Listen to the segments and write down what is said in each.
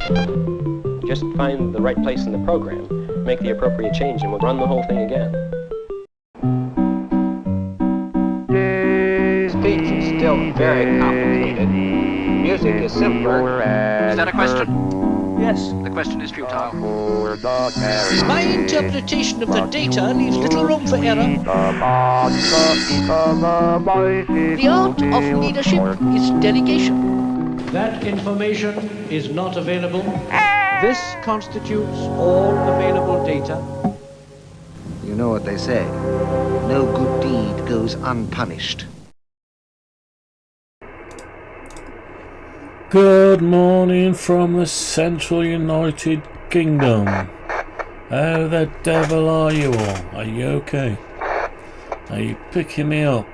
Just find the right place in the program, make the appropriate change, and we'll run the whole thing again. Speech is still very complicated. Music is simpler. Is that a question? Yes. The question is futile. My interpretation of the data leaves little room for error. The art of leadership is delegation. That information is not available. This constitutes all available data. You know what they say, no good deed goes unpunished. Good morning from the Central United Kingdom. How the devil are you all? Are you okay? Are you picking me up?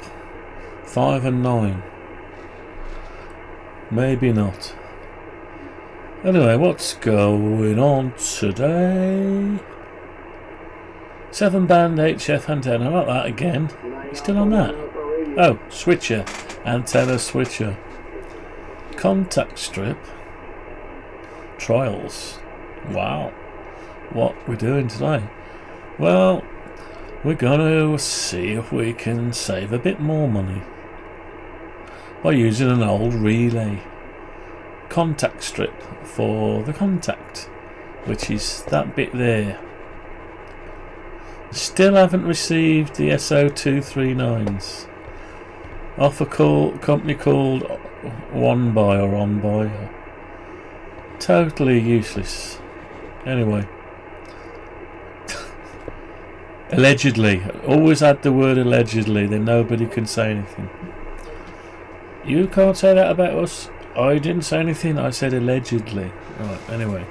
5 and 9. Maybe not. Anyway, what's going on today? 7-band HF antenna. I like that again. You still on that? Oh, switcher. Antenna switcher. Contact strip. Trials. Wow. What we're doing today? Well, we're gonna see if we can save a bit more money by using an old relay. Contact strip for the contact, which is that bit there. Still haven't received the SO239s off a company called On By. Totally useless. Anyway, allegedly. Always add the word allegedly, then nobody can say anything. You can't say that about us. I didn't say anything, I said allegedly. Right, anyway.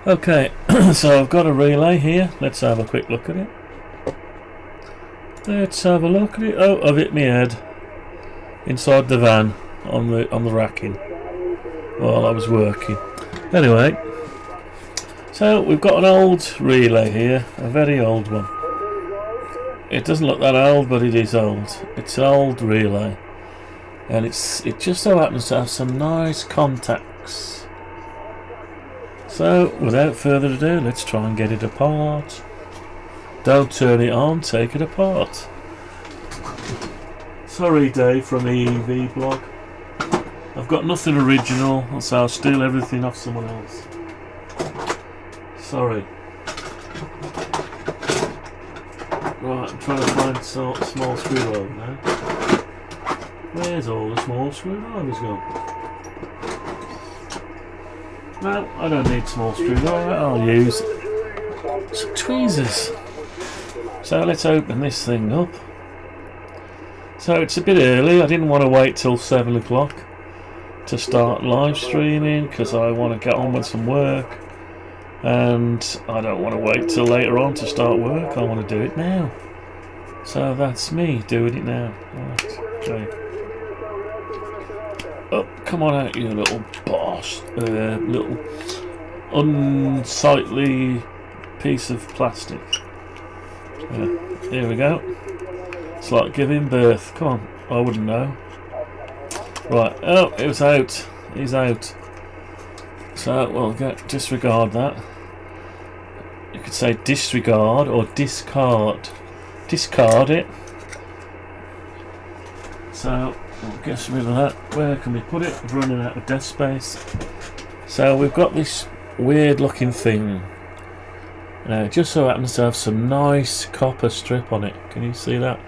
Okay, so I've got a relay here. Let's have a quick look at it. Let's have a look at it. Oh, I've hit my head inside the van on the racking while I was working. Anyway, so we've got an old relay here, a very old one. It doesn't look that old, but it is old. It's an old relay. And it just so happens to have some nice contacts. So, without further ado, let's try and get it apart. Don't turn it on, take it apart. Sorry, Dave from the EV blog. I've got nothing original, so I'll steal everything off someone else. Sorry. Right, I'm trying to find a small screwdriver now. Where's all the small screwdrivers gone? No, I don't need small screwdriver. I'll use some tweezers. So let's open this thing up. So it's a bit early. I didn't want to wait till 7 o'clock to start live streaming because I want to get on with some work, and I don't want to wait till later on to start work. I want to do it now. So that's me doing it now. Right, okay. Oh, come on out, you little boss. Little unsightly piece of plastic. Here we go. It's like giving birth. Come on, I wouldn't know. Right, oh, it was out. He's out. So we'll disregard that. You could say disregard or discard. Discard it. So we'll get rid of that. Where can we put it? We're running out of desk space. So we've got this weird looking thing. Now it just so happens to have some nice copper strip on it. Can you see that?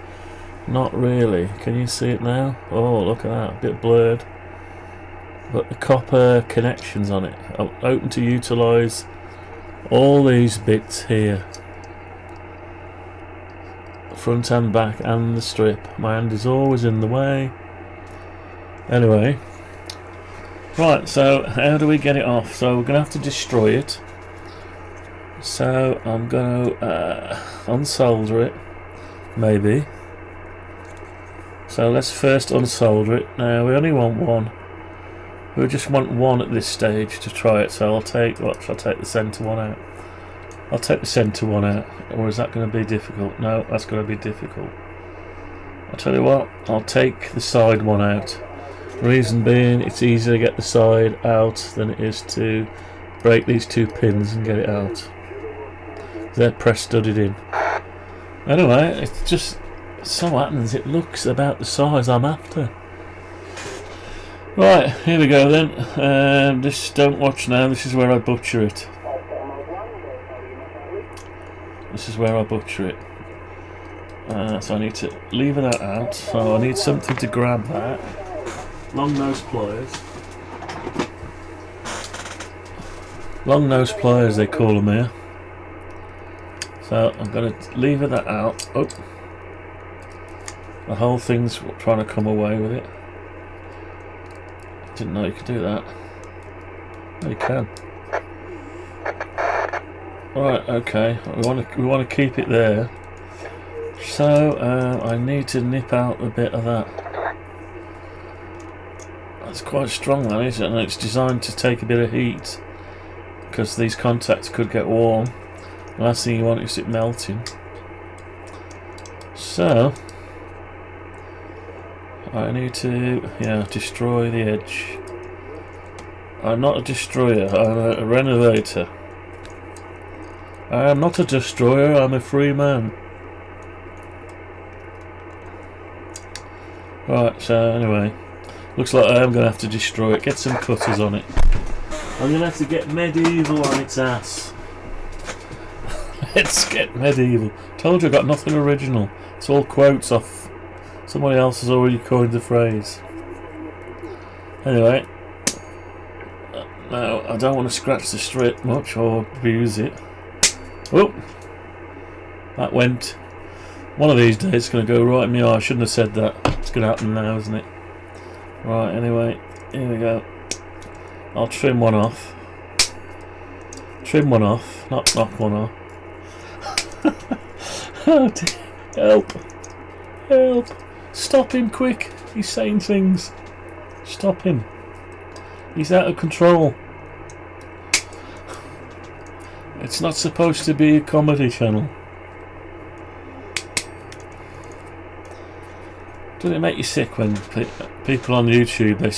Not really. Can you see it now? Oh, look at that. A bit blurred. But the copper connections on it. Open to utilise all these bits here. Front and back and the strip. My hand is always in the way. Anyway. Right, so how do we get it off? So we're going to have to destroy it. So I'm going to unsolder it. Maybe. So let's first unsolder it. Now we only want one. We just want one at this stage to try it. So I'll take the centre one out. I'll take the centre one out. Or is that going to be difficult? No, that's going to be difficult. I'll tell you what, I'll take the side one out. Reason being, it's easier to get the side out than it is to break these 2 pins and get it out. They're press-studded in. Anyway, it's just so happens it looks about the size I'm after. Right, here we go then. This don't watch now. This is where I butcher it. This is where I butcher it. So I need to lever that out. So I need something to grab that. Long nose pliers. Long nose pliers they call them here. So I'm going to lever that out. Oh, the whole thing's trying to come away with it. Didn't know you could do that. Oh, you can. Right, okay. We want to keep it there. So I need to nip out a bit of that. That's quite strong, that isn't it? And it's designed to take a bit of heat because these contacts could get warm. The last thing you want is it melting. So I need to, destroy the edge. I'm not a destroyer, I'm a renovator. I am not a destroyer, I'm a free man. Right, so anyway, looks like I am going to have to destroy it. Get some cutters on it. I'm going to have to get medieval on its ass. Let's get medieval. Told you I got nothing original. It's all quotes off. Somebody else has already coined the phrase. Anyway, now I don't want to scratch the strip much or abuse it. Oh, that went. One of these days it's going to go right in my eye. I shouldn't have said that. It's going to happen now, isn't it? Right, anyway, here we go. I'll trim one off. Trim one off, not knock one off. Oh dear. Help! Help! Stop him quick! He's saying things. Stop him. He's out of control. It's not supposed to be a comedy channel. Doesn't it make you sick when people on YouTube they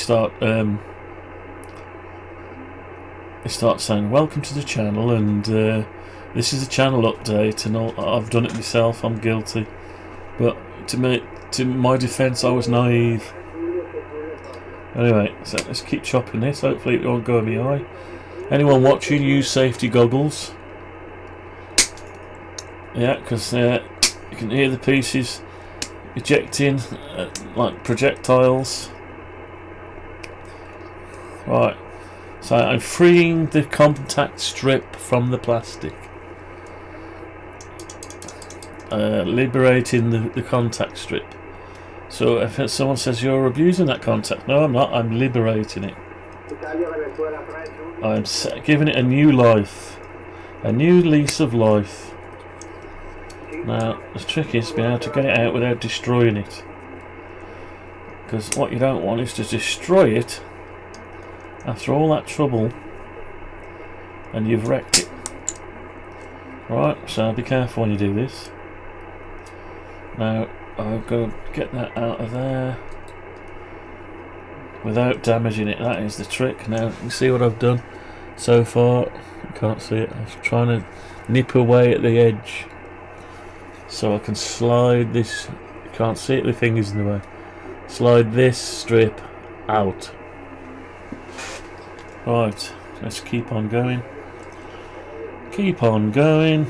start saying welcome to the channel and this is a channel update and all. I've done it myself, I'm guilty, but to my defence I was naive. Anyway, so let's keep chopping this, hopefully it won't go in my eye. Anyone watching, use safety goggles. Yeah, because you can hear the pieces ejecting like projectiles. Right, so I'm freeing the contact strip from the plastic, liberating the contact strip. So if someone says you're abusing that contact, no I'm not, I'm liberating it. I'm giving it a new life, a new lease of life. Now the trick is being able to get it out without destroying it, because what you don't want is to destroy it after all that trouble and you've wrecked it. Right, so be careful when you do this. Now I've got to get that out of there without damaging it. That is the trick. Now you can see what I've done so far. You can't see it. I'm trying to nip away at the edge so I can slide this. You can't see it, the fingers in the way. Slide this strip out. Right, let's keep on going. Keep on going.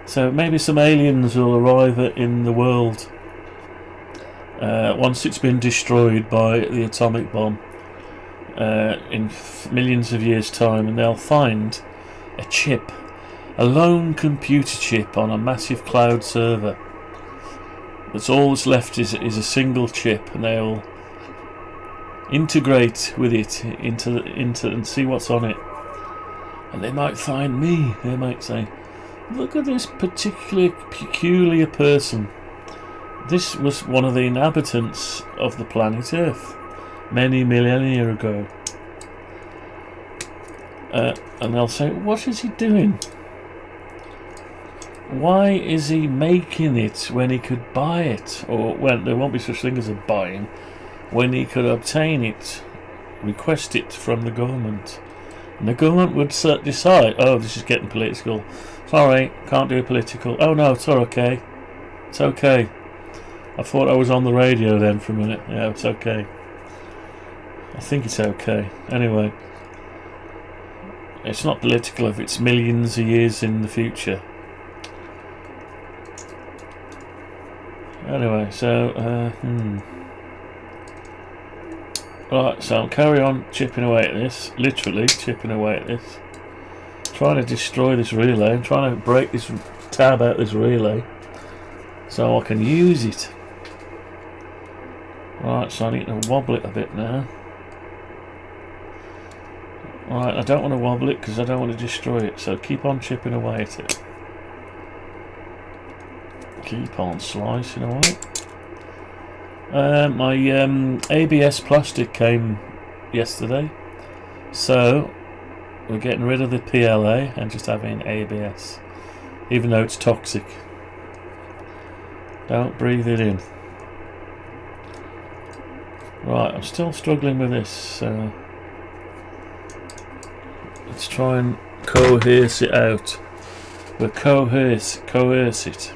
So maybe some aliens will arrive in the world once it's been destroyed by the atomic bomb in millions of years' time, and they'll find a chip, a lone computer chip on a massive cloud server. That's all that's left is a single chip, and they'll integrate with it into and see what's on it. And they might find me. They might say, look at this particularly peculiar person. This was one of the inhabitants of the planet Earth many millennia ago. And they'll say, what is he doing? why is he making it when he could buy it? Or, well, there won't be such thing as a buying, when he could obtain it, request it from the government. And the government would decide, oh, this is getting political. Sorry, can't do political. Oh no, it's all okay. It's okay. I thought I was on the radio then for a minute. Yeah, it's okay. I think it's okay. Anyway, it's not political if it's millions of years in the future. Anyway, so, Right, so I'll carry on chipping away at this. Literally chipping away at this. Trying to destroy this relay. I'm trying to break this tab out this relay so I can use it. Right, so I need to wobble it a bit now. Right, I don't want to wobble it because I don't want to destroy it, so keep on chipping away at it. Keep on slicing away. My ABS plastic came yesterday, so we're getting rid of the PLA and just having ABS, even though it's toxic. Don't breathe it in. Right, I'm still struggling with this, so let's try and coerce it out. We'll coerce it.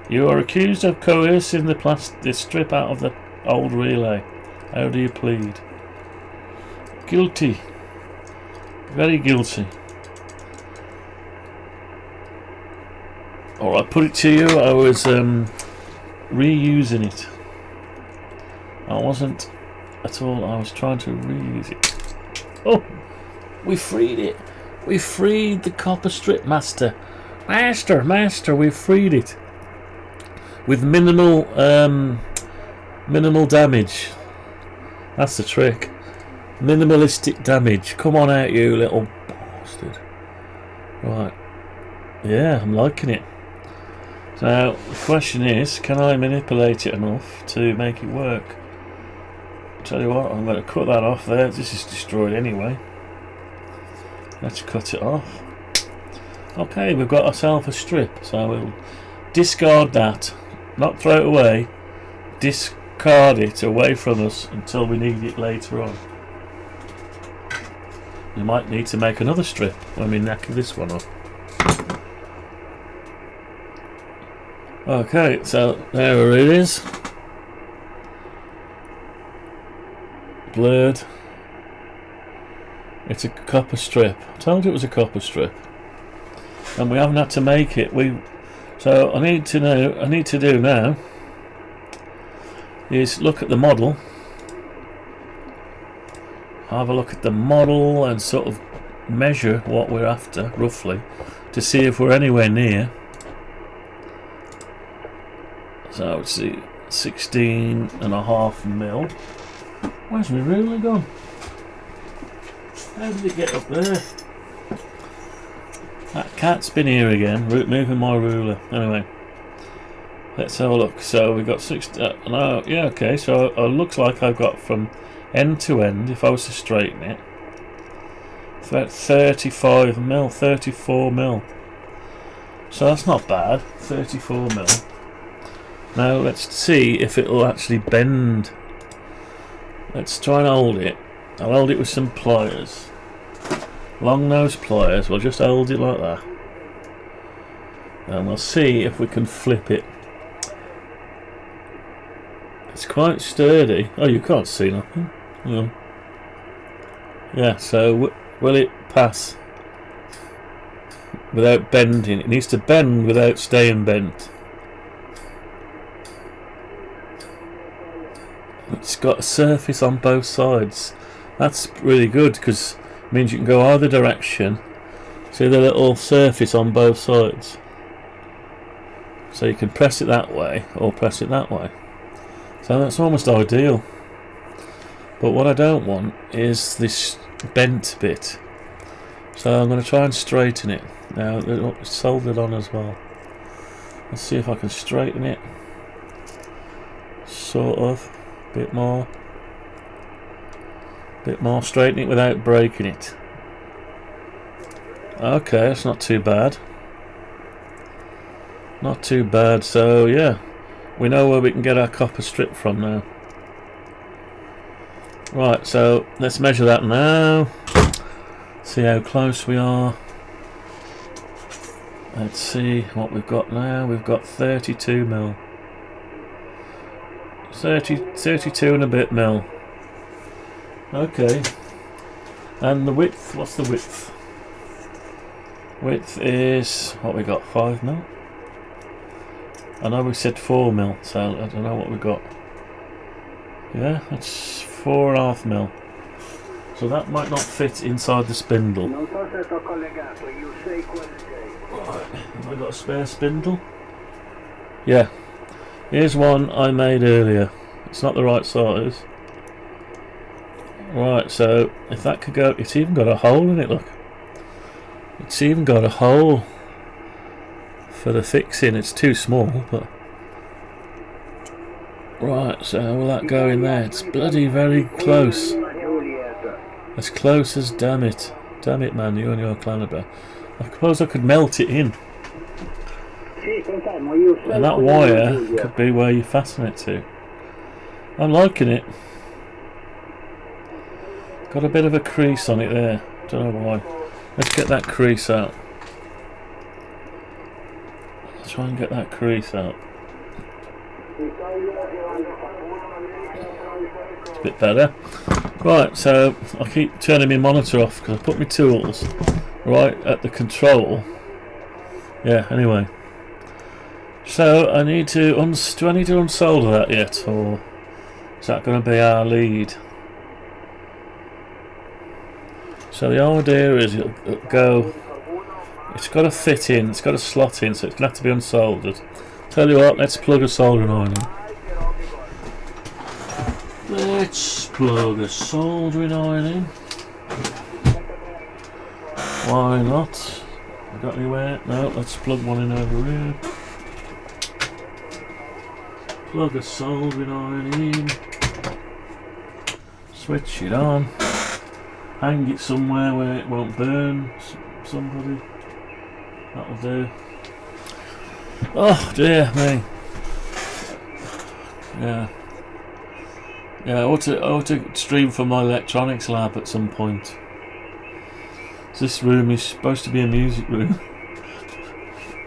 You are accused of coercing the strip out of the old relay. How do you plead? Guilty. Very guilty. Alright, put it to you, I was reusing it. I wasn't at all, I was trying to reuse it. Oh! We freed it! We freed the copper strip, Master! Master, we freed it! With minimal damage. That's the trick. Minimalistic damage. Come on out, you little bastard. Right. Yeah, I'm liking it. So the question is, can I manipulate it enough to make it work? Tell you what, I'm going to cut that off there. This is destroyed anyway. Let's cut it off. Okay, we've got ourselves a strip, so we'll discard that. Not throw it away, discard it away from us until we need it later on. We might need to make another strip when we knack this one off. Okay, so there it is. Blurred. It's a copper strip. I told you it was a copper strip. And we haven't had to make it. So I need to do now is look at the model, have a look at the model and sort of measure what we're after roughly to see if we're anywhere near. So let's see, 16.5 mil. Where's my ruler gone? How did it get up there? That cat's been here again, moving my ruler. Anyway, let's have a look. So we've got no, yeah, okay. So it looks like I've got from end to end, if I was to straighten it, it's about 35 mil, 34 mil. So that's not bad, 34 mil. Now let's see if it'll actually bend. Let's try and hold it. I'll hold it with some pliers. Long nose pliers, we'll just hold it like that. And we'll see if we can flip it. It's quite sturdy. Oh, you can't see nothing. No. Yeah, so will it pass without bending? It needs to bend without staying bent. It's got a surface on both sides. That's really good because it means you can go either direction. See the little surface on both sides. So you can press it that way or press it that way. So that's almost ideal. But what I don't want is this bent bit. So I'm going to try and straighten it. Now it's soldered on as well. Let's see if I can straighten it. Sort of. Bit more. Straighten it without breaking it. Okay, that's not too bad. Not too bad. So yeah, we know where we can get our copper strip from now. Right, so let's measure that now. See how close we are. Let's see what we've got now. We've got 32 mil. 32 and a bit mil. Okay. And the width, what's the width? Width is, what we got, 5 mil? I know we said 4 mil, so I don't know what we got. Yeah, that's 4.5 mil. So that might not fit inside the spindle. Right, have I got a spare spindle? Yeah. Here's one I made earlier. It's not the right size. Right, so if that could go, it's even got a hole in it, look. It's even got a hole for the fixing. It's too small, but right, so will that go in there? It's bloody very close. As close as damn it man, you and your clanber. I suppose I could melt it in. And that wire could be where you fasten it to. I'm liking it. Got a bit of a crease on it there. Don't know why. Let's get that crease out. Let's try and get that crease out. It's a bit better. Right, so I keep turning my monitor off because I put my tools right at the control. Yeah, anyway. So I need to do I need to unsolder that yet, or is that going to be our lead? So the idea is it'll go. It's got to fit in. It's got to slot in, so it's going to have to be unsoldered. Tell you what, let's plug a soldering iron in. Let's plug a soldering iron in. Why not? Got anywhere? No, let's plug one in over here. Plug a soldering iron in. Switch it on. Hang it somewhere where it won't burn somebody. That'll do. Oh dear me. Yeah. Yeah, I ought to stream from my electronics lab at some point. This room is supposed to be a music room.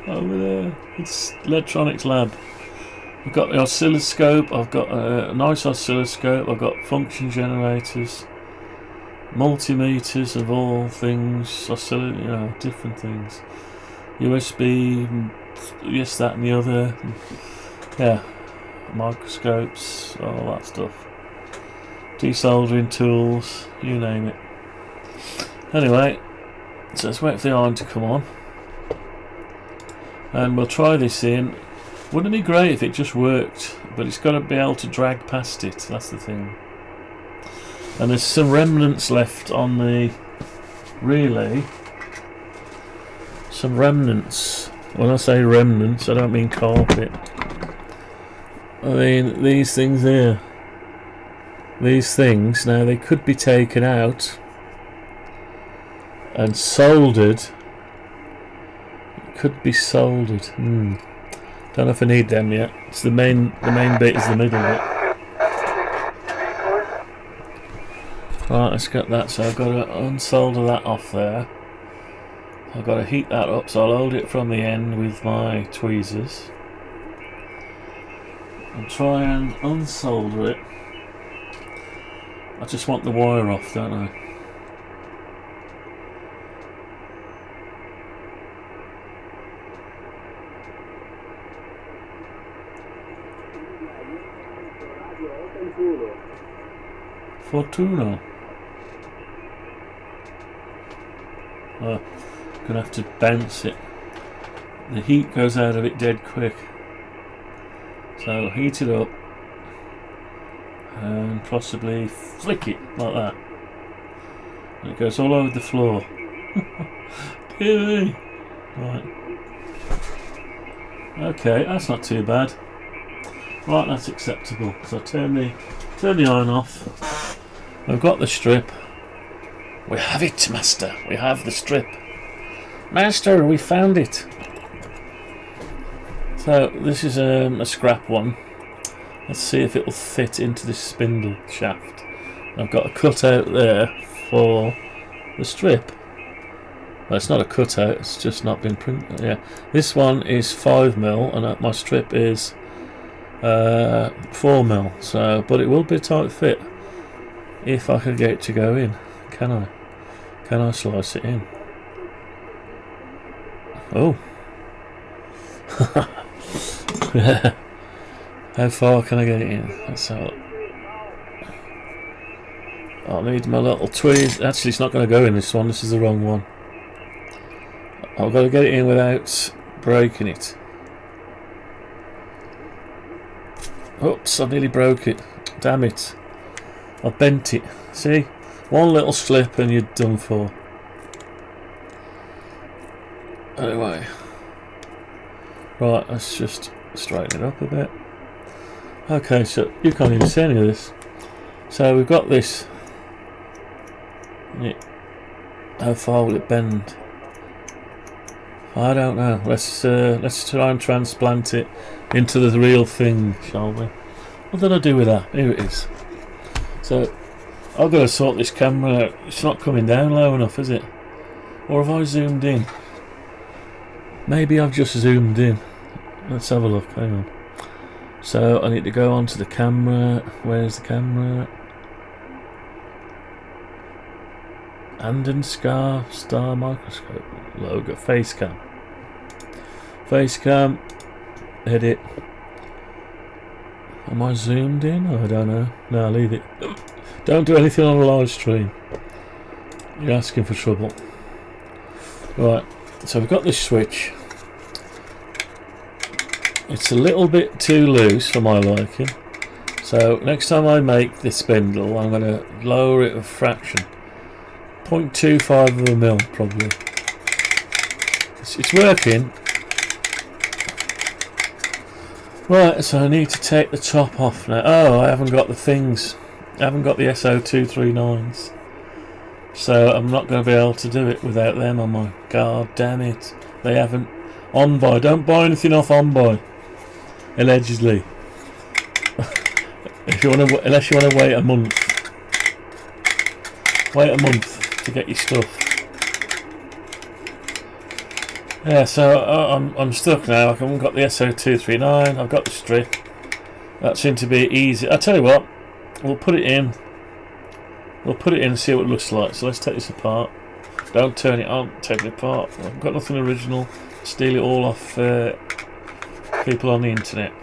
Over there, it's electronics lab. I've got the oscilloscope. I've got a nice oscilloscope. I've got function generators, multimeters of all things, different things. USB, yes, that and the other. Yeah, microscopes, all that stuff. Desoldering tools, you name it. Anyway, so let's wait for the iron to come on. And we'll try this in. Wouldn't it be great if it just worked? But it's got to be able to drag past it, that's the thing. And there's some remnants left on the relay. Some remnants. When I say remnants, I don't mean carpet. I mean these things here. These things, now they could be taken out and soldered. It could be soldered. Don't know if I need them yet. It's the main bit is the middle bit. Right, let's get that. So I've got to unsolder that off there. I've got to heat that up, so I'll hold it from the end with my tweezers and try and unsolder it. I just want the wire off, don't I? Fortuna. Oh, gonna have to bounce it. The heat goes out of it dead quick. So heat it up and possibly flick it like that. And it goes all over the floor. Dear me. Right. Okay, that's not too bad. Right, that's acceptable. So turn the iron off. We've got the strip. We have it, Master. We have the strip. Master, we found it. So this is a scrap one. Let's see if it will fit into this spindle shaft. I've got a cutout there for the strip. Well, it's not a cutout, it's just not been printed. Yeah, this one is 5mm and my strip is 4mm. So, but it will be a tight fit if I can get it to go in. Can I? Can I slice it in? Oh. How far can I get it in? Let's have a look. I'll need my little tweeze. Actually, it's not going to go in this one. This is the wrong one. I've got to get it in without breaking it. Oops, I nearly broke it. Damn it. I've bent it. See? One little slip and you're done for. Anyway. Right, let's just straighten it up a bit. Okay, so you can't even see any of this. So we've got this. How far will it bend? I don't know. Let's try and transplant it into the real thing, shall we? What did I do with that? Here it is. So I've got to sort this camera out. It's not coming down low enough, is it? Or have I zoomed in? Maybe I've just zoomed in. Let's have a look. Hang on. So I need to go onto the camera. Where's the camera? Anden Star microscope logo. Face cam. Face cam. Edit. Am I zoomed in? Oh, I don't know. No, leave it. Don't do anything on a live stream. You're asking for trouble. Right. So we've got this switch. It's a little bit too loose for my liking. So next time I make this spindle, I'm going to lower it a fraction. 0.25 of a mil probably. It's working. Right, so I need to take the top off now. Oh, I haven't got the things. I haven't got the SO239s. So I'm not going to be able to do it without them, am I? God damn it. They haven't. On buy. Don't buy anything off on buy. Allegedly. If you want to, unless you want to wait a month. Wait a month to get your stuff. Yeah, so I'm stuck now. I haven't got the SO239. I've got the strip. That seemed to be easy. I'll tell you what. We'll put it in. We'll put it in and see what it looks like. So let's take this apart. Don't turn it on. Take it apart. I've got nothing original. Steal it all off people on the internet.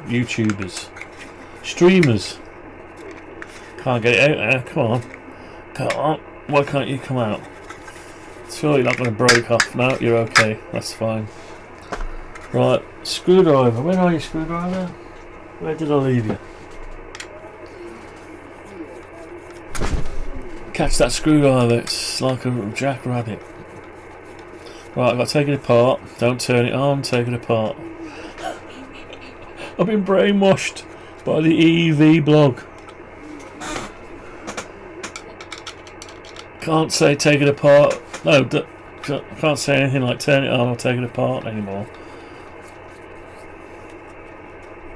YouTubers. Streamers. Can't get it out there. Come on. Come on. Why can't you come out? Surely you're not going to break off. No, you're okay. That's fine. Right. Screwdriver. Where are you, screwdriver? Where did I leave you? Catch that screwdriver. It's like a jackrabbit. Right, I've got to take it apart. Don't turn it on. Take it apart. I've been brainwashed by the EV blog. Can't say take it apart. No, I can't say anything like turn it on or take it apart anymore.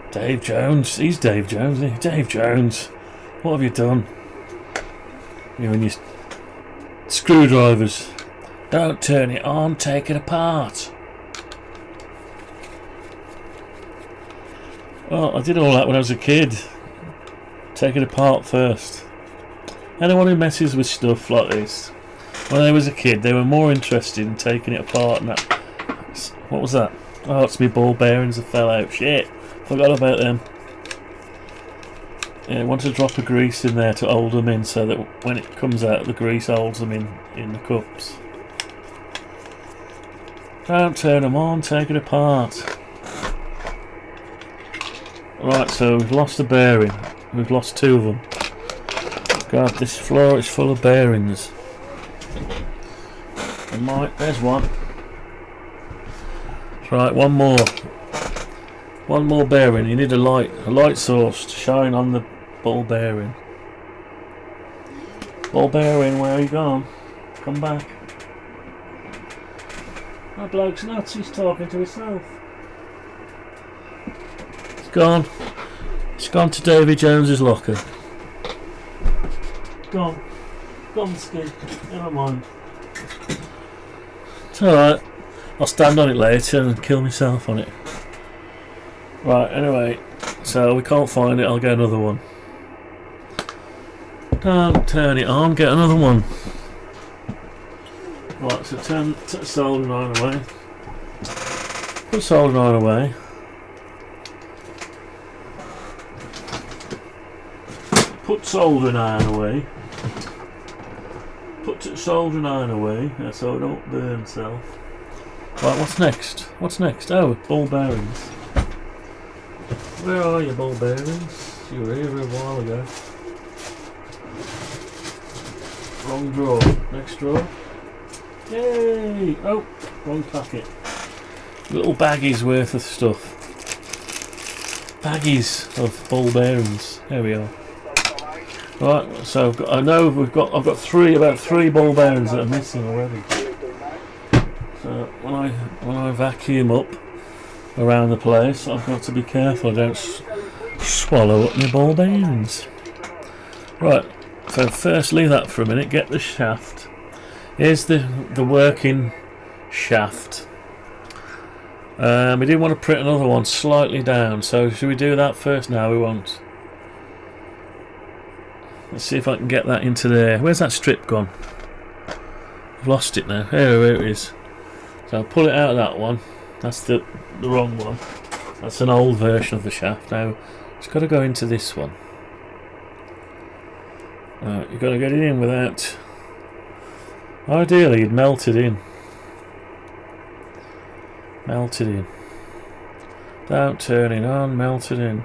Dave Jones. He's Dave Jones, isn't he? Dave Jones. What have you done? You and your screwdrivers. Don't turn it on, take it apart. Well, I did all that when I was a kid. Take it apart first. Anyone who messes with stuff like this, when I was a kid, they were more interested in taking it apart and that. What was that? Oh, it's my ball bearings that fell out. Shit, forgot about them. Yeah, I want to drop a grease in there to hold them in so that when it comes out, the grease holds them in the cups. Don't turn them on, take it apart. Right, so we've lost a bearing. We've lost two of them. God, this floor is full of bearings. There's one. Right, one more. One more bearing. You need a light source to shine on the ball bearing. Ball bearing, where are you gone? Come back. That bloke's nuts, he's talking to himself. Gone. It's gone to Davy Jones's locker. Gone. Gone, Ski. Never mind. It's alright. I'll stand on it later and kill myself on it. Right, anyway. So we can't find it. I'll get another one. Don't turn it on. Get another one. Right, so turn soldering iron away. Put soldering iron away. Put soldering iron away. Put soldering iron away, so it don't burn itself. Right, what's next? What's next? Oh, ball bearings. Where are your ball bearings? You were here a while ago. Wrong drawer. Next drawer. Yay! Oh, wrong packet. Little baggies worth of stuff. Baggies of ball bearings. There we are. Right, so I've got about three ball bearings that are missing already. So when I vacuum up around the place, I've got to be careful I don't swallow up my ball bearings. Right, so first leave that for a minute. Get the shaft. Here's the working shaft. We didn't want to print another one slightly down, so should we do that first? No, we won't. Let's see if I can get that into there. Where's that strip gone? I've lost it now. Here it is. So I'll pull it out of that one. That's the wrong one. That's an old version of the shaft. Now it's got to go into this one. You've got to get it in without... Ideally you'd melt it in. Melt it in. Don't turn it on, melt it in.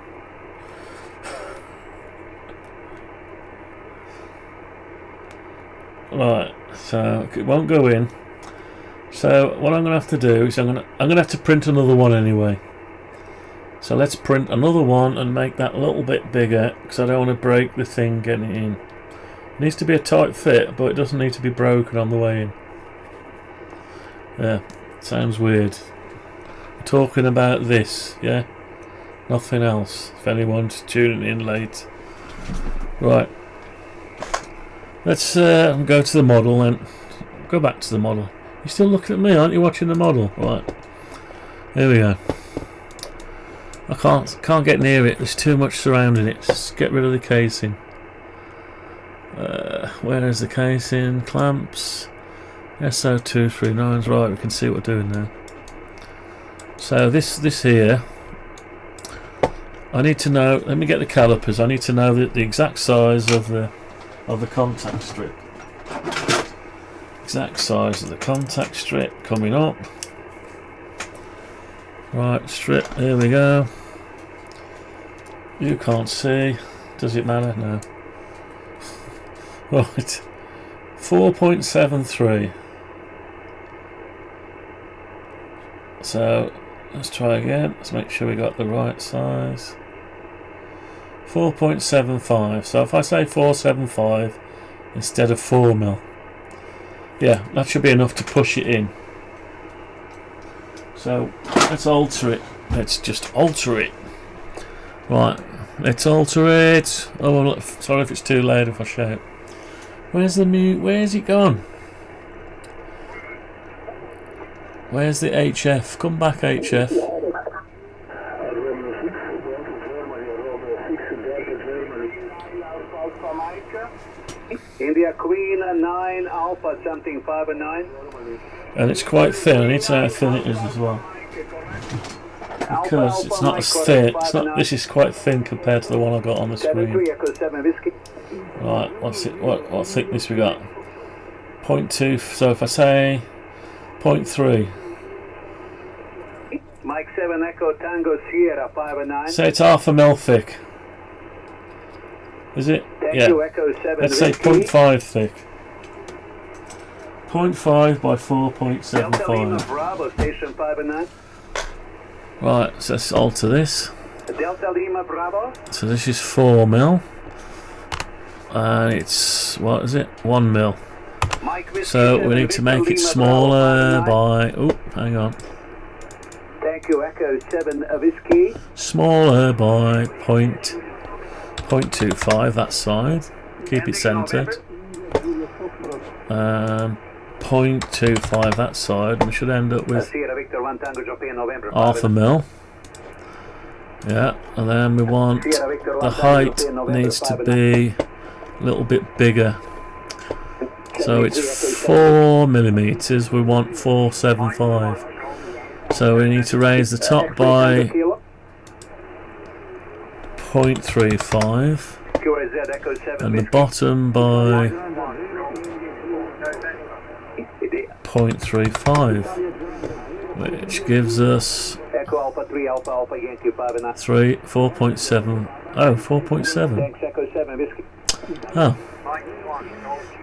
Right, so it won't go in. So what I'm going to have to do is I'm going to have to print another one anyway. So let's print another one and make that a little bit bigger, because I don't want to break the thing getting it in. It needs to be a tight fit, but it doesn't need to be broken on the way in. Yeah, sounds weird. We're talking about this, yeah? Nothing else, if anyone's tuning in late. Right. Let's go to the model and go back to the model. You're still looking at me, aren't you? Watching the model, right? Here we go. I can't get near it. There's too much surrounding it. Just get rid of the casing. Where is the casing? Clamps. SO239s. Right, we can see what we're doing now. So this here. I need to know. Let me get the calipers. I need to know the exact size of the contact strip. Exact size of the contact strip coming up. Right, strip, here we go. You can't see. Does it matter? No. Right. 4.73. So let's try again. Let's make sure we got the right size. 4.75. So if I say 475 instead of 4mm, yeah, that should be enough to push it in. So let's alter it. Let's just alter it. Right, let's alter it. Oh, well, sorry if it's too late if I shout. Where's the mute? Where's it gone? Where's the HF? Come back, HF. India Queen 9 Alpha something 5 and 9. And it's quite thin. I need to know how thin it is as well, because it's not as thin. It's not. This is quite thin compared to the one I got on the screen. Right. What's it? What thickness we got? 0.2. So if I say 0.3. Mike 7 Echo Tango Sierra 5 and 9. Say it's half a mil thick. Is it? Yeah. Let's say 0.5 thick. 0.5 by 4.75. Bravo, station 5 and 9. Right, so let's alter this. Delta Lima Bravo. So this is 4mm. And it's, what is it? 1mm. So we need to make it smaller by... Oh, hang on. Thank you, Echo 7 Whiskey. Smaller by 0.25 that side. Keep it centred. 0.25 that side. We should end up with Sierra Victor 1 Tango Japan November. half a mil. Yeah, and then we want the height needs to be a little bit bigger. So it's 4 millimeters. We want 475. So we need to raise the top by 0.35 and the bottom by 0.35, which gives us 4.7. Oh, 4.7. Oh,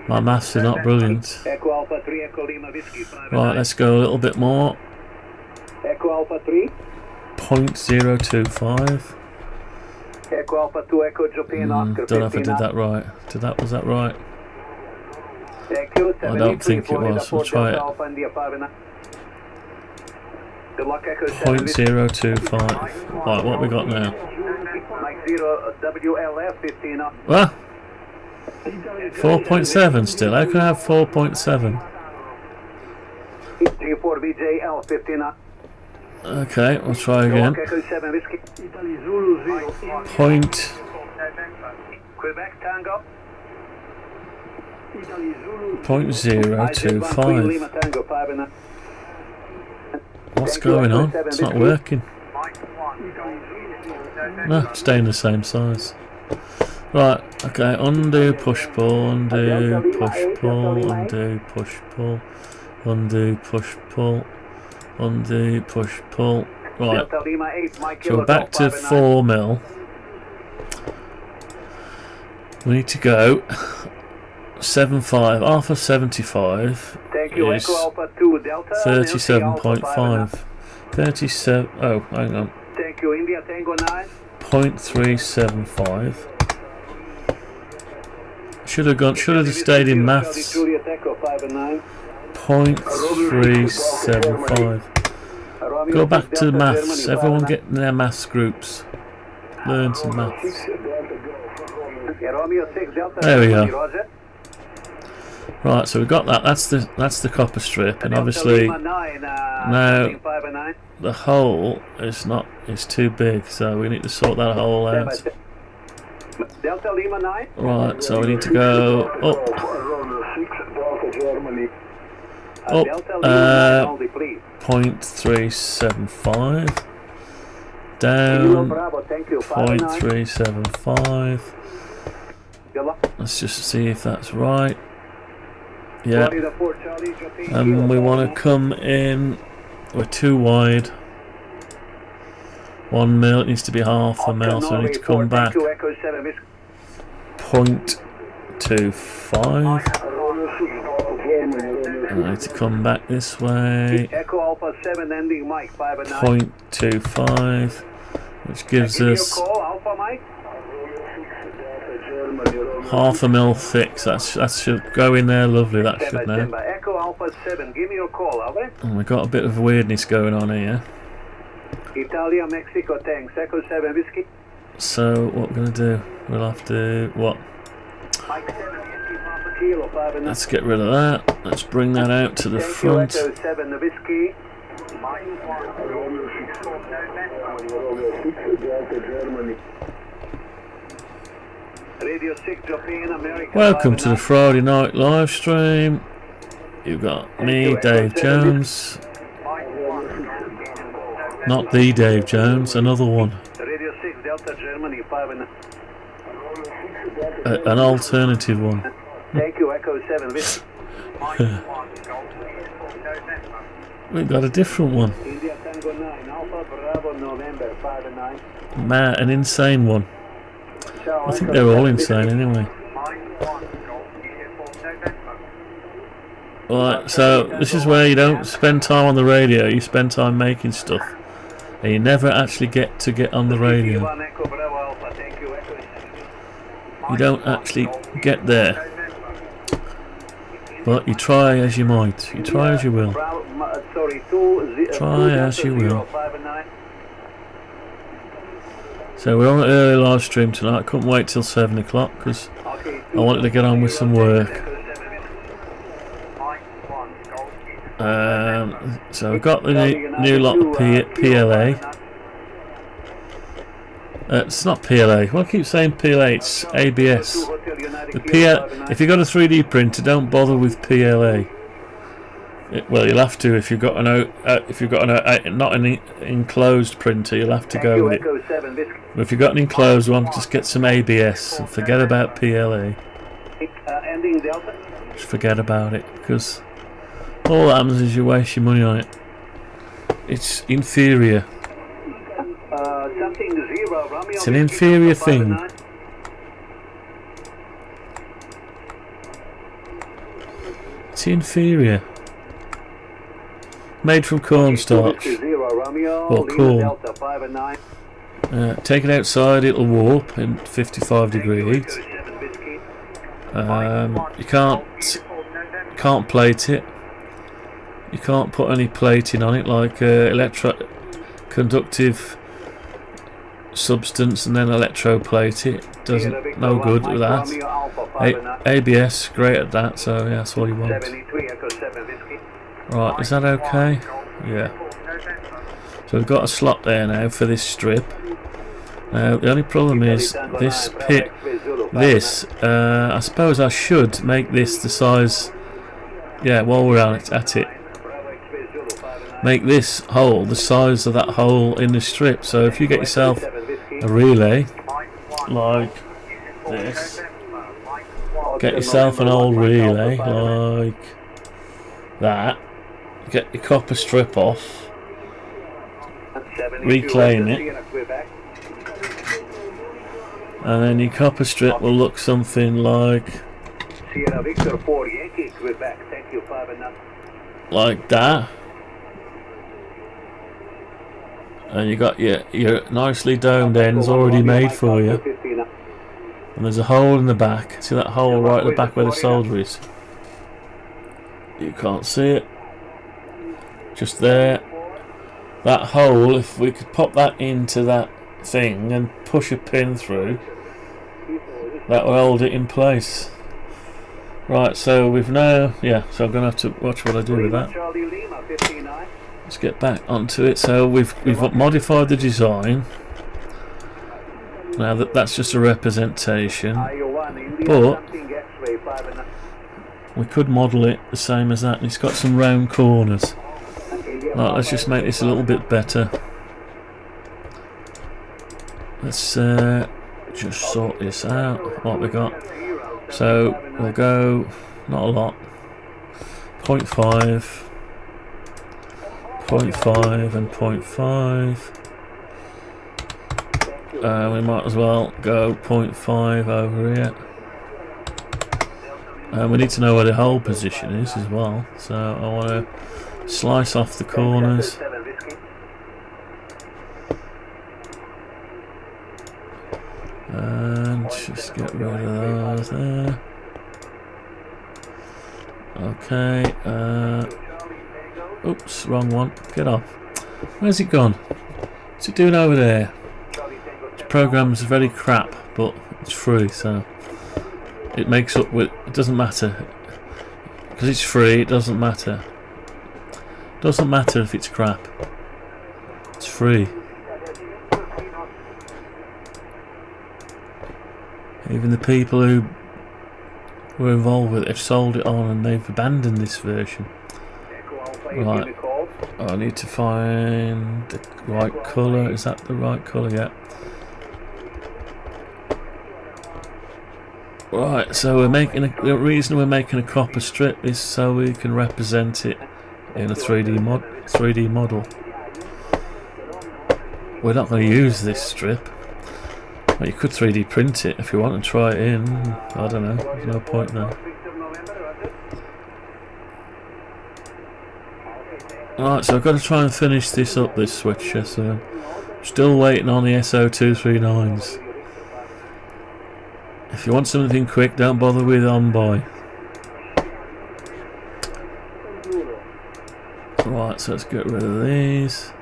my maths is not brilliant. Right, let's go a little bit more. 0.025. Don't know if I did that right. Was that right? I don't think it was. We'll try it. 0.025. Right, what we got now? What? 4.7 still. How can I have 4.7? Okay, we'll try again. Point. Quebec Tango. 0.025. What's going on? It's not working. No, staying the same size. Right, okay, undo, push pull, undo, push pull, undo, push pull, undo, push pull, undo, push pull. Right, so we're back to 4 mil. We need to go 75, half of 75 is 37.5. 37, oh, hang on. Thank you, India Tango 9. 0.375. Should have stayed in maths. 0.375. Go back to the maths. Everyone get in their maths groups. Learn some maths. There we go. Right, so we've got that. That's the copper strip, and obviously now the hole is too big, so we need to sort that hole out. Right, so we need to go up 0.375, down 0.375. Let's just see if that's right. Yeah, and we want to come in. We're too wide. 1 mil, it needs to be half a mil, so we need to come back 0.25. I need to come back this way 0.25, which gives us half a mil thick. That should go in there lovely, that should now. And we've got a bit of weirdness going on here. Italia, Mexico, thanks. Echo 7 Whiskey. So what we're going to do, we'll have to, what? Let's get rid of that. Let's bring that out to the front. Echo 7 Whiskey. Radio 6 Japan, America. Welcome to the Friday night live stream. You've got me, Dave Jones. Not the Dave Jones, another one. Radio 6 Delta Germany 5 and An alternative one. Thank you, Echo 7 Whiskey. We've got a different one. India Tango 9 Alpha Bravo November 5 and 9. Man, an insane one. I think they're all insane anyway. Right, so this is where you don't spend time on the radio, you spend time making stuff. And you never actually get on the radio. You don't actually get there. But you try as you might. You try as you will. Try as you will. So we're on an early live stream tonight. I couldn't wait till 7 o'clock because I wanted to get on with some work. So we've got the new lot of PLA. It's not PLA. Well, I keep saying PLA. It's ABS. If you've got a 3D printer, don't bother with PLA. Well, you'll have to if you've got not an enclosed printer. You'll have to go with it. But if you've got an enclosed one, just get some ABS and forget about PLA. Just forget about it because all that happens is you waste your money on it. It's inferior. It's an inferior thing. It's inferior. Made from cornstarch. Or corn. Take it outside, it'll warp in 55 degree heat. You can't plate it. You can't put any plating on it like electroconductive substance and then electroplate it. Doesn't no good with that. ABS great at that, so yeah, that's all you want. Right, is that okay? Yeah. So we've got a slot there now for this strip. Now the only problem is this pit. I suppose I should make this the size. Yeah, while we're at it. Make this hole the size of that hole in the strip. So if you get yourself a relay like this, get yourself an old relay like that, get your copper strip off, reclaim it, and then your copper strip will look something like that. And you got your nicely domed ends already made for you. And there's a hole in the back. See that hole right at the back where the solder is? You can't see it. Just there. That hole, if we could pop that into that thing and push a pin through, that will hold it in place. Right, so we've now... Yeah, so I'm going to have to watch what I do with that. Let's get back onto it. So we've modified the design. Now that's just a representation, but we could model it the same as that. And it's got some round corners. Right, let's just make this a little bit better. Let's just sort this out. What we got? So we'll go not a lot. 0.5. 0.5 and 0.5. We might as well go 0.5 over here. We need to know where the hole position is as well. So I want to slice off the corners. And just get rid of those there. Okay. Oops, wrong one. Get off. Where's it gone? What's it doing over there? This program's very crap, but it's free, so it makes up with. It doesn't matter because it's free. It doesn't matter. It doesn't matter if it's crap. It's free. Even the people who were involved with it have sold it on, and they've abandoned this version. Right, I need to find the right colour. Is that the right colour? Yeah. Right, so we're making the reason we're making a copper strip is so we can represent it in a 3D model. We're not going to use this strip. Well, you could 3D print it if you want to try it in. I don't know. There's no point now. Alright, so I've got to try and finish this up, this switcher, so I'm still waiting on the SO239s. If you want something quick, don't bother with on-by. Right, Right, so let's get rid of these.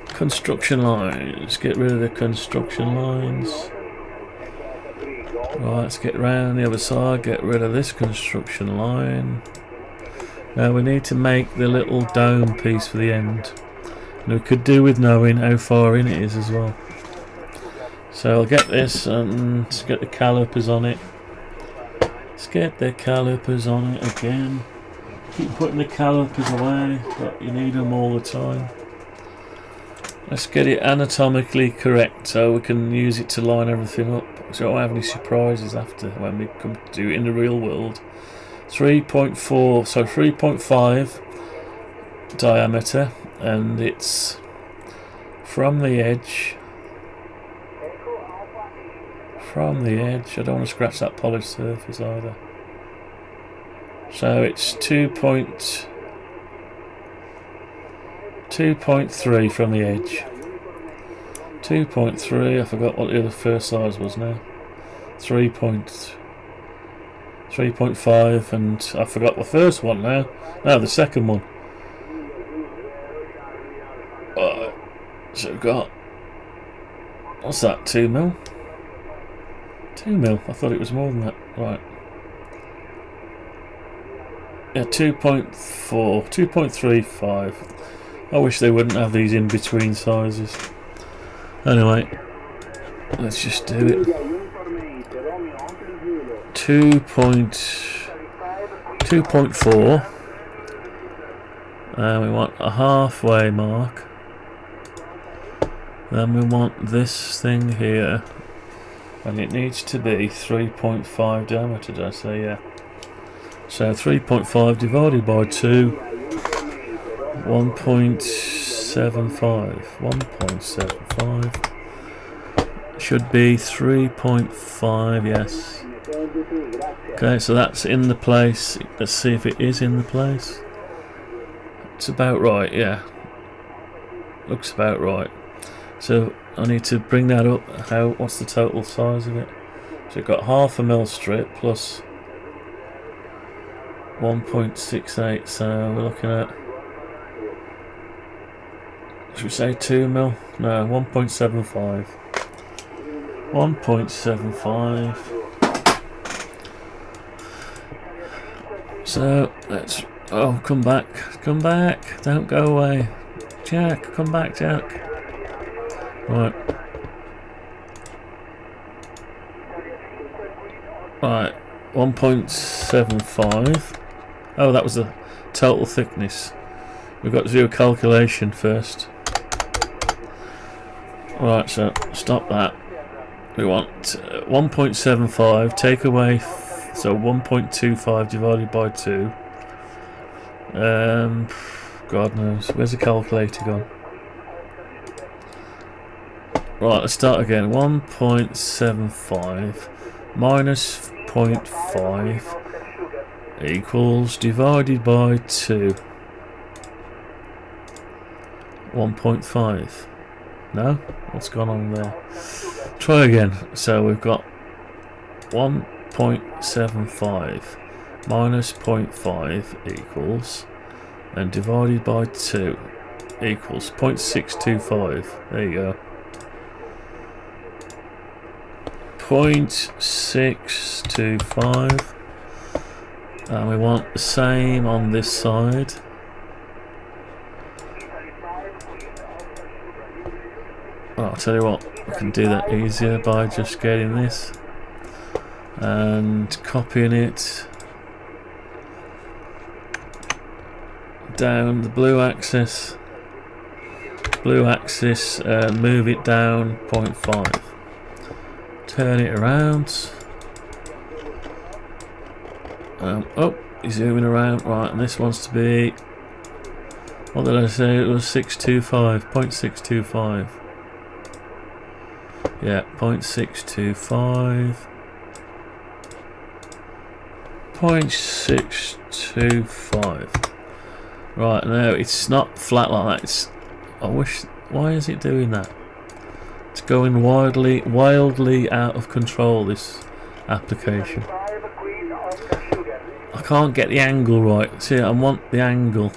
Construction lines. Get rid of the construction lines. Right, let's get round the other side. Get rid of this construction line. Now we need to make the little dome piece for the end. And we could do with knowing how far in it is as well. So I'll get this and get the calipers on it. Let's get the calipers on it again. Keep putting the calipers away, but you need them all the time. Let's get it anatomically correct so we can use it to line everything up, so I don't have any surprises after when we come to do it in the real world. 3.4, so 3.5 diameter, and it's from the edge. From the edge, I don't want to scratch that polished surface either. So it's 2.3 from the edge. 2.3, I forgot what the other first size was now. 3.5, and I forgot the first one now. No, the second one. So we've got, what's that, 2 mil? 2 mil, I thought it was more than that. Right. Yeah, 2.4, 2.35. I wish they wouldn't have these in between sizes. Anyway, let's just do it. 2.4, and we want a halfway mark. Then we want this thing here, and it needs to be 3.5 diameter, did I say? Yeah. So 3.5 divided by 2, 1.75. 1.75 should be 3.5, yes. Okay, so that's in the place. Let's see if it is in the place. It's about right, yeah. Looks about right. So I need to bring that up. What's the total size of it? So we've got half a mil strip plus 1.68, so we're looking at, should we say 2 mil? No, 1.75. 1.75. So let's, oh, come back, don't go away. Jack, come back, Jack. Right. Right, 1.75. Oh, that was the total thickness. We've got to do a calculation first. Right, so stop that. We want 1.75, take away, so 1.25 divided by 2. God knows, where's the calculator gone? Right, let's start again. 1.75 minus 0.5 equals divided by 2. 1.5. No? What's gone on there? Try again. So we've got 1.75 minus 0.5 equals, and divided by 2 equals 0.625. There you go. 0.625, and we want the same on this side. Oh, I'll tell you what, we can do that easier by just getting this and copying it down the blue axis, and move it down 0.5. Turn it around. Oh, he's zooming around. Right, and this wants to be, what did I say? It was 625, 0.625. Yeah, 0.625. 0.625. Right, now it's not flat like that. It's, I wish, why is it doing that? It's going wildly out of control, this application. I can't get the angle right. See, I want the angle.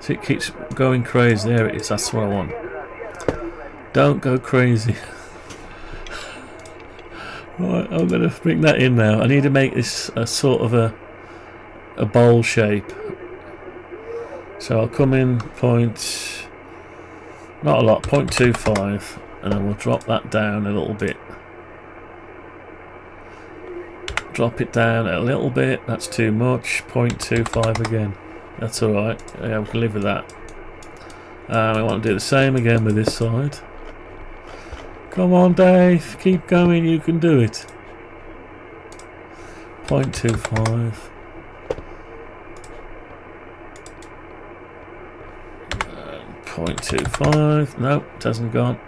If it keeps going crazy, there it is, that's what I want. Don't go crazy. Right, I'm going to bring that in now. I need to make this a sort of a bowl shape. So I'll come in not a lot, 0.25, and then we'll drop that down a little bit. Drop it down a little bit, that's too much, 0.25 again. That's alright, yeah, we can live with that. We want to do the same again with this side. Come on Dave, keep going, you can do it. 0.25. 0.25, nope, it hasn't gone.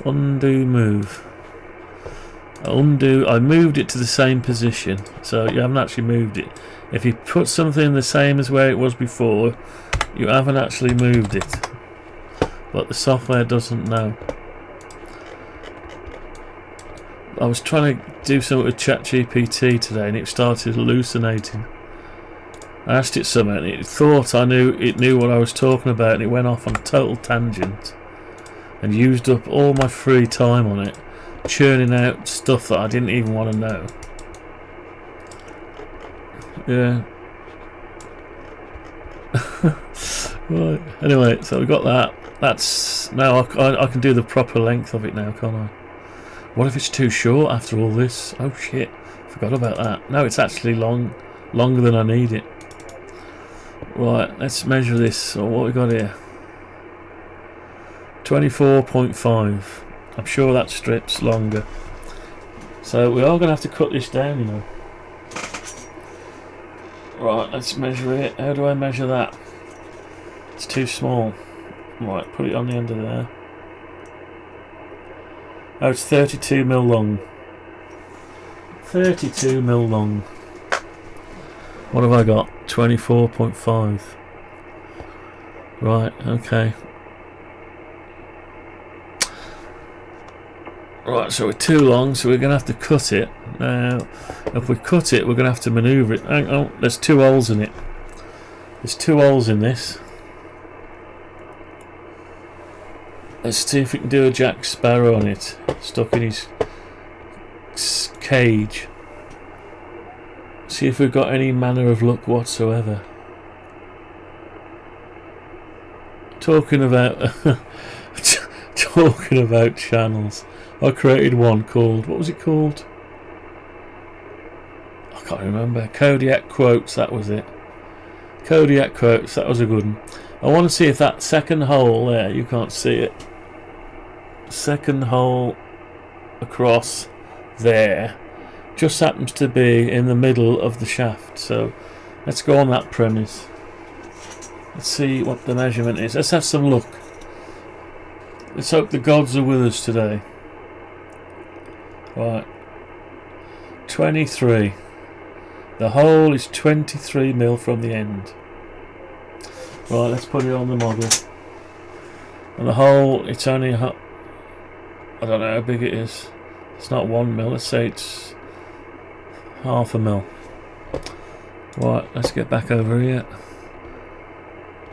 Undo move. Undo, I moved it to the same position, so you haven't actually moved it. If you put something the same as where it was before, you haven't actually moved it. But the software doesn't know. I was trying to do something with ChatGPT today and it started hallucinating. I asked it something and it thought it knew what I was talking about, and it went off on a total tangent and used up all my free time on it, churning out stuff that I didn't even want to know. Yeah. Right. Anyway, so we got that. That's now I can do the proper length of it now, can't I? What if it's too short after all this? Oh shit! Forgot about that. No, it's actually longer than I need it. Right. Let's measure this. So what we got here? 24.5. I'm sure that strip's longer. So we are going to have to cut this down, you know. Right, let's measure it. How do I measure that? It's too small. Right, put it on the end of there. Oh, it's 32mm long. 32mm long. What have I got? 24.5. Right, okay. Right, so we're too long, so we're going to have to cut it. Now, if we cut it, we're going to have to manoeuvre it. Oh, there's two holes in it. There's two holes in this. Let's see if we can do a Jack Sparrow on it, stuck in his cage. See if we've got any manner of luck whatsoever. Talking about talking about channels, I created one called, what was it called? I can't remember. Kodiak Quotes, that was it. Kodiak Quotes, that was a good one. I want to see if that second hole there, you can't see it. Second hole across there just happens to be in the middle of the shaft. So let's go on that premise. Let's see what the measurement is. Let's have some luck. Let's hope the gods are with us today. Right. 23. The hole is 23mm from the end. Right, let's put it on the model. And the hole, it's only, I don't know how big it is. It's not 1mm, let's say it's 0.5 mil. Right, let's get back over here.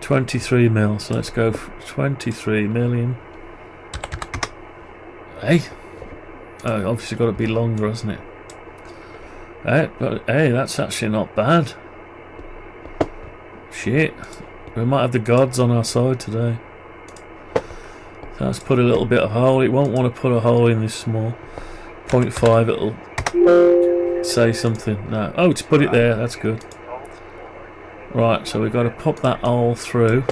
23mm, so let's go 23 million. Hey, oh, obviously got to be longer, hasn't it? Hey, but hey, that's actually not bad. Shit, we might have the gods on our side today. So let's put a little bit of hole. It won't want to put a hole in this small. 0.5, it'll say something. No, oh, it's put it there. That's good. Right, so we've got to pop that hole through.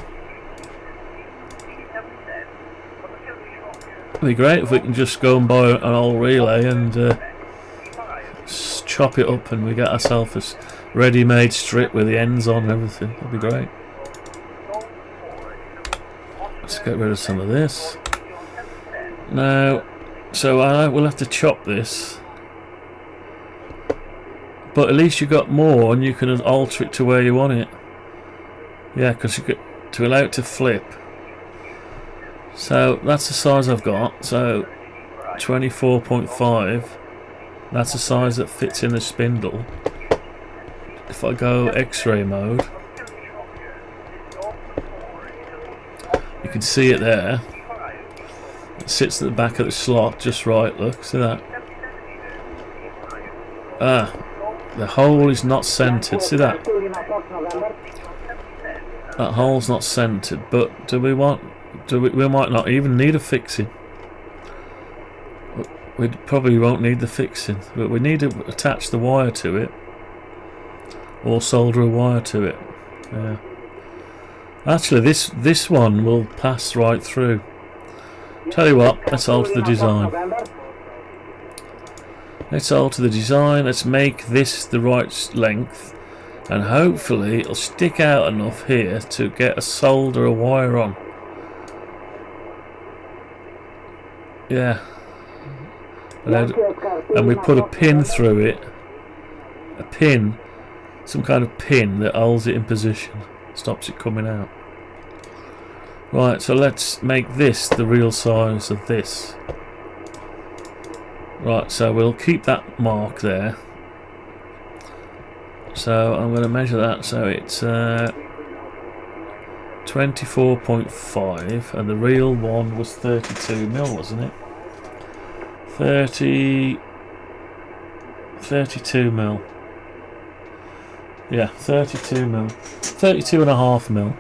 It'd be great if we can just go and buy an old relay and chop it up, and we get ourselves a ready-made strip with the ends on and everything. That'd be great. Let's get rid of some of this. Now, so I will have to chop this, but at least you got more and you can alter it to where you want it. Yeah, because you get to allow it to flip. So that's the size I've got. So 24.5. That's the size that fits in the spindle. If I go X-ray mode, can see it there. It sits at the back of the slot just right, look, see that? Ah, the hole is not centered, see that? That hole's not centered, but we might not even need a fixing. We probably won't need the fixing, but we need to attach the wire to it, or solder a wire to it. Yeah. Actually, this one will pass right through. Tell you what, let's alter the design. Let's alter the design. Let's make this the right length, and hopefully it'll stick out enough here to get a solder a wire on. Yeah. And we put a pin through it. A pin, some kind of pin that holds it in position, stops it coming out. Right, so let's make this the real size of this. Right, so we'll keep that mark there. So I'm going to measure that, so it's 24.5, and the real one was 32mm, wasn't it? 32mm. Yeah, 32mm. 32.5mm.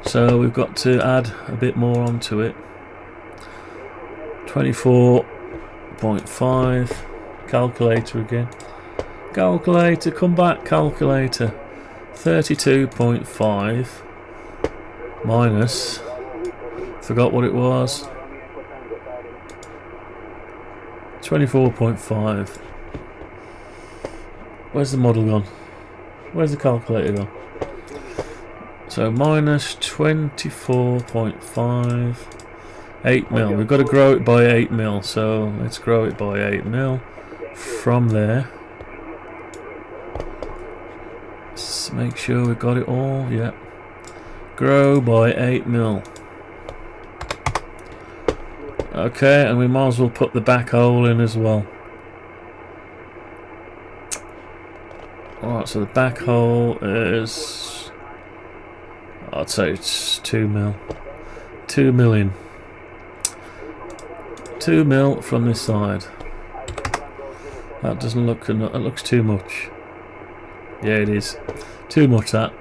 So we've got to add a bit more onto it. 24.5. Calculator again. Calculator, come back, calculator. 32.5 minus, forgot what it was, 24.5. Where's the model gone? Where's the calculator gone? So minus 24.5, 8mm. We've got to grow it by 8mm, so let's grow it by 8mm from there. Let's make sure we've got it all. Yep. Grow by 8mm. Okay, and we might as well put the back hole in as well. Alright, so the back hole is, I'd say it's 2mm. 2mm in. 2mm from this side. That doesn't look enough. That looks too much. Yeah, it is. Too much, that.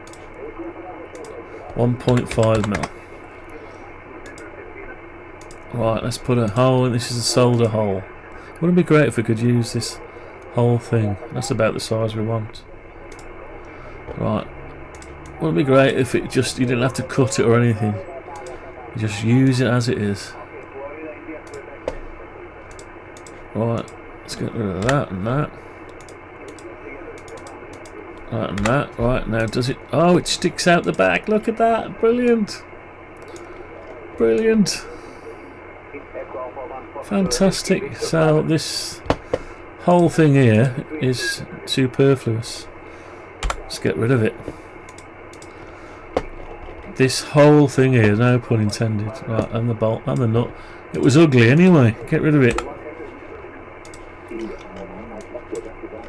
1.5mm. Right, let's put a hole in. This is a solder hole. Wouldn't it be great if we could use this whole thing? That's about the size we want. Right. Wouldn't it be great if it just, you didn't have to cut it or anything. You just use it as it is. Right, let's get rid of that and that. That and that. Right, now does it... Oh, it sticks out the back. Look at that. Brilliant. Brilliant. Fantastic. So this whole thing here is superfluous. Let's get rid of it. This whole thing here, no pun intended. Right, and the bolt and the nut. It was ugly anyway. Get rid of it.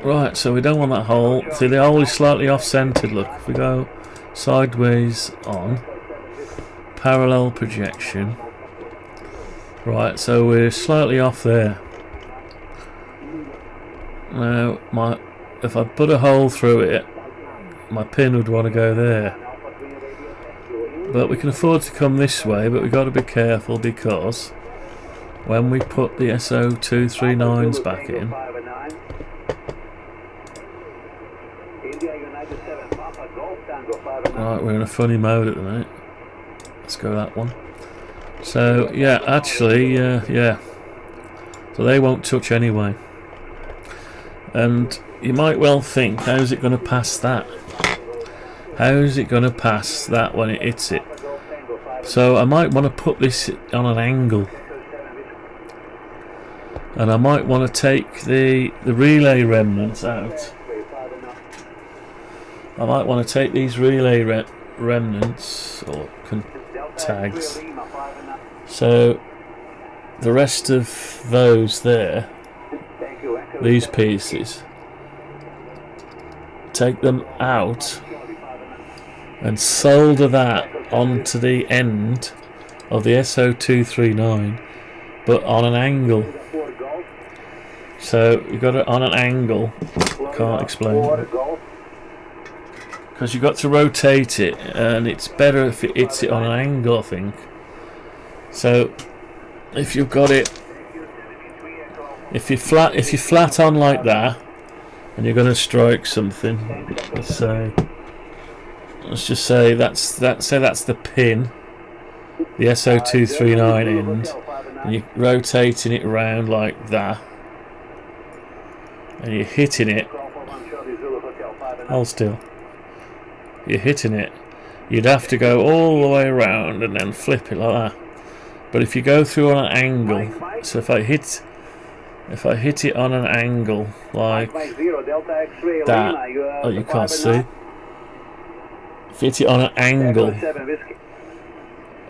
Right, so we don't want that hole. See, the hole is slightly off-centered. Look, if we go sideways on, parallel projection. Right, so we're slightly off there. Now, if I put a hole through it, my pin would want to go there. But we can afford to come this way, but we've got to be careful because when we put the SO239s back in, right, we're in a funny mode at the minute. Let's go that one. So yeah, actually, yeah. So they won't touch anyway. And you might well think, how's it going to pass that? How's it going to pass that when it hits it? So I might want to put this on an angle. And I might want to take the relay remnants out. I might want to take these relay remnants or tags. So the rest of those there, these pieces, take them out and solder that onto the end of the SO239, but on an angle. So you got it on an angle. Can't explain. Because you've got to rotate it, and it's better if it hits it on an angle, I think. So if you've got it, if you're flat on like that, and you're going to strike something, let's just say that's the pin, the SO239 end, and you're rotating it around like that, and you're hitting it. Hold still. You're hitting it. You'd have to go all the way around and then flip it like that. But if you go through on an angle, so if I hit it on an angle like that, oh, you can't see. If you hit it on an angle,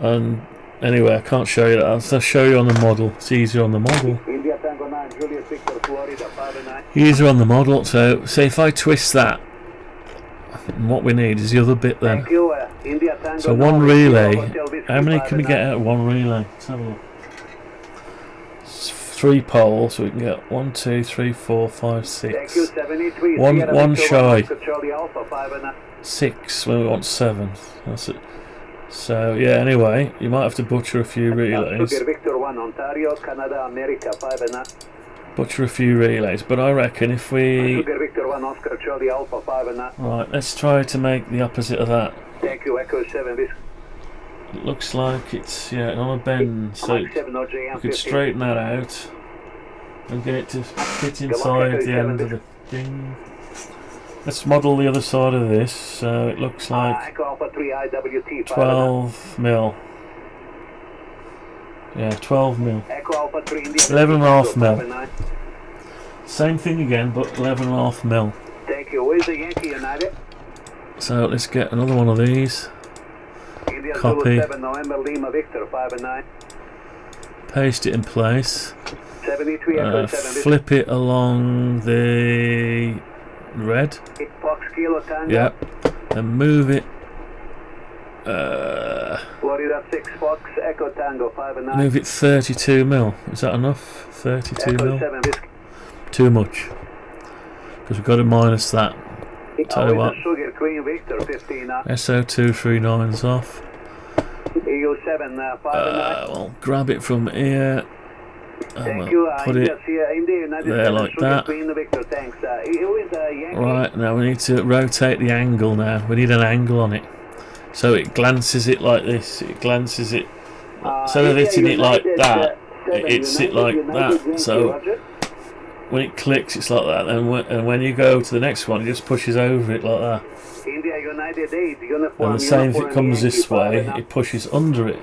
and anyway, I can't show you that. I'll show you on the model. It's easier on the model. Easier on the model. So, say if I twist that, what we need is the other bit then. So one relay. How many can we get out of one relay? Let's have a look. It's 3 poles, so we can get 1, 2, 3, 4, 5, 6. One shy. 6 when we want 7. That's it. So yeah. Anyway, you might have to butcher a few relays. Butcher a few relays, but I reckon if we... Right, let's try to make the opposite of that. Thank you, Echo 7. It looks like it's, yeah, on a bend, so you could straighten that out and get it to fit inside the end of the thing. Let's model the other side of this, so it looks like 12 mil. Yeah, 12 mil. 11.5 mil. Same thing again, but 11.5 mil. Thank you. Where's the Yankee United? So let's get another one of these. Copy. 7 November Lima Victor 5 and 9. Paste it in place. 73 Echo 7. Flip it along the red. Fox Kilo Tango. Yep. And move it. Florida 6 Fox Echo Tango 5 and 9. Move it 32 mil. Is that enough? 32 Echo mil. 7 Too much. Because we've got to minus that. Tell you what. Sugar Queen Victor 15. SO239's off. EU 7 5 and 9. We'll grab it from here. And Thank we'll you. put it there like that. Victor, thanks. Right, now we need to rotate the angle now. We need an angle on it. So it glances it like this. It glances it. Instead of hitting it like that, it hits it like that. So when it clicks, it's like that. And when you go to the next one, it just pushes over it like that. And the same if it comes this way, it pushes under it.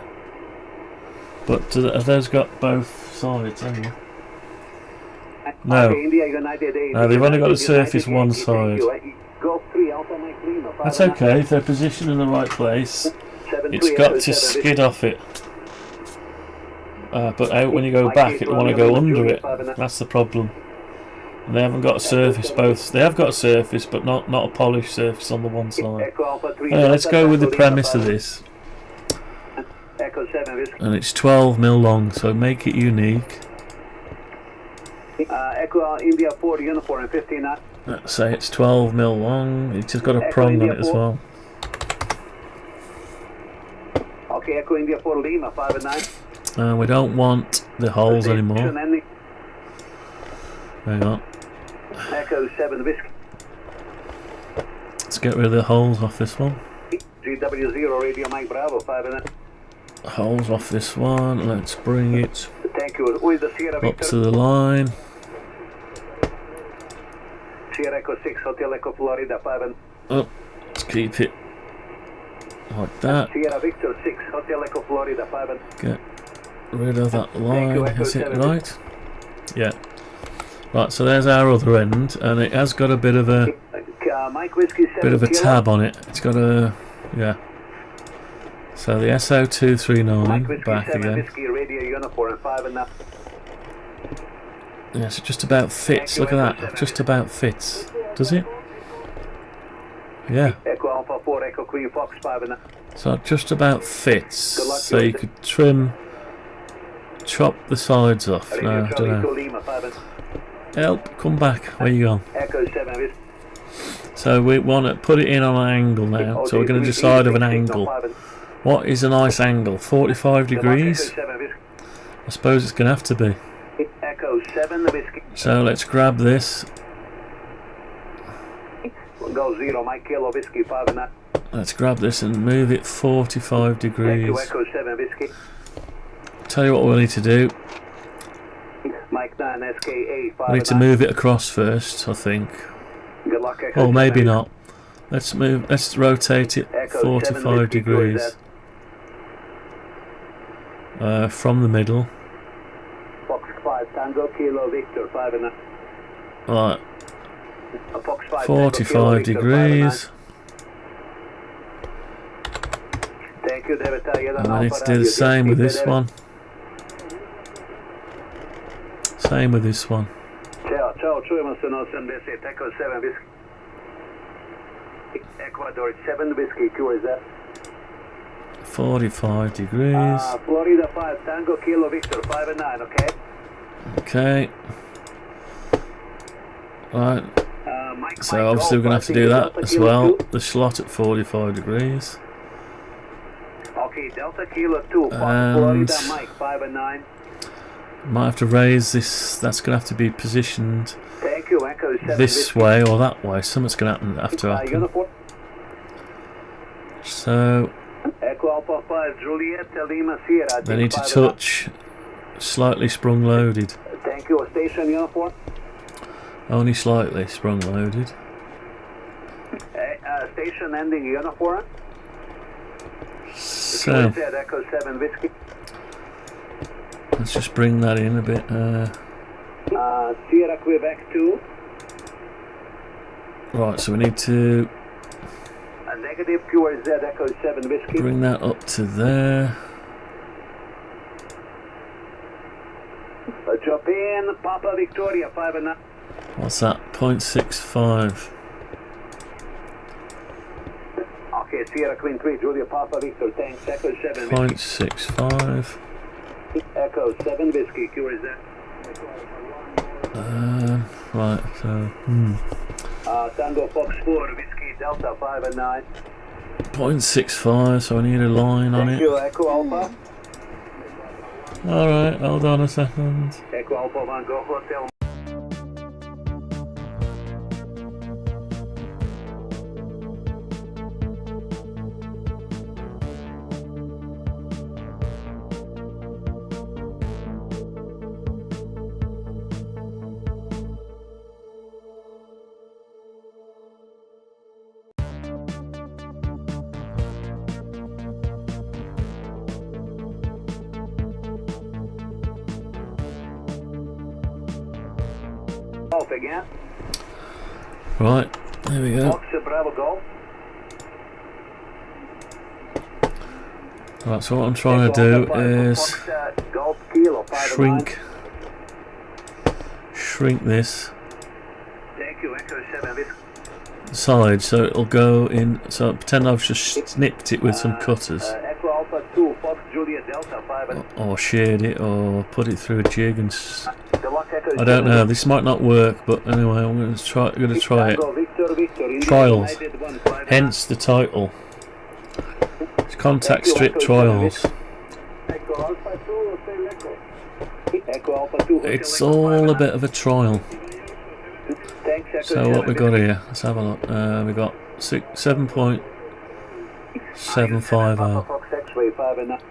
But have those got both sides? Anyway? No. No, they've only got to surface one side. That's okay, if they're positioned in the right place, it's got to skid off it. But out when you go back, it will want to go under it. That's the problem. And they haven't got a surface, both. They have got a surface, but not a polished surface on the one side. Anyway, let's go with the premise of this. And it's 12 mil long, so make it unique. Echo India 4 uniform 15. Let's say it's 12 mil long. It's just got a prong on it as well. Okay, Echo India 4 Lima 5 and 9. We don't want the holes anymore. Hang on. Echo 7 Whiskey. Let's get rid of the holes off this one. GW0 Radio Mike Bravo 5 and 9. Holes off this one. Let's bring it Thank you. Who is the Sierra up Victor? to the line. Sierra Echo 6 Hotel Echo Florida 5 and Oh, let's keep it like that. Sierra Victor 6 Hotel Echo Florida 5 and Get rid of that line. Is it right? Yeah. Right, so there's our other end, and it has got a bit of a tab on it. It's got a, yeah. So the SO239 back again. Yes, it just about fits. Look at that. Just about fits. Does it? Yeah. Echo Alpha 4 Echo Queen Fox 5 and So it just about fits. So you could chop the sides off. No, I don't know. Help, come back. Where you gone? Echo 7 Whiskey. So we want to put it in on an angle now. So we're going to decide of an angle. What is a nice angle? 45 degrees? I suppose it's going to have to be. Echo 7 Whiskey. So let's grab this. Go 0 Mike Kilo Whiskey 5-9. Let's grab this and move it 45 degrees. Echo 7 Whiskey. Tell you what we need to do. Mike 9 SK8 5. We need to move it across first, I think. Good luck, Echo Or maybe 7. not. Let's rotate it Echo 7 45 Whiskey, degrees. From the middle. Fox 5 Tango Kilo Victor 5-9. Right. Fox 5 45 degrees. Thank you, David. And I need to do the same with this one. Same with this one. Ciao, čujemo se na 80, Echo 7 Whiskey. Ecuador 7 Whiskey, QRZ. 45 degrees. Florida 5 Tango Kilo Victor 5-9, okay? Okay. Right. Mike, So obviously we're going to have to do that as well. The slot at 45 degrees. Okay, Delta Kilo 2, And Florida Mike 5-9. might have to raise this. That's going to have to be positioned Thank you, Echo 7 this Whiskey. way or that way. Something's going to have to happen. Uniform. So Echo Alpha 5 Juliet Lima Sierra. they need to 5-9. touch slightly sprung loaded. Thank you, station uniform. Only slightly sprung loaded. Station ending uniform. So Echo 7 Whiskey. let's just bring that in a bit. Sierra Quebec 2. Right, so we need to Negative QRZ Echo 7 Whiskey. bring that up to there. Japan Papa Victoria 5-9. What's that? 0.65. Okay, Sierra Queen 3 Julia Papa Victor. Thanks. Echo 7 Whiskey. 0.65. Echo 7 Whiskey QRZ. Right, so Tango Fox 4 Whiskey Delta 5-9. 0.65, so I need a line on Thank it. you, Echo Alpha. Alright, hold on a second. Echo Alpha 1 Go Hotel. Golf again. Right, there we go. Fox Bravo Golf. Right, so what I'm trying to do is Fox, Golf Kilo 5-9. shrink this Thank you, Echo 7 Whiskey. side so it'll go in. So pretend I've just snipped it with some cutters, Echo Alpha 2 Fox Julia Delta 5-9. or sheared it, or put it through a jig and. Good luck, Echo I don't 7 know. This might not work, but anyway, I'm going to try. Try it. Tango Victor Victor. India Trials. United 1 5-9. Hence the title. It's contact strip trials. Echo Alpha 2 Hotel Echo. Echo Alpha 2 Hotel It's Echo all a 5-9. bit of a trial. Thanks, Echo So what 7 we got here? Let's have a look. We got 7.750. Fox X-ray 5-9.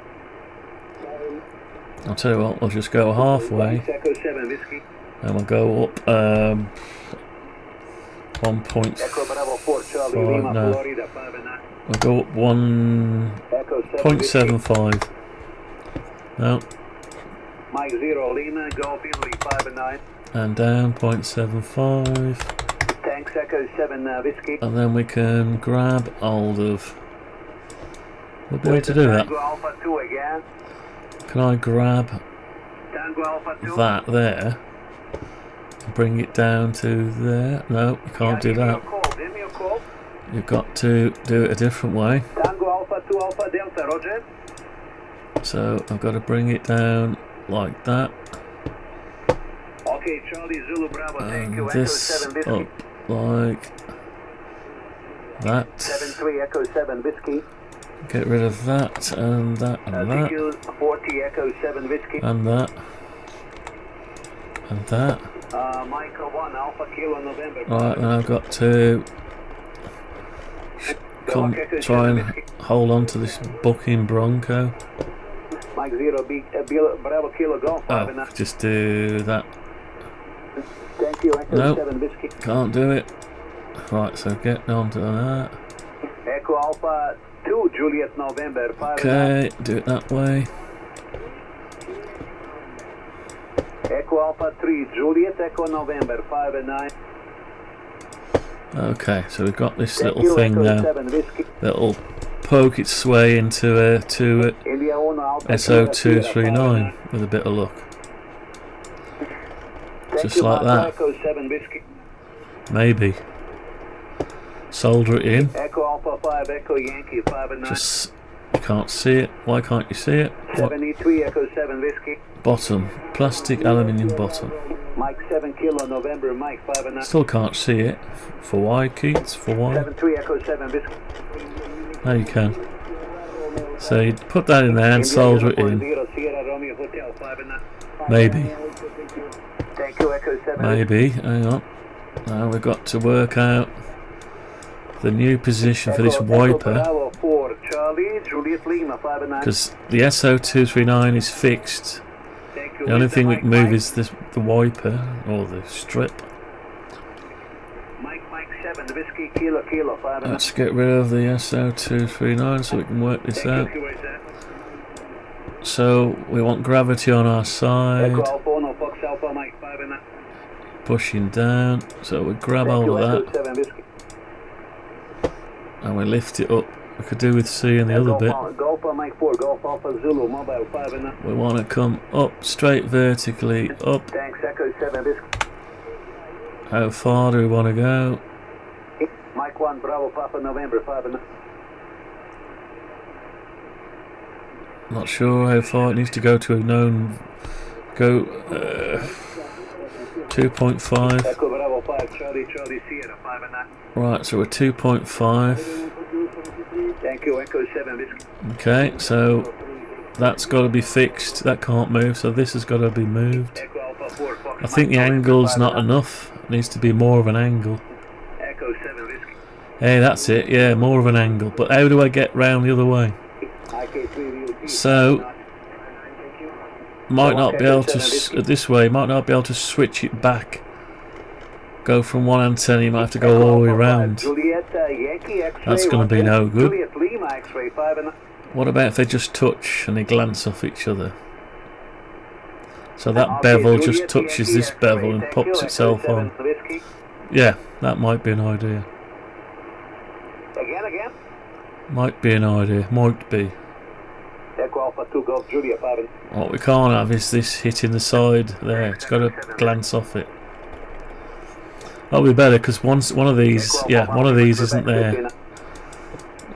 I'll tell you what. We'll just go halfway, Thanks, Echo 7 Whiskey. and we'll go up 1.5. Echo Bravo 4 Charlie Lima no. Florida 5-9. We'll go up Echo 7 Whiskey. 1.75. No, Mike 0 Lima Golf Italy 5-9. and down 0.75. Thanks, Echo 7 Whiskey. And then we can grab hold of. We'll be able to do that. Tango Alpha 2 again. Can I grab Tango Alpha 2. that there and bring it down to there? No, you can't do that. Give me a call. You've got to do it a different way. Tango Alpha 2 Alpha Delta, roger. So I've got to bring it down like that. Okay, Charlie Zulu Bravo, thank you. And Echo this 7 up Whiskey. like that. 7-3 Echo 7 Whiskey. Get rid of that and that and that. TQ 40 Echo 7 Whiskey. And that. And that. Micah 1 Alpha Kilo November. Right, then I've got to try and hold on to this bucking Bronco. Mike 0 Bravo Kilo Golf 5 and Oh, just do that. Thank you, Echo Nope. 7 Whiskey. Can't do it. Right, so get on to that. Echo Alpha 2 Juliet November 5 Okay, do it that way. Echo Alpha 3 Juliet Echo November 5 and 9. Okay, so we've got this Thank little you, thing Echo now 7 Whiskey. that'll poke its way into India 1 Alpha SO239 with a bit of luck. Thank Just you, like Micah that. Echo 7 Whiskey. Maybe. Solder it in. Echo Alpha 5 Echo Yankee 5 and 9. Just, you can't see it. Why can't you see it? What? 73 Echo 7 Whiskey. Bottom. Plastic aluminium bottom. Mike 7 Kilo November Mike 5 and 9. Still can't see it. For why, Keats? For why? 73 Echo 7 Whiskey. Now you can. So you put that in there and solder it in. Sierra Romeo Hotel 5 and 9. Maybe. Thank you, Echo 7. Maybe. Hang on. Now we've got to work out the new position for this wiper, Bravo 4 Charlie Juliet Lima 5 and 9. because the SO239 is fixed. Thank you, The only thing we Mike, can move Mike. is the wiper or the strip. Mike 7 Whiskey Kilo 5 and 9. Let's get rid of the SO239 so we can work this out. Thank you, QSF. So we want gravity on our side, Echo Alpha 1 Fox Alpha Mike 5 and 9. pushing down. So we grab hold of Echo that 7 Whiskey. and we lift it up. We could do with C and the other bit. Golf Mike 4 Golf Alpha Zulu Mobile 5 and 9. We want to come up straight vertically up. Thanks, Echo 7 Whiskey. How far do we want to go? Mike 1 Bravo Papa November 5 and 9. Not sure how far it needs to go to a known. Go 2.5. Echo Bravo 5 Charlie Sierra 5 and 9. Right, so we're 2.5. Thank you, Echo 7 Whiskey. Okay, so that's got to be fixed. That can't move, so this has got to be moved. Echo Alpha 4 Fox I think the Mike angle's 5 not and 9. enough. It needs to be more of an angle. Echo 7 Whiskey. Hey, that's it. Yeah, more of an angle. But how do I get round the other way? So might not be able to this way. Might not be able to switch it back. Go from one antenna. You might have to go all the way around. That's going to be no good. What about if they just touch and they glance off each other? So that bevel just touches this bevel and pops itself on. Yeah, that might be an idea. Again. Might be an idea. Might be. Echo Alpha 2 Golf Julia 5 and What we can't have is this hitting the side there. It's got to glance off it. That'll be better because one of these isn't there.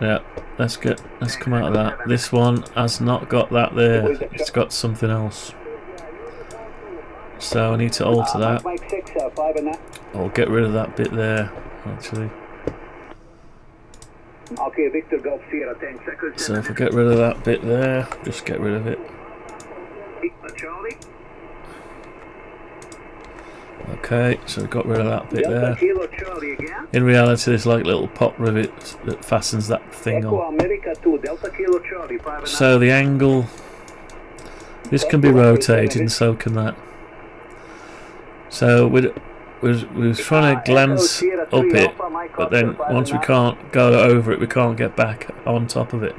Yeah, let's come out of that. This one has not got that there. It's got something else. So I need to alter that. Mike 6 5 and 9. I'll get rid of that bit there, actually. Okay, Victor Golf Sierra 10 seconds. So if I get rid of that bit there, just get rid of it. Charlie. Okay, so we got rid of that bit Delta there. Kilo Charlie again. In reality, there's like little pop rivets that fastens that thing Echo on. America 2 Delta Kilo Charlie 5 and 9. So the angle, this can be rotated and so can that. So we're trying to glance up it, but then once we can't go over it, we can't get back on top of it.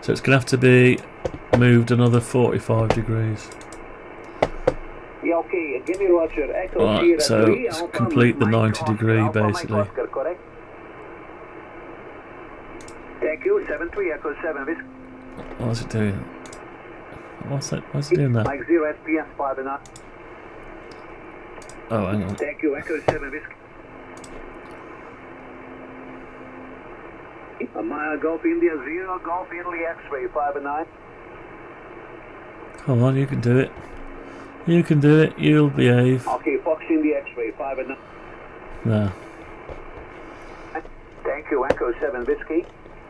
So it's going to have to be moved another 45 degrees. Yeah, okay, give me Roger. Echo Right, Sierra so 3, it's Alpha complete the Mike 90 Oscar, degree Alpha Mike basically. Oscar, correct? Thank you, 7-3 Echo 7 Whiskey. What's it doing? What's it doing that? Mike 0 SPS 5 and 9. Oh, hang on. Thank you, Echo 7 Whiskey. Mile Golf India 0, Golf Italy X-ray 5 and 9. Come on, you can do it. You can do it. You'll behave. Okay, Fox India X-ray 5 and 9. No, Thank you, Echo 7 Whiskey.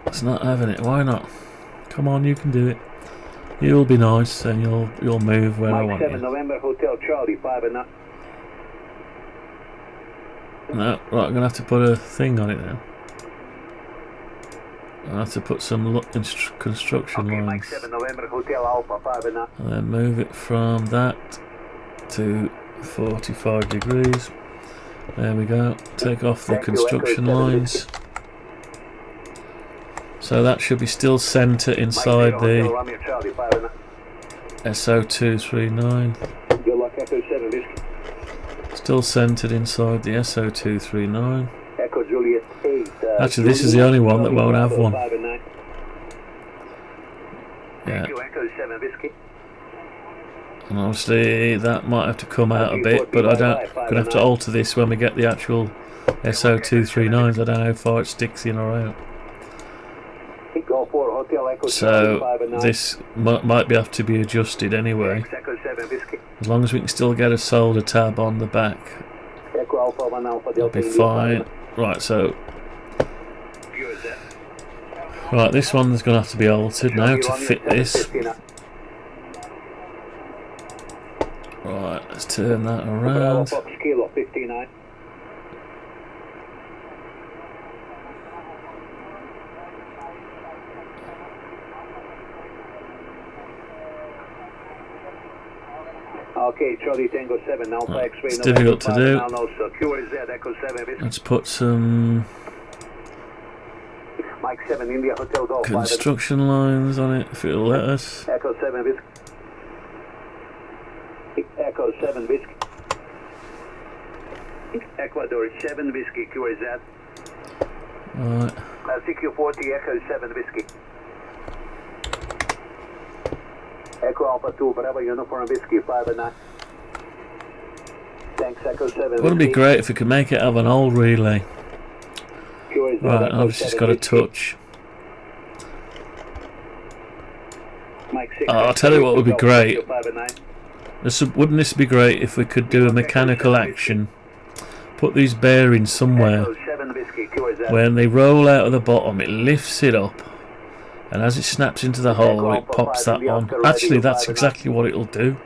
it's not having it. Why not? Come on, you can do it. You'll be nice and you'll move where I Mike want 7 you. November Hotel Charlie 5 and 9. No, right, I'm gonna have to put a thing on it now. I'll have to put some construction Okay, Mike lines 7 November Hotel Alpha 5 and 9. and then move it from that to 45 degrees. There we go. Take off the Thank you, construction Echo 7 lines. So that should be still centre Mike 0 inside Hotel the Romeo Charlie 5 and 9. SO239. Good luck, Echo 7 Whiskey. Still centred inside the SO239. Echo Juliet 8. Actually, this is the only one that won't have one. 5 and 9. Yeah, Thank you, Echo 7 Whiskey. and obviously that might have to come out a bit, but I don't. Gonna have to alter this when we get the actual SO239s. I don't know how far it sticks in or out. Golf 4 Hotel Echo Charlie So 5 and 9. this might be have to be adjusted anyway. Echo 7 Whiskey. As long as we can still get a solder tab on the back, Echo Alpha 1 Alpha it'll Delta be India 5 fine. and 9. Right, so Good, right, this one's gonna have to be altered now to fit this. Right, let's turn that Bravo around. Fox Kilo 59. Okay, Charlie Tango 7 Alpha Right, X-ray. it's November difficult to 5 do. and also QRZ Echo 7 Whiskey. Let's put some Mike 7 India Hotel Golf 5 and construction lines on it if it'll let us. Echo 7 Whiskey. Echo 7 Whiskey. Ecuador 7 Whiskey QRZ. Right, CQ40 Echo 7 Whiskey. Echo Alpha 2 Bravo Uniform Whiskey 5 and 9. Thanks, Echo 7 wouldn't it be great if we could make it have an old relay? QRZ Right, Echo I've just 7 got a Whiskey. touch. Mike 6 Oh, I'll tell you what would be Golf great. 5 and 9. Wouldn't this be great if we could do a mechanical action? Put these bearings somewhere. Echo 7 Whiskey QRZ. When they roll out of the bottom, it lifts it up, and as it snaps into the hole, it pops that on. Actually, that's exactly what it'll do.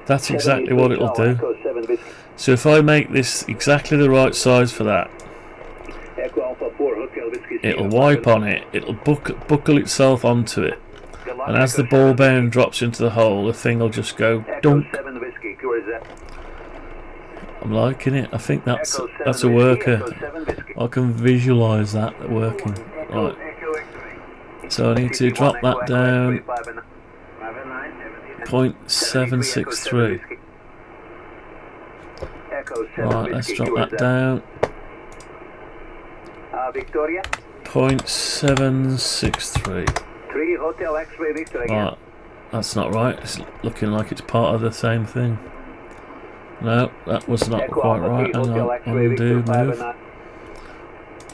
That's exactly what it'll do. Echo 7 Whiskey. So if I make this exactly the right size for that, Echo Alpha 4 Hotel Whiskey. it'll wipe on it, it'll buckle itself onto it, and as the ball bearing drops into the hole, the thing will just go Echo dunk. 7 Whiskey QRZ. I'm liking it. I think that's Echo 7 a Whiskey, worker. Echo 7 Whiskey. I can visualise that working. Right. Echo X-ray. So I need to drop Echo that down X-ray 5 and 9. 0.763. Echo 7 Right, let's Whiskey drop that QRZ. down. Victoria. 0.763. 3 Hotel X-ray Victor again. Right, that's not right. It's looking like it's part of the same thing. No, that was not Echo quite Alpha right. 3 Hang Hotel on, X-ray undo, Victor 5 and move. 9.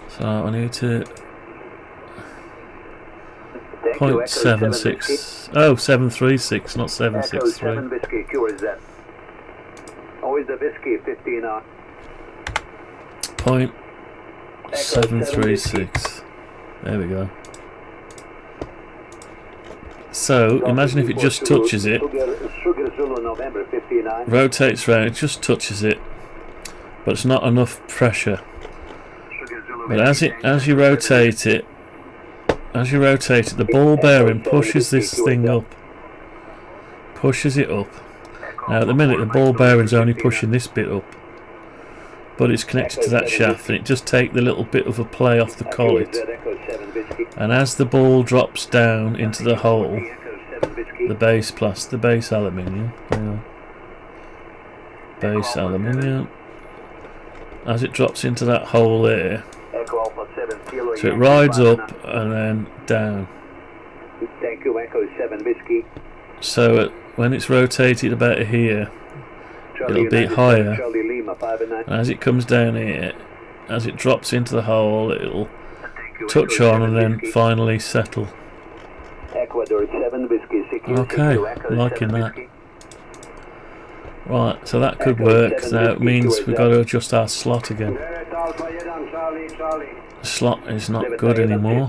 So I need to Thank you, Echo 7 Whiskey. 0.76. Oh, 736, not Echo 7 763. Whiskey QRZ. Always the Whiskey 15 on. 0.736. There we go. So imagine if it just touches it, Sugar Zulu November 59. rotates round, it just touches it, but it's not enough pressure. Sugar Zulu But as you rotate it, the ball bearing pushes this thing up, pushes it up. Now at the minute the ball bearing's only pushing this bit up, but it's connected to that shaft, and it just takes the little bit of a play off the collet. And as the ball drops down into the hole, the base aluminium, base aluminium, as it drops into that hole there, so it rides up and then down. Thank you, Echo 7 Whiskey. So when it's rotated about here, it'll be higher, Charlie Lima 5 and 9. and as it comes down here, as it drops into the hole, it'll touch on and then finally settle. Ecuador 7 Whiskey secure. Okay, liking that. Right, so that could work. So it means we've got to adjust our slot again. The slot is not good anymore.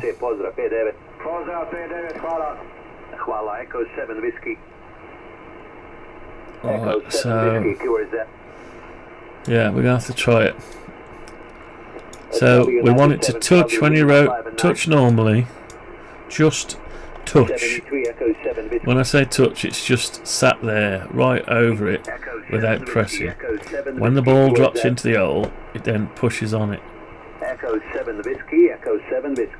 Right, so yeah, we're gonna have to try it. So we want it to touch when you touch normally, just touch. When I say touch, it's just sat there, right over it, without pressing. When the ball drops into the hole, it then pushes on it. Echo 7 Whiskey, Echo 7 Whiskey.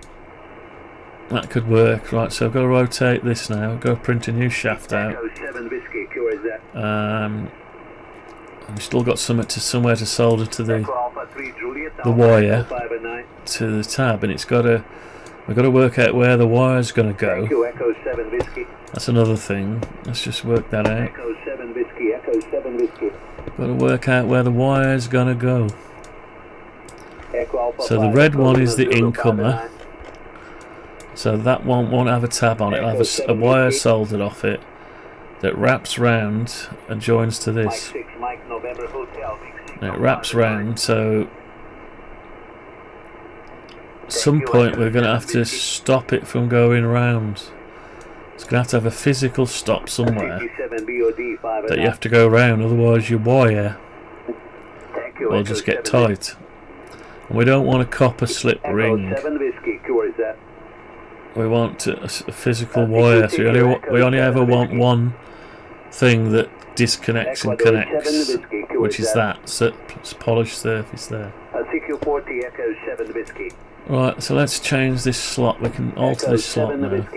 That could work. Right, so I've got to rotate this now. I've got to print a new shaft out. Echo 7 Whiskey, QRZ. We've still got somewhere to solder to the Alpha 3 Juliet, wire Alpha 5 and 9. to the tab, and we've got to work out where the wire's going to go. Echo 7 Whiskey. That's another thing. Let's just work that out. Echo 7 Whiskey, Echo 7 Whiskey. Got to work out where the wire's going to go. Echo Alpha So the 5, red Echo one is the 0, 5 and incomer. 9. So that one won't have a tab on it. It'll have a wire soldered off it that wraps round and joins to Mike this. 6, Mike November Hotel. Now it wraps round, so at some point we're going to have to stop it from going round. It's going to have a physical stop somewhere that you have to go round, otherwise your wire will just get tight. And we don't want a copper slip ring. We want a physical wire, so we only ever want one thing that disconnects and connects, which is that polished surface there. Right, so let's change this slot. We can alter this slot now.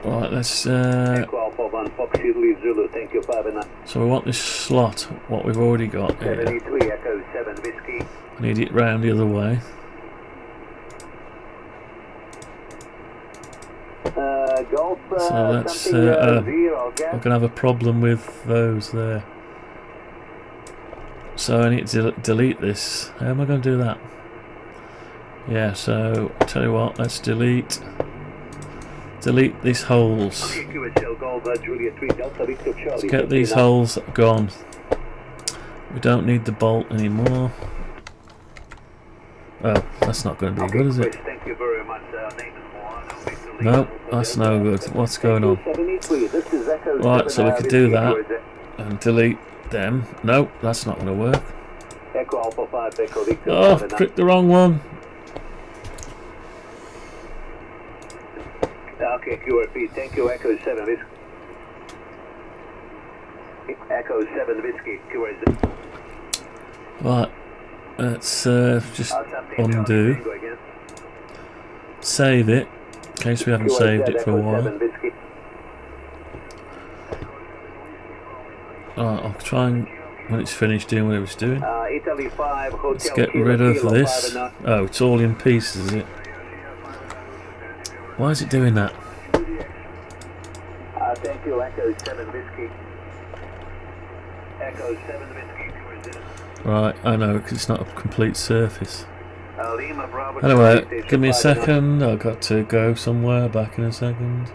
Right, let's so we want this slot, what we've already got here. I need it round the other way. So let's we're going to have a problem with those there. So I need to delete this. How am I going to do that? Yeah, so I'll tell you what, let's delete these holes. Let's get these holes gone. We don't need the bolt anymore. Oh, that's not going to be good, is it? No, that's no good. What's going on? Right, so we could do that and delete them. No, that's not going to work. Oh, clicked the wrong one. Okay, QRP, thank you, Echo 7 Whiskey. Echo 7 Whiskey, QRZ. Right, let's just undo. Save it, in case we haven't saved it for a while. Alright, I'll try and, when it's finished doing what it was doing. Let's get rid of this. Oh, it's all in pieces, is it? Why is it doing that? Thank you, Echo 7 Whiskey. Echo 7 Whiskey. Right, I know, because it's not a complete surface. Anyway, give me a second. I've got to go somewhere. Back in a second.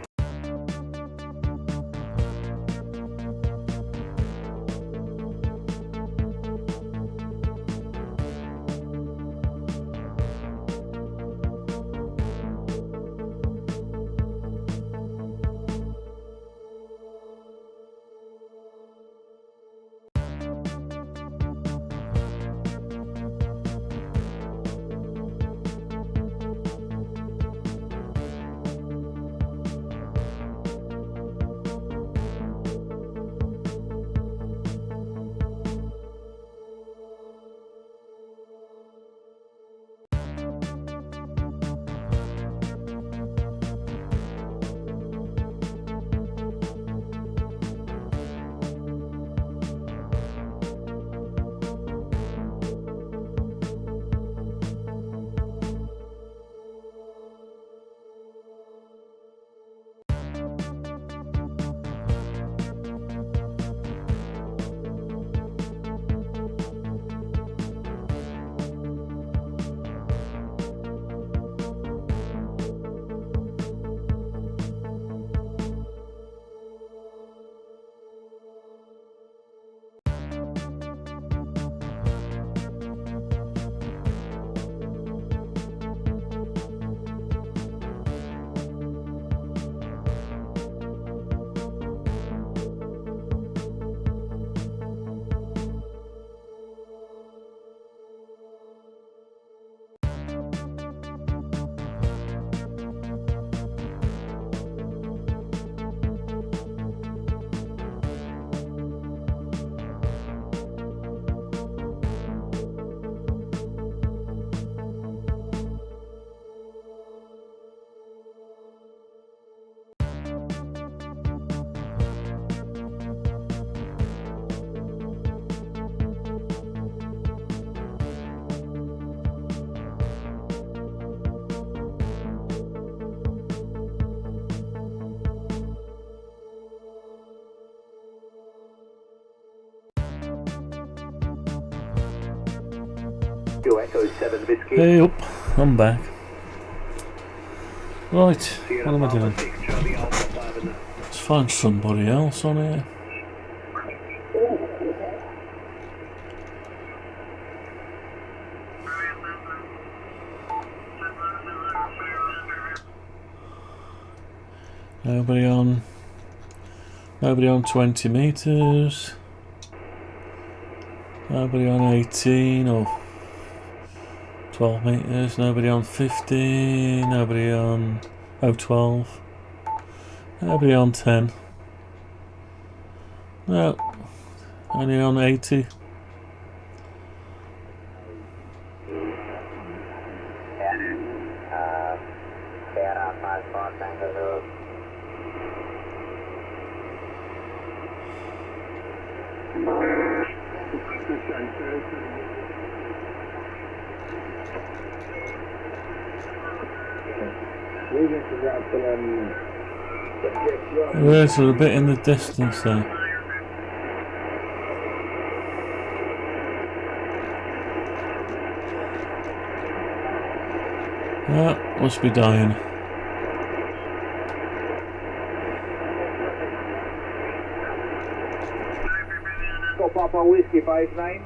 to Echo 7 Whiskey. Hey up, I'm back. Right, what am I doing? Let's find somebody else on here. Nobody on 20 meters. Nobody on 18 or 12 meters. Nobody on 50. Nobody on 12. Nobody on 10. No, only on 80. There's a bit in the distance there. Ah, must be dying. Go Papa Whiskey 59.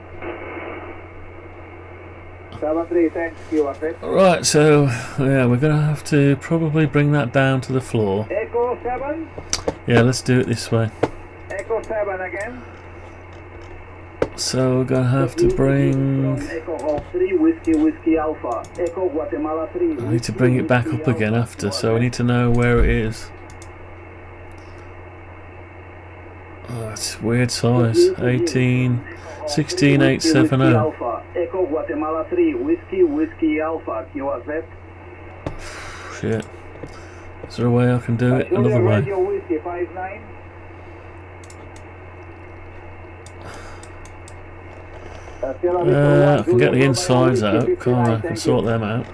73, thanks, you are set. Right, so yeah, we're gonna have to probably bring that down to the floor. Echo 7. Yeah, let's do it this way. Echo 7 again. So we're gonna have to bring. Echo Golf 3, Whiskey Alpha. Echo Guatemala 3. I need to bring it back up again after, so we need to know where it is. Oh, it's weird size. 16870. Alpha. Echo Guatemala 3, Whiskey Alpha. You are set. Shit. Is there a way I can do it another way? Whiskey 59. I can get the insides out, can't I? I can sort them out.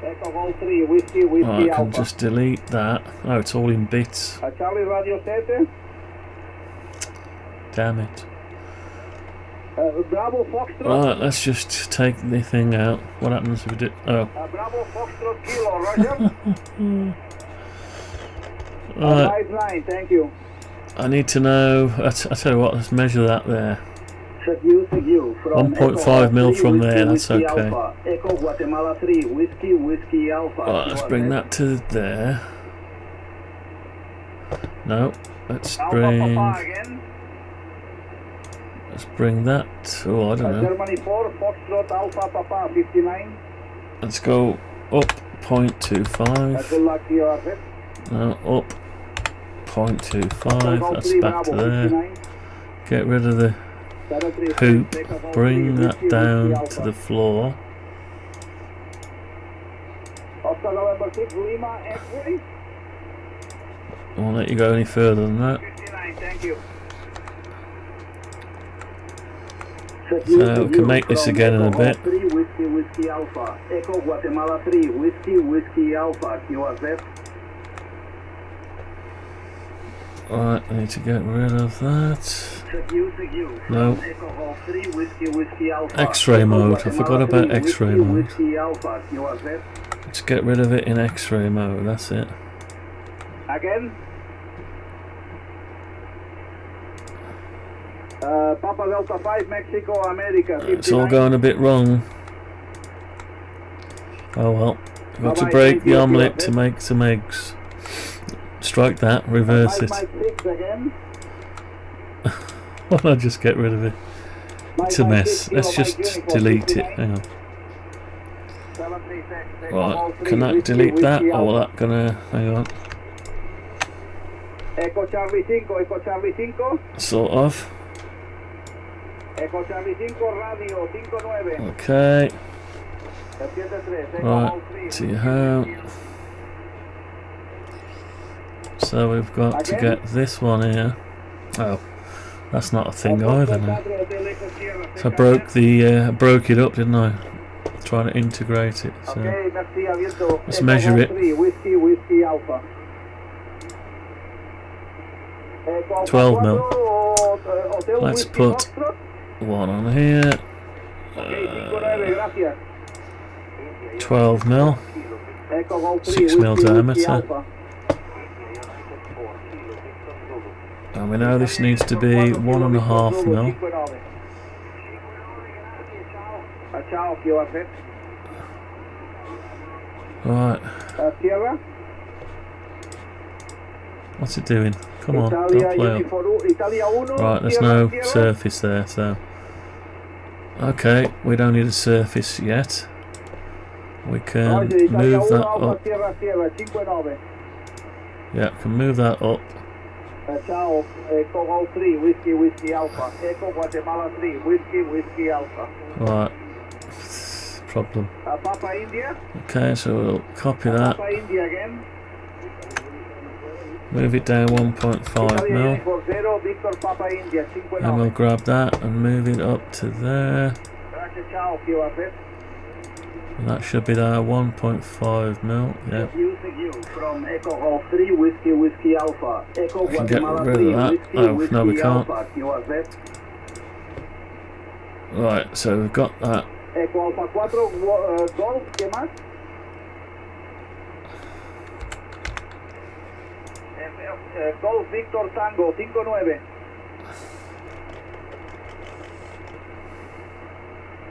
Echo Golf 3, Whiskey I can Alpha. just delete that. Oh, it's all in bits. Charlie Radio 7. Damn it. Bravo Foxtrot. Right, let's just take the thing out. What happens if we do? Oh. Bravo Foxtrot Kilo, Roger. Right. 59, thank you. I need to know. I tell you what, let's measure that there. 1.5 mil from there, that's okay. Echo Guatemala 3, Whiskey Alpha. Right, let's bring that to there. No, let's bring that. Oh, I don't know. Germany 4, Foxtrot Alpha Papa 59. Let's go up 0.25. Good luck to you, No, up 0.25. That's back to there. Get rid of the hoop. Bring that down to the floor. Oscar November 6, Lima X-ray. I won't let you go any further than that. 59, thank you. So we can make this again in a bit. Whiskey Alpha. Echo Guatemala 3, Whiskey Alpha. You are set. Right, I need to get rid of that. No. X-ray mode. I forgot about X-ray mode. Let's get rid of it in X-ray mode. That's it. Again. Papa Delta 5, Mexico, America. 59. It's all going a bit wrong. Oh well. I've got to break the omelette to make some eggs. Strike that, reverse it. Why don't I just get rid of it? It's a mess. Let's just delete it. Hang on. Right, can that delete that? Or will that gonna. Hang on. Echo Charlie 5. Sort of. Echo Charlie 5, radio 59. Okay. Right, see how. So we've got to get this one here. Oh, that's not a thing either now. So I broke broke it up, didn't I? Trying to integrate it. So let's measure it. 12 mil. Let's put one on here. gracias. 12 mil, Echo Golf 3, 6 mil whiskey, whiskey, diameter. Alpha. And we know this needs to be 1.5 mil. Ciao, Kilo Alpha. Right, Sierra. what's it doing? Come on, Italia, don't play up. Italia 1. Right, there's no surface there, so... Okay, we don't need a surface yet. We can move that up. Sierra, 59. Yeah, can move that up. Ciao, Echo Golf 3, whiskey, whiskey, Alpha. Echo Guatemala 3, whiskey, whiskey, Alpha. Right. Problem. Papa India. Okay, so we'll copy that. Papa India again. Move it down 1.5 mil. Italia 0, Victor Papa India, 59. And we'll grab that and move it up to there. Ciao, Kilo Alpha. And that should be there, 1.5 mil. Yeah. Using you from Echo Golf 3, whiskey, whiskey, Alpha. Echo We can get Guatemala rid 3, of that. whiskey, Oh, whiskey, no, we can't. Alpha. Kilo Alpha. Right, so we've got that. Echo Alpha 4, Golf, ¿qué más? Golf Victor Tango 59.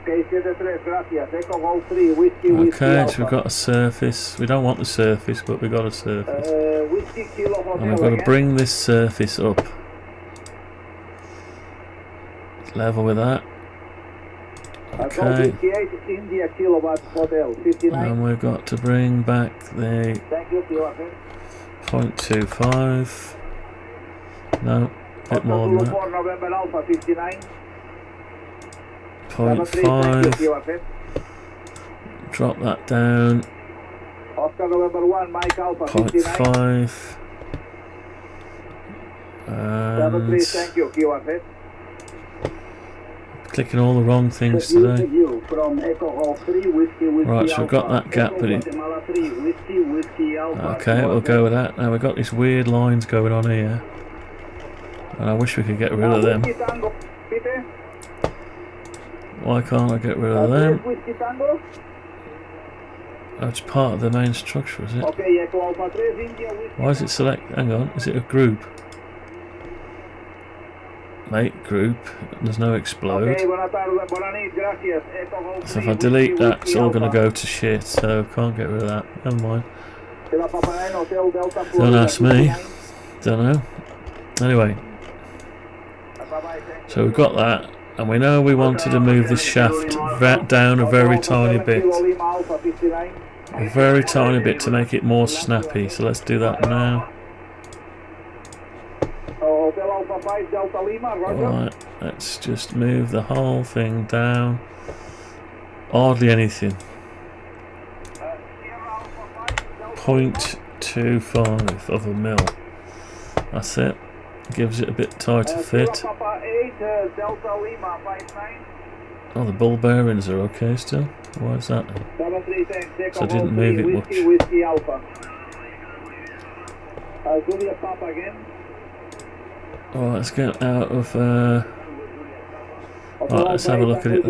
Ok, 73, gracias. Echo Golf 3, whiskey, whiskey, Okay, Alpha. so we've got a surface. We don't want the surface, but we've got a surface. Whiskey Kilo Hotel And we've got to again. bring this surface up. Level with that. Golf Okay. Whiskey 8, India Kilowatt Hotel 59. And we've got to bring back the Thank you, Kilo Alpha. 0.25. No, a bit more than Zulu that. 4, November Alpha 59. Thank you, 0.5. Kilo Alpha. Drop that down. Oscar November 1, Mike Alpha 59. 0.5. 73, And thank you, Kilo Alpha. clicking all the wrong things today. You from Echo Golf 3, whiskey, whiskey, Right, so we've got Alpha. that gap, Echo but it- Guatemala 3, whiskey, whiskey, Alpha. Okay, we'll go with that. Now we've got these weird lines going on here. And I wish we could get rid of them. Whiskey Tango, Peter. Why can't I get rid of them? Whiskey Tango. That's part of the main structure, is it? Okay, Echo Alpha 3, India, whiskey. Why is it select? Hang on, is it a group? Make group. There's no explode. Okay, buenas tardes, buenas noches, gracias. Echo Golf So if 3, I delete whiskey, that, it's whiskey, all going to Alpha. go to shit, so can't get rid of that. Never mind. De la Papanayan Hotel Delta Don't Florida, ask me. 59. Don't know. Anyway, Bye-bye, thank you. so we've got that, and we know we wanted to move this shaft down a very tiny bit. Lima Alpha 59. A very tiny bit to make it more snappy, so let's do that now. Hotel Alpha 5 Delta Lima, Roger. Alright, let's just move the whole thing down. Hardly anything. 0.25 of a mil. That's it. Gives it a bit tighter fit. Papa 8 Delta Lima 59. Oh, the ball bearings are okay still. Why is that? 73 thanks. So I didn't move it whiskey, much. Whiskey Alpha. Julia Papa again. Alright, let's get out of. Right, let's have a look at it.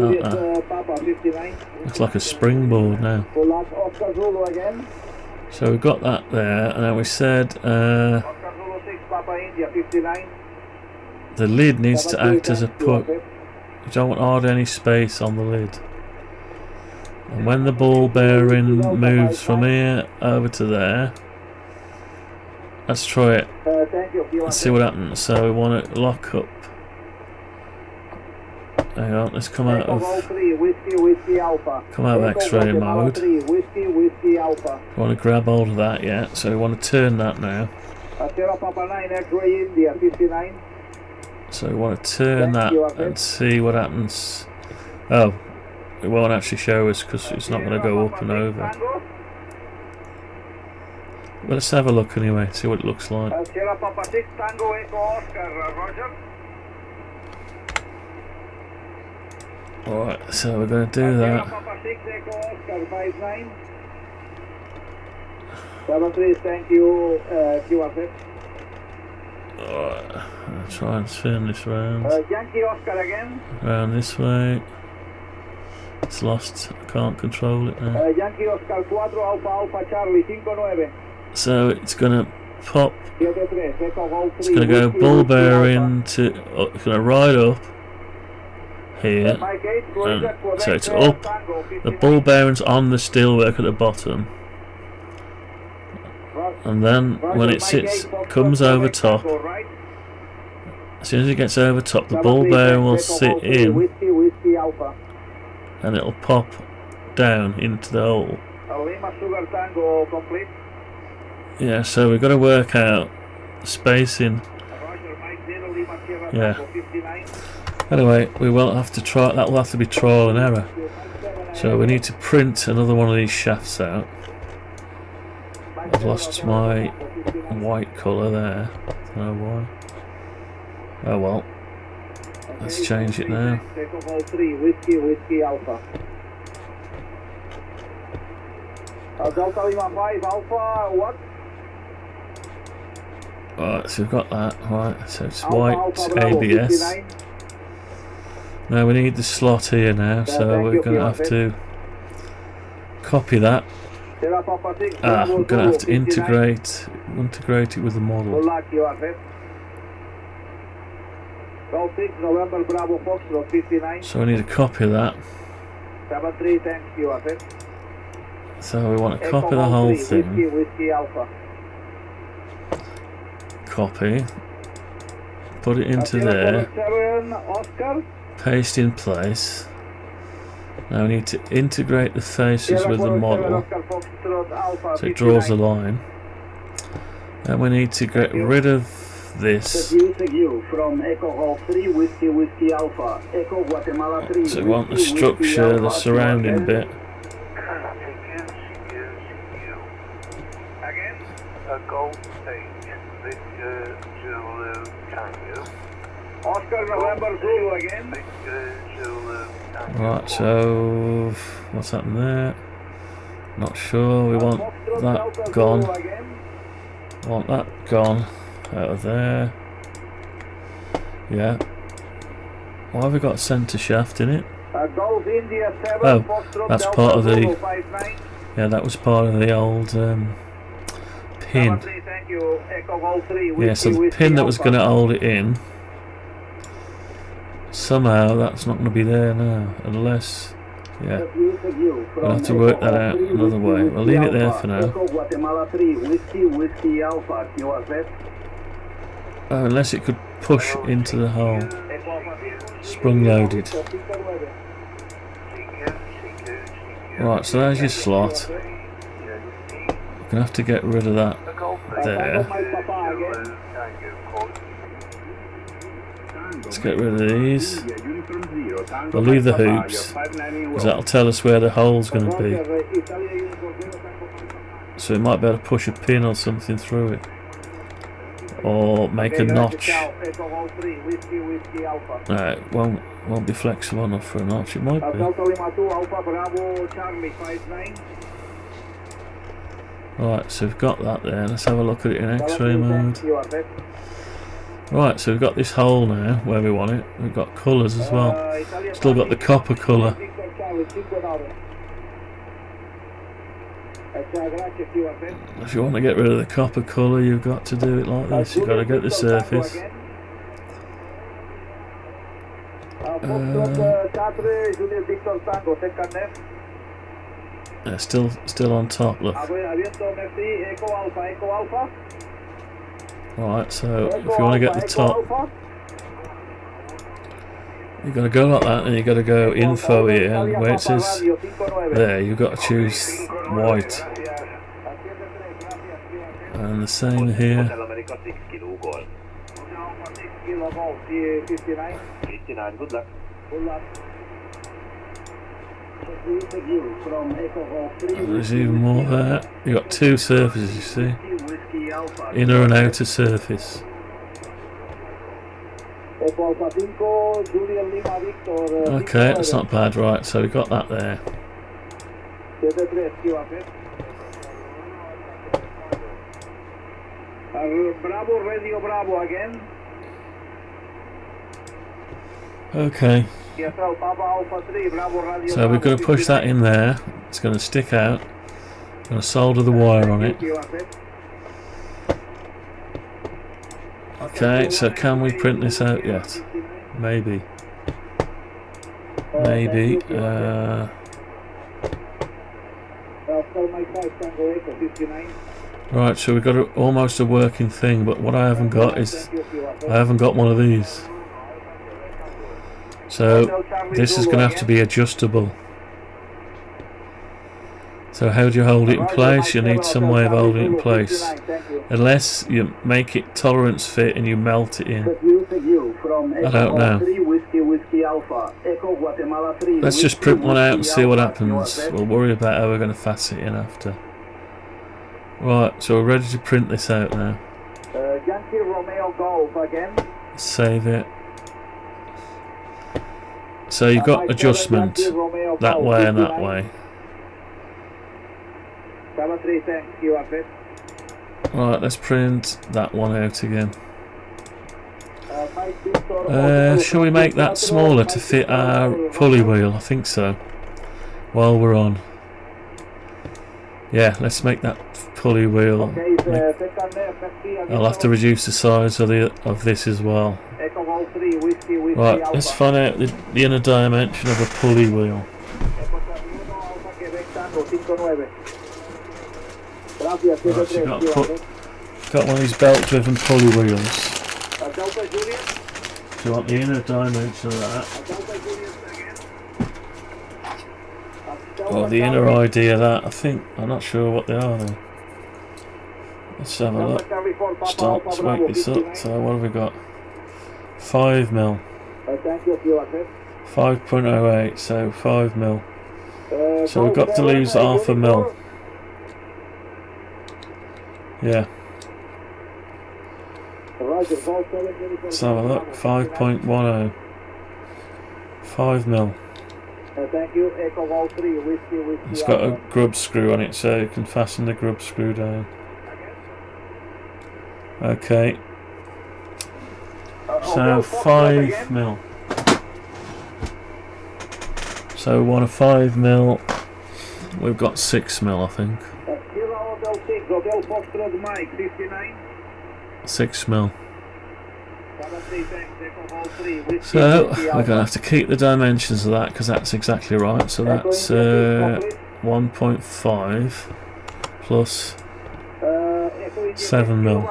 Papa 59. Looks like a springboard now. Oscar Zulu again. So we've got that there, and then we said Oscar Zulu 6 Papa India 59. the lid needs to 73, act as a thanks, put. Kilo You don't want hardly any space on the lid. And when the ball bearing moves from here over to there, let's try it. Thank you. Let's see what happens. So we want to lock up. Hang on, let's come out of Whiskey Alpha. X-ray mode. 3, whiskey Alpha. We want to grab hold of that, yeah. So we want to turn that now. Sierra Papa 9 X-ray India 59. So we want to turn that and see what happens. Oh, it won't actually show us because it's not going to go up and over. Well, let's have a look anyway, see what it looks like. Sierra Papa 6 Tango Echo Oscar, Roger. Alright, so we're going to do Sierra that. Papa 6 Echo Oscar 59. 73, thank you, QRZ. Alright, I'll try and spin this round. Yankee Oscar again. Round this way. It's lost. I can't control it now. Yankee Oscar 4 Alpha Alpha Charlie 59. So it's gonna pop. 73 Echo Golf 3. It's gonna go ball bearing to. It's gonna ride up here. Mike 8 Florida Quebec, So it's up. Tango, The 59. ball bearing's on the steelwork at the bottom, and then when it sits, comes over top. As soon as it gets over top, the ball bearing will sit in, Whiskey Alpha. and it'll pop down into the hole. Lima Sugar Tango complete. Yeah, so we've got to work out spacing. Roger Mike 0 Lima Sierra Yeah. Tango 59. Anyway, we will have to try. That will have to be trial and error. So we need to print another one of these shafts out. I've lost my white colour there. Don't know why. Oh well. Let's change it now. Echo Golf 3 Whiskey Alpha. Delta Lima 5 Alpha what? Right, so we've got that. Right, so it's Alpha, white Alpha, Bravo, ABS. 59. Now we need the slot here now, so thank we're you, going to have to copy that. Sierra Papa 6 Ah, Bravo, we're going to have to 59. integrate it with the Good model. luck, you are set. Golf 6 November Bravo Foxtrot 59. So we need to copy that. 73 thanks, you are set. So we want to Echo copy the Golf whole 3, thing. Whiskey Alpha. Copy. Put it into Sierra there. Papa 7 Oscar. Paste in place. Now we need to integrate the faces Sierra with the Papa 7 model, Oscar Foxtrot Alpha so it draws a 59. line. And we need to get rid of this. Seguiu from Echo Golf 3 Whiskey Alpha. Echo Guatemala 3. So we want the structure, the surrounding bit. Again? Oscar November Zulu again. Right, so what's happened there? Not sure. We want Foxtrot that Delta gone. Zulu again. Want that gone out of there. Yeah. Why have we got a centre shaft in it? Golf India 7 Oh, Foxtrot that's Delta part of the- Zulu 59. Yeah, that was part of the old pin. 73, thank you. Echo Golf 3 Yeah, so the Whiskey pin that was Alpha. going to hold it in, somehow that's not going to be there now, unless, yeah, we'll have to work that out another way. We'll leave it there for now. Echo Guatemala 3 Whiskey Alpha. You are set. Oh, unless it could push into the hole. Echo Alpha 6. Sprung loaded. Right, so there's your slot. We're going to have to get rid of that there. Let's get rid of these. We'll leave the hoops, because that'll tell us where the hole's going to be. So we might be able to push a pin or something through it. Or make a notch. It won't be flexible enough for a notch. It might be. Delta Lima 2 Alpha Bravo Charlie 59. Right, so we've got that there. Let's have a look at it in X-ray mode. You are set. Right, so we've got this hole now where we want it. We've got colours as well. Still got the copper colour. If you want to get rid of the copper colour, you've got to do it like this. You've got to get the surface. Yeah, still on top, look. Right, so if you want to get the top, you've got to go like that, and you've got to go info here, and where it says there, you've got to choose white. And the same here. And there's even more there. You've got two surfaces, you see. Inner and outer surface. Okay, that's not bad, right, so we got that there. Bravo, Radio Bravo again. Okay, So we're going to push that in there. It's going to stick out. Going to solder the wire on it. Okay, so can we print this out yet? Maybe. Maybe. Right, so we've got almost a working thing, but what I haven't got is I haven't got one of these. So this is going to have to be adjustable. So how do you hold it in place? You need some way of holding it in place. Unless you make it tolerance fit and you melt it in. I don't know. Let's just print one out and see what happens. We'll worry about how we're going to fasten it in after. Right, so we're ready to print this out now. Save it. So you've got adjustment that way and that way. Right, let's print that one out again. Shall we make that smaller to fit our pulley wheel? I think so. While we're on. Yeah, let's make that pulley wheel. I'll have to reduce the size of this as well. Right, let's find out the inner dimension of a pulley wheel. Right, so got one of these belt-driven pulley wheels. Do you want the inner dimension of that? Or the inner idea of that? I'm not sure what they are though. Let's have a look. Start, let's wake this up. So what have we got? 5mm. 5.08, so 5mm. So we've got to lose half a mil. Yeah. Let's have a look. 5.10. 5mm. It's got a grub screw on it, so you can fasten the grub screw down. Okay. So 5mm. So we want a 5mm. We've got 6mm, I think. 6mm. So we're going to have to keep the dimensions of that because that's exactly right. So that's 1.5 plus 7mm.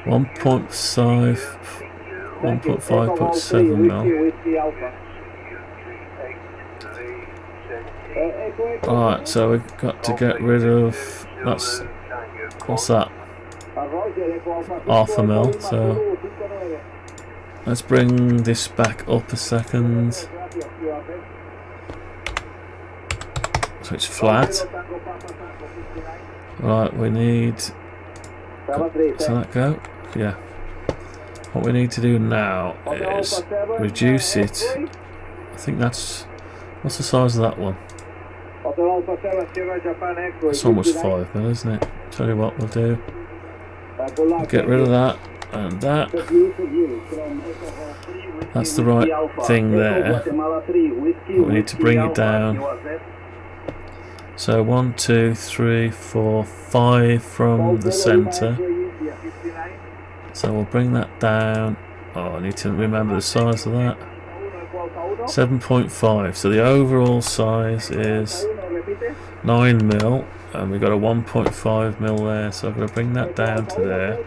1.5 put 7mm. Alright, so we've got to get rid of what's that? Half a mil, so let's bring this back up a second. So it's flat. Right, we need. Does that go? Yeah. What we need to do now is reduce it. I think that's. What's the size of that one? It's almost 5mm, isn't it? Tell you what we'll do. We'll get rid of that and that. That's the right thing there. But we need to bring it down. So 1, 2, 3, 4, 5 from the centre. So we'll bring that down. Oh, I need to remember the size of that. 7.5. So the overall size is 9mm, and we've got a 1.5mm there. So I've got to bring that down to there.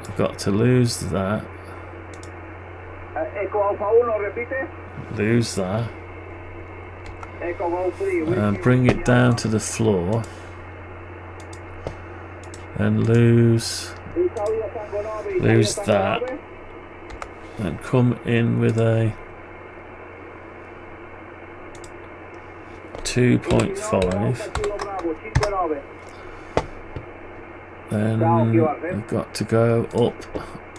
I've got to lose that. Lose that. And bring it down to the floor. And lose that. And come in with a 2.5. Then we've got to go up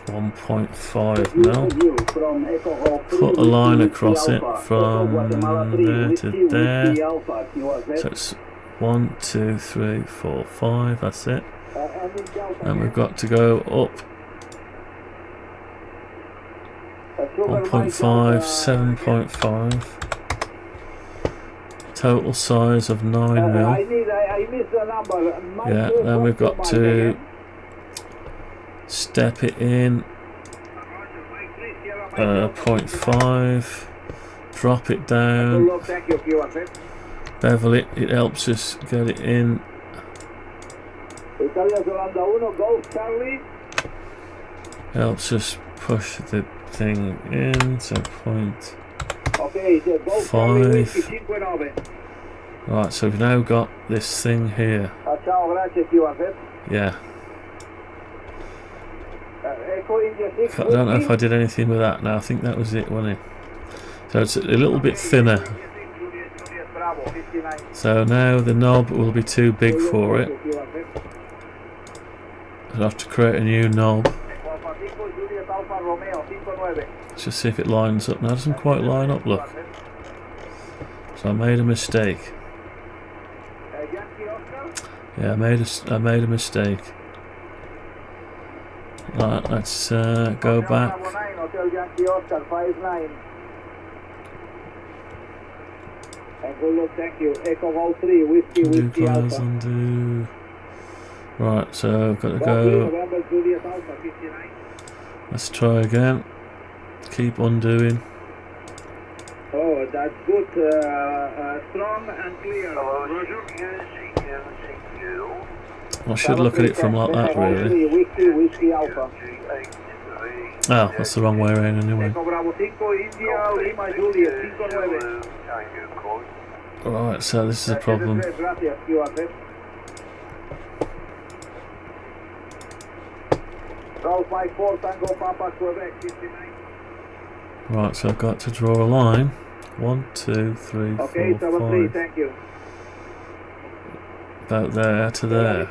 1.5mm. Put a line across it from there to there. So it's 1, 2, 3, 4, 5. That's it. And we've got to go up 1.5, 7.5. Total size of 9 mil. I missed the number. Yeah, then we've got to step it in. 0.5. Drop it down. Bevel it. It helps us get it in. Helps us push the thing in. So 0.5. Right, so we've now got this thing here. Yeah. I don't know if I did anything with that now. I think that was it, wasn't it? So it's a little bit thinner. So now the knob will be too big for it. I'll have to create a new knob. Let's just see if it lines up. Now it doesn't quite line up, look. So I made a mistake. Yeah, I made a mistake. Right, let's go back. Undo. Right, so I've got to go. Let's try again. Keep undoing. Oh, that's good. Strong and clear. I should look at it from like that, really. Oh, that's the wrong way around anyway. Right, so this is a problem. Right, so I've got to draw a line. 1, 2, 3, 4, 5. Thank you. About there to there. 1,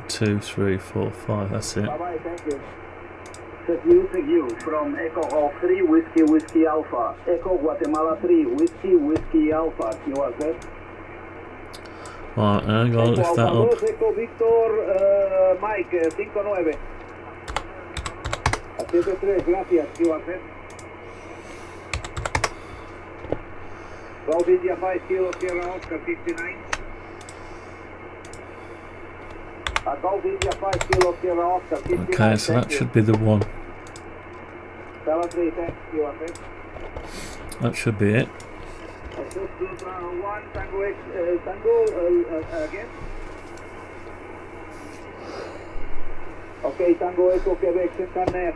2, 3, 4, 5. That's it. Bye-bye, thank you. Seguiu from Echo Golf 3 Whiskey Alpha. Echo Guatemala 3 Whiskey Alpha. You are set. Right, hang on, lift that up. Echo Victor Mike 59. A 73, gracias. You are set. Golf India 5 Kilo Sierra Oscar 59. Golf India 5 Kilo Sierra Oscar 59. Okay, so that should be the one. That should be it. 1 Tango X again. Okay, Tango Echo Quebec 59.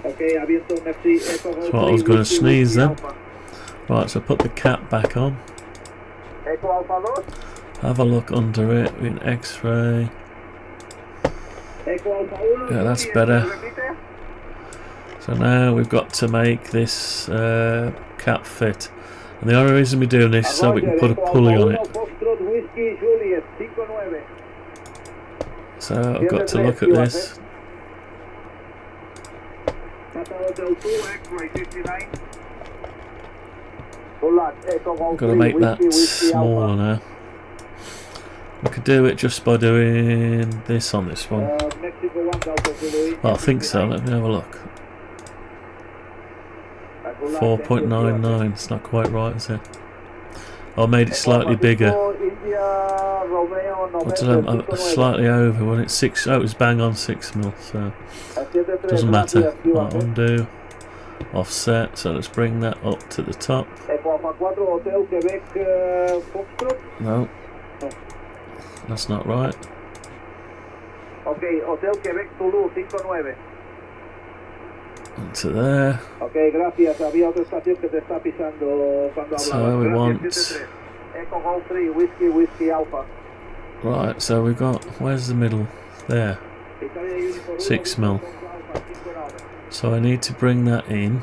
Okay, aviento merci. Echo That's what I was going to sneeze then. Right, so put the cap back on. Echo Alpha 2. Have a look under it in X-ray. Yeah, that's better. So now we've got to make this cap fit. And the only reason we're doing this is so we can put a pulley on it. So I've got to look at this. I've got to make that smaller now. We could do it just by doing this on this one. Well, I think so. Let me have a look. 4.99. It's not quite right, is it? I made it slightly bigger. What did I, slightly over, wasn't it? 6. Oh, it was bang on 6 mil. So it doesn't matter. Right, undo, offset. So let's bring that up to the top. No. That's not right. Okay, Hotel Quebec Toulouse 59. Into there. Okay, gracias. Había otra estación que te está pisando cuando hablabas. So we want. Echo Golf 3 Whiskey Alpha. Right, so we got. Where's the middle? There. 6 mil. So I need to bring that in.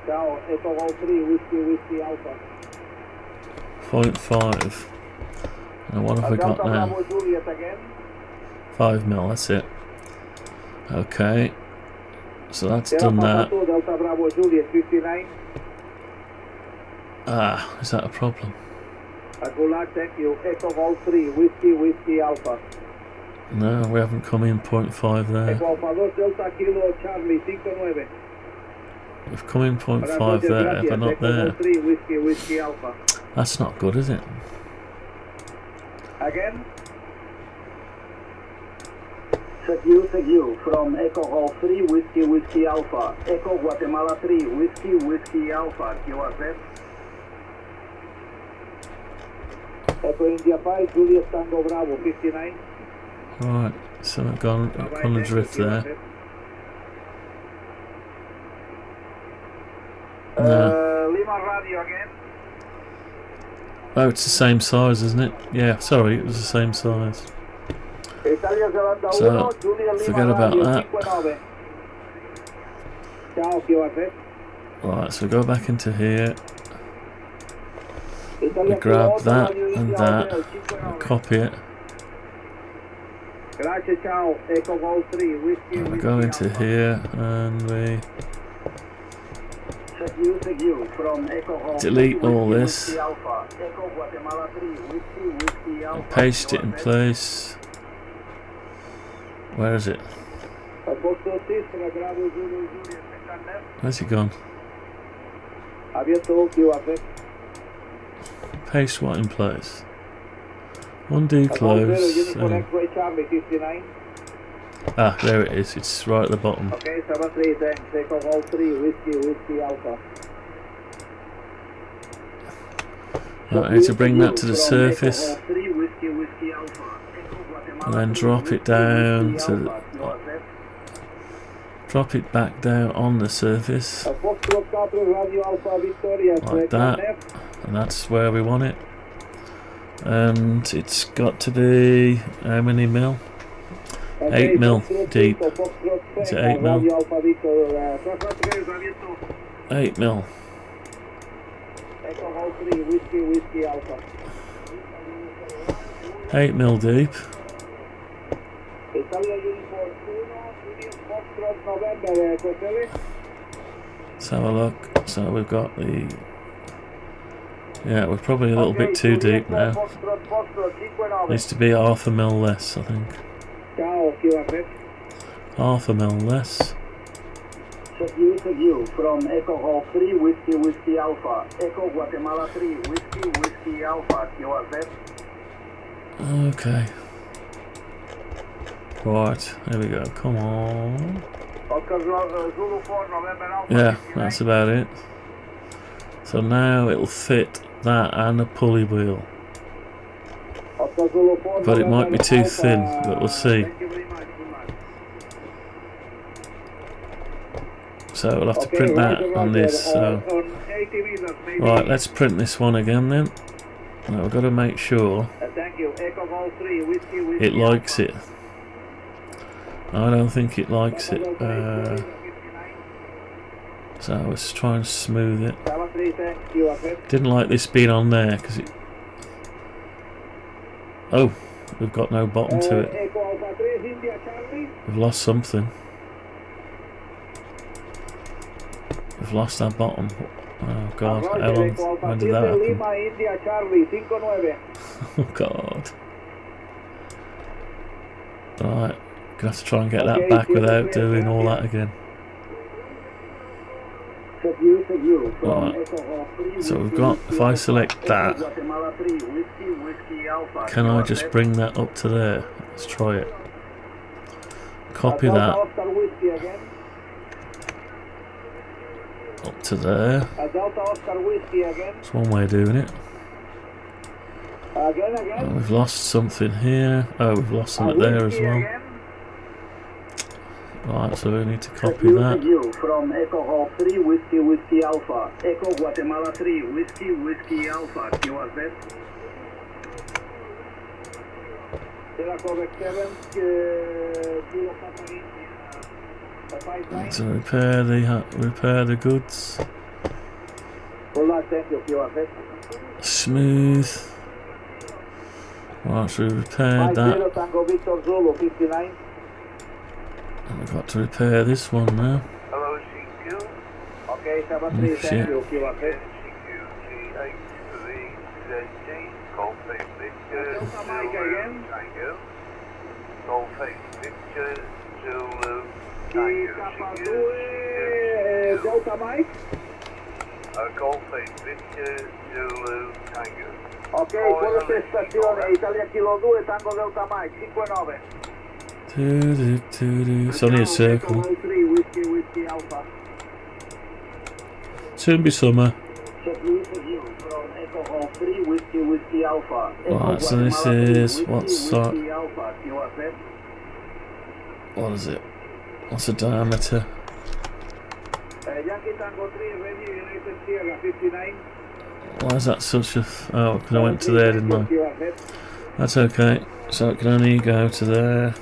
Echo Golf 3 Whiskey Alpha. 0.5. And what have we got now? 5 mil, that's it. Okay. So that's done that. Ah, is that a problem? No, we haven't come in 0.5 there. Eco Alfa 2 Delta Kilo Charlie 59. We've come in 0.5 there, but not there. 3 Whiskey Alpha. That's not good, is it? Again. Thank you, from Echo Golf 3 Whiskey Alpha. Echo Guatemala 3 Whiskey Alpha. QRZ. Echo India 5 Julius Tango Bravo 59. Right, so I've gone adrift there. Lima Radio again. Oh, it's the same size, isn't it? Yeah, sorry, it was the same size. So, forget about that. Right, so we go back into here. We grab that and that, we copy it. And we go into here and we delete all this. And paste it in place. Where is it? Where's it gone? Paste what in place? Undo close. Ah, there it is. It's right at the bottom. Okay, 73, thanks. Echo Golf 3 Whiskey Alpha. Right, I need to bring that to the surface and then drop it down to drop it back down on the surface like that, and that's where we want it. And it's got to be how many mil? 8 mil deep. Is it 8 mil? 8 mil. 8 mil deep. Let's have a look. So we've got the... Yeah, we're probably a little bit too deep now. Needs to be half a mil less, I think. Half a mil less. From Echo Golf 3 Whiskey Alpha. Echo Guatemala 3 Whiskey Alpha. QRZ. Okay. Right, there we go. Come on. Yeah, that's about it. So now it'll fit that and a pulley wheel. But it might be too thin, but we'll see. So we'll have to print that on this. So right, let's print this one again then. Now we've got to make sure it likes it. I don't think it likes it. So let's try and smooth it. Didn't like this being on there because it... Oh, we've got no bottom to it. We've lost something. We've lost our bottom. Oh god, how long? When did that happen? Oh god. Right, gonna have to try and get that back without doing all that again. Right. So we've got, if I select that, can I just bring that up to there? Let's try it. Copy that up to there. That's one way of doing it. Oh, we've lost something here. Oh, we've lost something there as well. Right, so we need to copy that. From Echo Golf 3 Whiskey Alpha. Echo Guatemala 3 Whiskey Alpha. QRZ. So repair the goods. Smooth. Right, so we repaired that. And we've got to repair this one now. Hello, CQ. Okay, Oh, shit. Victor Zulu Tango. Delta Mike. Golf 8, Victor Zulu Tango. Ok, quello che stazione, Italia Kilo 2, Tango Delta Mike, 59. It's only a circle. 3, Whiskey Alpha. Soon be summer. From Echo Golf 3, Whiskey Alpha. Right, so this is, what's that? Alpha, QRZ. What is it? What's the diameter? Yankee Tango 3, ready, United Sierra 59. Why is that such a... Oh, because I went to there, didn't I? That's okay. So it can only go to there.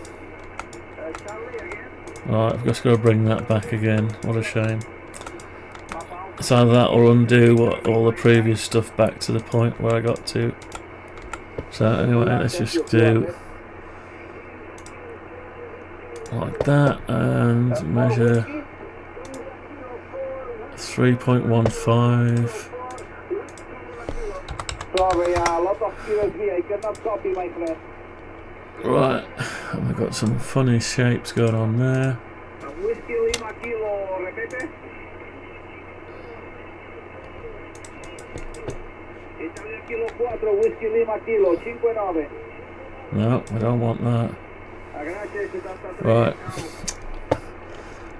Right, I've just got to bring that back again. What a shame. It's either that or undo all the previous stuff back to the point where I got to. So anyway, let's just do like that and measure 3.15. Sorry, a lot of QSV, I cannot copy, my friend. Right, and we've got some funny shapes going on there. Whiskey Lima Kilo, repete. Italia Kilo 4, Whiskey Lima Kilo, 59. No, we don't want that. Right.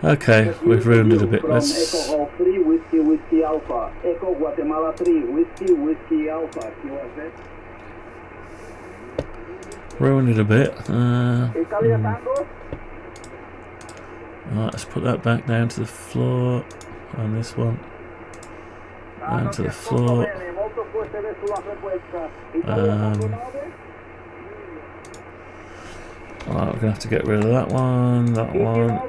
Okay, we've ruined it a bit. Let's... Echo Golf 3, Whiskey Alpha. Echo Guatemala 3, Whiskey Alpha, QRZ. Ruined it a bit. Italia Tango. Right, let's put that back down to the floor. And this one. Down to the floor. Right, we're going to have to get rid of that one, that one.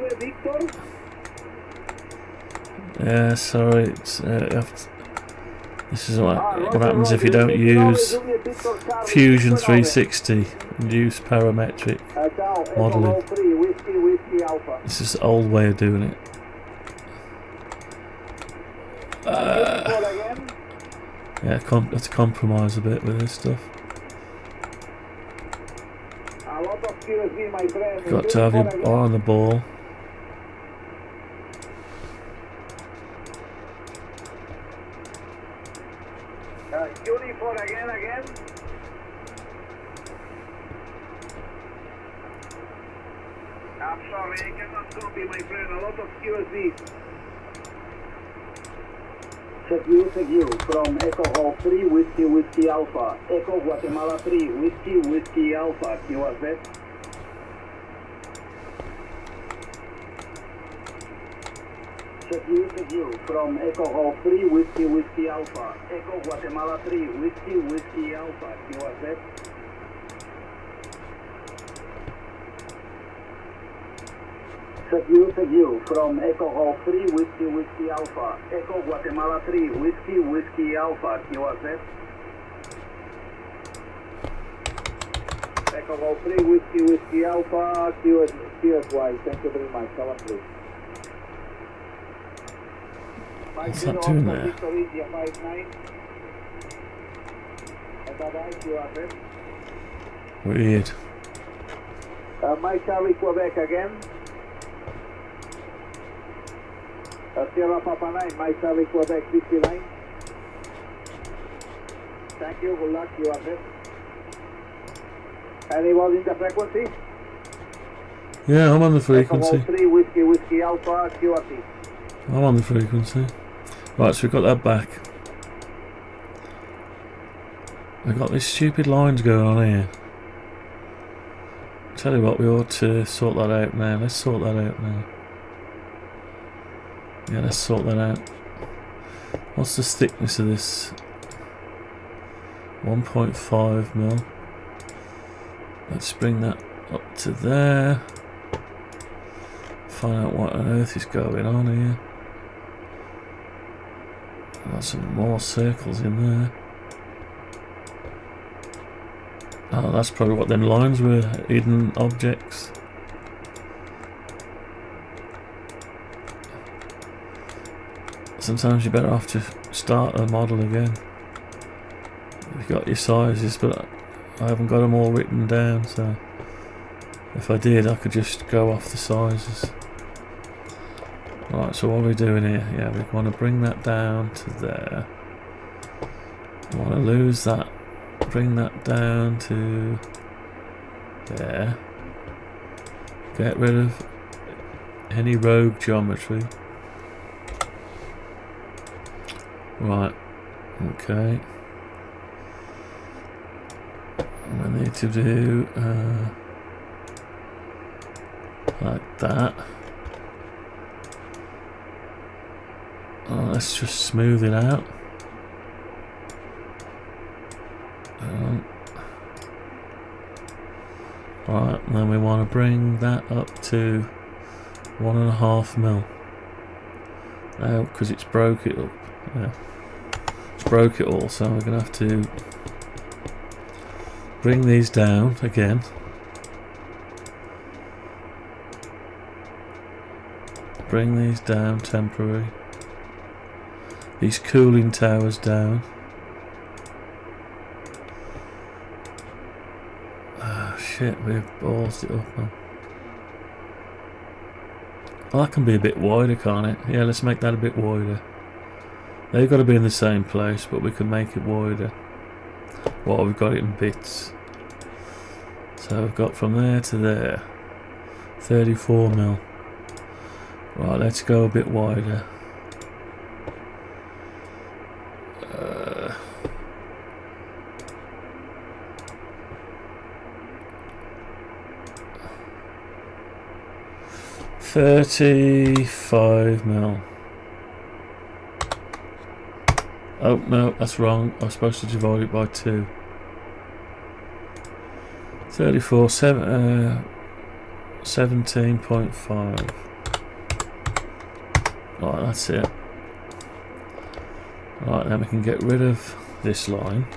Yeah, sorry. It's, this is what happens if you don't use Fusion 360 and use parametric modelling. This is the old way of doing it. Yeah, let's compromise a bit with this stuff. Got to have your eye on the ball. Again. I'm sorry, I cannot copy, my friend. A lot of QSV. Check you. From Echo Golf 3, Whiskey Alpha. Echo Guatemala 3, Whiskey Alpha, QRZ. Check you. From Echo Golf 3, Whiskey Alpha. Echo Guatemala 3, Whiskey Alpha, QRZ. Check you. From Echo Golf 3, Whiskey Alpha. Echo Guatemala 3, Whiskey Alpha, QRZ. Echo Golf 3, Whiskey Alpha, QSY. Thank you very much. Have a please. What's that doing there? Weird. Mike Charlie Quebec again. Sierra Papa 9, Mike Charlie Quebec 59. Thank you, good luck, you are there. Anybody in the frequency? Yeah, I'm on the frequency. 3, Whiskey Alpha, QRT. I'm on the frequency. Right, so we've got that back. We've got these stupid lines going on here. Tell you what, we ought to sort that out now. Let's sort that out now. Yeah, let's sort that out. What's the thickness of this? 1.5 mil. Let's bring that up to there. Find out what on earth is going on here. Got some more circles in there. Oh, that's probably what them lines were, hidden objects. Sometimes you're better off to start a model again. You've got your sizes, but I haven't got them all written down, so If I did, I could just go off the sizes. Right, so what are we doing here? Yeah, we want to bring that down to there. I want to lose that. Bring that down to there. Get rid of any rogue geometry. Right, okay. And I need to do like that. Oh, let's just smooth it out. Right, and then we want to bring that up to 1.5 mil. Now, because it's broke it up. Yeah, it's broke it all, so we're going to have to bring these down again. Bring these down temporary. These cooling towers down. Ah, shit, we've ballsed it up, man. Well, that can be a bit wider, can't it? Yeah, let's make that a bit wider. They've got to be in the same place, but we can make it wider. Well, we've got it in bits. So we've got from there to there. 34 mil. Right, let's go a bit wider. Uh, 35 mil. Oh no, that's wrong. I was supposed to divide it by 2. 34, 17.5. Right, that's it. Right, then we can get rid of this line.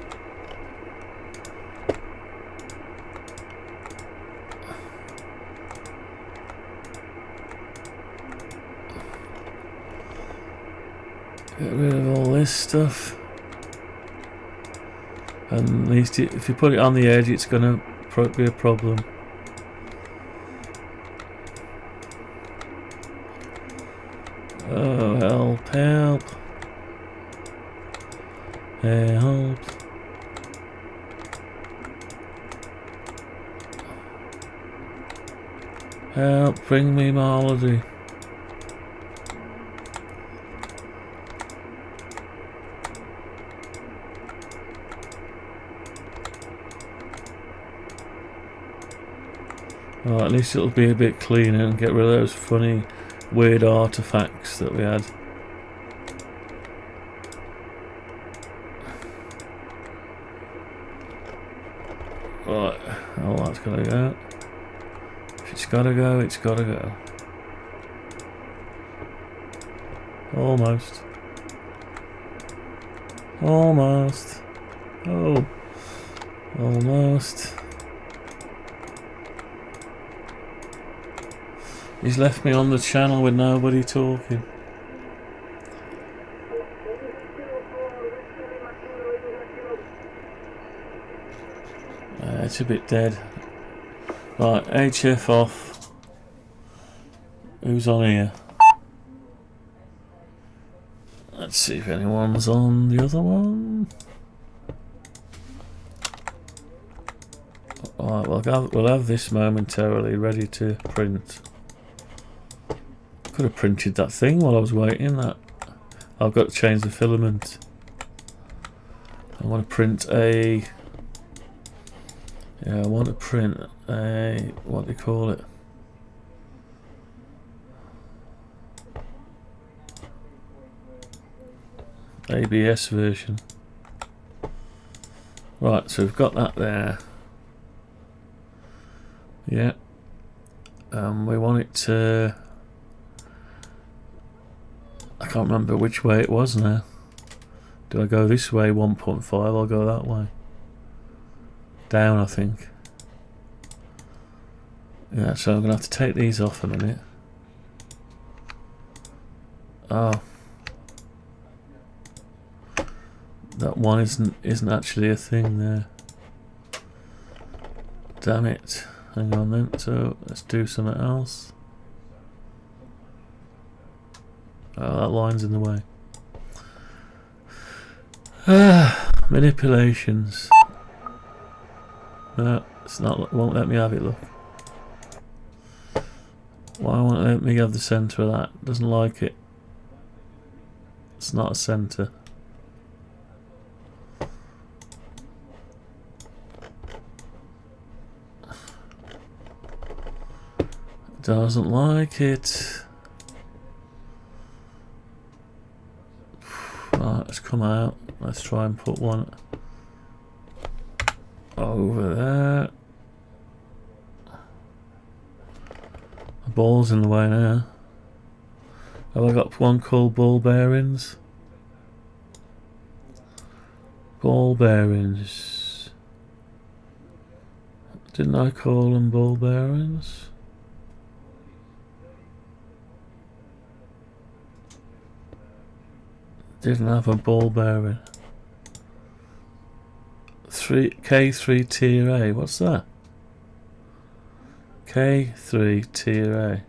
Get rid of all this stuff. And at least if you put it on the edge, it's going to be a problem. Oh, help, help. Help. Help, bring me my holiday. Well, at least it'll be a bit cleaner and get rid of those funny, weird artifacts that we had. Right, all that's gotta go. If it's gotta go, it's gotta go. Almost. Almost. Oh. Almost. He's left me on the channel with nobody talking. It's a bit dead. Right, HF off. Who's on here? Let's see if anyone's on the other one. Alright, we'll have this momentarily ready to print. Could have printed that thing while I was waiting. That I've got to change the filament. I want to print a. Yeah, I want to print a. What do you call it? ABS version. Right, so we've got that there. Yeah. We want it to. I can't remember which way it was now. Do I go this way 1.5? I'll go that way. Down, I think. Yeah, so I'm gonna have to take these off a minute. Oh. That one isn't actually a thing there. Damn it. hang on then, so let's do something else. Oh, that line's in the way. Manipulations. No, it's not. Won't let me have it. Look. Why won't it let me have the centre of that? Doesn't like it. It's not a centre. Doesn't like it. Right, let's come out. Let's try and put one over there. The ball's in the way now. Have I got one called ball bearings? Ball bearings. Didn't I call them ball bearings? Didn't have a ball bearing. K3 tier A. What's that? K3 tier A.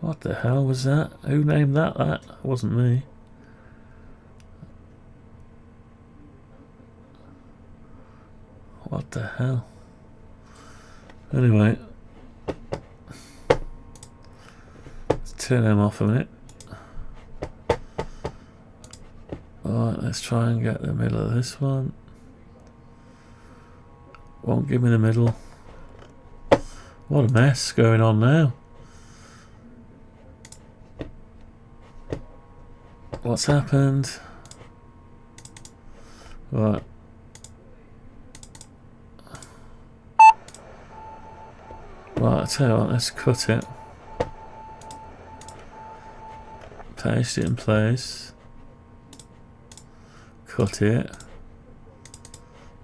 What the hell was that? Who named that? That wasn't me. What the hell? Anyway, let's turn them off a minute. Alright, let's try and get the middle of this one. Won't give me the middle. What a mess going on now. What's happened? Right. Right, I tell you what, let's cut it. Paste it in place. Cut it.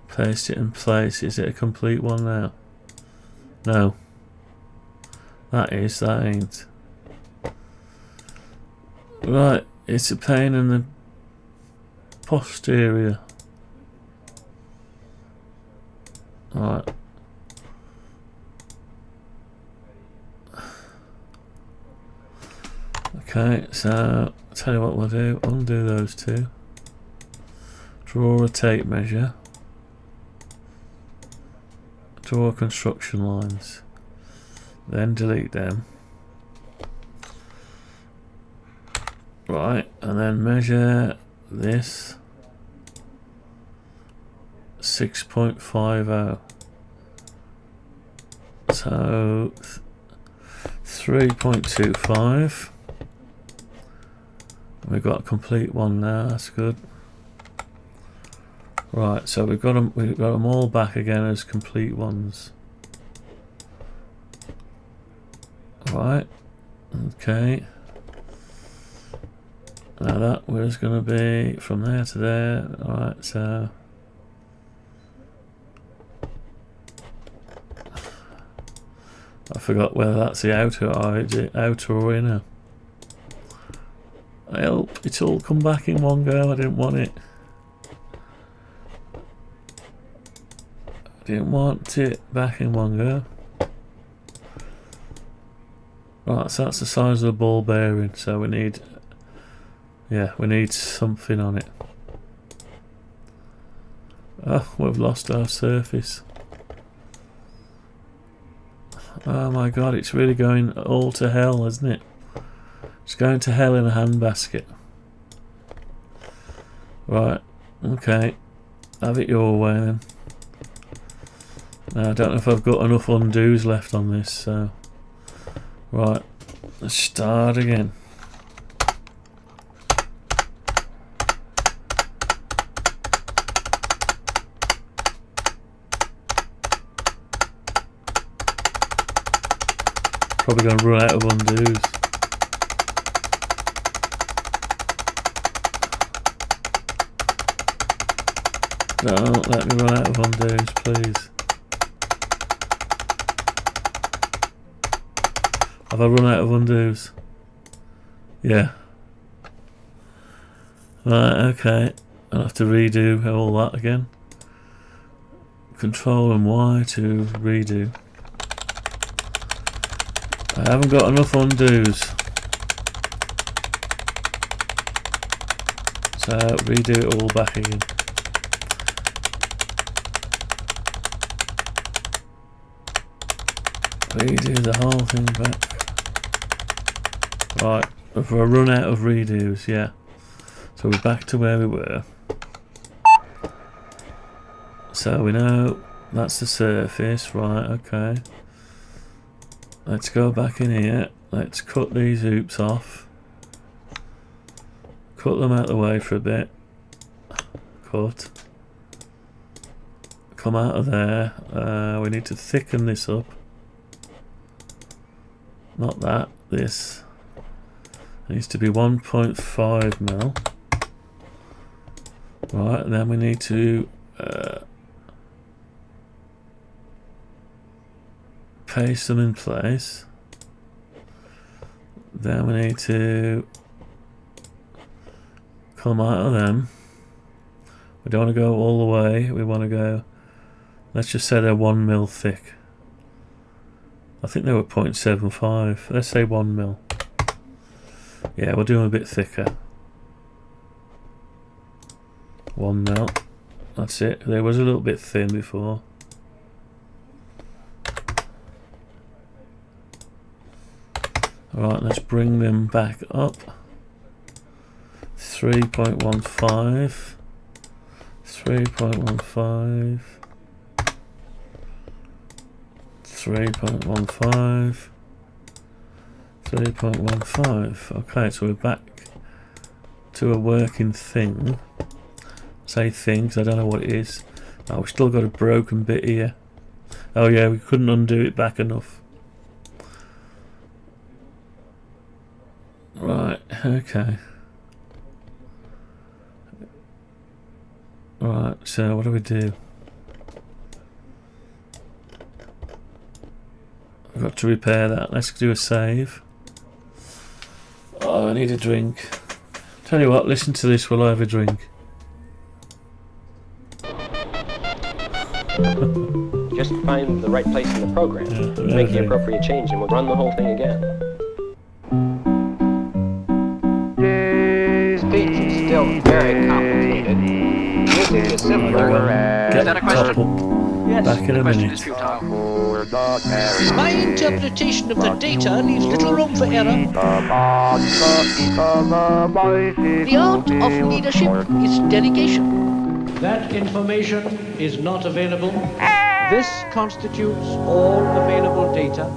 Paste it in place. Is it a complete one now? No. That ain't. Right, it's a pain in the posterior. Alright. Okay, so I'll tell you what we'll do. Undo those two. Draw a tape measure. Draw construction lines. Then delete them. Right, and then measure this. 6.50. So 3.25. We've got a complete one now, that's good. Right, so we've got them all back again as complete ones. Right, okay. Now that was going to be from there to there. Alright, so I forgot whether that's the outer or inner. Help, it's all come back in one go. I didn't want it. Didn't want it back in one go. Right, so that's the size of the ball bearing. So we need, we need something on it. Oh, we've lost our surface. Oh my god, it's really going all to hell, isn't it? It's going to hell in a handbasket. Right, okay. Have it your way then. Now, I don't know if I've got enough undos left on this, so... Right, let's start again. Probably going to run out of undos. Don't let me run out of undos, please. Have I run out of undos? Yeah. Right, okay. I'll have to redo all that again. Control and Y to redo. I haven't got enough undos. So redo it all back again. Redo the whole thing back. Right, if I run out of redos, yeah. So we're back to where we were. So we know that's the surface, right, okay. Let's go back in here. Let's cut these hoops off. Cut them out of the way for a bit. Cut. Come out of there. We need to thicken this up. Not that, this. It needs to be 1.5 mil. Right, and then we need to paste them in place. Then we need to come out of them. We don't want to go all the way, we want to go, let's just say they're 1 mil thick. I think they were 0.75, let's say 1 mil. Yeah, we'll do them a bit thicker. 1 mil, that's it. They was a little bit thin before. Alright, let's bring them back up. 3.15, 3.15, 3.15, 3.15. Okay, so we're back to a working thing. Say things, I don't know what it is. Oh, we've still got a broken bit here. Oh yeah, we couldn't undo it back enough. Right, okay. Right, so what do we do? I've got to repair that. Let's do a save. Oh, I need a drink. Tell you what, listen to this while I have a drink. Just find the right place in the program, Yeah, make the appropriate change, and we'll run the whole thing again. Speech is still very complicated. Music is simpler. Get that a question? toppled. Back in a Question minute. is futile. My interpretation of the data leaves little room for error. The art of leadership is delegation. That information is not available. This constitutes all available data.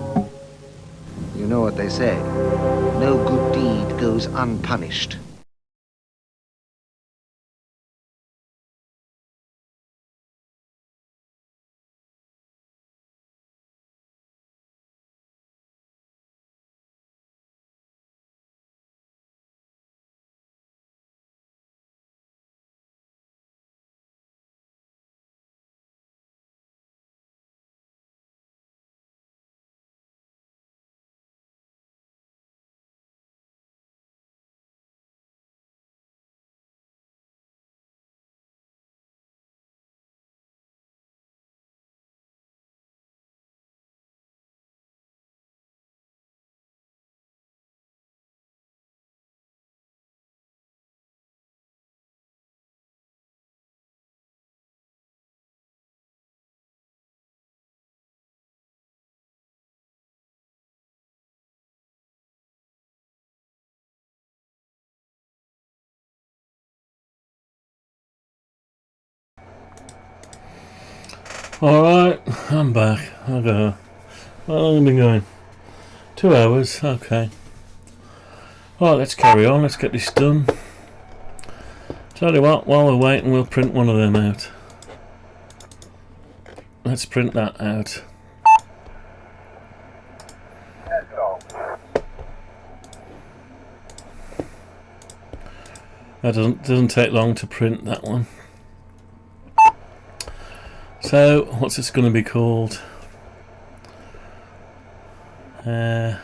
You know what they say. No good deed goes unpunished. Alright, I'm back. I'll go. How long have I been going? 2 hours, okay. Alright, let's carry on, let's get this done. Tell you what, while we're waiting, we'll print one of them out. Let's print that out. That doesn't take long to print that one. So, what's this going to be called? We're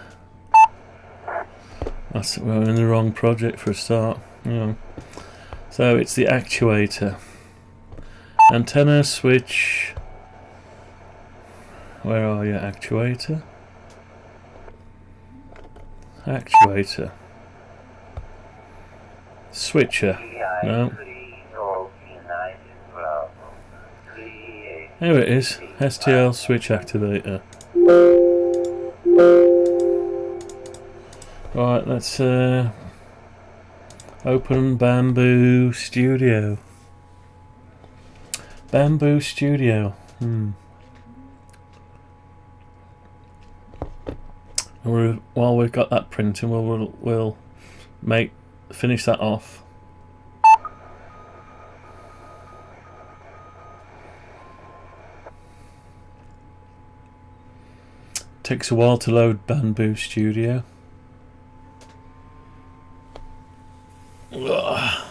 in the wrong project for a start. Yeah. So it's the actuator. Antenna, switch. Where are you, actuator? Actuator. Switcher. No. Here it is. STL switch activator. Right, let's open Bamboo Studio. Bamboo Studio. While we've got that printing, we'll finish that off. Takes a while to load Bamboo Studio. Ugh.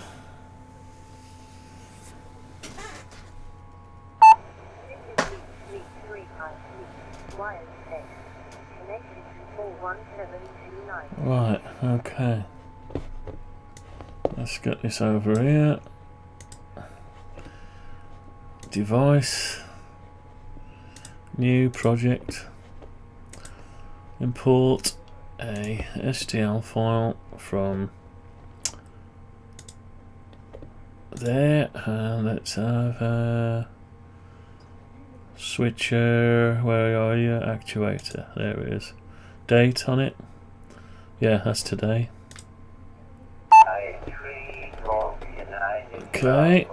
Right, okay. Let's get this over here. Device. New project. Import a STL file from there, and let's have a switcher. Where are you? Actuator. There it is. Date on it. Yeah, that's today. Okay,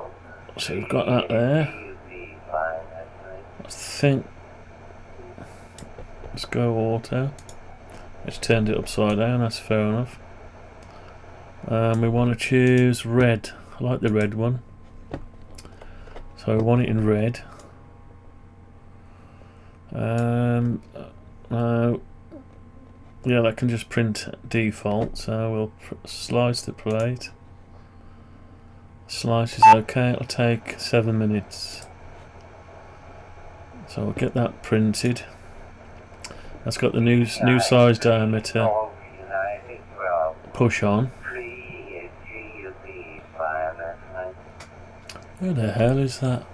so we've got that there. I think. Let's go auto. Let's turn it upside down. That's fair enough. We want to choose red. I like the red one. So we want it in red. Yeah, that can just print default. So we'll slice the plate. Slice is okay. It'll take 7 minutes. So we'll get that printed. That's got the new size diameter. Push on. Where the hell is that?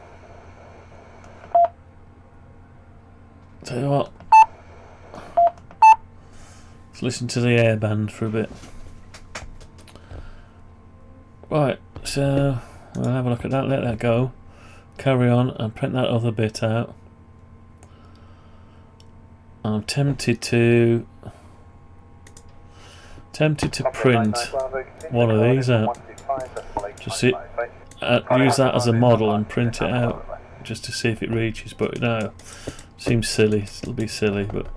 Tell you what. Let's listen to the air band for a bit. Right, so we'll have a look at that, let that go. Carry on and print that other bit out. I'm tempted to print one of these out. Just use that as a model and print it out just to see if it reaches, but no, seems silly. It'll be silly, but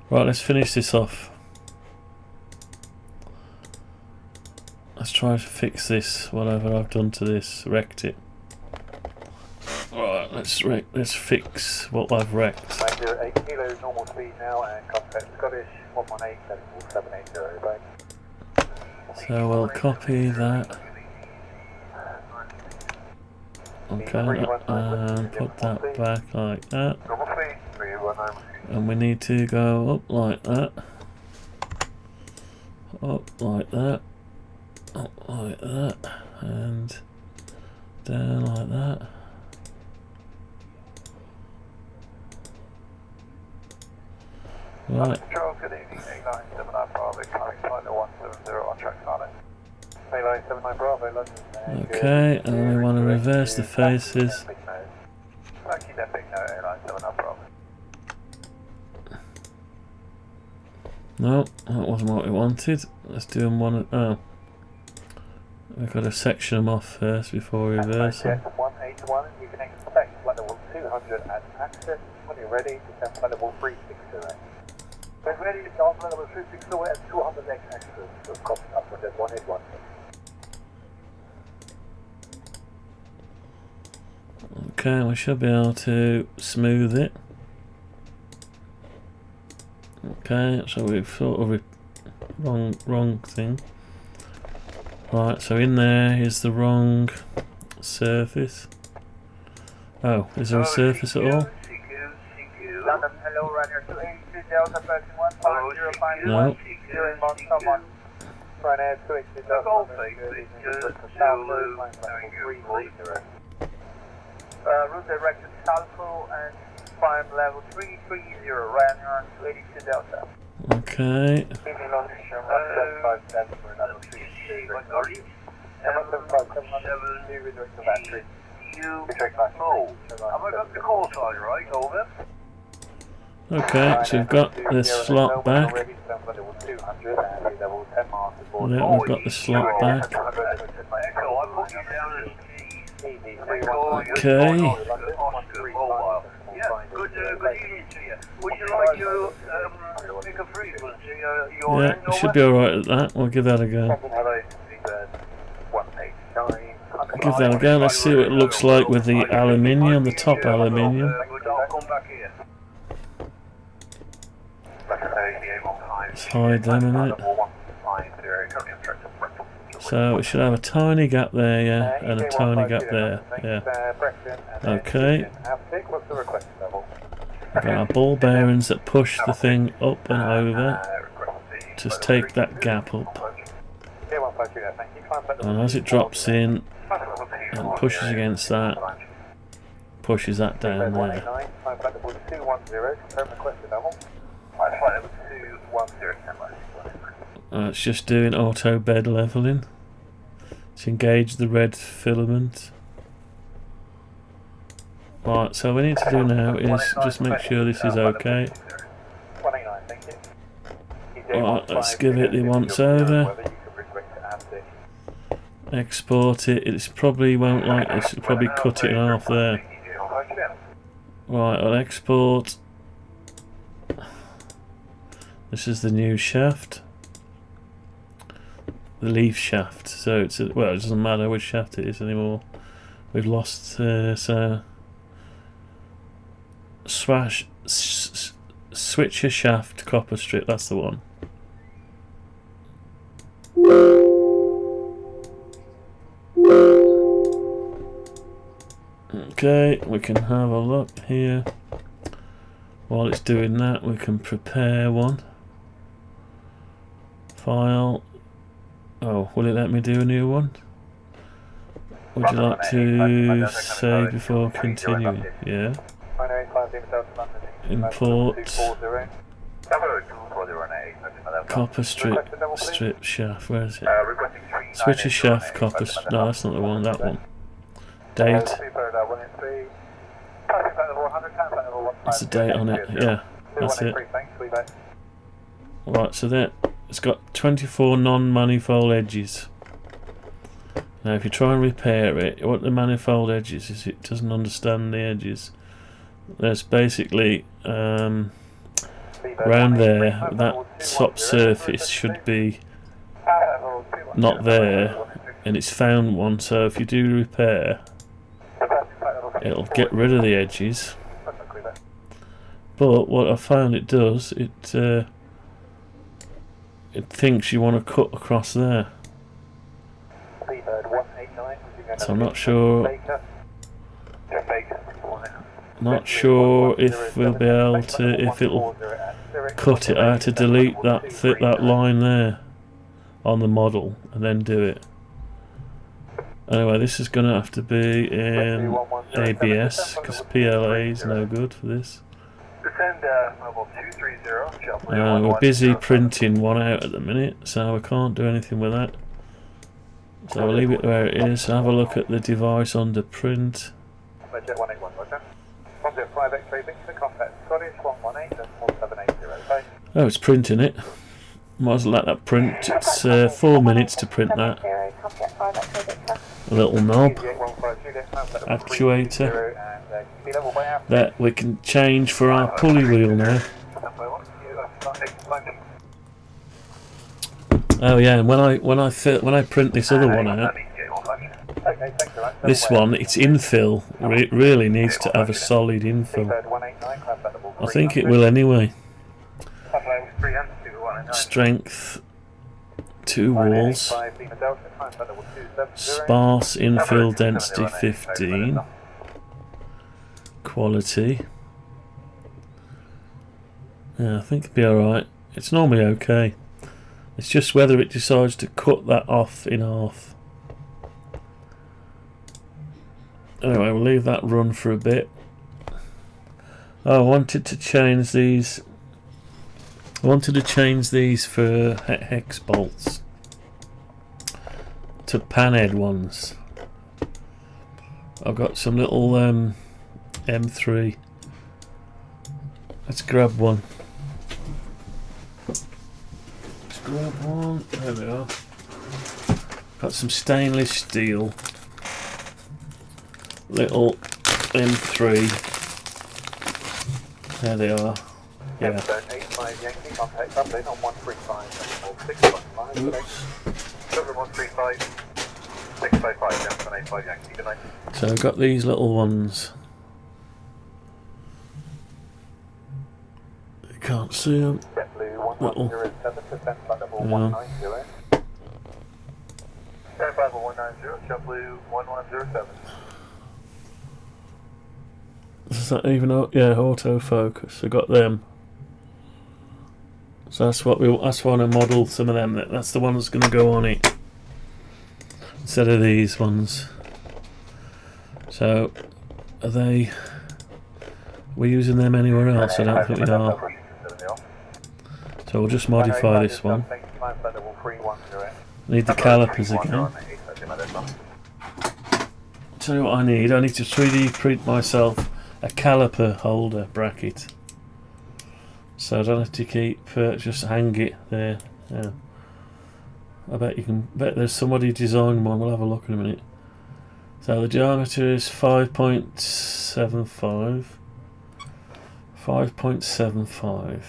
right, let's finish this off. Let's try to fix this, whatever I've done to this, wrecked it. Right, let's fix what I've wrecked. 908 kilos normal speed now and contact Scottish 118-780, right? So we'll copy that. Okay, and put that back like that. And we need to go up like that. Up like that. Up like that. And down like that. Right. Charles, good evening. 8979 Bravo, coming flight 170 on track Sonic. 8979 Bravo, London. Okay, and we want to reverse the faces. Keep that big note, 8979 Bravo. No, that wasn't what we wanted. Let's do them one at... oh. We've got to section them off first before we reverse them. 181, you can expect flight level 200 at access. When you're ready, descend flight level 360. When ready, descend flight level 360 at 200 X access. So copy up with that 181. Okay, we should be able to smooth it. Okay, so we've sort of wrong thing. Right, so in there is the wrong surface. Oh, is there a surface at all? London, hello, runner 282 Delta 15050. No. Someone. Ryanair 282 Delta. Route direct to Salfo and climb level 330, Ryanair 282 Delta. Okay. Okay, so we've got this slot back. Yeah, we've got the slot back. Okay. Yeah, we should be alright at that. We'll give that a go. Give that a go. Let's see what it looks like with the aluminium, the top aluminium. Let's hide them a minute. So we should have a tiny gap there, yeah, and a tiny gap there, yeah. Okay. We've got our ball bearings that push the thing up and over. Just take that gap up. And as it drops in and pushes against that, pushes that down there. It's just doing auto bed leveling to engage the red filament. Right, so what we need to do now is just make sure this is okay. Right, let's give it the once over. Export it. It probably won't like this. It'll probably cut it in half there. Right, I'll export. This is the new shaft. The leaf shaft. So it's well, it doesn't matter which shaft it is anymore. We've lost so switcher shaft copper strip. That's the one. Okay, we can have a look here. While it's doing that, we can prepare one. File. Oh, will it let me do a new one? Would you like to save before continuing? Yeah. Import. Copper strip shaft. Where is it? Switcher shaft copper. No, that's not the one. That one. Date. That's the date on it. Yeah, that's it. Right, so that it's got 24 non-manifold edges. Now, if you try and repair it, what the manifold edges is, it doesn't understand the edges. There's basically around there, that top surface should be not there, and it's found one. So if you do repair, it'll get rid of the edges. But what I found it does, it thinks you want to cut across there. So I'm not sure if we'll be able to, if it'll cut it. I had to delete that line there on the model and then do it. Anyway, this is going to have to be in ABS because PLA is no good for this. We're busy printing one out at the minute, so we can't do anything with that. So I'll leave it where it is. Have a look at the device under print. Oh, it's printing it. Might as well let that print. It's 4 minutes to print that. A little knob. Actuator. That we can change for our pulley wheel now. Oh yeah, and when I print this other one out, this one, it's infill. It really needs to have a solid infill. I think it will anyway. Strength 2 walls. Sparse infill density 15. Quality. Yeah, I think it'll be alright. It's normally okay. It's just whether it decides to cut that off in half. Anyway, we'll leave that run for a bit. Oh, I wanted to change these I wanted to change these for hex bolts to panhead ones. I've got some little M3. Let's grab one. Let's grab one. There we are. Got some stainless steel. Little M3. There they are. Yeah. So I've got these little ones. You can't see them. Little. Is that even autofocus? I got them. So that's what I want to model some of them. That's the one that's going to go on it instead of these ones. So are we using them anywhere else? I don't think we are. So we'll just modify this one. Need the calipers again. Tell you what I need to 3D print myself a caliper holder bracket, so I don't have to keep just hang it there. Yeah. I bet there's somebody designed one. We'll have a look in a minute. So the diameter is 5.75. 5.75.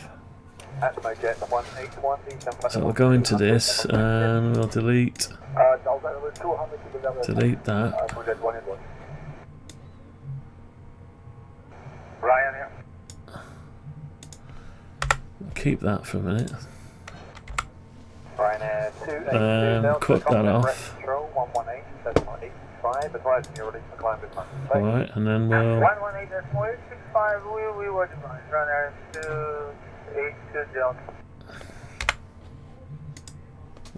So we'll go into this and we'll delete that. Keep that for a minute. Cut that off. Right, and then we'll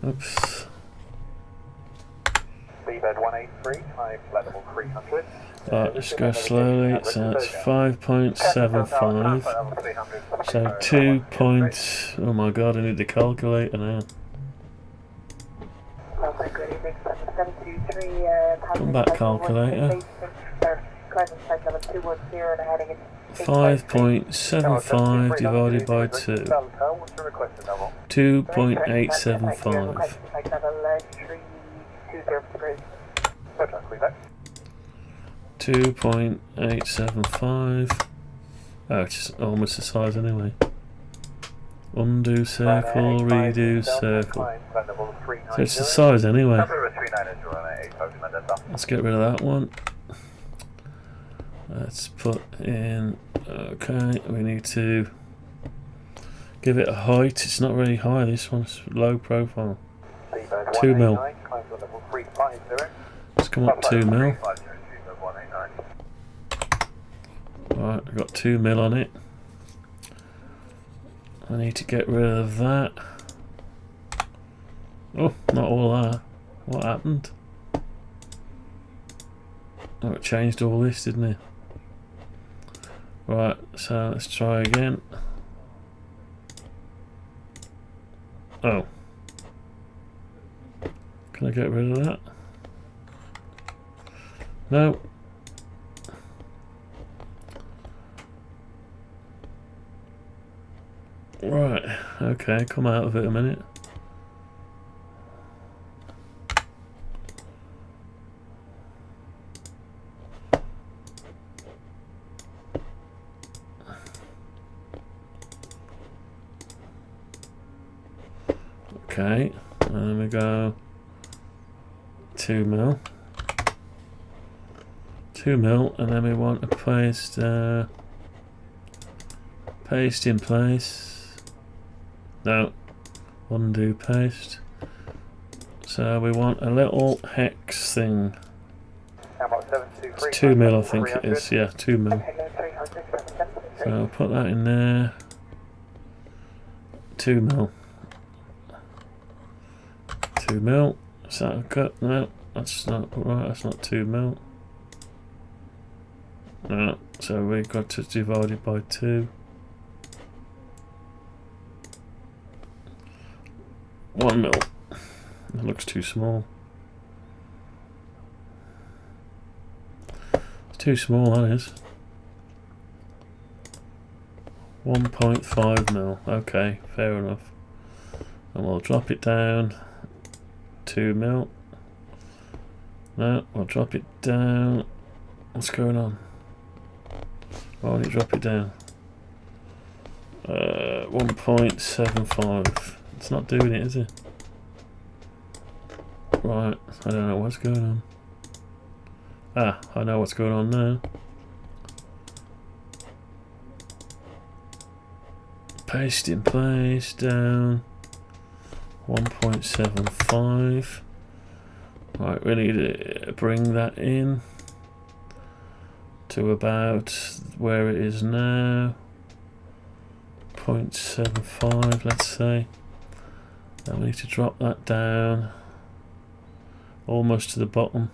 oops. Right, let's go slowly. So it's 5.75. So 2 point. Oh my god, I need the calculator now. Come back, calculator. 5.75 divided by 2. 2.875. 2.875. Oh, it's almost the size anyway. Undo circle, redo circle. So it's the size anyway. Let's get rid of that one. Let's put in. Okay, we need to give it a height. It's not really high, this one's low profile. 2 mil. Let's come up 2 mil. Right, I've got 2 mil on it. I need to get rid of that. Oh, not all that. What happened? Oh, it changed all this, didn't it? Right, so let's try again. Oh. Can I get rid of that? No. Right, okay, come out of it a minute. Okay, and we go 2 mil. 2 mil, and then we want to paste in place. No, undo paste. So we want a little hex thing. It's 2 mil, I think it is. Yeah, 2 mil. So I'll put that in there. 2 mil. 2 mil. Is that a cut? No, that's not right. That's not 2 mil. No, so we've got to divide it by 2. 1 mil. It looks too small. It's too small, that is. 1.5 mil. Okay, fair enough. And we'll drop it down 2 mil. No, we'll drop it down. What's going on? Why won't it drop it down? 1.75. It's not doing it, is it? Right, I don't know what's going on. Ah, I know what's going on now. Paste in place, down 1.75. Right, we need to bring that in to about where it is now. 0.75, let's say. Then we need to drop that down almost to the bottom.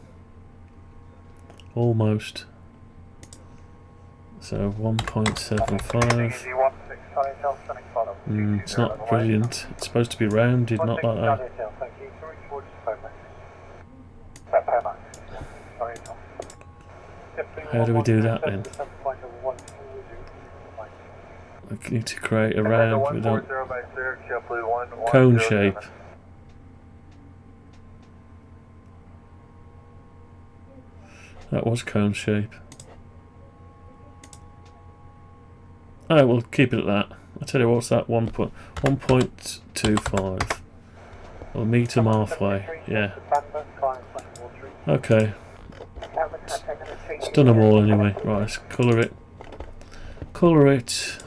Almost. So 1.75. It's not brilliant. It's supposed to be rounded, not like that. How do we do that then? We need to create a round without cone shape. That was cone shape. Oh, we'll keep it at that. I tell you what's that, 1.25. We'll meet them halfway. Yeah. Okay. It's done them all anyway. Right, let's colour it. Colour it.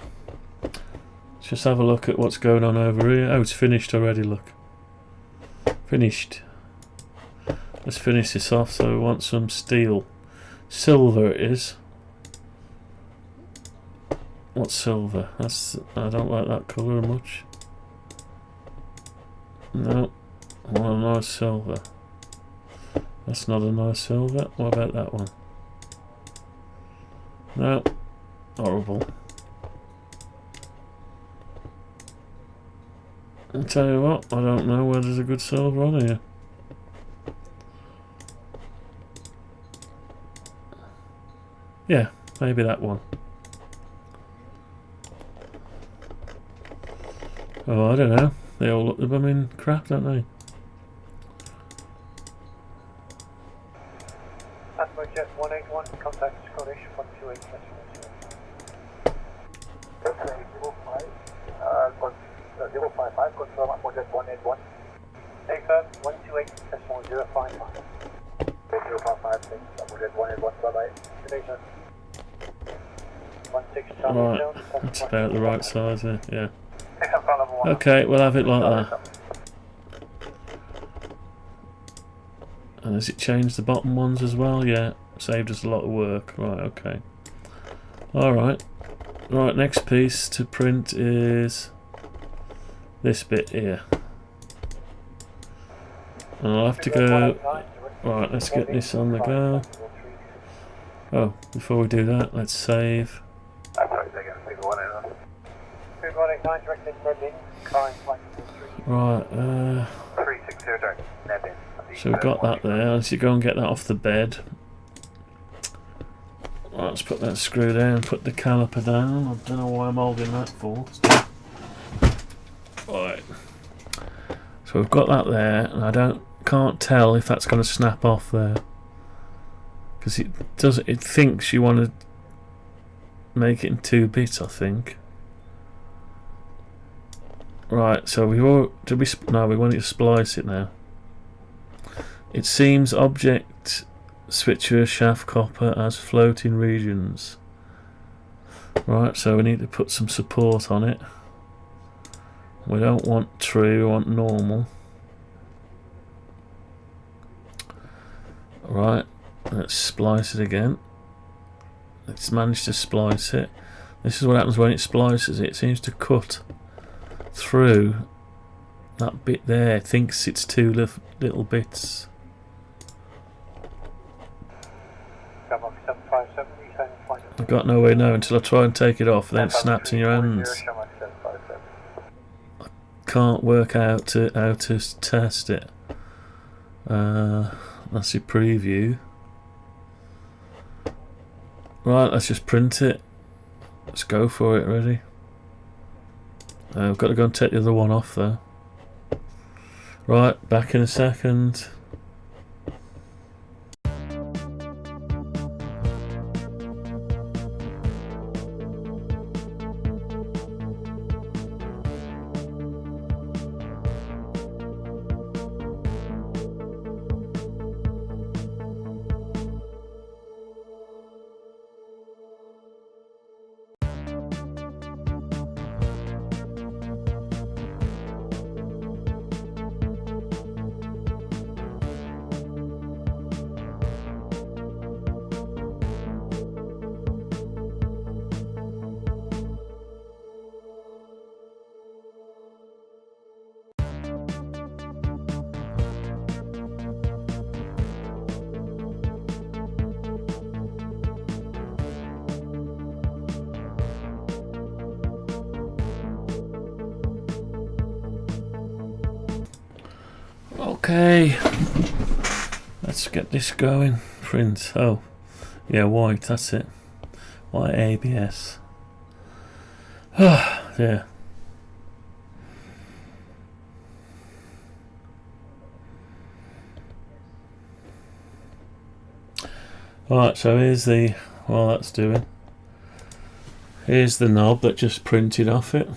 Let's just have a look at what's going on over here. Oh, it's finished already, look. Finished. Let's finish this off. So we want some steel. Silver it is. What's silver? That's, I don't like that colour much. No. I want a nice silver. That's not a nice silver. What about that one? No. Horrible. I'll tell you what, I don't know where there's a good silver on here. Yeah, maybe that one. Oh, I don't know. They all look the blooming crap, don't they? Jet 181, contact Scottish 128. Okay, 055, confirm at Jet 181. Confirm 128.055. 055, Jet 181, bye bye. Right, that's about the right size there, yeah. Okay, we'll have it like that. And has it changed the bottom ones as well? Yeah, saved us a lot of work. Right, okay. Alright. Right, next piece to print is this bit here. And I'll have to go... Right, let's get this on the go. Oh, before we do that, let's save. Right, so we've got that there. Let's go and get that off the bed. Right, let's put that screw down, put the caliper down. I don't know why I'm holding that for. Right. So we've got that there, and I can't tell if that's going to snap off there. Because it thinks you want to make it in 2 bits, I think. Right, so we want it to splice it now. It seems object switcher shaft copper as floating regions. Right, so we need to put some support on it. We don't want true, we want normal. Right, let's splice it again. It's managed to splice it. This is what happens when it splices it. It seems to cut through that bit there. It thinks it's 2 little bits. I've got no way now until I try and take it off, then it snaps in your hands. I can't work out how to test it. That's your preview. Right, let's just print it. Let's go for it. Ready? I've got to go and take the other one off though. Right, back in a second. Okay, let's get this going. Print. Oh, yeah, white. That's it. White ABS. Ah, yeah. Alright, so here's the, while that's doing, here's the knob that just printed off it.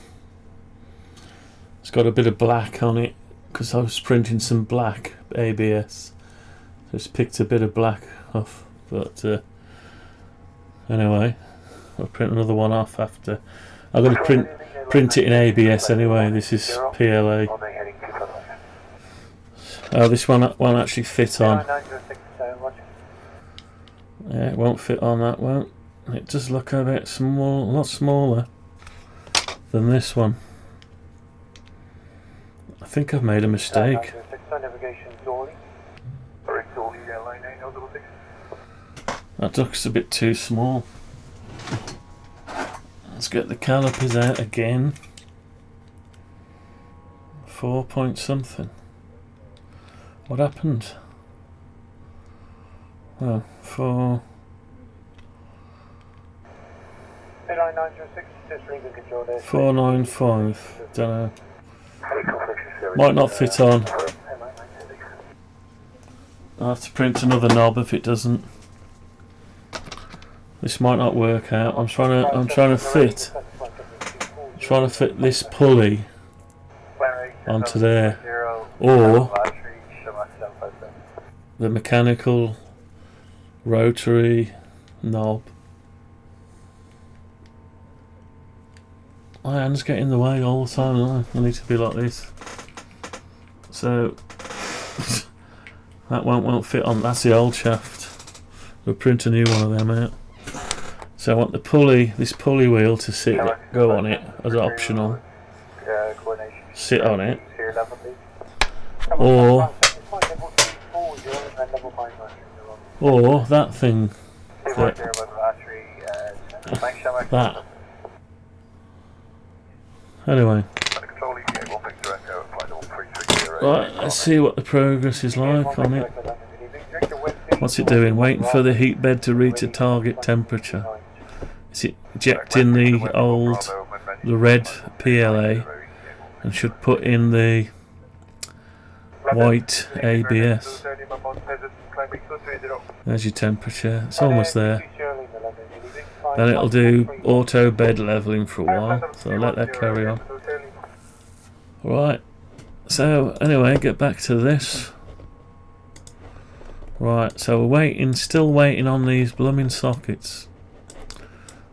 It's got a bit of black on it because I was printing some black ABS. Just picked a bit of black off, but anyway, I'll print another one off after. I'm going to print it in ABS anyway. This is PLA. Oh, this one won't actually fit on. Yeah, it won't fit on that one. It does look a bit small, a lot smaller than this one. I think I've made a mistake. That looks a bit too small. Let's get the calipers out again. 4 point something. What happened? Oh, 4. 495. Don't know. Might not fit on. I'll have to print another knob if it doesn't. This might not work out. I'm trying to fit this pulley onto there, or the mechanical rotary knob. My hands get in the way all the time, don't I need to be like this. So that won't fit on. That's the old shaft. We'll print a new one of them out. So I want the pulley, this pulley wheel to go on it as optional. Sit on it. Or that thing. That. Anyway. Right, let's see what the progress is like on it. What's it doing? Waiting for the heat bed to reach a target temperature. Is it ejecting the red PLA and should put in the white ABS. There's your temperature. It's almost there. Then it'll do auto bed leveling for a while, so I'll let that carry on. Right, so anyway, get back to this. Right, so we're still waiting on these blooming sockets.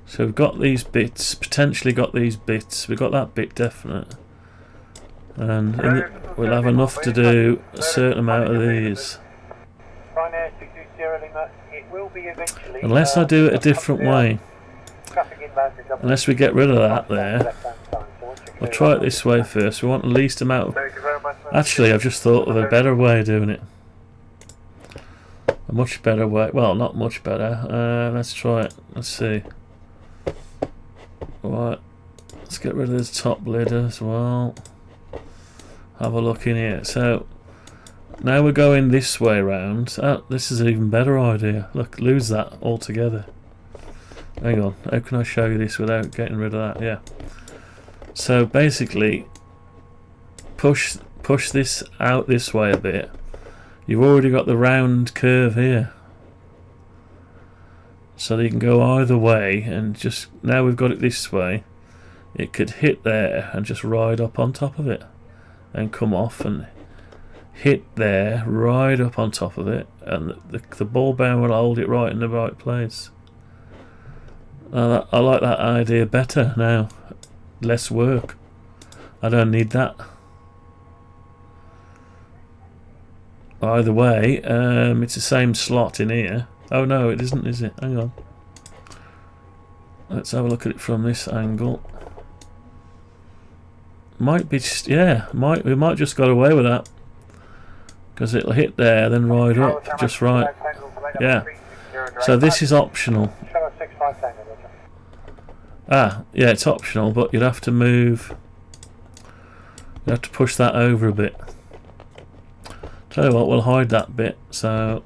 So we've got these bits, potentially got these bits, we've got that bit definite. And we'll have enough to do a certain amount of these. Unless I do it a different way. Unless we get rid of that there. We'll try it this way first. We want the least amount of... Actually, I've just thought of a better way of doing it. A much better way. Well, not much better. Let's try it. Let's see. Right. Let's get rid of this top lid as well. have a look in here. So now we're going this way round. Oh, this is an even better idea. Look, lose that altogether. Hang on, how can I show you this without getting rid of that? Yeah. So basically, push this out this way a bit. You've already got the round curve here, so that you can go either way. And just now we've got it this way, it could hit there and just ride up on top of it, and come off and hit there, ride up on top of it, and the ball bearing will hold it right in the right place. I like that idea better now. Less work. I don't need that. Either way, it's the same slot in here. Oh no, it isn't, is it? Hang on. Let's have a look at it from this angle. Might be, yeah, we might just got away with that, because it'll hit there, then ride up just right. Yeah. So this is optional. Ah, yeah, it's optional, but you'd have to move. You have to push that over a bit. Tell you what, we'll hide that bit. So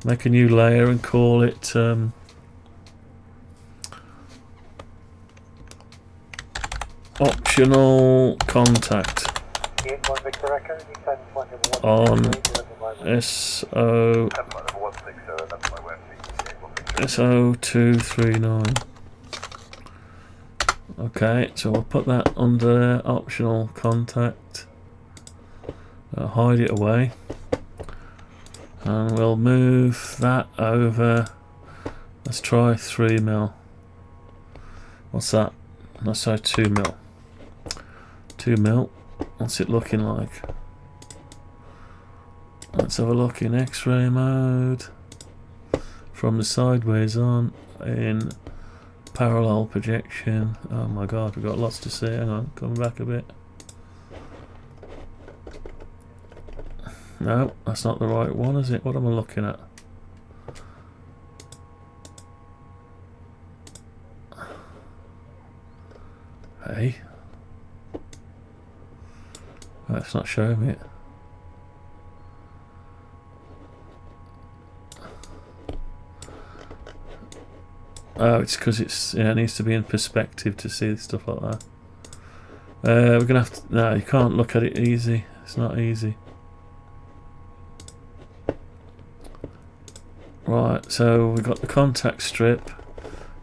make a new layer and call it optional contact on SO239. Okay, so we'll put that under optional contact. Hide it away, and we'll move that over. Let's try 3mm. What's that? Let's try 2mm. 2mm. What's it looking like? Let's have a look in X-ray mode. From the sideways on in parallel projection. Oh my god, we've got lots to see. Hang on, coming back a bit. No, that's not the right one, is it? What am I looking at? Hey, that's not showing me it. Oh, it's because it's, yeah, it needs to be in perspective to see stuff like that. We're gonna have to, no, you can't look at it easy. It's not easy. Right, so we've got the contact strip.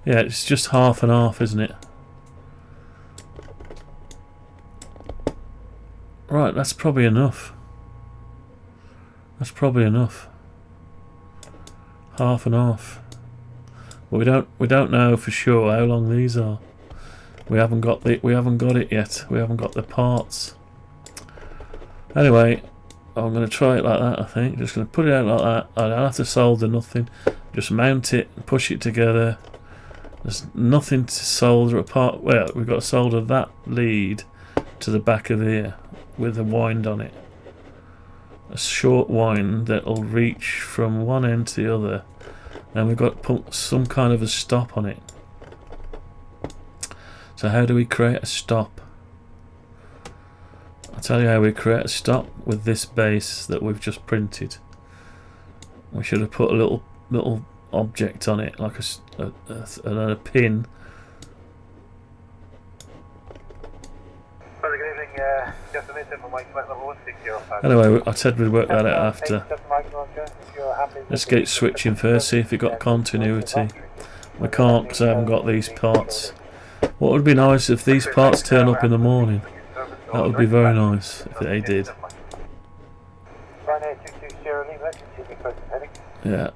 Yeah, it's just half and half, isn't it? Right, that's probably enough. That's probably enough. Half and half. But we don't know for sure how long these are. We haven't got it yet. We haven't got the parts. Anyway, I'm going to try it like that, I think. Just going to put it out like that. I don't have to solder nothing. Just mount it and push it together. There's nothing to solder apart. Well, we've got to solder that lead to the back of here with a wind on it. A short wind that'll reach from one end to the other. And we've got to put some kind of a stop on it. So how do we create a stop? I'll tell you how we create a stop with this base that we've just printed. We should have put a little object on it, like a pin. Anyway, I said we'd work that out after. Let's get it switching first, see if it got continuity. We can't because I haven't got these parts. What would be nice if these parts turn up in the morning? That would be very nice if they did. Yeah.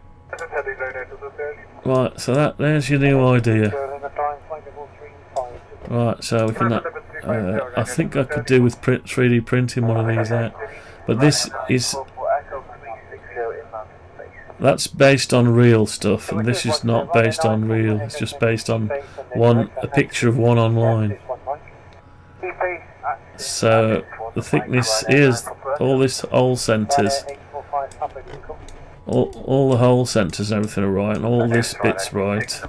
Right, so there's your new idea. Right, so we can. I think I could do with 3D printing one of these out, but this is. That's based on real stuff, and this is not based on real. It's just based on a picture of one online. So the thickness is all this hole centres, all the hole centres and everything are right, and all this bit's right.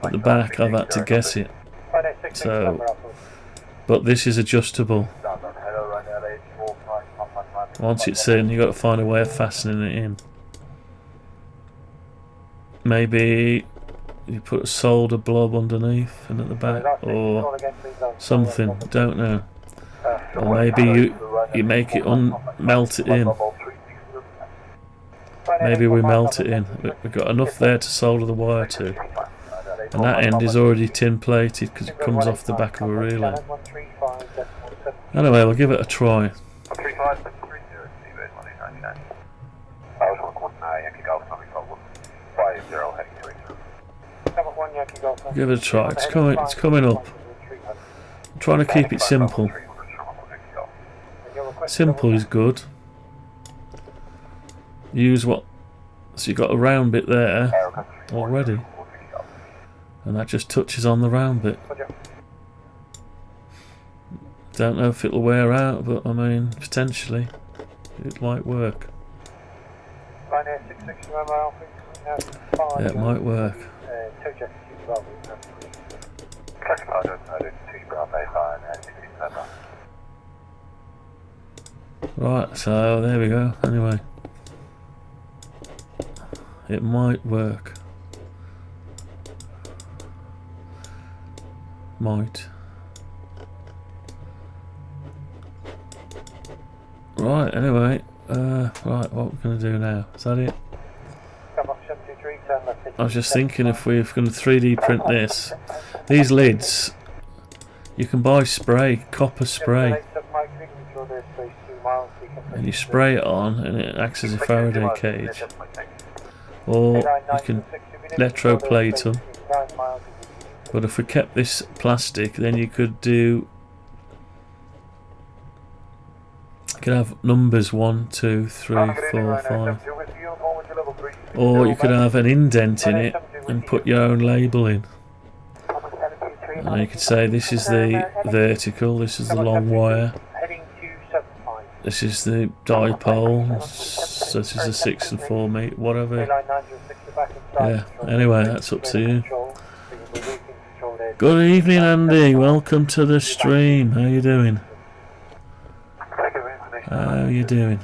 At the back, I've had to guess it. So, but this is adjustable. Once it's in, you've got to find a way of fastening it in. Maybe you put a solder blob underneath and at the back, or something. Don't know. Or maybe you make it melt it in. Maybe we melt it in. We've got enough there to solder the wire to, and that end is already tin plated because it comes off the back of a relay. Anyway, we'll give it a try. Give it a try. It's coming up. I'm trying to keep it simple. Simple is good. Use what? So you've got a round bit there already, and that just touches on the round bit. Don't know if it'll wear out, but I mean, potentially it might work. Yeah, it might work. Right, so there we go. Anyway, it might work. Might. Right, anyway, right, what we're going to do now? Is that it? I was just thinking if we're going to 3D print this, these lids, you can buy spray, copper spray, and you spray it on and it acts as a Faraday cage, or you can electroplate them. But if we kept this plastic, then you could have numbers 1, 2, 3, 4, 5, or you could have an indent in it and put your own label in. And you could say this is the vertical, this is the long wire, this is the dipole, so this is a 6 and 4 metre, whatever. Yeah, anyway, that's up to you. Good evening, Andy. Welcome to the stream. How you doing? How you doing?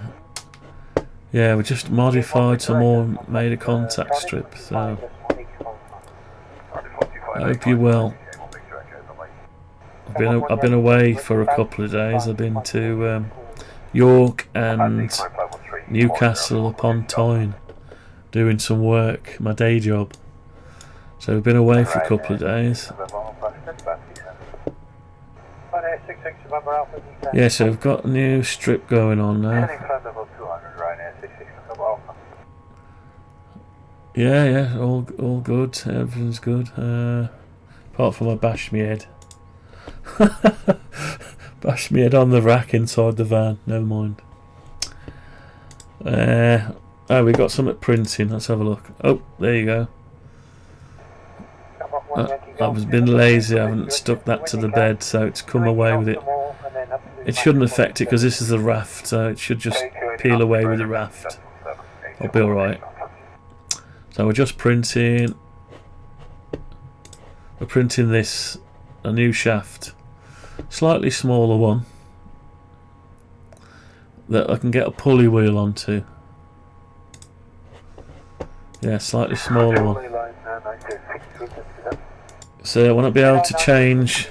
Yeah, we just modified some more, made a contact strip, so I hope you're well. I've been away for a couple of days. I've been to York and Newcastle upon Tyne doing some work, my day job. So we've been away for a couple of days. Yeah, so we've got a new strip going on now. Yeah, all good. Everything's good. Apart from I bashed my head. Bashed my head on the rack inside the van. Never mind. Oh, we got some at printing. Let's have a look. Oh, there you go. I've been lazy. I haven't stuck that to the bed, so it's come away with it. It shouldn't affect it because this is the raft, so it should just peel away with the raft. I'll be alright. So we're just printing. We're printing this, a new shaft, slightly smaller one that I can get a pulley wheel onto. Yeah, slightly smaller one. So I want to be able to change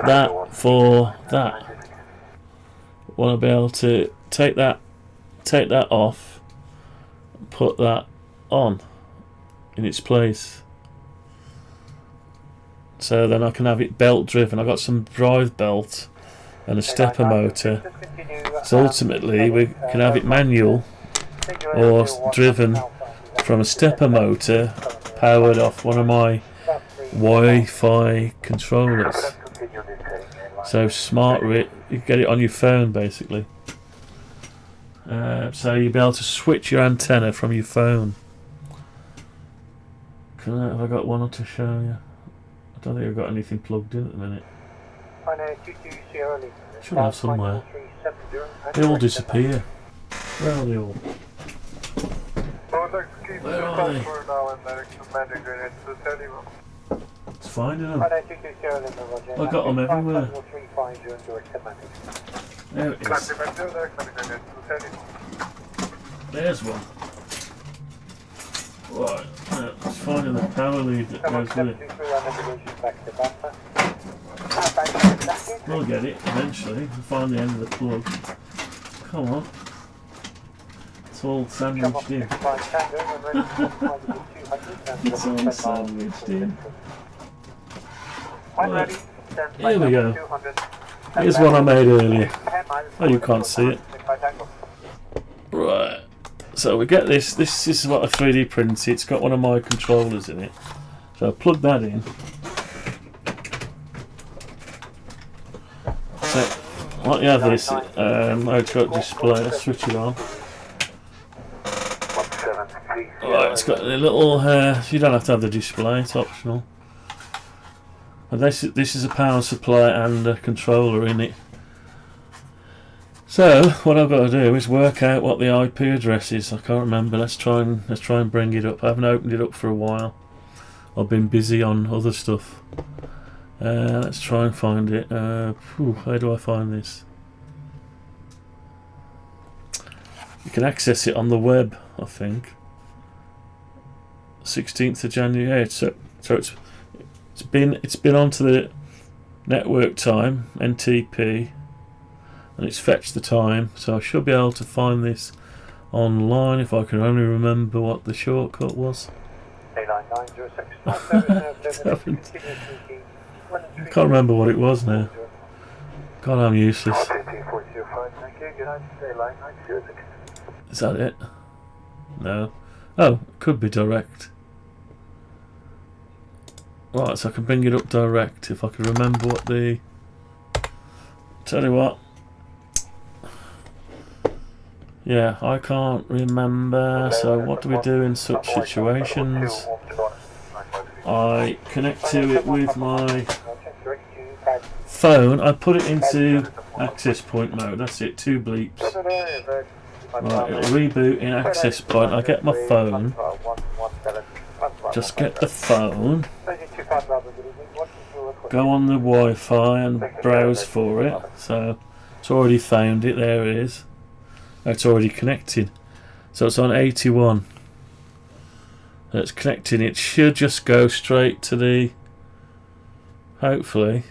that for that. I want to be able to take that off, put that on in its place. So then I can have it belt driven. I've got some drive belt and a stepper motor. So ultimately we can have it manual or driven from a stepper motor powered off one of my Wi-Fi controllers. So smart, you get it on your phone basically. So you'll be able to switch your antenna from your phone. Have I got one to show you? I don't think I've got anything plugged in at the minute. Should have somewhere. They all disappear. Where are they all? Where are they? It's finding them. I've got them everywhere. There it is. There's one. Right, it's finding the power lead that goes with it. We'll get it eventually. We'll find the end of the plug. Come on. It's all sandwiched in. It's all sandwiched in. Right. Here we go. Here's one I made earlier. Oh, you can't see it. Right. So we get this. This is what I 3D printed. It's got one of my controllers in it. So I plug that in. So what you have this, it's got display. Let's switch it on. Right, it's got a little. You don't have to have the display. It's optional. And this is a power supply and a controller in it. So what I've got to do is work out what the IP address is. I can't remember. Let's try and bring it up. I haven't opened it up for a while. I've been busy on other stuff. Let's try and find it. How do I find this? You can access it on the web, I think. 16th of January. So it's been onto the network time, NTP, and it's fetched the time. So I should be able to find this online if I can only remember what the shortcut was. I can't remember what it was now. God, I'm useless. Is that it? No. Oh, it could be direct. Right, so I can bring it up direct if I can remember what the... Tell you what. Yeah, I can't remember. So what do we do in such situations? I connect to it with my phone. I put it into access point mode. That's it, 2 bleeps. Right, it'll reboot in access point. I get my phone. Just get the phone. Go on the Wi-Fi and browse for it. So it's already found it. There it is. It's already connected. So it's on 81. It's connecting. It should just go straight to the... Hopefully.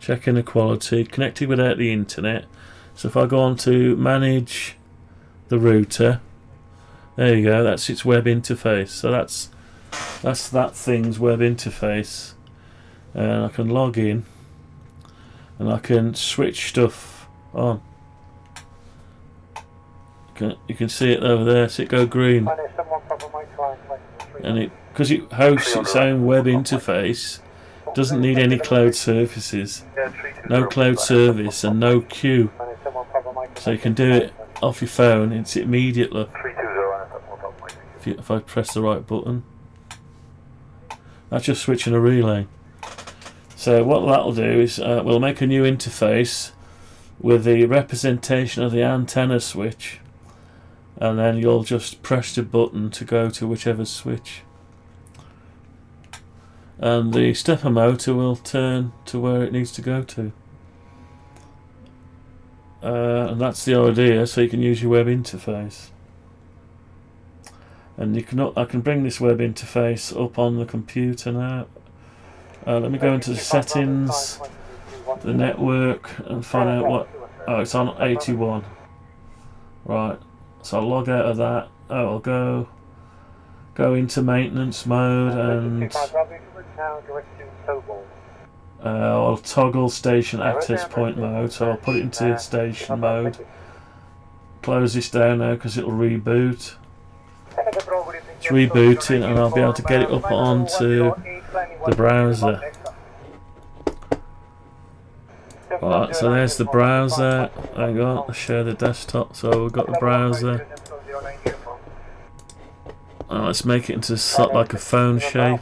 Checking the quality. Connected without the internet. So if I go on to manage the router, there you go. That's its web interface. So that's that thing's web interface, and I can log in, and I can switch stuff on. You can see it over there. See it go green, and because it hosts its own web interface, doesn't need any cloud services, no cloud service, and no queue. So you can do it off your phone. It's immediately. If I press the right button, that's just switching a relay. So what that'll do is we'll make a new interface with the representation of the antenna switch, and then you'll just press the button to go to whichever switch, and the stepper motor will turn to where it needs to go to. And that's the idea, so you can use your web interface. And I can bring this web interface up on the computer now. Let me go into the settings, the network, and find out what... Oh, it's on 81. Right, so I'll log out of that. Oh, I'll go into maintenance mode, and I'll toggle station access point mode. So I'll put it into station mode. Close this down now because it'll reboot. It's rebooting, and I'll be able to get it up onto the browser. Right, so there's the browser. Hang on, I'll share the desktop. So we've got the browser. Let's make it into like a phone shape.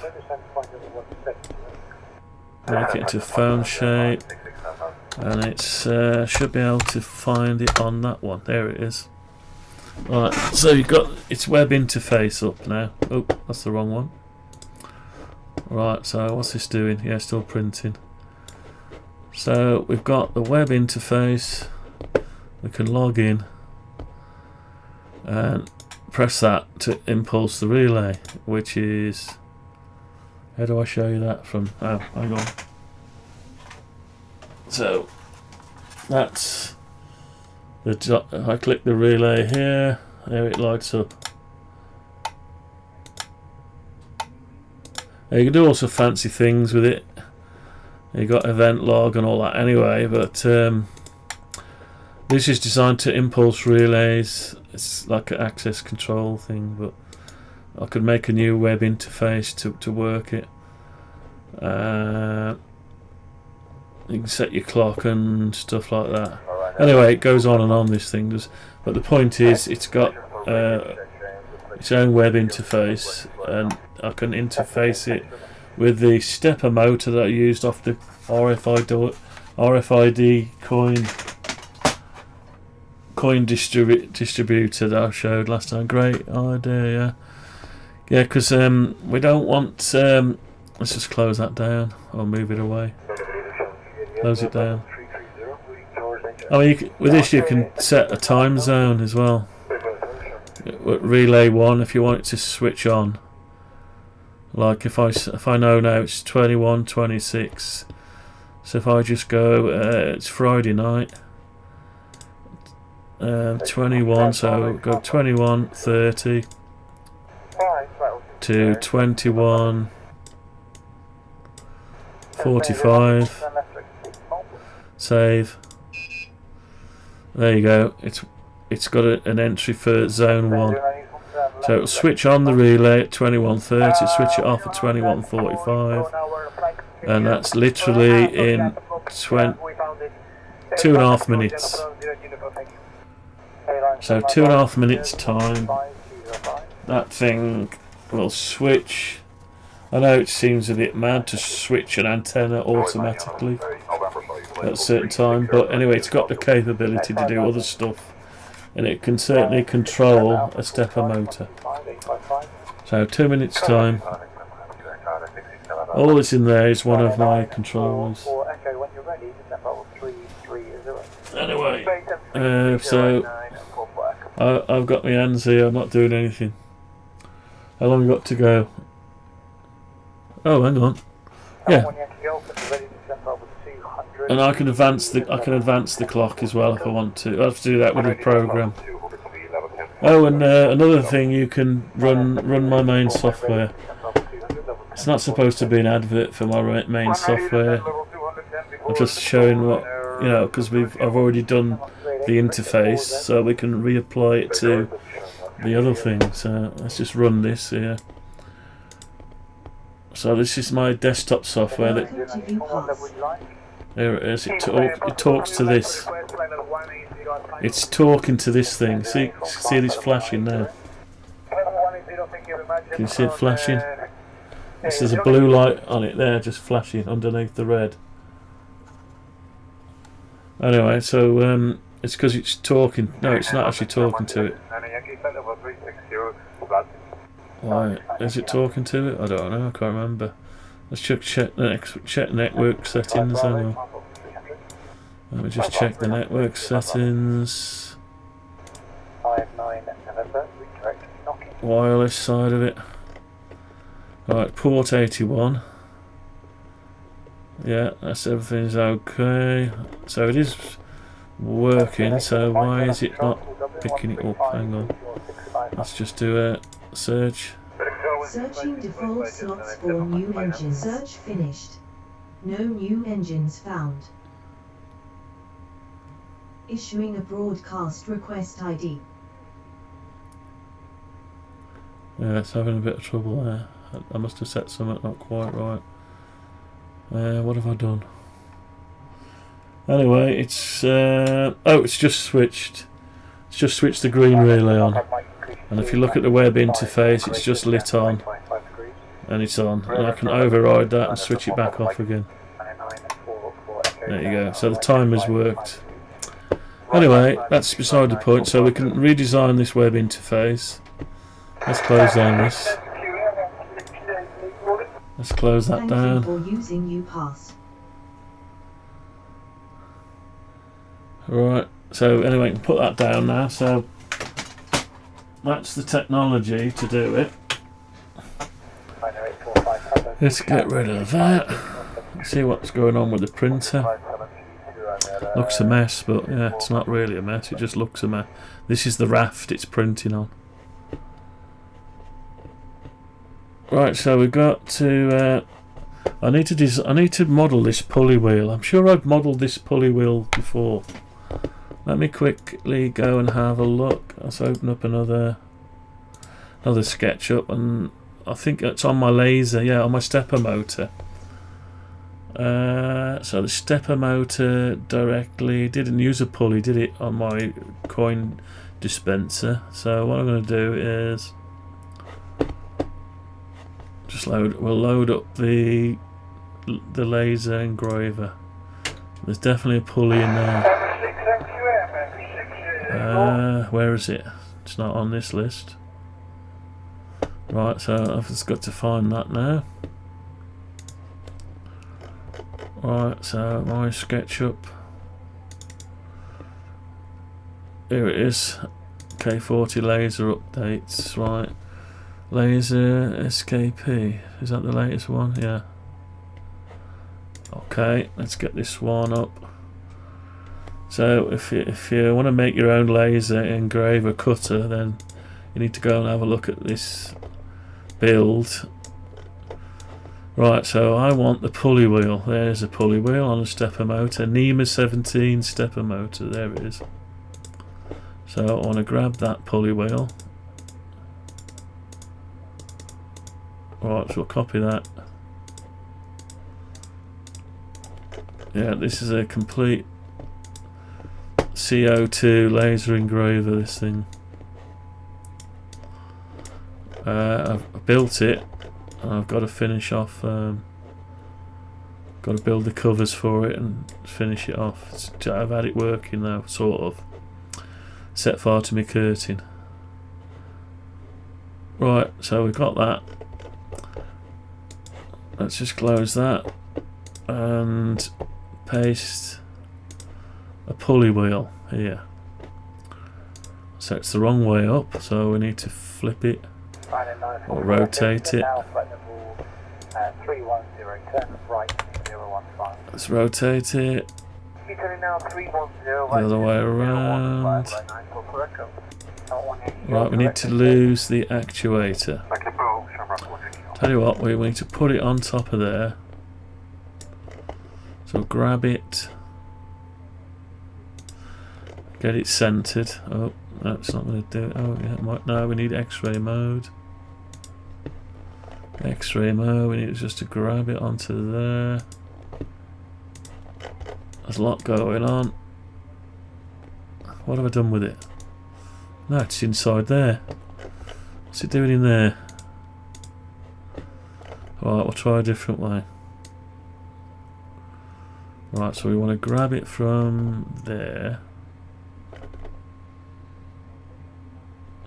Make it into a phone shape, and it's should be able to find it on that one. There it is. Right, so you've got its web interface up now. Oh, that's the wrong one. Right, so what's this doing? Yeah, still printing. So we've got the web interface. We can log in and press that to impulse the relay, which is, how do I show you that from, oh, hang on. So that's the, I click the relay here, there it lights up. Now you can do all sorts of fancy things with it. You got event log and all that anyway, but this is designed to impulse relays. It's like an access control thing, but I could make a new web interface to work it. You can set your clock and stuff like that. Anyway, it goes on and on, this thing does. But the point is, it's got its own web interface, and I can interface it with the stepper motor that I used off the RFID coin distributor that I showed last time. Great idea, yeah, because we don't want. Let's just close that down or move it away. Close it down. I mean, with this you can set a time zone as well. Relay 1, if you want it to switch on. Like if I know now it's 21:26, so if I just go, it's Friday night, 21, so go 21:30 to 21:45. Save. There you go. It's got an entry for zone 1. So it'll switch on the relay at 21:30, switch it off at 21:45, and that's literally in 2.5 minutes. So 2.5 minutes time, that thing will switch. I know it seems a bit mad to switch an antenna automatically at a certain time, but anyway, it's got the capability to do other stuff, and it can certainly control a stepper motor. So 2 minutes time. All that's in there is one of my controllers. Anyway, so I've got my hands here, I'm not doing anything. How long have we got to go? Oh, hang on. Yeah. And I can advance the clock as well if I want to. I have to do that with the program. Oh, and another thing, you can run my main software. It's not supposed to be an advert for my main software. I'm just showing what, you know, because I've already done the interface, so we can reapply it to the other thing. So let's just run this here. So this is my desktop software. There it is. It talks to this. It's talking to this thing. See this flashing now? Can you see it flashing? There's a blue light on it there, just flashing underneath the red. Anyway, so it's because it's talking. No, it's not actually talking to it. Why is it talking to it? I don't know. I can't remember. Let's check network settings. Hang on. Let me just check the network settings. Wireless side of it. Right, port 81. Yeah, that's everything's okay. So it is working. So why is it not picking it up? Hang on. Let's just do a search. Searching default slots for new engines. Search finished. No new engines found. Issuing a broadcast request ID. Yeah, it's having a bit of trouble there. I must have set something not quite right. What have I done? Anyway, it's it's just switched. It's just switched the green relay on. And if you look at the web interface, it's just lit on, and it's on. And I can override that and switch it back off again. There you go. So the timer's worked. Anyway, that's beside the point. So we can redesign this web interface. Let's close down this. Let's close that down. Thank you for using UPass. Right, so anyway, we can put that down now. So that's the technology to do it. Let's get rid of that. See what's going on with the printer. Looks a mess, but yeah, it's not really a mess, it just looks a mess. This is the raft it's printing on. Right, so we've got to I need to model this pulley wheel. I'm sure I've modelled this pulley wheel before. Let me quickly go and have a look. Let's open up another SketchUp, and I think it's on my laser, yeah, on my stepper motor. So the stepper motor directly didn't use a pulley, did it, on my coin dispenser? So what I'm going to do is just we'll load up the laser engraver. There's definitely a pulley in there. Where is it? It's not on this list. Right, so I've just got to find that now. Right, so my SketchUp. Here it is. K40 laser updates. Right, laser SKP. Is that the latest one? Yeah. Okay, let's get this one up. So if you want to make your own laser engraver cutter, then you need to go and have a look at this build. Right, so I want the pulley wheel. There's a pulley wheel on a stepper motor. NEMA 17 stepper motor. There it is. So I want to grab that pulley wheel. Right, so we'll copy that. Yeah, this is a complete CO2 laser engraver, this thing. I've built it. I've got to finish off. Got to build the covers for it and finish it off. I've had it working now, sort of. Set fire to my curtain. Right, so we've got that. Let's just close that and paste a pulley wheel here. So it's the wrong way up, so we need to flip it or rotate it. Let's rotate it the other way around. Right, we need to lose the actuator. Tell you what, we need to put it on top of there. So grab it, get it centered. Oh, that's not going to do it. Oh, yeah, it might. No, we need X-ray mode. X-ray mode. We need just to grab it onto there. There's a lot going on. What have I done with it? No, it's inside there. What's it doing in there? Right, we'll try a different way. Right, so we want to grab it from there.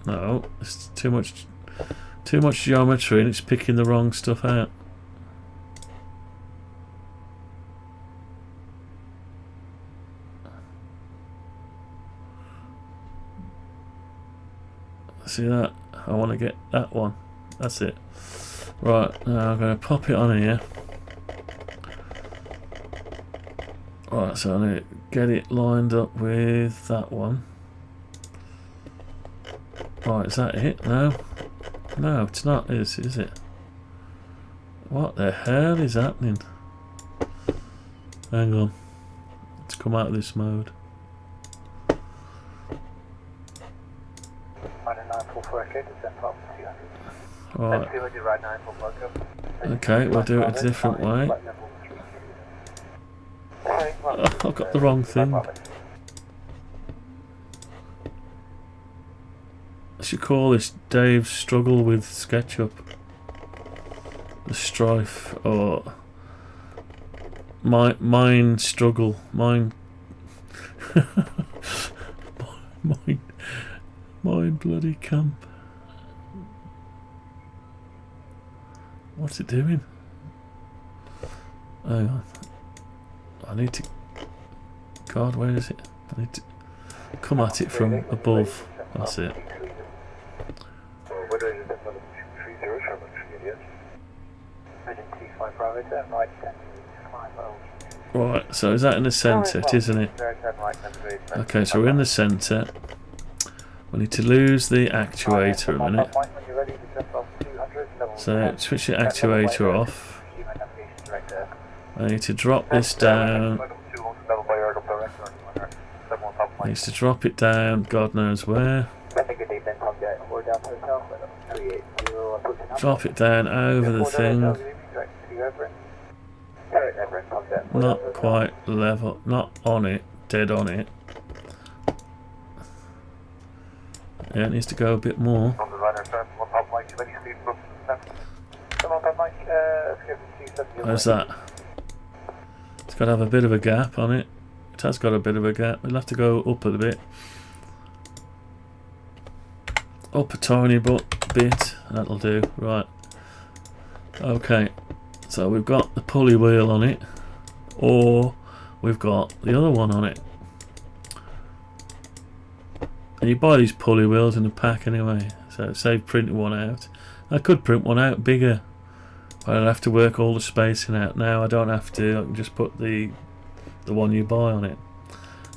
No, it's too much geometry and it's picking the wrong stuff out. See that? I want to get that one. That's it. Right, now I'm going to pop it on here. Right, so I'm going to get it lined up with that one. Right, is that it? No? No, it's not, is it? What the hell is happening? Hang on. Let's come out of this mode. Right. Okay, we'll do it a different way. Oh, I've got the wrong thing. I should call this Dave's struggle with SketchUp. The strife, or mine struggle, mine bloody camp. What's it doing? Hang on. I need to... God, where is it? I need to come at it from above. That's it. Right, so is that in the centre? It is, isn't it? Okay, so we're in the centre. We need to lose the actuator a minute. So switch the actuator off. I need to drop this down. Needs to drop it down, God knows where. Drop it down over the thing. Not quite level, not on it, dead on it. Yeah, it needs to go a bit more. How's that? It's got to have a bit of a gap on it. It has got a bit of a gap. We'll have to go up a bit. Up a tiny bit. That'll do. Right. Okay. So we've got the pulley wheel on it, or we've got the other one on it. And you buy these pulley wheels in a pack anyway, so save printing one out. I could print one out bigger, but I'd have to work all the spacing out. Now I don't have to, I can just put the one you buy on it.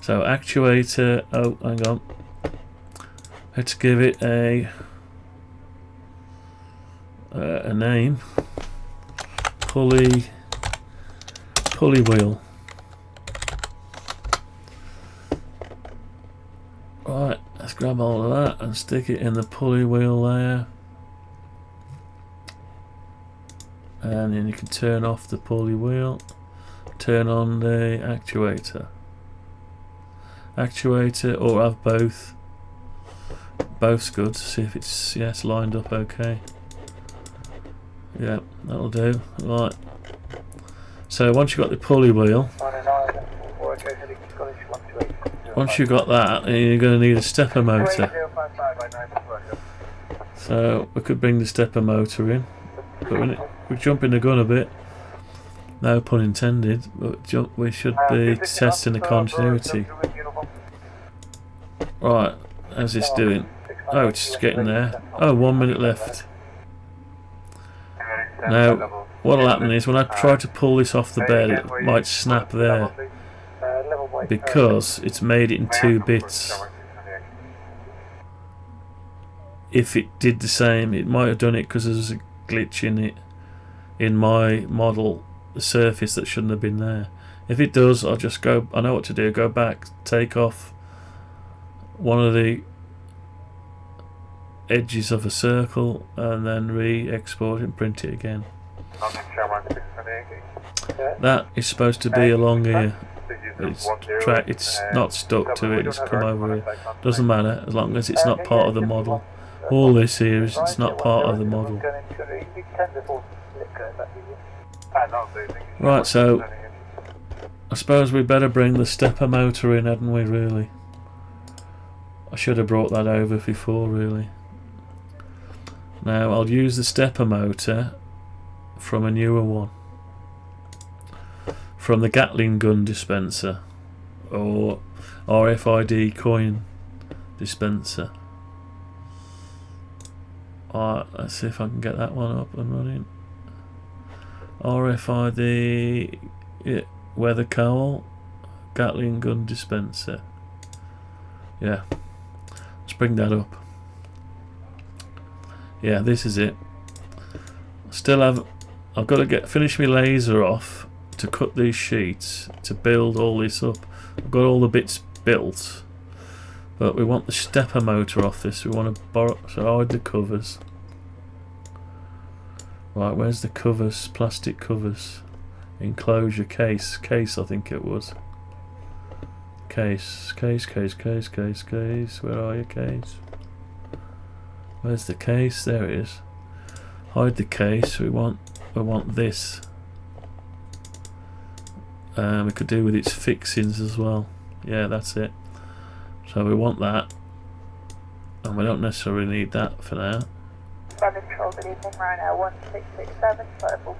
So actuator, oh hang on, let's give it a name. Pulley wheel. Right, let's grab hold of that and stick it in the pulley wheel there. And then you can turn off the pulley wheel, turn on the actuator. Actuator, or have both. Both's good. See if it's, yeah, it's lined up okay. Yeah, that'll do. Right. So once you've got the pulley wheel, once you've got that, you're going to need a stepper motor. So we could bring the stepper motor in, but we're jumping the gun a bit. No pun intended, but we should be testing the continuity. Right, how's this doing? Oh, it's getting there. Oh, 1 minute left. Now, what'll happen is when I try to pull this off the bed, it might snap there because it's made it in 2 bits. If it did the same, it might have done it because there's a glitch in it, in my model, the surface that shouldn't have been there. If it does, I'll just go, I know what to do, go back, take off one of the edges of a circle and then re-export and print it again. That is supposed to be along here. It's not stuck to it, it's come over here. Doesn't matter as long as it's not part of the model. All this here is it's not part of the model. Right, so I suppose we better bring the stepper motor in, hadn't we, really? I should have brought that over before, really. Now I'll use the stepper motor from a newer one, from the Gatling gun dispenser or RFID coin dispenser. Alright, let's see if I can get that one up and running. RFID, yeah, weather cowl, Gatling gun dispenser. Yeah, let's bring that up. Yeah, this is it. I've got to finish my laser off to cut these sheets to build all this up. I've got all the bits built, but we want the stepper motor off this. We want to borrow, so hide the covers. Right, where's the covers? Plastic covers, enclosure, case, I think it was. Case. Where are you, case? Where's the case? There it is. Hide the case. We want this. We could do with its fixings as well. Yeah, that's it. So we want that, and we don't necessarily need that for now.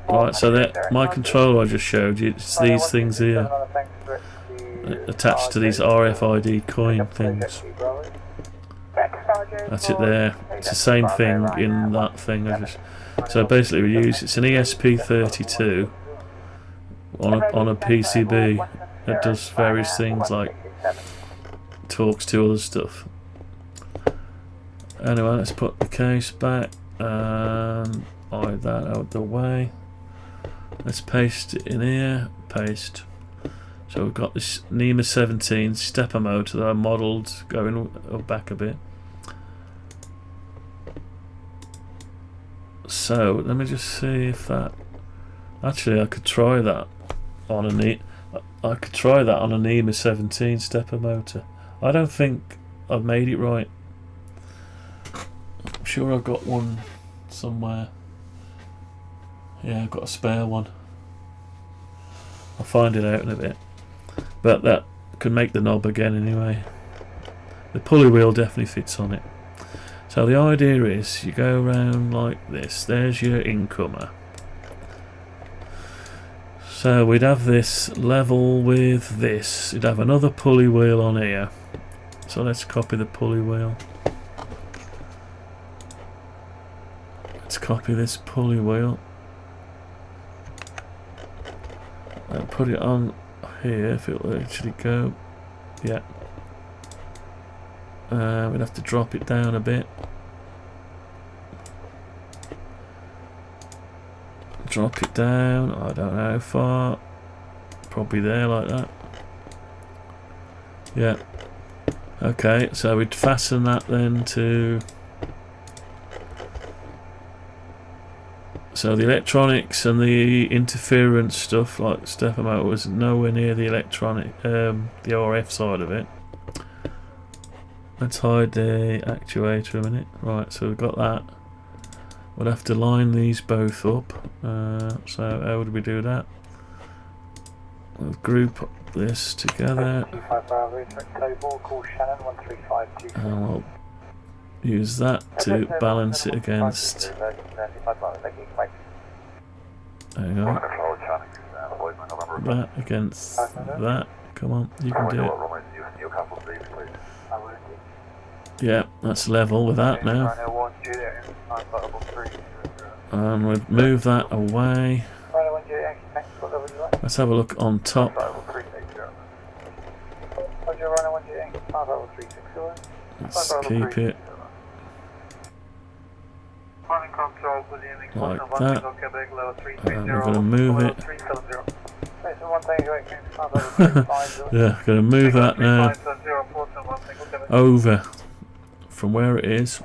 Right, so that my controller I just showed you, it's these things here attached to these RFID coin things. That's it there. It's the same thing in that thing. So basically we use, it's an ESP32 on a PCB that does various things like talks to other stuff. Anyway, let's put the case back and hide that out the way. Let's paste it in here. Paste. So we've got this NEMA 17 stepper motor that I modelled going back a bit. So let me just see if that. Actually, I could try that on a NEMA 17 stepper motor. I don't think I've made it right. I'm sure I've got one somewhere. Yeah, I've got a spare one. I'll find it out in a bit. But that can make the knob again anyway. The pulley wheel definitely fits on it. So the idea is you go around like this. There's your incomer. So we'd have this level with this. You'd have another pulley wheel on here. So let's copy the pulley wheel. Let's copy this pulley wheel and put it on here if it'll actually go. Yeah. We'd have to drop it down a bit. Drop it down, I don't know how far. Probably there like that. Yeah. Okay, so we'd fasten that then to. So the electronics and the interference stuff, like stepper motor, was nowhere near the electronic, the RF side of it. Let's hide the actuator a minute. Right, so we've got that. We'll have to line these both up. So how would we do that? We'll group this together. And we'll use that to balance it against. Hang on. That against that. Come on, you can do it. Yeah, that's level with that now. And we'll move that away. Let's have a look on top. Let's keep it like that. And we're going to move it. Yeah, going to move that now over from where it is.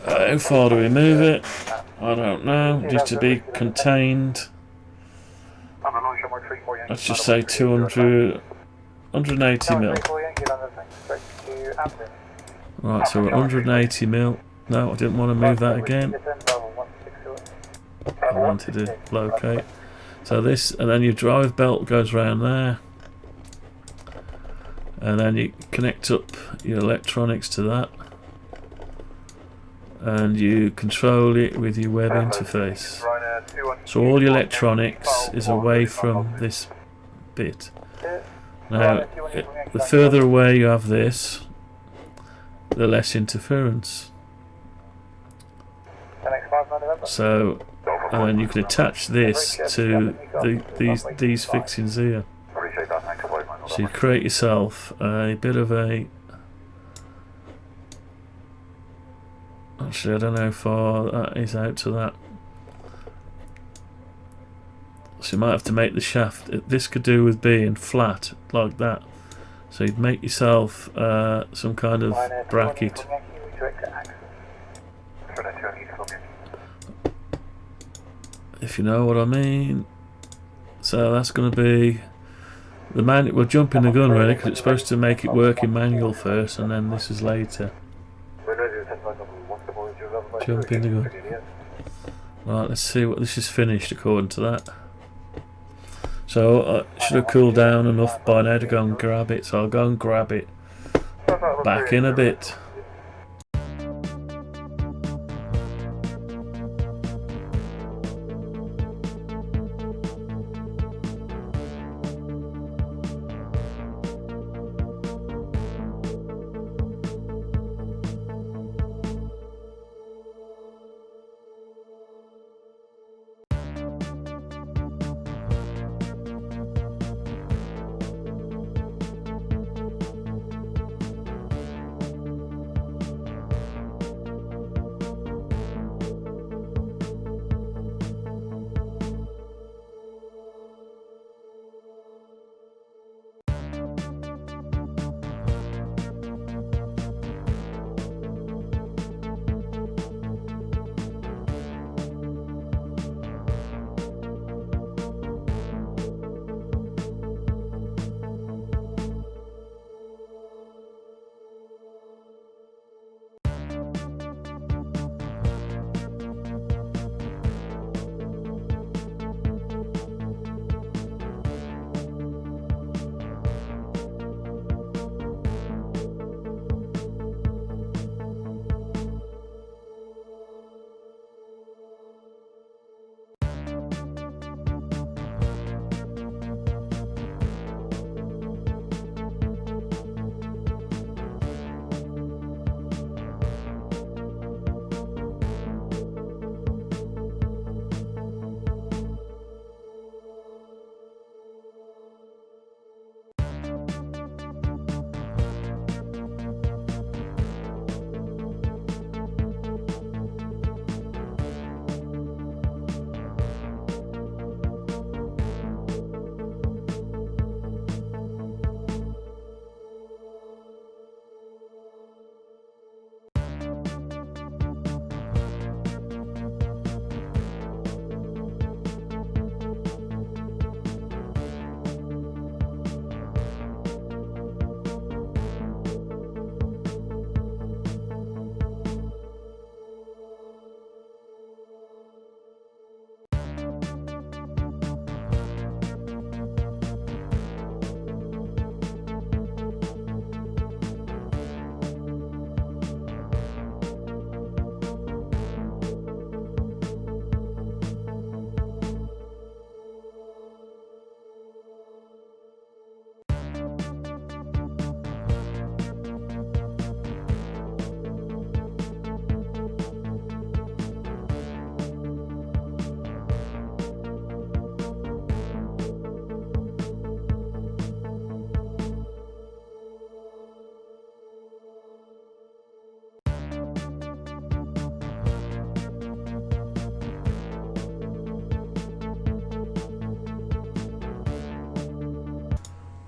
How far do we move it? I don't know, just to be contained. Let's just say 200, 180 mil. Right, so we're 180 mil. No, I didn't want to move that again. I wanted to locate. So this, and then your drive belt goes around there. And then you connect up your electronics to that. And you control it with your web interface. So all your electronics is away from this bit. Now, the further away you have this, the less interference. So, and then you can attach this to these fixings here. So you create yourself a bit of a. Actually, I don't know how far that is out to that. So you might have to make the shaft. This could do with being flat like that. So you'd make yourself some kind of bracket. If you know what I mean. So that's going to be the manual. We'll jump in the gun really because it's supposed to make it work in manual first, and then this is later. Jump in the gun. Right, let's see what this is finished according to that. So I should have cooled down enough by now to go and grab it. So I'll go and grab it. Back in a bit.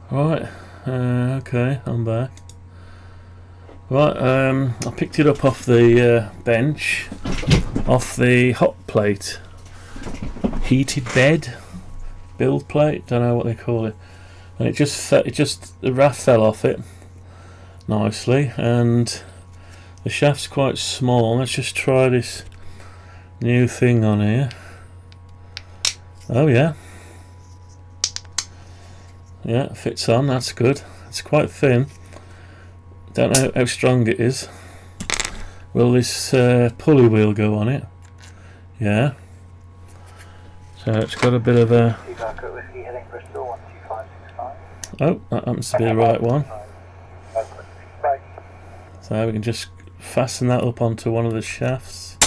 Right, okay, I'm back. Right, I picked it up off the bench, off the hot plate, heated bed, build plate, don't know what they call it, and the raft fell off it nicely, and the shaft's quite small. Let's just try this new thing on here. Oh yeah. Yeah, fits on, that's good. It's quite thin. Don't know how strong it is. Will this pulley wheel go on it? Yeah. So it's got a bit of a... Oh, that happens to be the right one. So we can just fasten that up onto one of the shafts.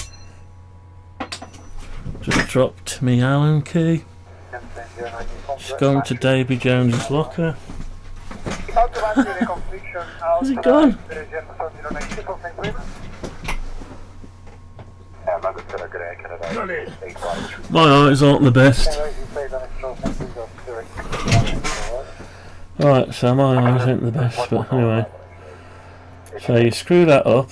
Just dropped me Allen key. Just going to Davy Jones's locker. Has it gone? My eyes aren't the best. Right, so my eyes ain't the best, but anyway. So you screw that up.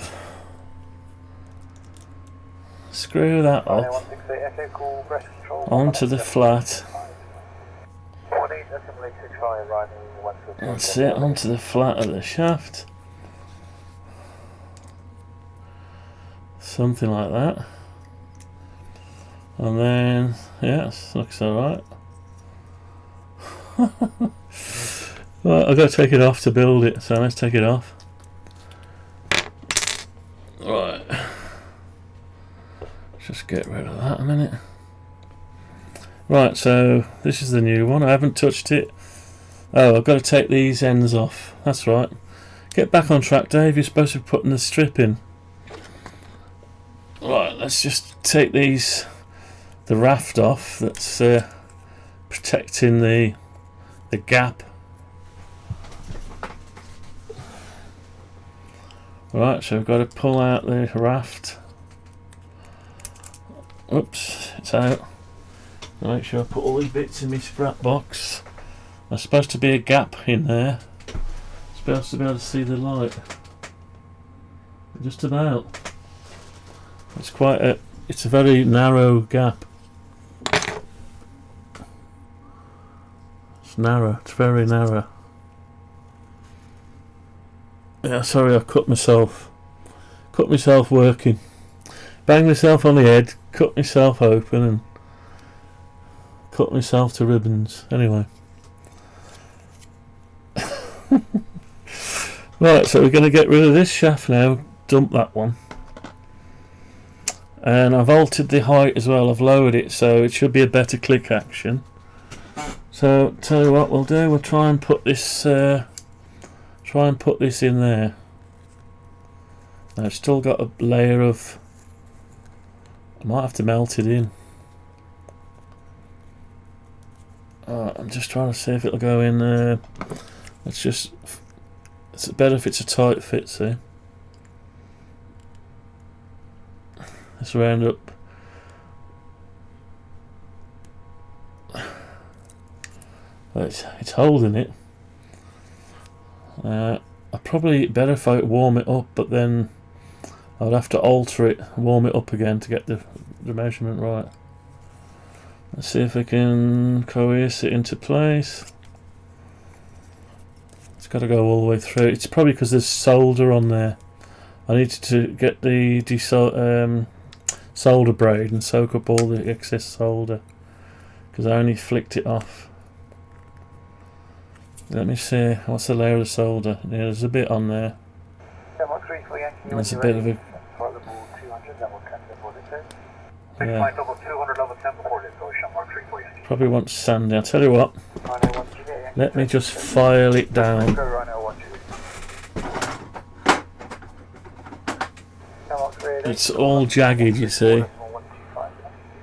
Screw that up onto the flat. That's it, onto the flat of the shaft. Something like that. And then, yes, looks alright. Right, I've got to take it off to build it, so let's take it off. Right. Just get rid of that a minute. Right, so this is the new one. I haven't touched it. Oh, I've got to take these ends off. That's right. Get back on track, Dave. You're supposed to be putting the strip in. Right, let's just take the raft off that's protecting the gap. Right, so we've got to pull out the raft. Oops, it's out. Make sure I put all these bits in my scrap box. There's supposed to be a gap in there. Supposed to be able to see the light. Just about. It's a very narrow gap. It's narrow, it's very narrow. Yeah, sorry, I cut myself working. Banged myself on the head, cut myself open and cut myself to ribbons. Anyway. Right, so we're going to get rid of this shaft now, dump that one. And I've altered the height as well, I've lowered it so it should be a better click action. So tell you what we'll do, we'll try and put this in there. I've still got a layer of, I might have to melt it in. I'm just trying to see if it'll go in there. It's better if it's a tight fit, see. Let's round up. Well, it's holding it. I probably better if I warm it up, but then I'd have to alter it, warm it up again to get the measurement right. Let's see if we can coerce it into place. It's got to go all the way through. It's probably because there's solder on there. I need to get the solder braid and soak up all the excess solder because I only flicked it off. Let me see, what's the layer of solder? Yeah, there's a bit on there. There's a bit of a... Yeah. Probably want sanding. I'll tell you what. Let me just file it down. It's all jagged, you see.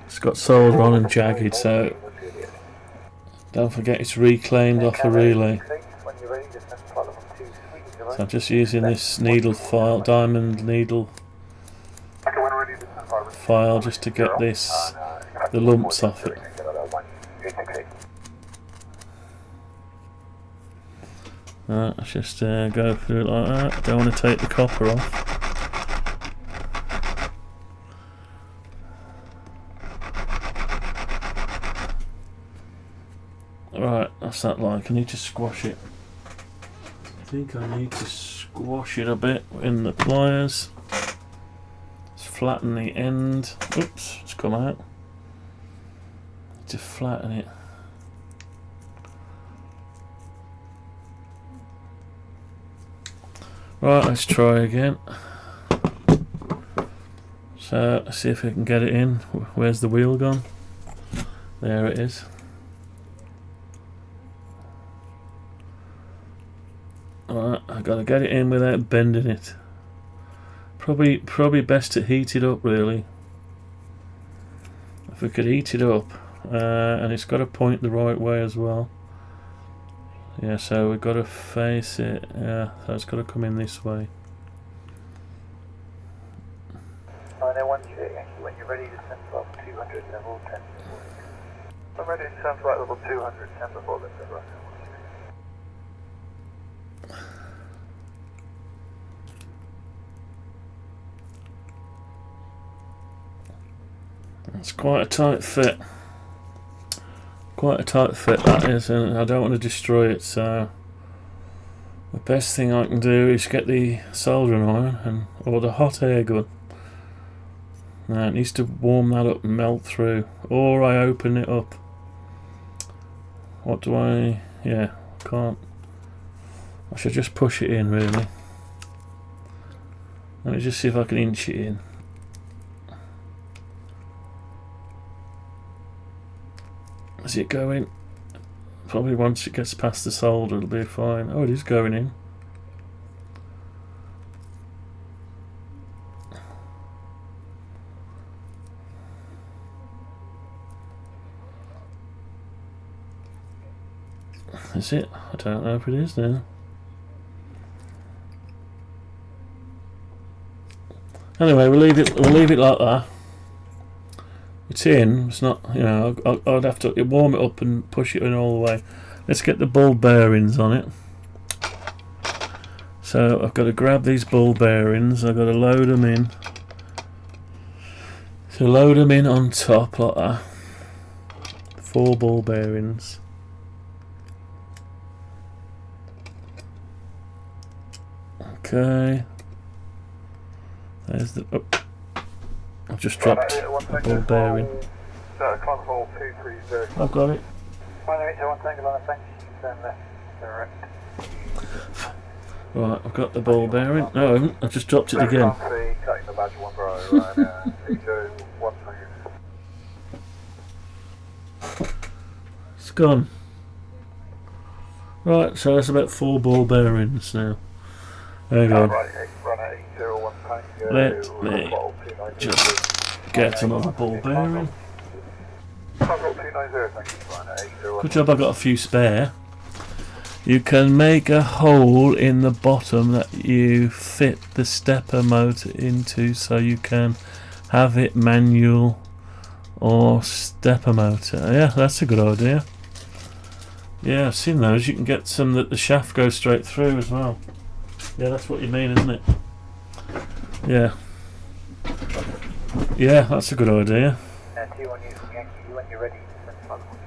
It's got solder on and jagged, so don't forget it's reclaimed off the relay. So I'm just using this needle file, diamond needle file, just to get the lumps off it. Right, let's just go through it like that. Don't want to take the copper off. Right, that's that like. I need to squash it. I think I need to squash it a bit in the pliers. Let's flatten the end. Oops, it's come out. Need to flatten it. Right, let's try again. So, let's see if we can get it in. Where's the wheel gone? There it is. Alright, I've got to get it in without bending it. Probably best to heat it up, really. If we could heat it up, and it's got to point the right way as well. Yeah, so we've got to face it. Yeah, so it's got to come in this way. 901J, when you're ready to send flight 200, level 10. I'm ready to send flight level 200, 10 before the server. It's quite a tight fit. Quite a tight fit that is, and I don't want to destroy it, so the best thing I can do is get the soldering iron or the hot air gun. Now it needs to warm that up and melt through, or I open it up. What do I... yeah, can't. I should just push it in, really. Let me just see if I can inch it in. Is it going? Probably once it gets past the solder it'll be fine. Oh, it is going in. Is it? I don't know if it is now. Anyway, we'll leave it like that. It's in. It's not. You know, I'd have to warm it up and push it in all the way. Let's get the ball bearings on it. So I've got to grab these ball bearings. I've got to load them in. So load them in on top like that. 4 ball bearings. Okay. There's the. Oh. I've just dropped the ball bearing. I've got it. Right, I've got the ball bearing. No, I haven't. I've just dropped it again. It's gone. Right, so that's about 4 ball bearings now. Hang on. Let me just get another ball bearing. Good job I got a few spare. You can make a hole in the bottom that you fit the stepper motor into, so you can have it manual or stepper motor. Yeah, that's a good idea. Yeah, I've seen those. You can get some that the shaft goes straight through as well. Yeah, that's what you mean, isn't it? Yeah. Yeah, that's a good idea.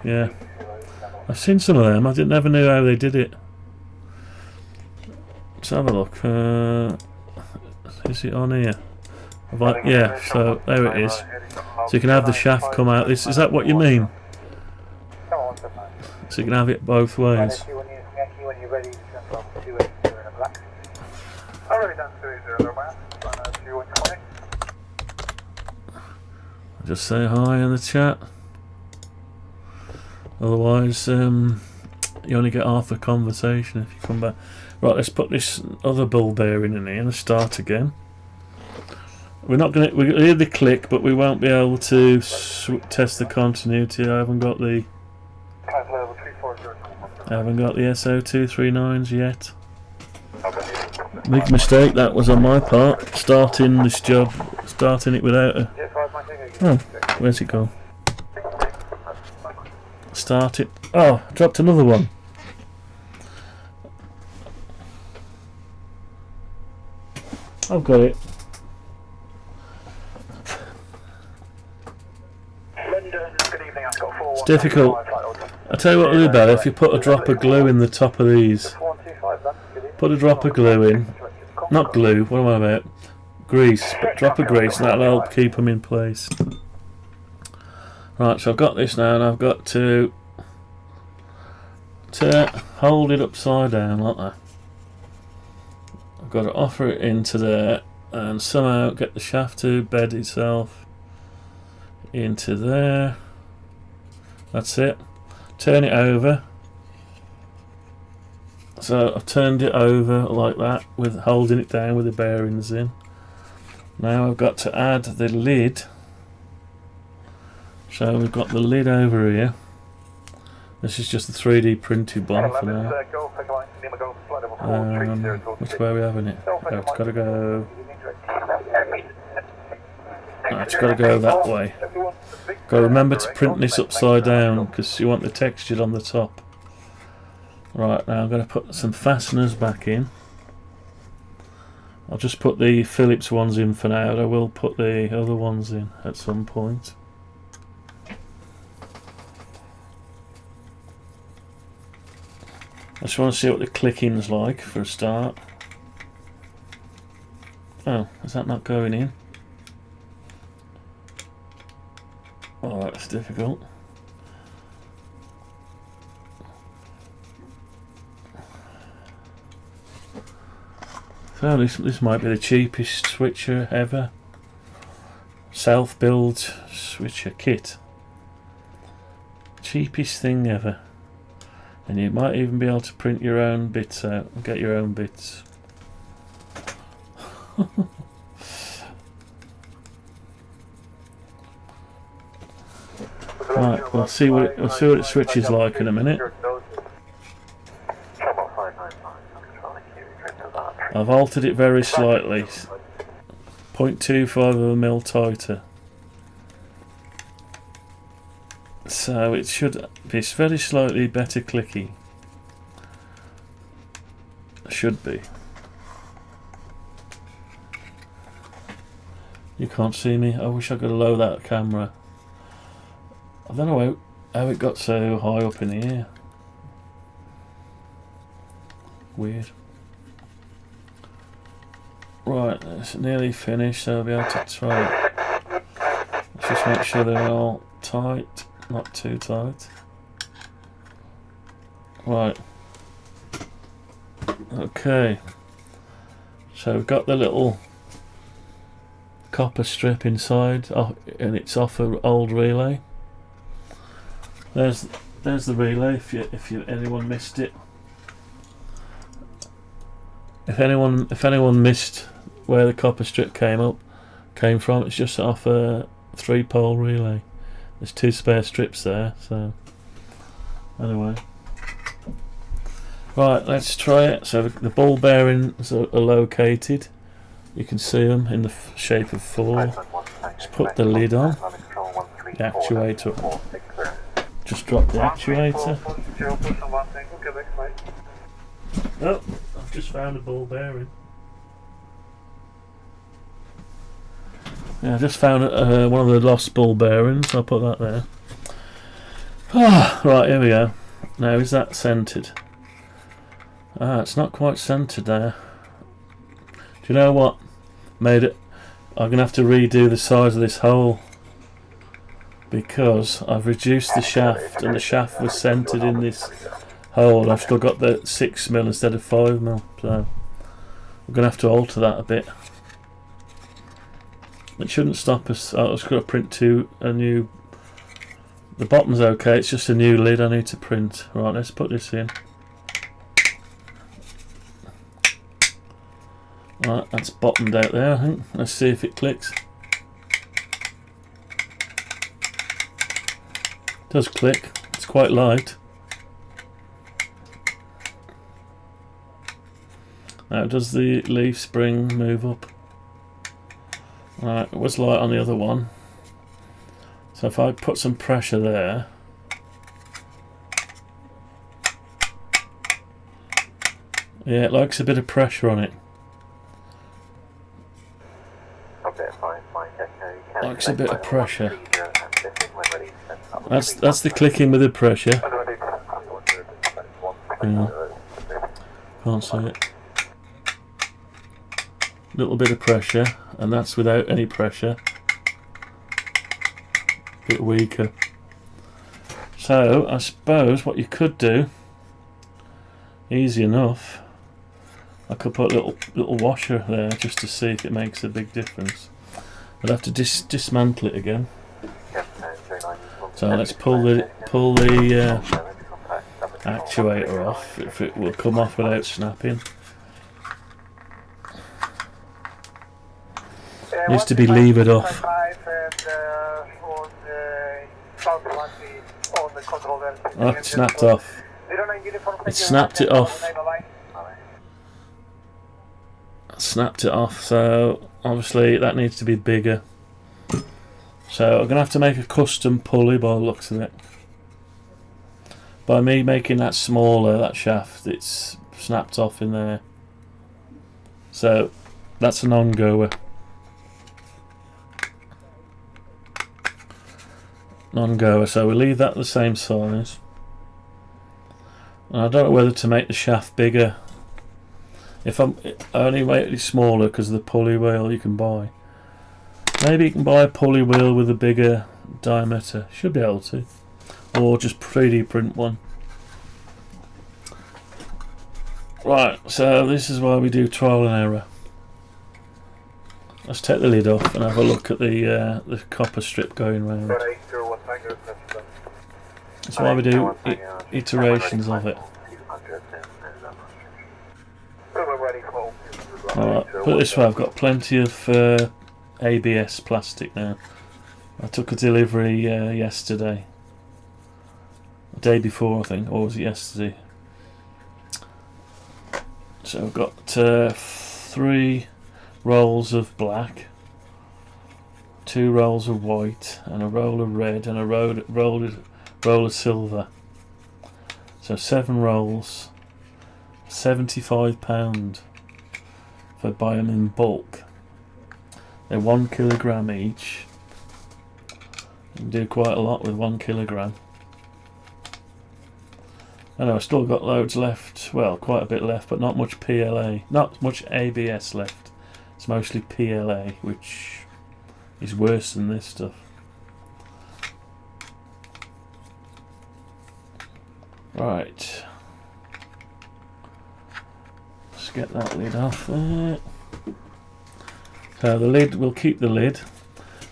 Yeah. I've seen some of them. I never knew how they did it. Let's have a look. Is it on here? Yeah, so there it is. So you can have the shaft come out. Is that what you mean? So you can have it both ways. Just say hi in the chat. Otherwise, you only get half the conversation if you come back. Right, let's put this other ball bearing in here and start again. We're not going to. We'll hear the click, but we won't be able to test the continuity. I haven't got the SO239s yet. Big mistake that was on my part. Starting this job, starting it without a. Oh, where's it gone? Start it. Oh, I dropped another one. I've got it. It's difficult. I tell you what, I'll do better if you put a drop of glue in the top of these. Put a drop of glue in. Not glue, what am I about? Grease. Drop of grease, and that'll help keep them in place. Right, so I've got this now, and I've got to hold it upside down like that. I've got to offer it into there, and somehow get the shaft to bed itself into there. That's it. Turn it over. So I've turned it over like that, with holding it down with the bearings in. Now I've got to add the lid. So we've got the lid over here. This is just the 3D printed one for now. Which way are we having it? Oh, it's got to go. No, it's got to go that way. Got to remember to print this upside down because you want the texture on the top. Right, now I'm going to put some fasteners back in. I'll just put the Phillips ones in for now. I will put the other ones in at some point. I just want to see what the clicking's like for a start. Oh, is that not going in? Oh, that's difficult. So this might be the cheapest switcher ever. Self-build switcher kit. Cheapest thing ever. And you might even be able to print your own bits out and get your own bits. Right, we'll see what it switches like in a minute. I've altered it very slightly, 0.25 of a mil tighter. So it should be very slightly better clicky. Should be. You can't see me. I wish I could lower that camera. I don't know how it got so high up in the air. Weird. Right, it's nearly finished, so I'll be able to try it. Let's just make sure they're all tight, not too tight. Right. Okay. So we've got the little copper strip inside, and it's off an old relay. There's the relay. If anyone missed it. If anyone missed where the copper strip came from, it's just off a 3-pole relay. There's 2 spare strips there. So anyway, right, let's try it. So the ball bearings are located. You can see them in the shape of 4. Just put the lid on. The actuator. Just drop the actuator. Oh, I've just found a ball bearing. Yeah, I just found one of the lost ball bearings. I'll put that there. Right, here we go. Now, is that centered? It's not quite centered there. Do you know what made it? I'm gonna have to redo the size of this hole because I've reduced the shaft, and the shaft was centered in this hole. I've still got the 6mm instead of 5mm, so we're gonna have to alter that a bit. It shouldn't stop us. I was going to print a new. The bottom's okay. It's just a new lid I need to print. Right, let's put this in. Right, that's bottomed out there, I think. Let's see if it clicks. It does click. It's quite light. Now, does the leaf spring move up? Right, it was light on the other one. So if I put some pressure there. Yeah, it likes a bit of pressure on it. likes a bit of pressure. That's the clicking with the pressure. Yeah. Can't see it. Little bit of pressure, and that's without any pressure. Bit weaker. So I suppose what you could do, easy enough, I could put a little washer there just to see if it makes a big difference. I'd have to dismantle it again. So let's pull the actuator off, if it will come off without snapping. Needs to be levered off. Oh, it snapped off. It snapped it off. Snapped it off, so obviously that needs to be bigger. So I'm going to have to make a custom pulley by the looks of it. By me making that smaller, that shaft, it's snapped off in there. So that's a non-goer. Non-goer, so we'll leave that the same size. And I don't know whether to make the shaft bigger. If I only make it smaller because of the pulley wheel you can buy. Maybe you can buy a pulley wheel with a bigger diameter. Should be able to. Or just 3D print one. Right, so this is why we do trial and error. Let's take the lid off and have a look at the copper strip going round. That's why we do iterations of it. Alright, put it this way, I've got plenty of ABS plastic now. I took a delivery yesterday. The day before, I think, or was it yesterday? So I've got 3 rolls of black, 2 rolls of white, and a roll of red, and a roll of silver. So 7 rolls, £75 for buy them in bulk. They're 1 kilogram each. You can do quite a lot with 1 kilogram. I know I've still got loads left, well, quite a bit left, but not much PLA, not much ABS left. It's mostly PLA, which is worse than this stuff. Right, let's get that lid off there. So the lid, we'll keep the lid.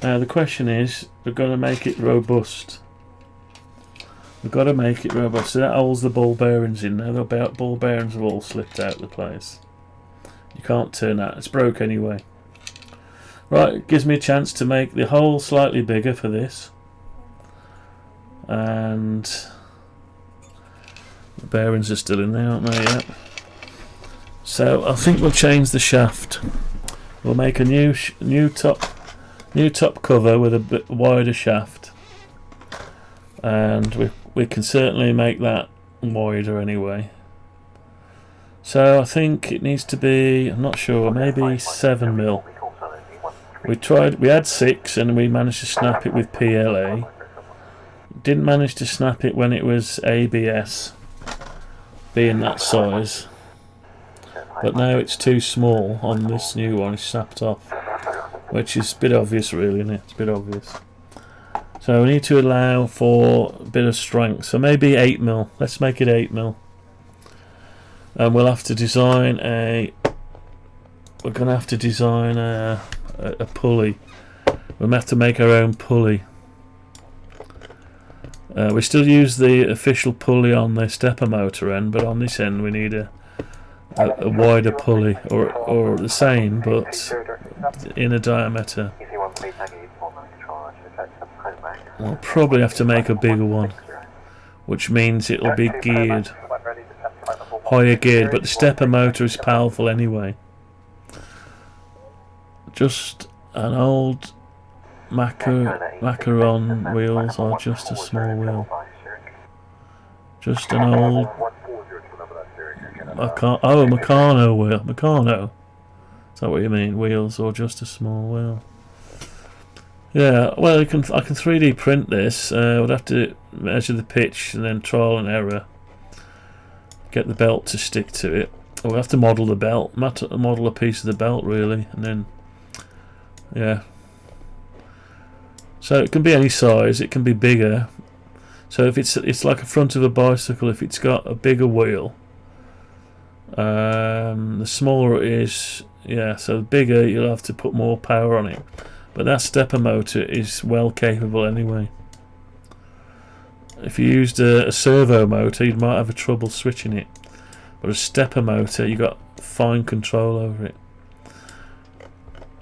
Now the question is, we've got to make it robust. We've got to make it robust. So that holds the ball bearings in. Now the ball bearings have all slipped out of the place. You can't turn that, it's broke anyway. Right, it gives me a chance to make the hole slightly bigger for this. And the bearings are still in there, aren't they? Yet. So I think we'll change the shaft. We'll make a new top cover with a bit wider shaft, and we can certainly make that wider anyway. So I think it needs to be, I'm not sure, maybe 7mm. We had 6 and we managed to snap it with PLA. Didn't manage to snap it when it was ABS, being that size. But now it's too small on this new one, it's snapped off. Which is a bit obvious really, isn't it? It's a bit obvious. So we need to allow for a bit of strength. So maybe 8mm. Let's make it 8mm. And we'll have to design we're going to have to design a pulley. We'll have to make our own pulley. We still use the official pulley on the stepper motor end, but on this end we need a wider pulley, or the same but in a diameter. We'll probably have to make a bigger one, which means it'll be geared, higher geared, but the stepper motor is powerful anyway. Just an old macaron wheels, or just a small wheel. Just an old Meccano wheel. Meccano. Is that what you mean? Wheels or just a small wheel? Yeah, well, I can 3D print this. I would have to measure the pitch and then trial and error. Get the belt to stick to it. We'll have to model the belt, model a piece of the belt really, and then yeah. So it can be any size. It can be bigger. So if it's like a front of a bicycle, if it's got a bigger wheel, the smaller it is. Yeah, so the bigger you'll have to put more power on it. But that stepper motor is well capable anyway. If you used a servo motor, you might have a trouble switching it. But a stepper motor, you got fine control over it.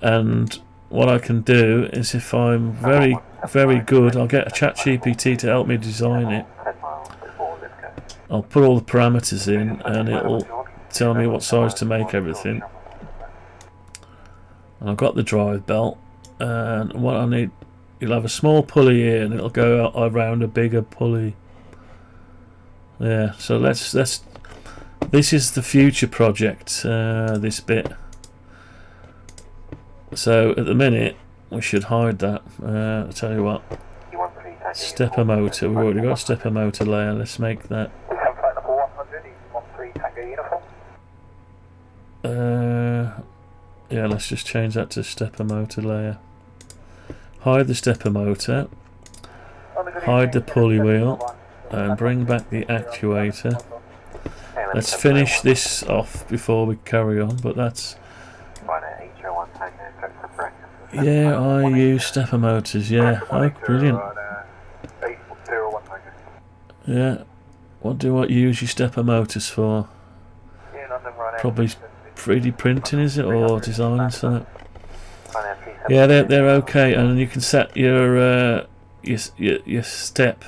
And what I can do is, if I'm very, very good, I'll get a ChatGPT to help me design it. I'll put all the parameters in, and it'll tell me what size to make everything. And I've got the drive belt. And what I need, you'll have a small pulley here, and it'll go around a bigger pulley. Yeah, so let's. This is the future project. This bit. So at the minute, we should hide that. I'll tell you what. Stepper motor. We've already got a stepper motor layer. Let's make that. Yeah, let's just change that to stepper motor layer. Hide the stepper motor, hide the pulley wheel, and bring back the actuator. Let's finish this off before we carry on, but that's... Yeah, I use stepper motors, yeah. Oh, brilliant. Yeah, what do I use your stepper motors for? Probably 3D printing, is it, or designing something? Yeah, they're okay, and you can set your step.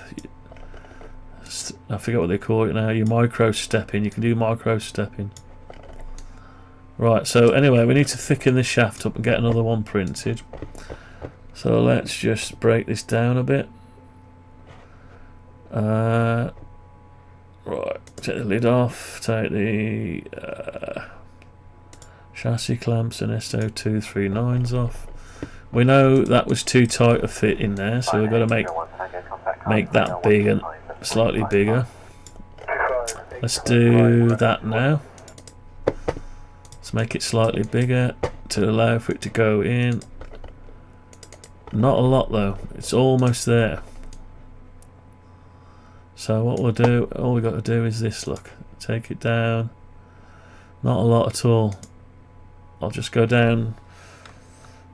I forget what they call it now. Your micro stepping. You can do micro stepping. Right. So anyway, we need to thicken this shaft up and get another one printed. So let's just break this down a bit. Right. Take the lid off. Take the chassis clamps and SO239s off. We know that was too tight a fit in there, so we've got to make that big and slightly bigger. Let's do that now. Let's make it slightly bigger to allow for it to go in. Not a lot though, it's almost there. So what we'll do, all we've got to do is this, look. Take it down. Not a lot at all. I'll just go down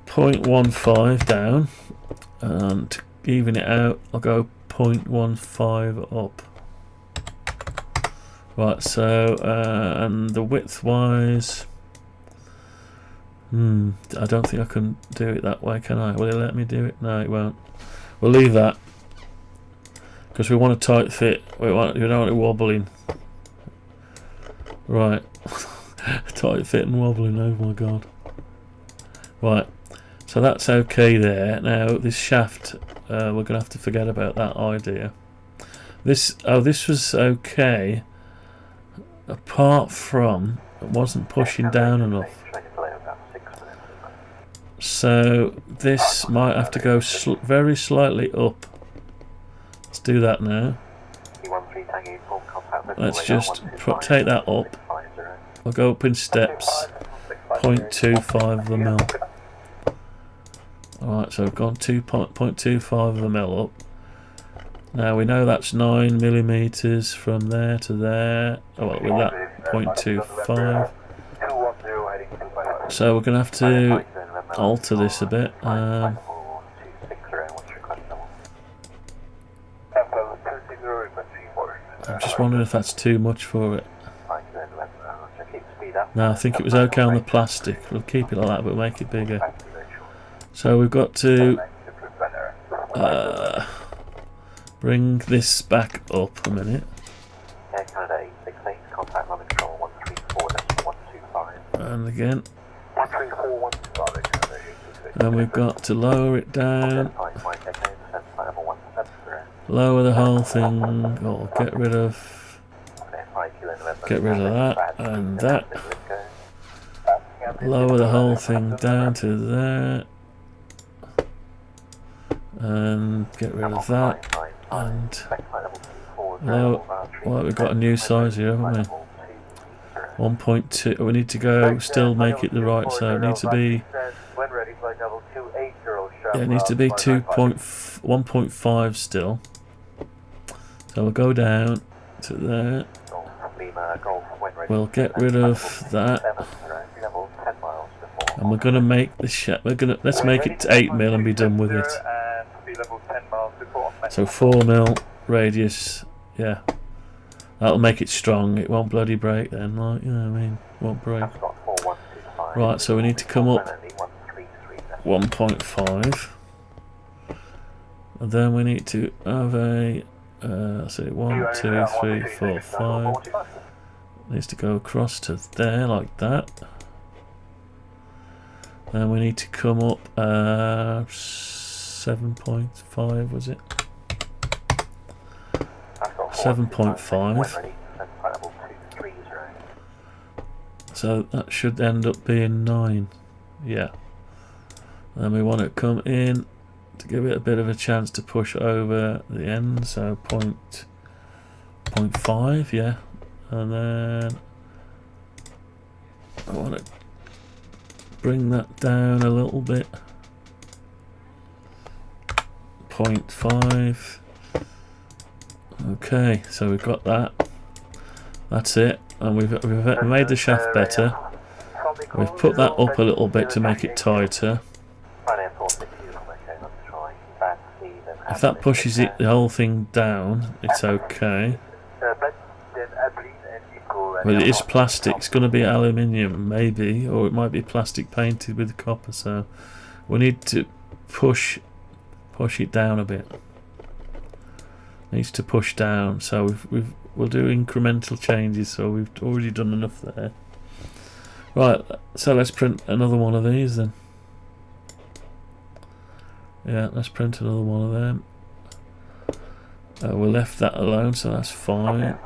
0.15 down, and to even it out I'll go 0.15 up. Right, so and the width wise, I don't think I can do it that way, can I? Will it let me do it? No, it won't. We'll leave that because we want a tight fit. We don't want it wobbling. Right. Tight fit and wobbling, oh my god. Right, so that's okay there. Now this shaft, we're going to have to forget about that idea. This was okay, apart from it wasn't pushing down enough. So this might have to go very slightly up. Let's do that now. Let's just take that up. I'll go up in steps, 0.25 of a mil. Alright, so I've gone 0.25 of a mil up. Now we know that's 9 millimeters from there to there. Oh, well, with that 0.25. So we're going to have to alter this a bit. I'm just wondering if that's too much for it. No, I think it was okay on the plastic. We'll keep it like that, but make it bigger. So we've got to bring this back up a minute. And again. And we've got to lower it down. Lower the whole thing, or get rid of that and that. Lower the whole thing down to there. and get rid of that. And well, we've got a new size here, haven't we? 1.2. We need to go. Still make it the right. So it needs to be. Yeah, it needs to be 1.5 still. So we'll go down to there. We'll get rid of that, and we're gonna make the let's make it 8mm and be done with it. So 4mm radius, yeah, that'll make it strong. It won't bloody break then, like, you know what I mean? It won't break. Right, so we need to come up 1.5, and then we need to have a let's see, 1, 2, 3, 4, 5. Needs to go across to there like that. Then we need to come up 7.5, was it? 7.5. So that should end up being 9. Yeah. Then we want to come in to give it a bit of a chance to push over the end. So 0.5, yeah. And then I want to bring that down a little bit. 0.5. Okay, so we've got that. That's it, and we've made the shaft better. We've put that up a little bit to make it tighter. If that pushes the whole thing down, it's okay. But it is plastic. It's going to be aluminium, maybe, or it might be plastic painted with copper. So we need to push it down a bit. Needs to push down. So we'll do incremental changes. So we've already done enough there. Right. So let's print another one of these then. Yeah, let's print another one of them. We left that alone, so that's fine.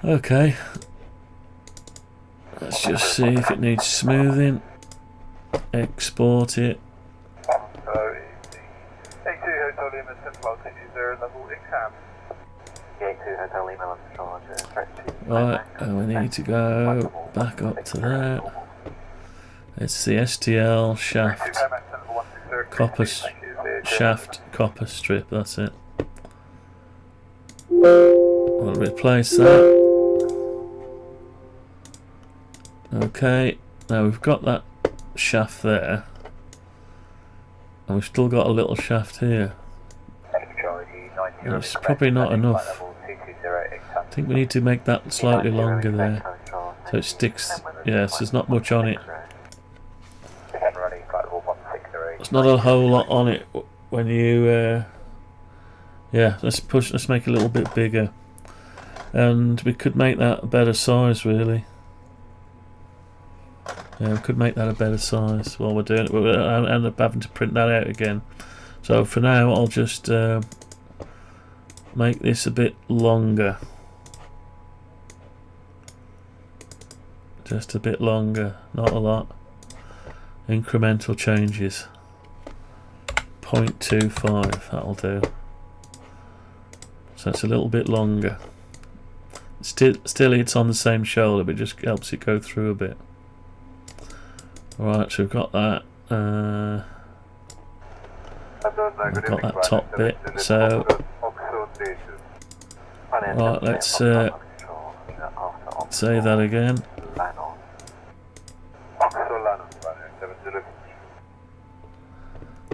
Okay, let's just see if it needs smoothing. Export it. Right, and we need to go back up to there. It's the STL shaft copper strip, that's it. We'll replace that. Okay, now we've got that shaft there, and we've still got a little shaft here. It's probably not enough. I think we need to make that slightly longer there, so it sticks. Yes, there's not much on it. There's not a whole lot on it when you. Yeah, let's make it a little bit bigger, and we could make that a better size, really. Yeah, we could make that a better size while we're doing it. We'll end up having to print that out again. So for now, I'll just make this a bit longer. Just a bit longer, not a lot. Incremental changes. 0.25, that'll do. So it's a little bit longer. Still it's on the same shoulder, but it just helps it go through a bit. Alright, so we've got that. We've got that top bit. So, right, let's say that again.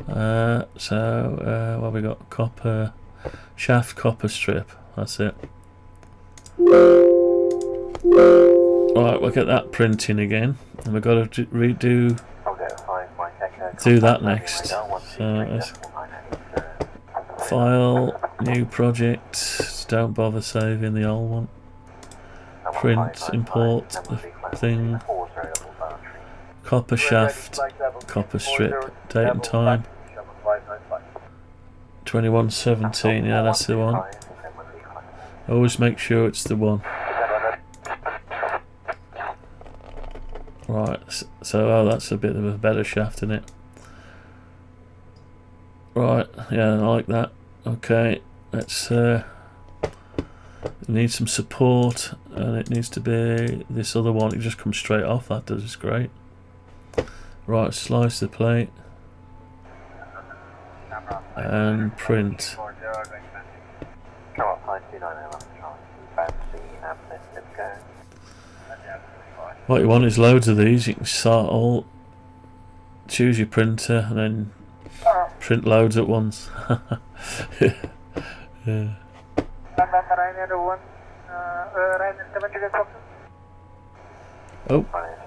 What have we got? Copper shaft, copper strip. That's it. Right, we'll get that printing again, and we've got to do that next. So let's file, new project. Don't bother saving the old one. Print, import the thing. Copper shaft, copper strip. Date and time. 2117. Yeah, that's the one. Always make sure it's the one. Right, so that's a bit of a better shaft, isn't it? Right, yeah, I like that. Okay, let's need some support, and it needs to be this other one. It just comes straight off. That does, is great. Right, slice the plate and print. What you want is loads of these. You can start all, choose your printer, and then print loads at once. Yeah. Oh,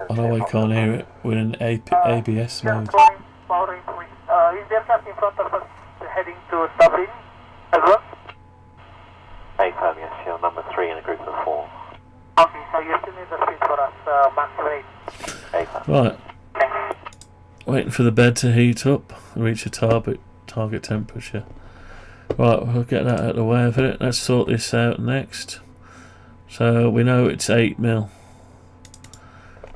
I know I can't hear it. We're in ABS mode. Is there something in front of us heading to Dublin as well? Yes, you're number 3 in a group of 4. Okay, so you still need the speed for us, max 8. Right. Waiting for the bed to heat up and reach a target temperature. Right, we'll get that out of the way of it. Let's sort this out next. So we know it's 8mm.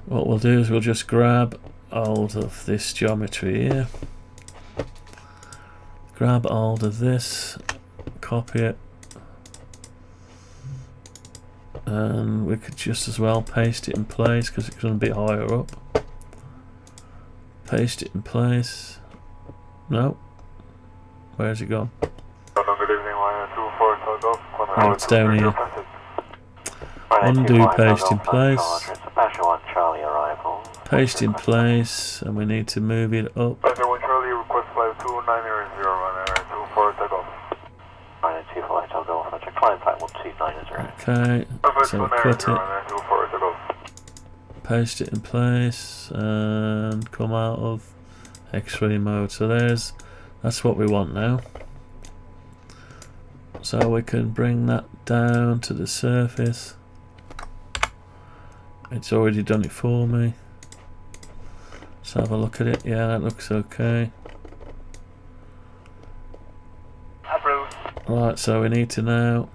What we'll do is we'll just grab hold of this geometry here. Grab hold of this, copy it, and we could just as well paste it in place because it's going to be higher up. Paste it in place. No. Where's it gone? Oh, it's down here. Undo paste in place. Paste in place, and we need to move it up. Okay, so we'll cut it. Paste it in place and come out of X-ray mode. So that's what we want now. So we can bring that down to the surface. It's already done it for me. Let's have a look at it. Yeah, that looks okay. Right, so we need to now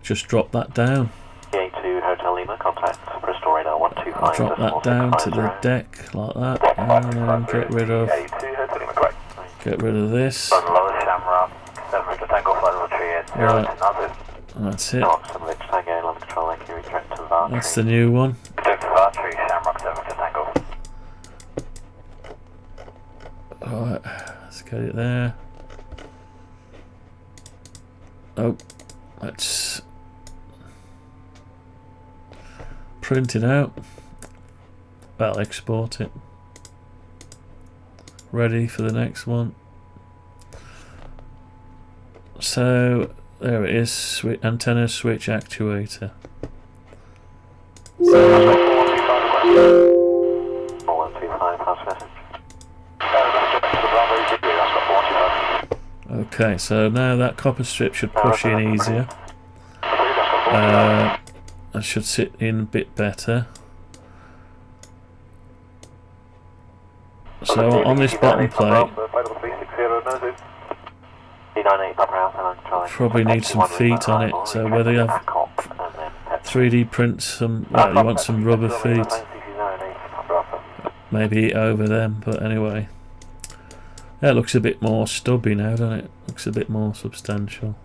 just drop that down. A2 Hotel Lima, contact Bristol Radar 125. Drop that down to the deck like that, and then get rid of this. Right, that's it. That's the new one. Alright, let's get it there. Oh, let's print it out. Well, export it. Ready for the next one. So there it is, antenna switch actuator. Okay, so now that copper strip should push in easier. That should sit in a bit better. So on this bottom plate, probably need some feet on it. So whether you have 3D print some, well, you want some rubber feet, maybe over them. But anyway, that looks a bit more stubby now, doesn't it? Looks a bit more substantial.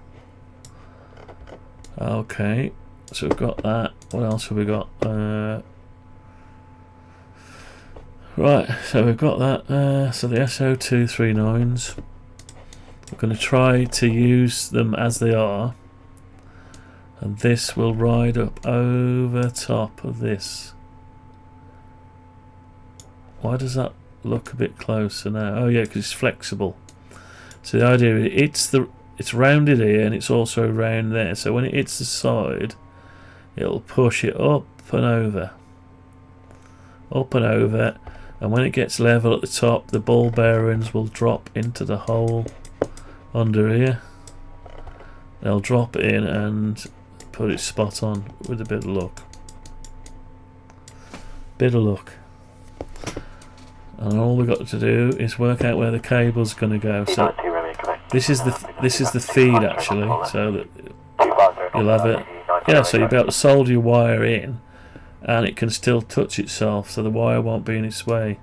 Okay, so we've got that. What else have we got? Right, so we've got that. So the SO239s, we're going to try to use them as they are, and this will ride up over top of this. Why does that look a bit closer now? Oh yeah, because it's flexible. So the idea is it's rounded here and it's also round there. So when it hits the side, it'll push it up and over, and when it gets level at the top, the ball bearings will drop into the hole under here. They'll drop in and put it spot on with a bit of luck. And all we've got to do is work out where the cable's going to go. So this is the feed actually, so that you'll have it. Yeah, so you'll be able to solder your wire in, and it can still touch itself, so the wire won't be in its way.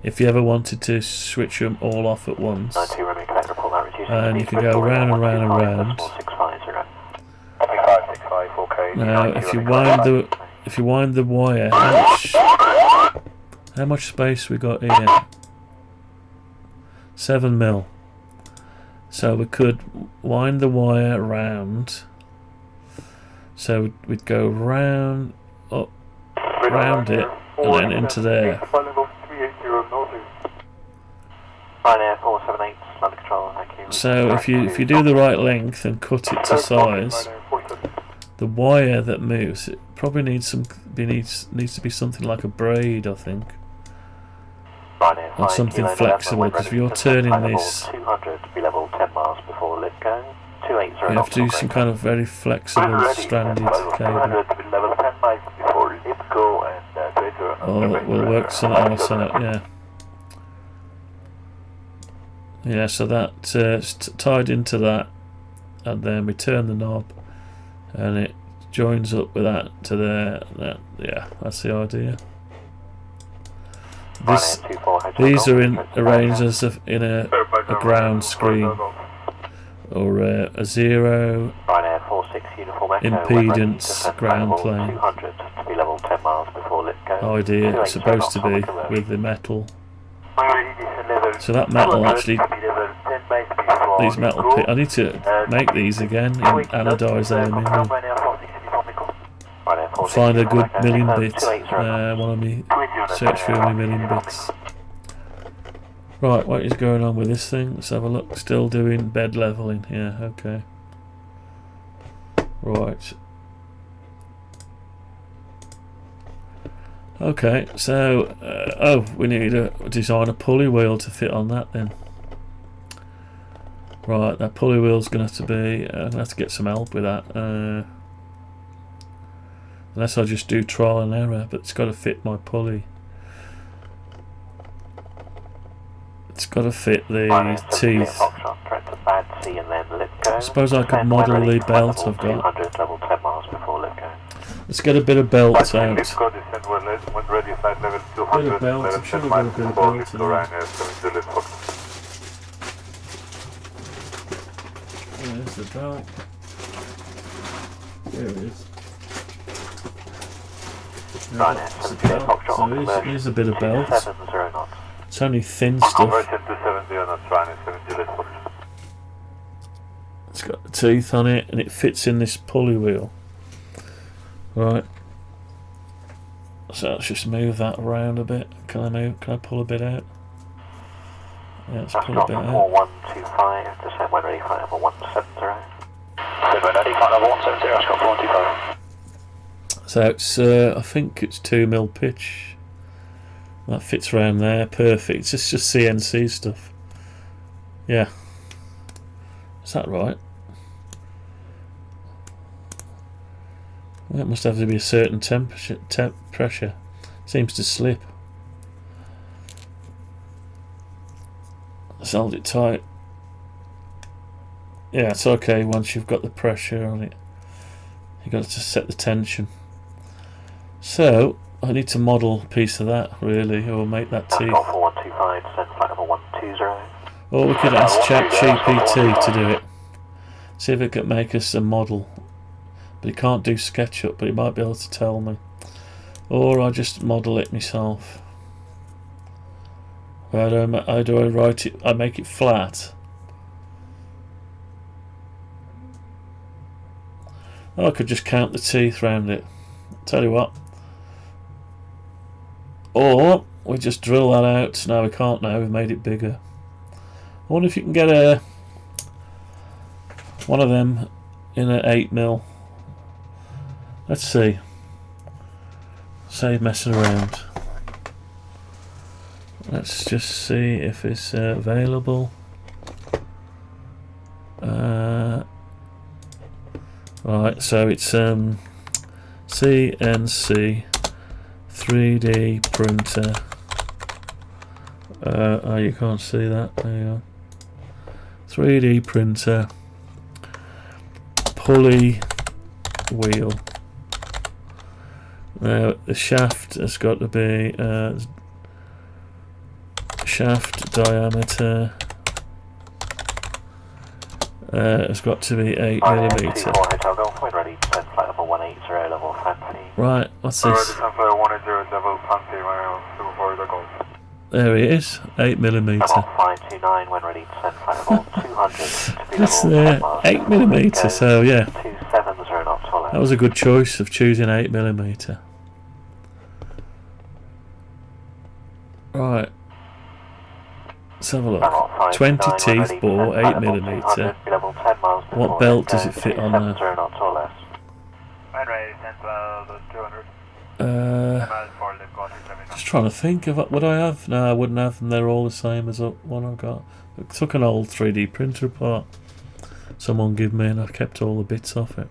if you ever wanted to switch them all off at once. 92 Romeo Quebec, report that reducing And you speed can go Bristol round and radar round and 125, round. decimal 650. 565, 4K. Now, if you wind the wire, how much space we got here? 7 mil. So we could wind the wire round. So we'd go round, up, round it, and then into there. Ryanair 478, London Control, thank you. So if you do the right length and cut it to size, the wire that moves, it probably needs to be something like a braid, I think, or something flexible. Because if you're turning this, 200 to be level 10 miles before lift go. 280. you have to do some kind of very flexible stranded cable. To be level 10 miles before lift go and Or we'll work something else on it. Yeah. Yeah, so that's tied into that, and then we turn the knob, and it joins up with that to there. Yeah, that's the idea. These are arranged as in a ground screen, or a zero impedance ground plane. Idea it's supposed to be with the metal. So that metal actually, these metal I need to make these again in anodised aluminium. Find a good milling bit, one of me, search for my milling bits. Right, what is going on with this thing? Let's have a look. Still doing bed levelling, yeah, okay. Right. Okay, so, oh, we need to design a pulley wheel to fit on that then. Right, that pulley wheel's going to have to be, I'm going to have to get some help with that. Unless I just do trial and error, but it's got to fit my pulley. It's got to fit the teeth. I suppose I could model the belt I've got. Let's get a bit of belt out. Bit of belt, I'm sure we've got a bit of belt in there. There's the belt. There it is. So here's a bit of belt. It's only thin stuff. It's got the teeth on it and it fits in this pulley wheel. Right. So let's just move that around a bit. Can I pull a bit out? Yeah, let's pull a bit out. 4125, descend when ready, flight level 170. When ready, flight level 170, that's got 425. So it's, I think it's 2 mil pitch. That fits around there, perfect. It's just CNC stuff. Yeah. Is that right? Well, it must have to be a certain pressure. Seems to slip. Let's hold it tight. Yeah, it's okay once you've got the pressure on it. You've got to set the tension. So, I need to model a piece of that, really, or make that teeth. Or we could ask ChatGPT to do it. See if it can make us a model. But he can't do SketchUp, but he might be able to tell me. Or I just model it myself. How do I write it? I make it flat. Oh, I could just count the teeth round it. Tell you what. Or we just drill that out. No, we can't now. We've made it bigger. I wonder if you can get one of them in an 8 mil. Let's see. Save messing around. Let's just see if it's available. Right, so it's CNC 3D printer. Oh, you can't see that. There you go. 3D printer pulley wheel. Now the shaft has got to be shaft diameter has got to be 8mm. Hotel Golf, when ready, descend flight level 180, level fancy. Right, what's this? There it is, 8mm. Level 529, when ready, descend flight level 200. That's there, 8mm, so yeah. 270 knots for That was a good choice of choosing 8mm. Right. Let's have a look. 20 teeth bore, 8mm. What belt does it fit on there? Just trying to think of what I have. No, I wouldn't have them. They're all the same as the one I've got. I took an old 3D printer apart. Someone gave me, and I kept all the bits off it.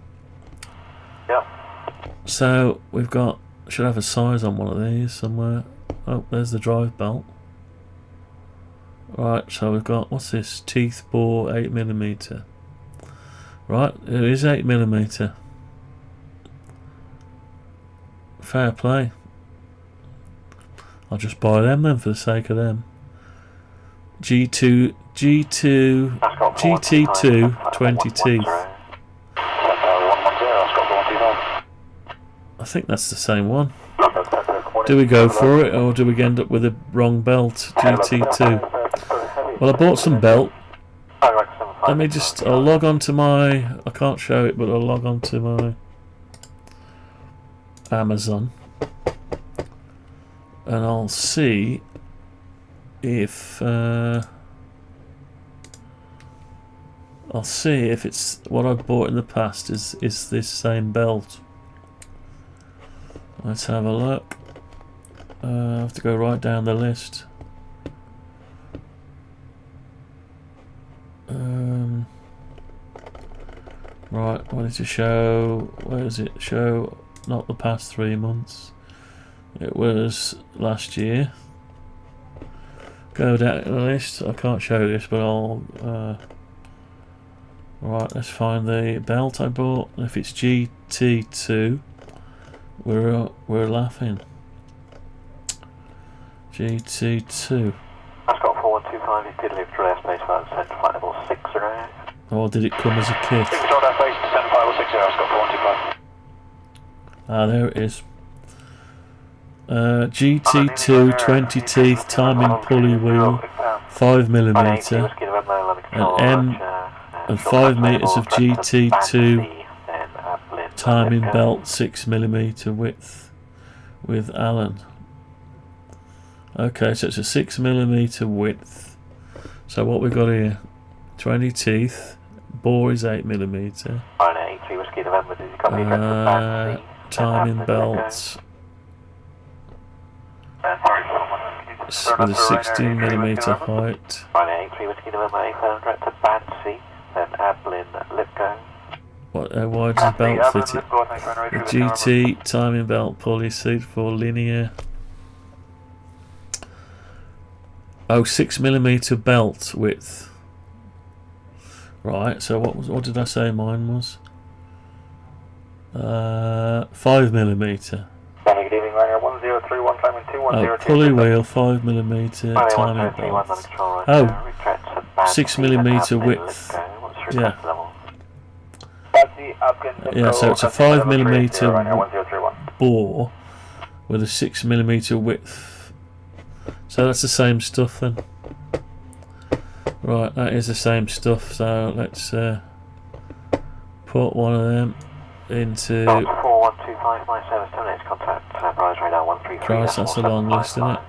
Yeah. So we've got. Should have a size on one of these somewhere. Oh, there's the drive belt. Right, so we've got, what's this? Teeth bore 8mm. Right, it is 8mm. Fair play. I'll just buy them then for the sake of them. GT2 20 teeth. I think that's the same one. Do we go for it, or do we end up with a wrong belt? GT2. Well, I bought some belt. Let me just, I'll log on to my, I can't show it, but I'll log on to my Amazon. And I'll see if, it's what I bought in the past is this same belt. Let's have a look. I have to go right down the list. Right, I wanted to show, where does it show? Not the past 3 months. It was last year. Go down the list. I can't show this, but I'll. Right, let's find the belt I bought. If it's GT2, we're laughing. GT2. I've got 4125, you did leave for airspace flight, descend flight level 60. Or did it come as a kit? Control airspace, descend flight level 60, I've got 4125. Ah, there it is. GT2 20 teeth timing pulley wheel, 5mm, and 5 meters of GT2 timing belt, 6mm width with Allen. Okay, so it's a 6mm width. So what we've got here, 20 teeth, bore is 8mm. Timing belts with a 16mm height. What, why does the belt fit it? The GT timing belt pulley seat for linear. Oh, 6mm belt width. Right, so what did I say mine was? 5mm. Oh, pulley wheel, 5mm timing belt. Oh, 6mm width. Yeah. Yeah, so it's a 5mm bore with a 6mm width. So that's the same stuff then. Right, that is the same stuff. So let's put one of them into. Christ, that's a long list, isn't it?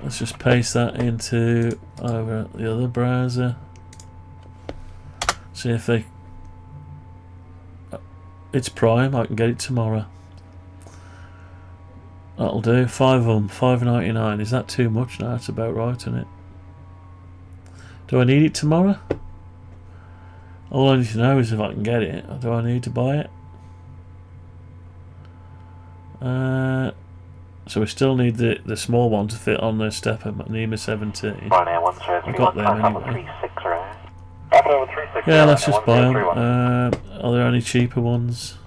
Let's just paste that into over the other browser. See if they. It's Prime. I can get it tomorrow. That'll do. 5 of them, $5.99. Is that too much? No, that's about right, isn't it? Do I need it tomorrow? All I need to know is if I can get it. Or do I need to buy it? So we still need the small one to fit on the step at NEMA 17. I got them anyway. Yeah, let's just buy them. Are there any cheaper ones?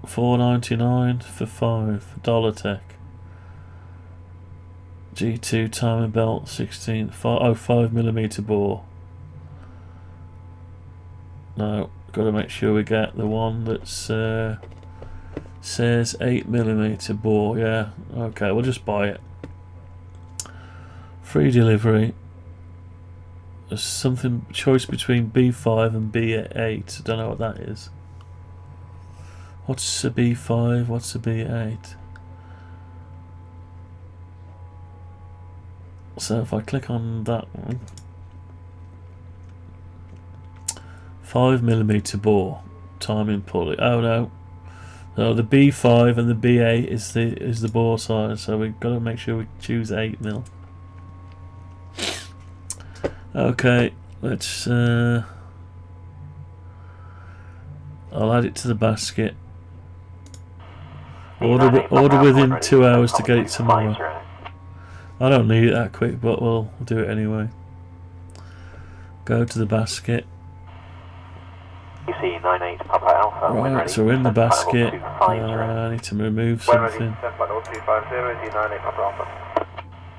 $4.99 for $5 tech. G2 timing belt 16 5mm bore. No, got to make sure we get the one that's says 8mm bore. Yeah, okay, we'll just buy it. Free delivery. There's something choice between B5 and B8. I don't know what that is. What's a B5? What's a B8? So if I click on that one, 5mm bore, timing pulley. Oh no, no, the B5 and the B8 is the bore size. So we've got to make sure we choose 8mm. Okay, let's. I'll add it to the basket. Order within 2 hours to get it tomorrow. I don't need it that quick, but we'll do it anyway. Go to the basket. Right, so we're in the basket. I need to remove something.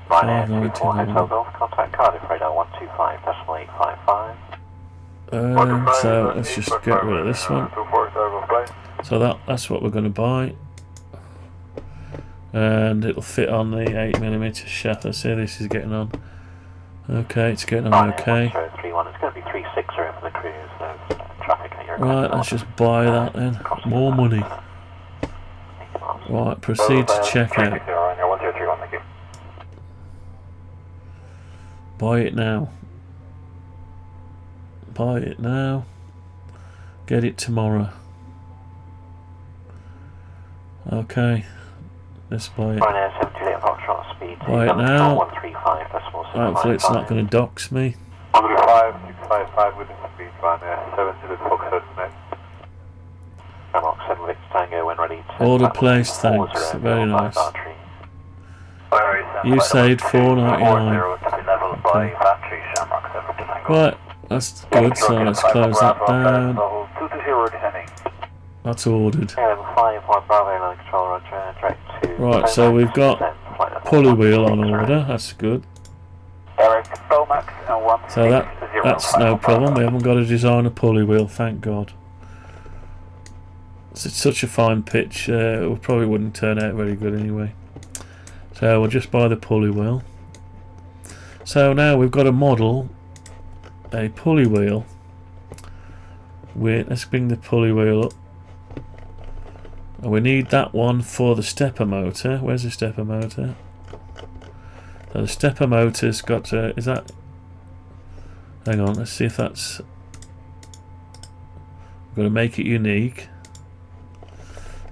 Contact Cardiff radar 125.855. So let's just get rid of this one. So that's what we're going to buy. And it'll fit on the 8mm shaft. Let's see how this is getting on. Okay, it's getting on okay. It's going to be 36 for the cruise. Right, let's just buy that then. More money. Right, proceed to checkout. Buy it now. Buy it now. Get it tomorrow. Okay. Let's buy it. Buy it now. Hopefully it's not going to dox me. 105, within speed, Ryanair 7 to the Order placed, thanks. Very nice. You saved $4.99. Okay. Right, that's good, so let's close that down. That's ordered. Right, so we've got pulley wheel on order, that's good. So that's no problem, we haven't got to design a pulley wheel, thank God. It's such a fine pitch, it probably wouldn't turn out very good anyway. So we'll just buy the pulley wheel. So now we've got a model, a pulley wheel. Let's bring the pulley wheel up. And we need that one for the stepper motor. Where's the stepper motor? So the stepper motor's got is that... Hang on, let's see if that's... We're going to make it unique.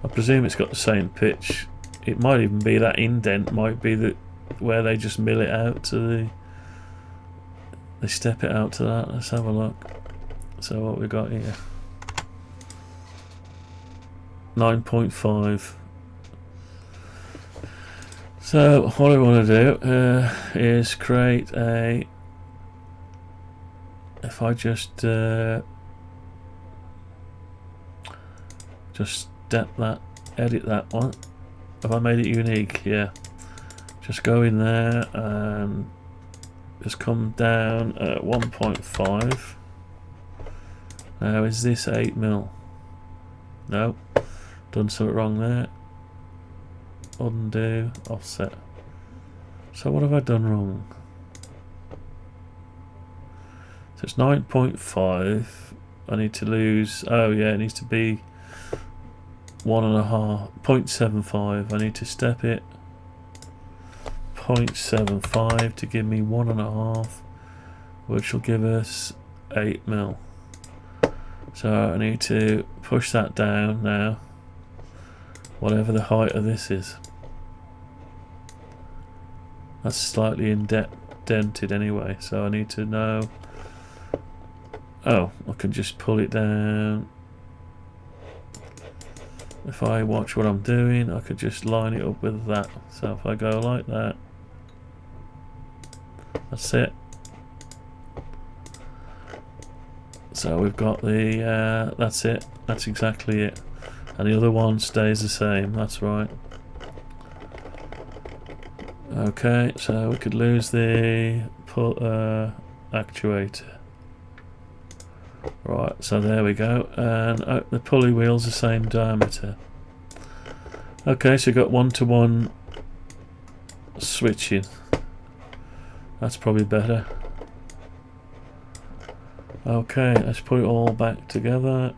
I presume it's got the same pitch. It might even be that indent might be where they just mill it out to they step it out to that. Let's have a look. So what we got here? 9.5. So what I want to do is create a. If I just step that, edit that one. Have I made it unique? Yeah. Just go in there and just come down at 1.5. Now is this 8mm? No. Done something wrong there. Undo, offset. So what have I done wrong? So it's 9.5. I need to lose, oh yeah, it needs to be 0.75. I need to step it 0.75 to give me 1.5, which will give us 8mm. So I need to push that down now, whatever the height of this is. That's slightly indented anyway, so I need to know. Oh, I can just pull it down. If I watch what I'm doing, I could just line it up with that. So if I go like that, that's it. So we've got the, that's it. That's exactly it. and the other one stays the same. That's right. Okay, so we could lose the actuator. Right, so there we go, and the pulley wheel's the same diameter. Okay, so you've got one-to-one switching. That's probably better. Okay, let's put it all back together.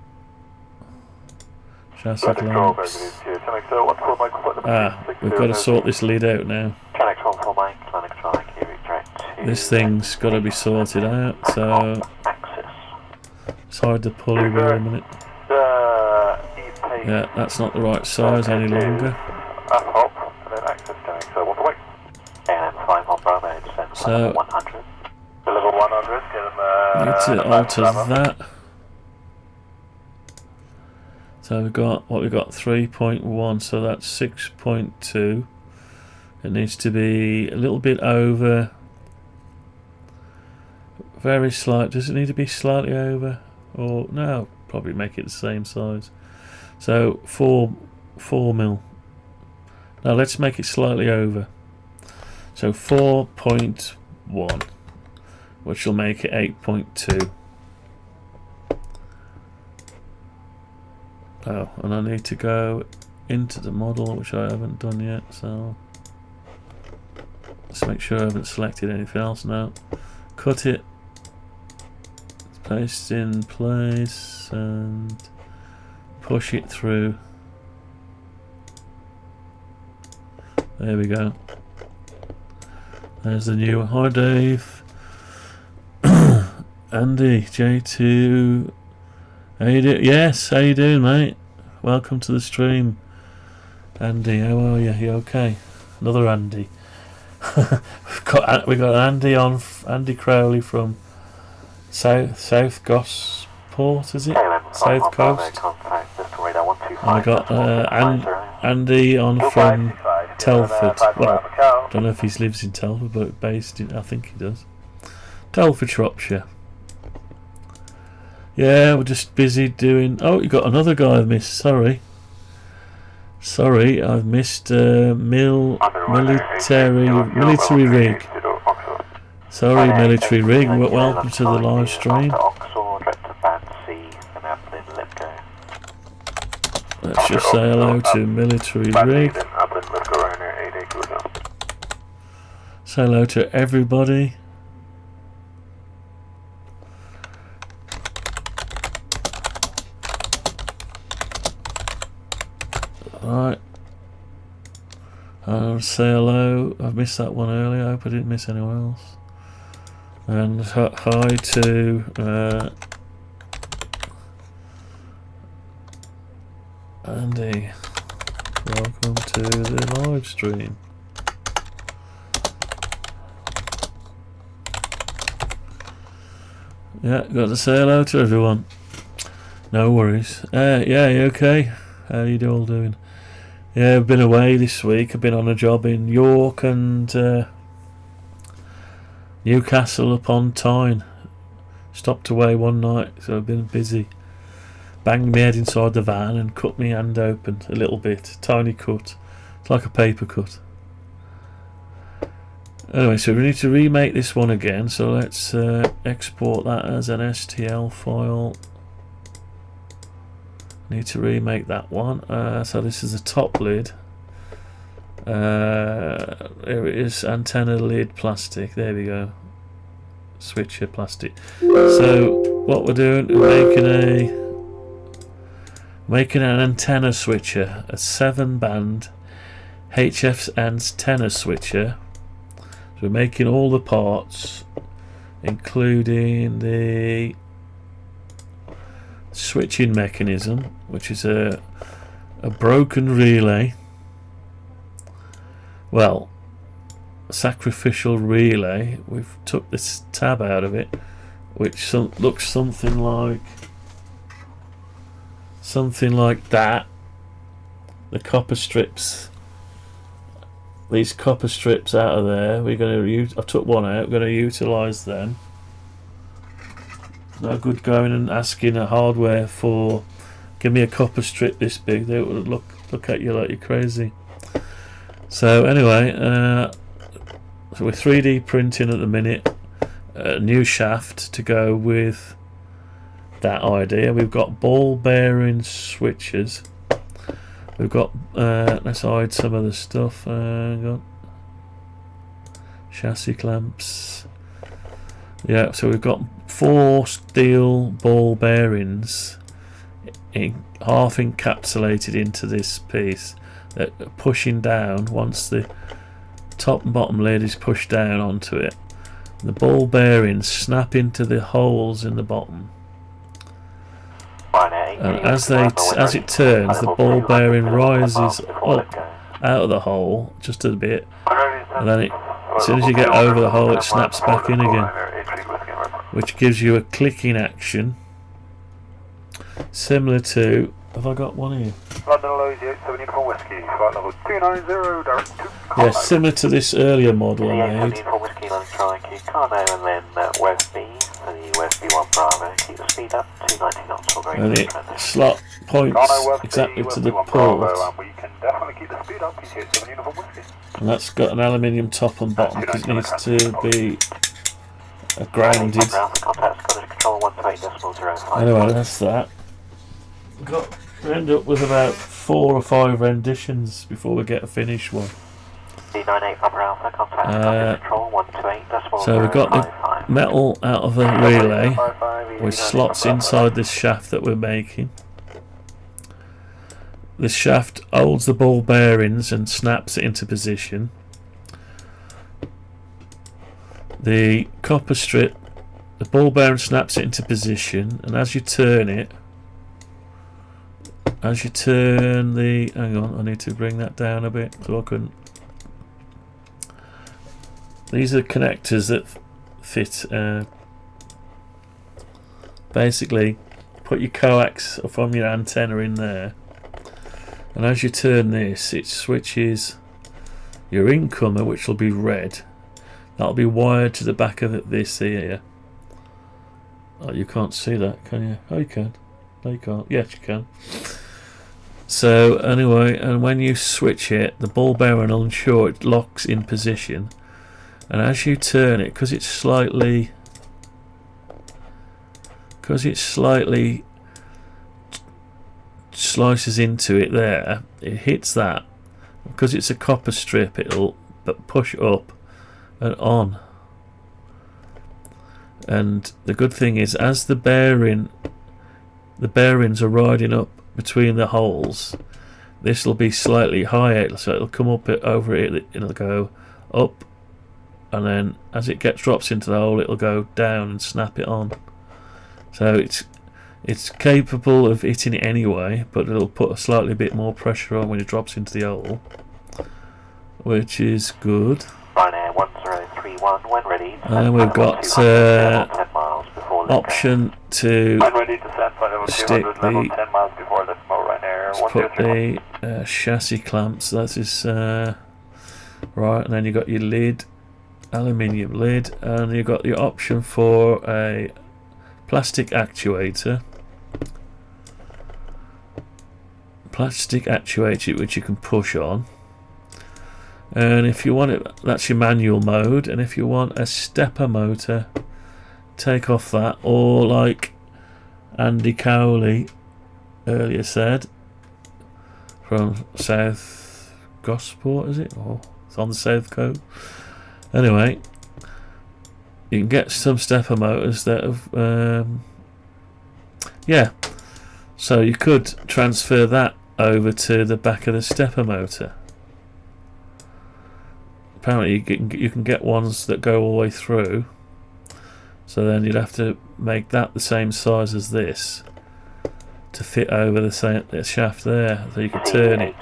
Chassis lamps. We've got to sort this lid out now. This thing's got to be sorted out, so let's hide the pulley wheel a minute. Yeah, that's not the right size any longer. So need to alter that. So we've got 3.1, so that's 6.2. It needs to be a little bit over. Very slight. Does it need to be slightly over? Or no, probably make it the same size. So 4 mil. Now let's make it slightly over. So 4.1, which will make it 8.2. Oh, and I need to go into the model, which I haven't done yet, so let's make sure I haven't selected anything else now. Cut it, paste in place, and push it through. There we go. There's the new. Hi Dave. Andy, J2. How you doing? Yes, how you doing, mate? Welcome to the stream. Andy, how are you? You okay? Another Andy. we got Andy on. Andy Crowley from South Gosport, is it? South Coast. And I got Andy on from Telford. Well, I don't know if he lives in Telford, but based in, I think he does. Telford, Shropshire. Yeah, we're just busy doing. Oh, you got another guy I've missed. Sorry, I've missed military rig. Sorry, military rig. Welcome to the live stream. Let's just say hello to military rig. Say hello to everybody. Right. I'll say hello. I've missed that one earlier. I hope I didn't miss anyone else. And hi to Andy. Welcome to the live stream. Yeah, got to say hello to everyone. No worries. Yeah, you okay? How you all doing? Yeah, I've been away this week. I've been on a job in York and Newcastle upon Tyne. Stopped away one night, so I've been busy. Banged my head inside the van and cut my hand open a little bit. Tiny cut. It's like a paper cut. Anyway, so we need to remake this one again, so let's export that as an STL file. Need to remake that one. So this is the top lid. Here it is, antenna lid plastic. There we go. Switcher plastic. So what we're doing, we're making an antenna switcher, a 7-band HF antenna switcher. So we're making all the parts, including the switching mechanism, which is a broken relay. Well, a sacrificial relay. We've took this tab out of it, which looks something like that. The copper strips. These copper strips out of there. We're going to use. I took one out. We're going to utilise them. No good going and asking a hardware for Give me a copper strip this big, they would look at you like you're crazy. So anyway, so we're 3D printing at the minute a new shaft to go with that idea. We've got ball bearing switches. We've got let's hide some of the stuff. Got chassis clamps. Yeah, so we've got 4 steel ball bearings half encapsulated into this piece that are pushing down. Once the top and bottom lid is pushed down onto it, the ball bearings snap into the holes in the bottom, and as it turns, the ball bearing rises up out of the hole just a bit, and then as soon as you get over the hole, it snaps back in again, which gives you a clicking action similar to, have I got one here? London Lows, 87 Uniform Whiskey, flight level 290, direct to Yeah, similar to this earlier model I made. Uniform Whiskey, London Charlie, Carno, and then West B, so the West B1 Bravo, keep the speed up, 290 knots, And it slot points exactly to the port. We can definitely keep the speed up, 87 Uniform Whiskey. And that's got an aluminium top and bottom because it needs to be grounded. Anyway, that's that. We end up with about 4 or 5 renditions before we get a finished one. So we've got the metal out of the relay with slots inside this shaft that we're making. This shaft holds the ball bearings and snaps it into position. The copper strip, the ball bearing snaps it into position, and as you turn it, hang on, I need to bring that down a bit so I couldn't. These are connectors that fit. Basically, put your coax from your antenna in there, and as you turn this, it switches your incomer, which will be red. That'll be wired to the back of this here. Oh, you can't see that, can you? Oh, you can. No, you can't. Yes, you can. So anyway, and when you switch it, the ball bearing unsure, it locks in position, and as you turn it, because it slightly slices into it there, it hits that. Because it's a copper strip, it'll push up and on. And the good thing is, as the bearings are riding up between the holes, this will be slightly higher, so it'll come up over it, it'll go up, and then as it drops into the hole, it'll go down and snap it on. So it's capable of hitting it anyway, but it'll put a slightly bit more pressure on when it drops into the hole, which is good. And we've got option to stick the chassis clamps. That is right, and then you've got your lid, aluminium lid, and you've got the option for a plastic actuator. Which you can push on. And if you want it, that's your manual mode, and if you want a stepper motor, take off that, or like Andy Cowley earlier said, from South Gosport, is it? Or it's on the South Coast. Anyway, you can get some stepper motors that have yeah, so you could transfer that over to the back of the stepper motor. Apparently you can get ones that go all the way through, so then you'd have to make that the same size as this to fit over the shaft there, so you could turn it,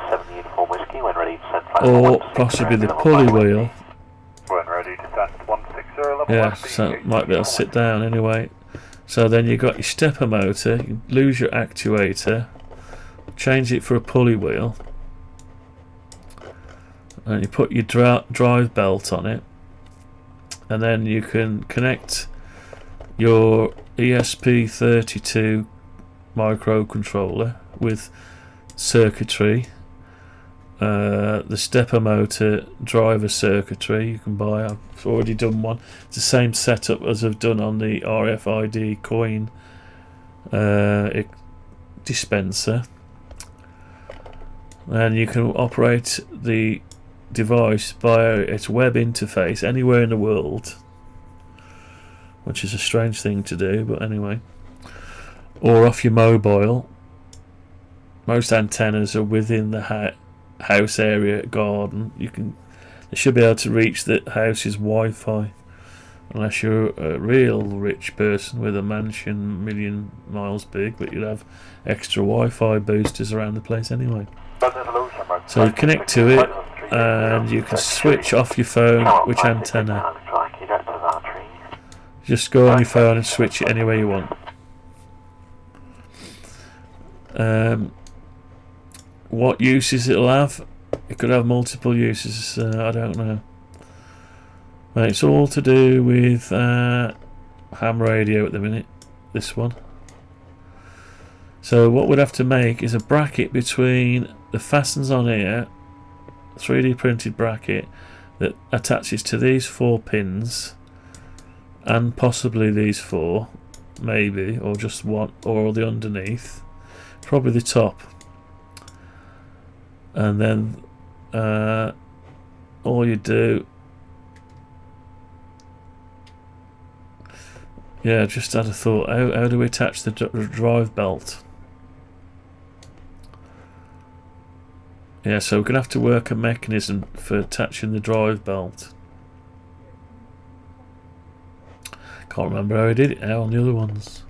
or possibly the pulley wheel. Yeah, so it might be able to sit down anyway. So then you've got your stepper motor, you lose your actuator, change it for a pulley wheel, and you put your drive belt on it, and then you can connect your ESP32 microcontroller with circuitry. The stepper motor driver circuitry you can buy. I've already done one. It's the same setup as I've done on the RFID coin dispenser, and you can operate the device via its web interface anywhere in the world, which is a strange thing to do, but anyway, or off your mobile. Most antennas are within the house area, garden. They should be able to reach the house's Wi-Fi, unless you're a real rich person with a mansion million miles big, but you'd have extra Wi-Fi boosters around the place anyway. So you connect to it and you can switch off your phone which antenna. Just go on your phone and switch it anywhere you want. What uses it'll have? It could have multiple uses. I don't know. Right, it's all to do with ham radio at the minute. This one. So what we'd have to make is a bracket between the fastens on here, 3D printed bracket that attaches to these 4 pins, and possibly these 4, maybe, or just one, or the underneath, probably the top. And then all you do, yeah, just had a thought, how do we attach the drive belt? Yeah, so we're going to have to work a mechanism for attaching the drive belt. Can't remember how I did it now on the other ones.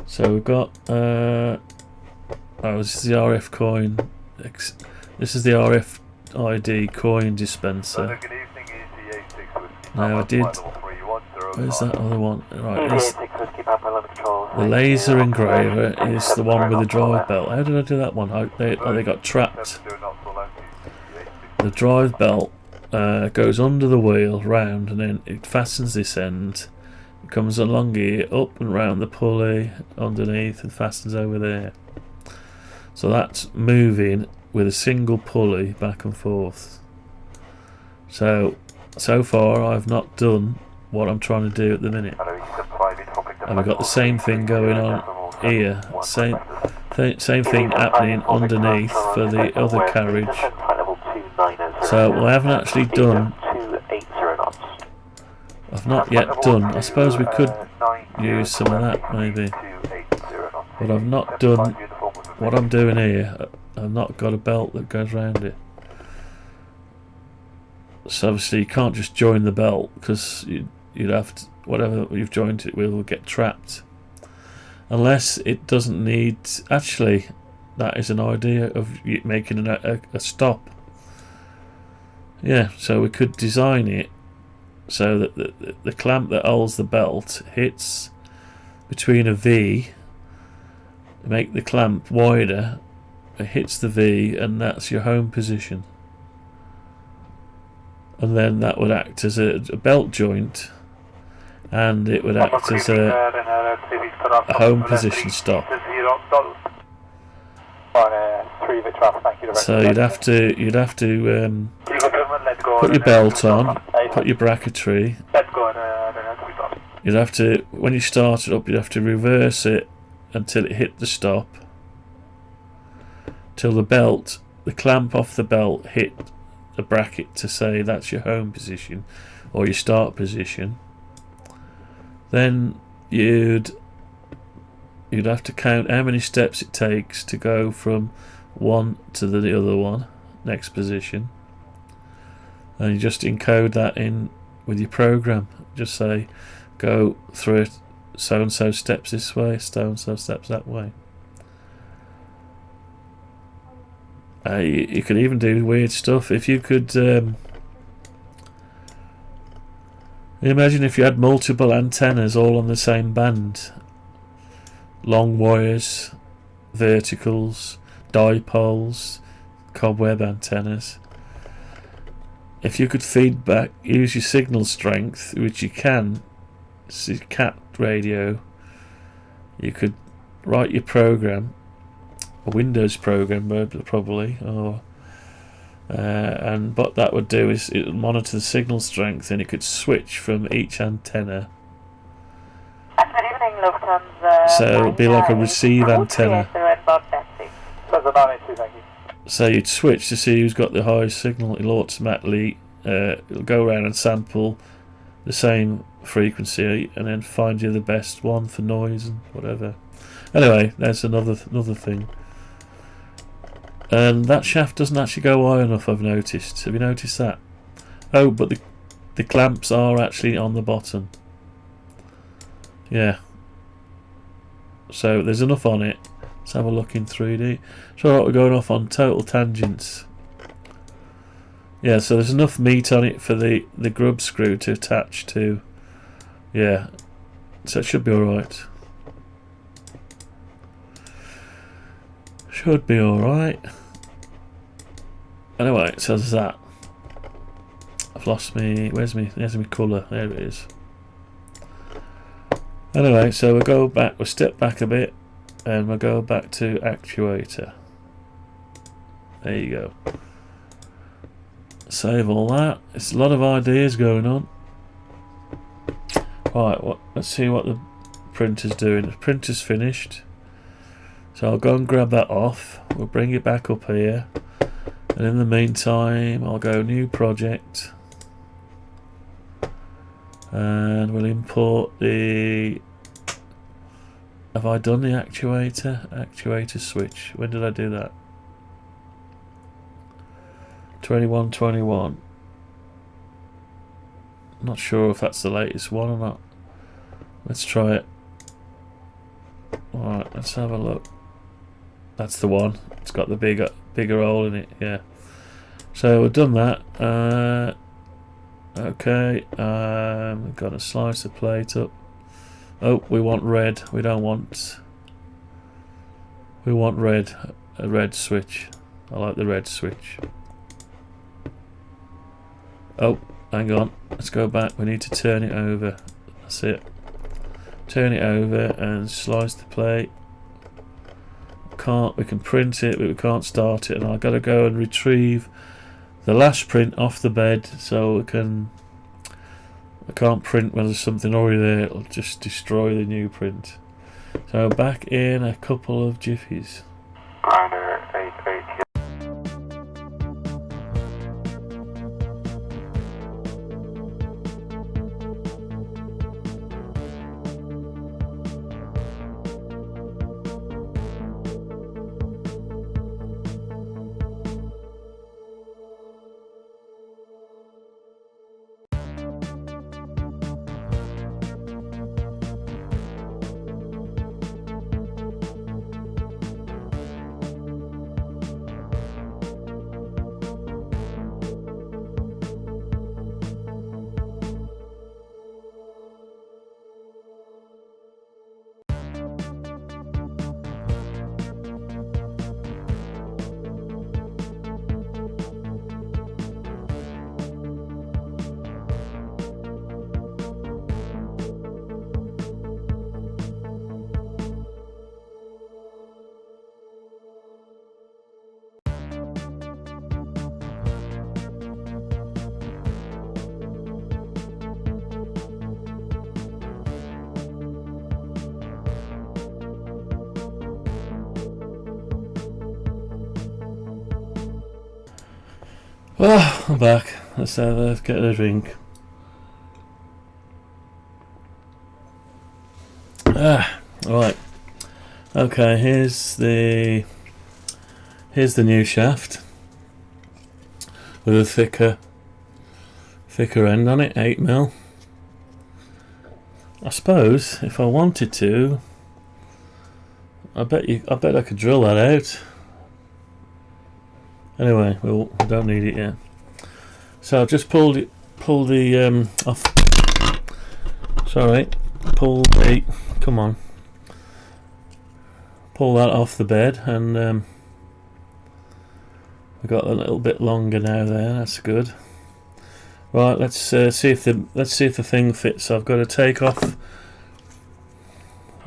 So we've got this is the RF coin. This is the RFID coin dispenser. Now I did. Where's that other one? Right, the laser engraver is the one with the drive belt. How did I do that one? They got trapped. The drive belt goes under the wheel, round, and then it fastens this end. It comes along here, up and round the pulley, underneath, and fastens over there. So that's moving with a single pulley back and forth. So far I've not done what I'm trying to do at the minute. And we've got the same thing going on here. Same thing happening underneath for the other carriage. So I haven't actually done. I've not yet done. I suppose we could use some of that maybe. But I've not done what I'm doing here. I've not got a belt that goes around it. So obviously you can't just join the belt, because you'd have to, whatever you've joined it will get trapped. Unless it doesn't need. Actually, that is an idea of making a stop. Yeah, so we could design it so that the clamp that holds the belt hits between a V, make the clamp wider, it hits the V, and that's your home position. And then that would act as a belt joint, and it would act as a home position stop. So you'd have to put your belt on, put your bracketry. You'd have to, when you start it up, you'd have to reverse it until it hit the stop, till the clamp off the belt hit the bracket to say that's your home position or your start position. Then you'd have to count how many steps it takes to go from one to the other one, next position, and you just encode that in with your program. Just say go through it, so and so steps this way, so and so steps that way. You could even do weird stuff. If you could imagine if you had multiple antennas all on the same band, long wires, verticals, dipoles, cobweb antennas. If you could feedback, use your signal strength, which you can, this is cat radio, you could write your program a Windows program probably, or and what that would do is it would monitor the signal strength, and it could switch from each antenna. So it would be like a receive antenna. So you'd switch to see who's got the highest signal. It'll automatically it'll go around and sample the same frequency and then find you the best one for noise and whatever. Anyway, there's another thing. And that shaft doesn't actually go high enough, I've noticed. Have you noticed that? Oh, but the clamps are actually on the bottom. Yeah. So there's enough on it. Let's have a look in 3D. So alright, we're going off on total tangents. Yeah, so there's enough meat on it for the grub screw to attach to. Yeah, so it should be alright. Should be alright. Anyway, so there's that. I've lost me. There's my colour. There it is. Anyway, so we'll step back a bit and we'll go back to actuator. There you go. Save all that. It's a lot of ideas going on. Right, let's see what the printer's doing. The printer's finished. So I'll go and grab that off. We'll bring it back up here. And in the meantime, I'll go new project. And we'll import the... Have I done the actuator? Actuator switch. When did I do that? 2121. Not sure if that's the latest one or not. Let's try it. Alright, let's have a look. That's the one. It's got the bigger hole in it, yeah. So we've done that. Okay, we've got to slice the plate up. Oh, we want red. We don't want... We want red. A red switch. I like the red switch. Oh, hang on. Let's go back. We need to turn it over. That's it. Turn it over and slice the plate. We can print it, but we can't start it. And I've got to go and retrieve the last print off the bed so we can... I can't print when there's something already there. It'll just destroy the new print. So back in a couple of jiffies. Oh, I'm back. Let's get a drink. Right. Okay, here's the new shaft with a thicker end on it, 8mm. I suppose if I wanted to, I bet I could drill that out. Anyway, we don't need it yet. So I've just pull the off. Sorry, pull that off the bed, and we got a little bit longer now. There, that's good. Right, let's see if the thing fits. So I've got to take off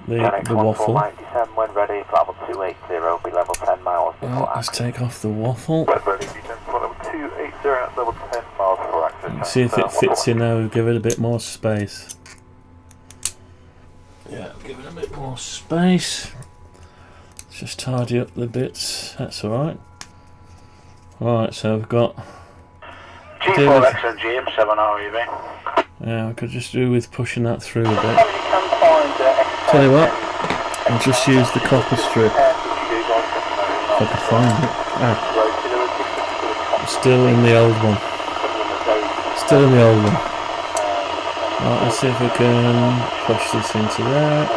the waffle. 97 when ready, flight level 280, be level 10 miles before Right, let's take off the waffle. When ready, descend flight level 280 at level 10 miles before access. See if it fits in now, give it a bit more space. Yeah, give it a bit more space. Let's just tidy up the bits, that's alright. Right, so we've got G4X and G7UIV. yeah, we could just do with pushing that through a bit. Tell you what, I'll just use the copper strip. If I can find it. Ah. Still in the old one. Still in the old one. Right, let's see if we can push this into there.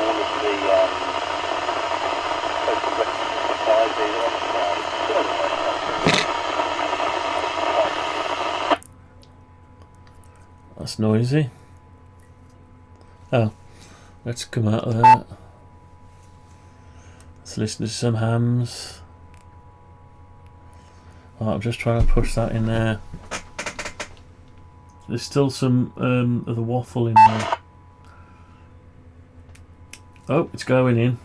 That's noisy. Oh, let's come out of that. Let's listen to some hams. Oh, I'm just trying to push that in there. There's still some of the waffle in there. Oh, it's going in.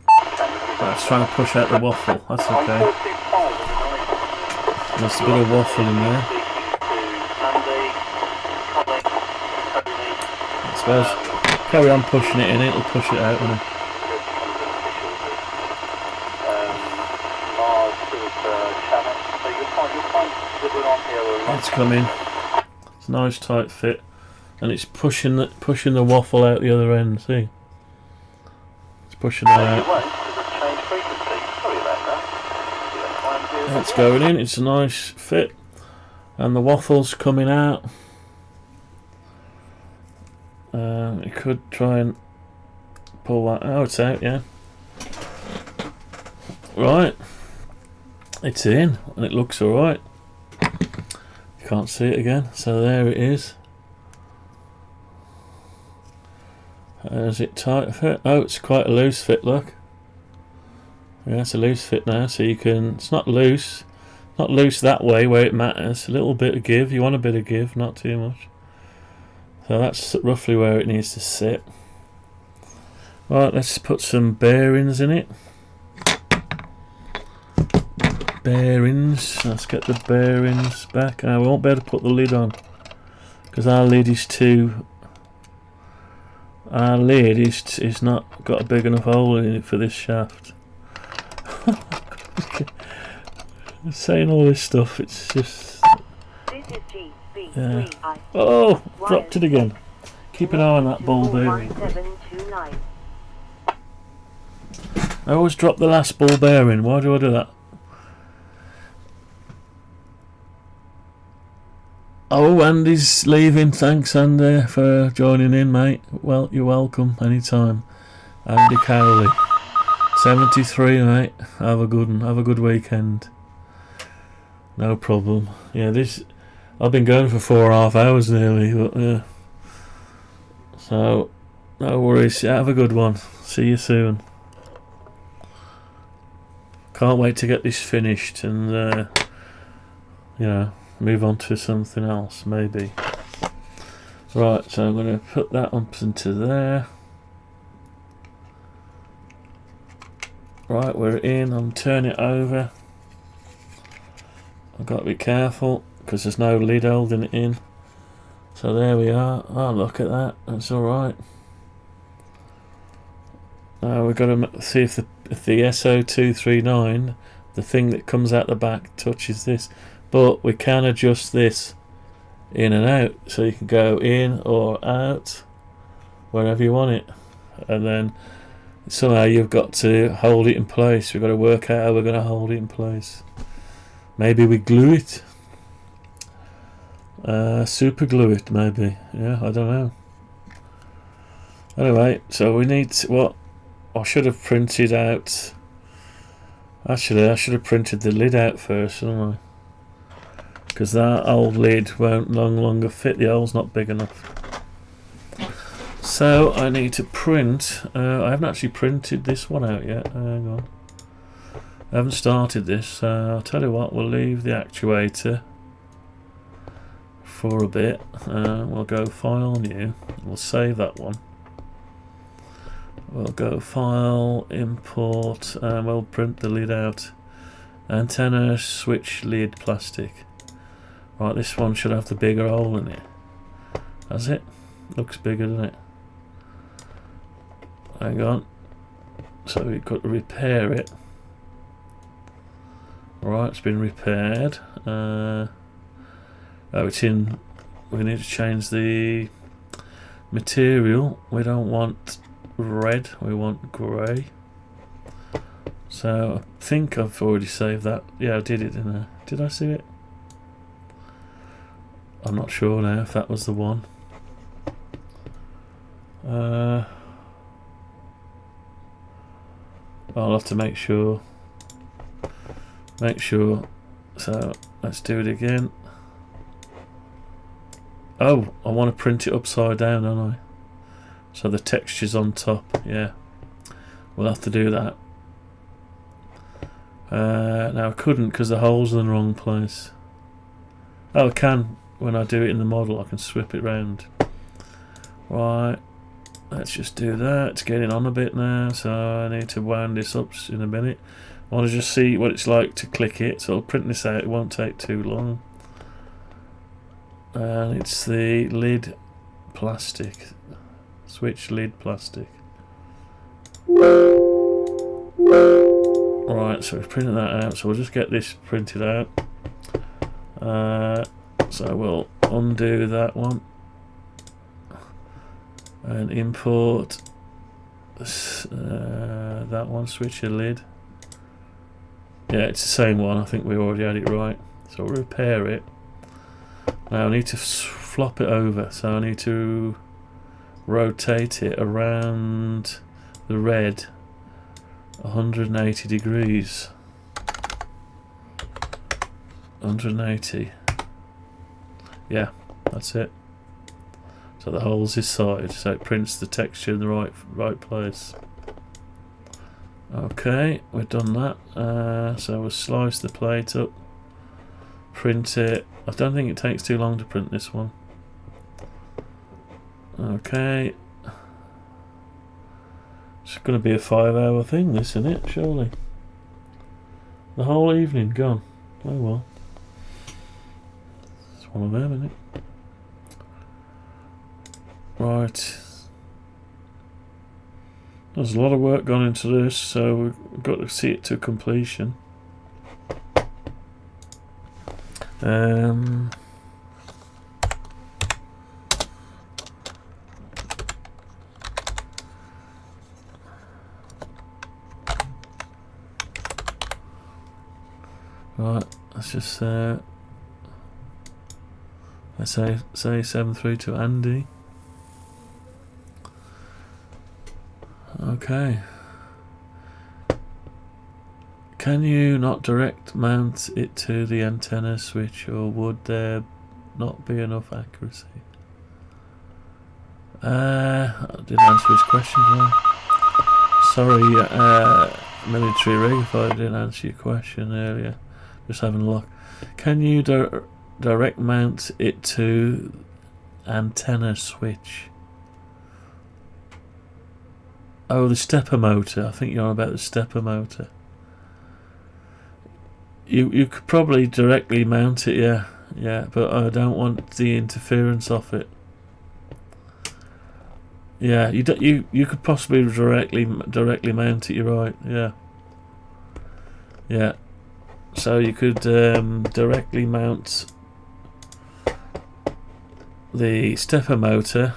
I was trying to push out the waffle. That's okay. There's a bit of waffle in there. I suppose carry on pushing it in, it'll push it out, won't it? It's coming. It's a nice tight fit, and it's pushing the waffle out the other end. See, it's pushing it out. That's going in. It's a nice fit, and the waffle's coming out. You could try and pull that out. It's out, yeah. Right, it's in, and it looks all right. You can't see it again, so there it is. Is it tight fit? Oh, it's quite a loose fit. Look. Yeah, it's a loose fit now, so you can. It's not loose that way where it matters. A little bit of give. You want a bit of give, not too much. So that's roughly where it needs to sit. Right, let's put some bearings in it. Bearings. Let's get the bearings back. I won't be able to put the lid on because our lid is too. Our lid is not got a big enough hole in it for this shaft. Saying all this stuff, it's just. Yeah. Oh, dropped it again. Keep an eye on that ball bearing. I always drop the last ball bearing. Why do I do that? Oh, Andy's leaving. Thanks, Andy, for joining in, mate. Well, you're welcome anytime. Andy Cowley, 73, mate. Have a good one. Have a good weekend. No problem. Yeah, this. I've been going for 4.5 hours nearly, but yeah. So, no worries. Yeah, have a good one. See you soon. Can't wait to get this finished and, you know, move on to something else, maybe. Right, so I'm going to put that up into there. Right, we're in. I'm turning it over. I've got to be careful because there's no lid holding it in. So there we are. Oh, look at that. That's alright. Now we've got to see if the SO239, the thing that comes out the back, touches this. But we can adjust this in and out. So you can go in or out, wherever you want it. And then somehow you've got to hold it in place. We've got to work out how we're going to hold it in place. Maybe we glue it. Super glue it, maybe. Yeah, I don't know. Anyway, so we need to, what I should have printed out. Actually, I should have printed the lid out first, shouldn't I? Because that old lid won't no longer fit. The hole's not big enough. So I need to print. I haven't actually printed this one out yet. Hang on. I haven't started this. I'll tell you what. We'll leave the actuator for a bit. We'll go File, New. We'll save that one. We'll go File, Import, and we'll print the lid out. Antenna switch lid plastic. Right, this one should have the bigger hole in it. Has it? Looks bigger, doesn't it? Hang on. So we've got to repair it. Right, it's been repaired. Oh, it's in. We need to change the material. We don't want red, we want grey. So I think I've already saved that. Yeah, I did it, didn't I? Did I see it? I'm not sure now if that was the one. I'll have to make sure. So let's do it again. Oh, I want to print it upside down, don't I? So the texture's on top. Yeah, we'll have to do that. Now I couldn't because the hole's in the wrong place. Oh, I can when I do it in the model. I can swip it round. Right, let's just do that. It's getting on a bit now, so I need to wind this up in a minute. I want to just see what it's like to click it, so I'll print this out. It won't take too long. And it's the lid plastic. Switch lid plastic. Right, so we've printed that out, so we'll just get this printed out. So we'll undo that one and import that one, switch your lid. Yeah, it's the same one. I think we already had it right. So we'll repair it. Now I need to flop it over, so I need to rotate it around the red 180 degrees. 180. Yeah, that's it. So the hole's this side, so it prints the texture in the right place. Okay, we've done that. So we'll slice the plate up, print it. I don't think it takes too long to print this one. Okay. It's going to be a 5-hour thing, this, isn't it? Surely. The whole evening gone. Oh well. It's one of them, isn't it? Right. There's a lot of work gone into this, so we've got to see it to completion. Right, let's just let's say 7-3 to Andy. Okay. Can you not direct mount it to the antenna switch, or would there not be enough accuracy? I didn't answer his question, did I? Sorry, Military Rig, if I didn't answer your question earlier. Just having a look. Can you direct mount it to antenna switch? Oh, the stepper motor. I think you're on about the stepper motor. You could probably directly mount it, yeah, but I don't want the interference off it. Yeah, you could possibly directly mount it. You're right, yeah. So you could directly mount the stepper motor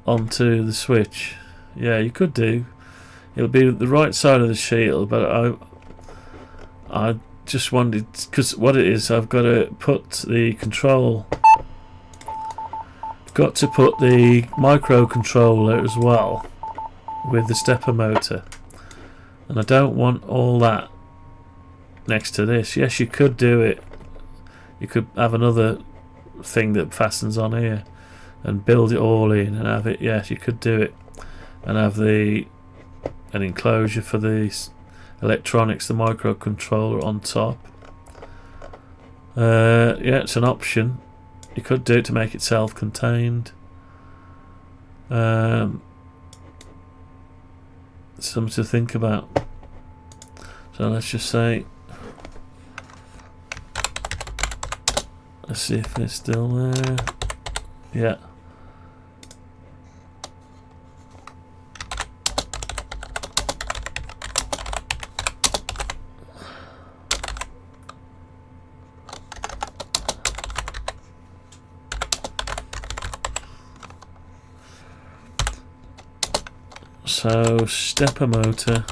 onto the switch. Yeah, you could do. It'll be the right side of the shield, but I just wanted, because what it is, I've got to put the control. I've got to put the microcontroller as well with the stepper motor, and I don't want all that next to this. Yes, you could do it. You could have another thing that fastens on here and build it all in and have it. Yes, you could do it and have an enclosure for the electronics, the microcontroller on top. Yeah, it's an option. You could do it to make it self-contained. Something to think about. So let's just say, let's see if it's still there. Yeah. So stepper motor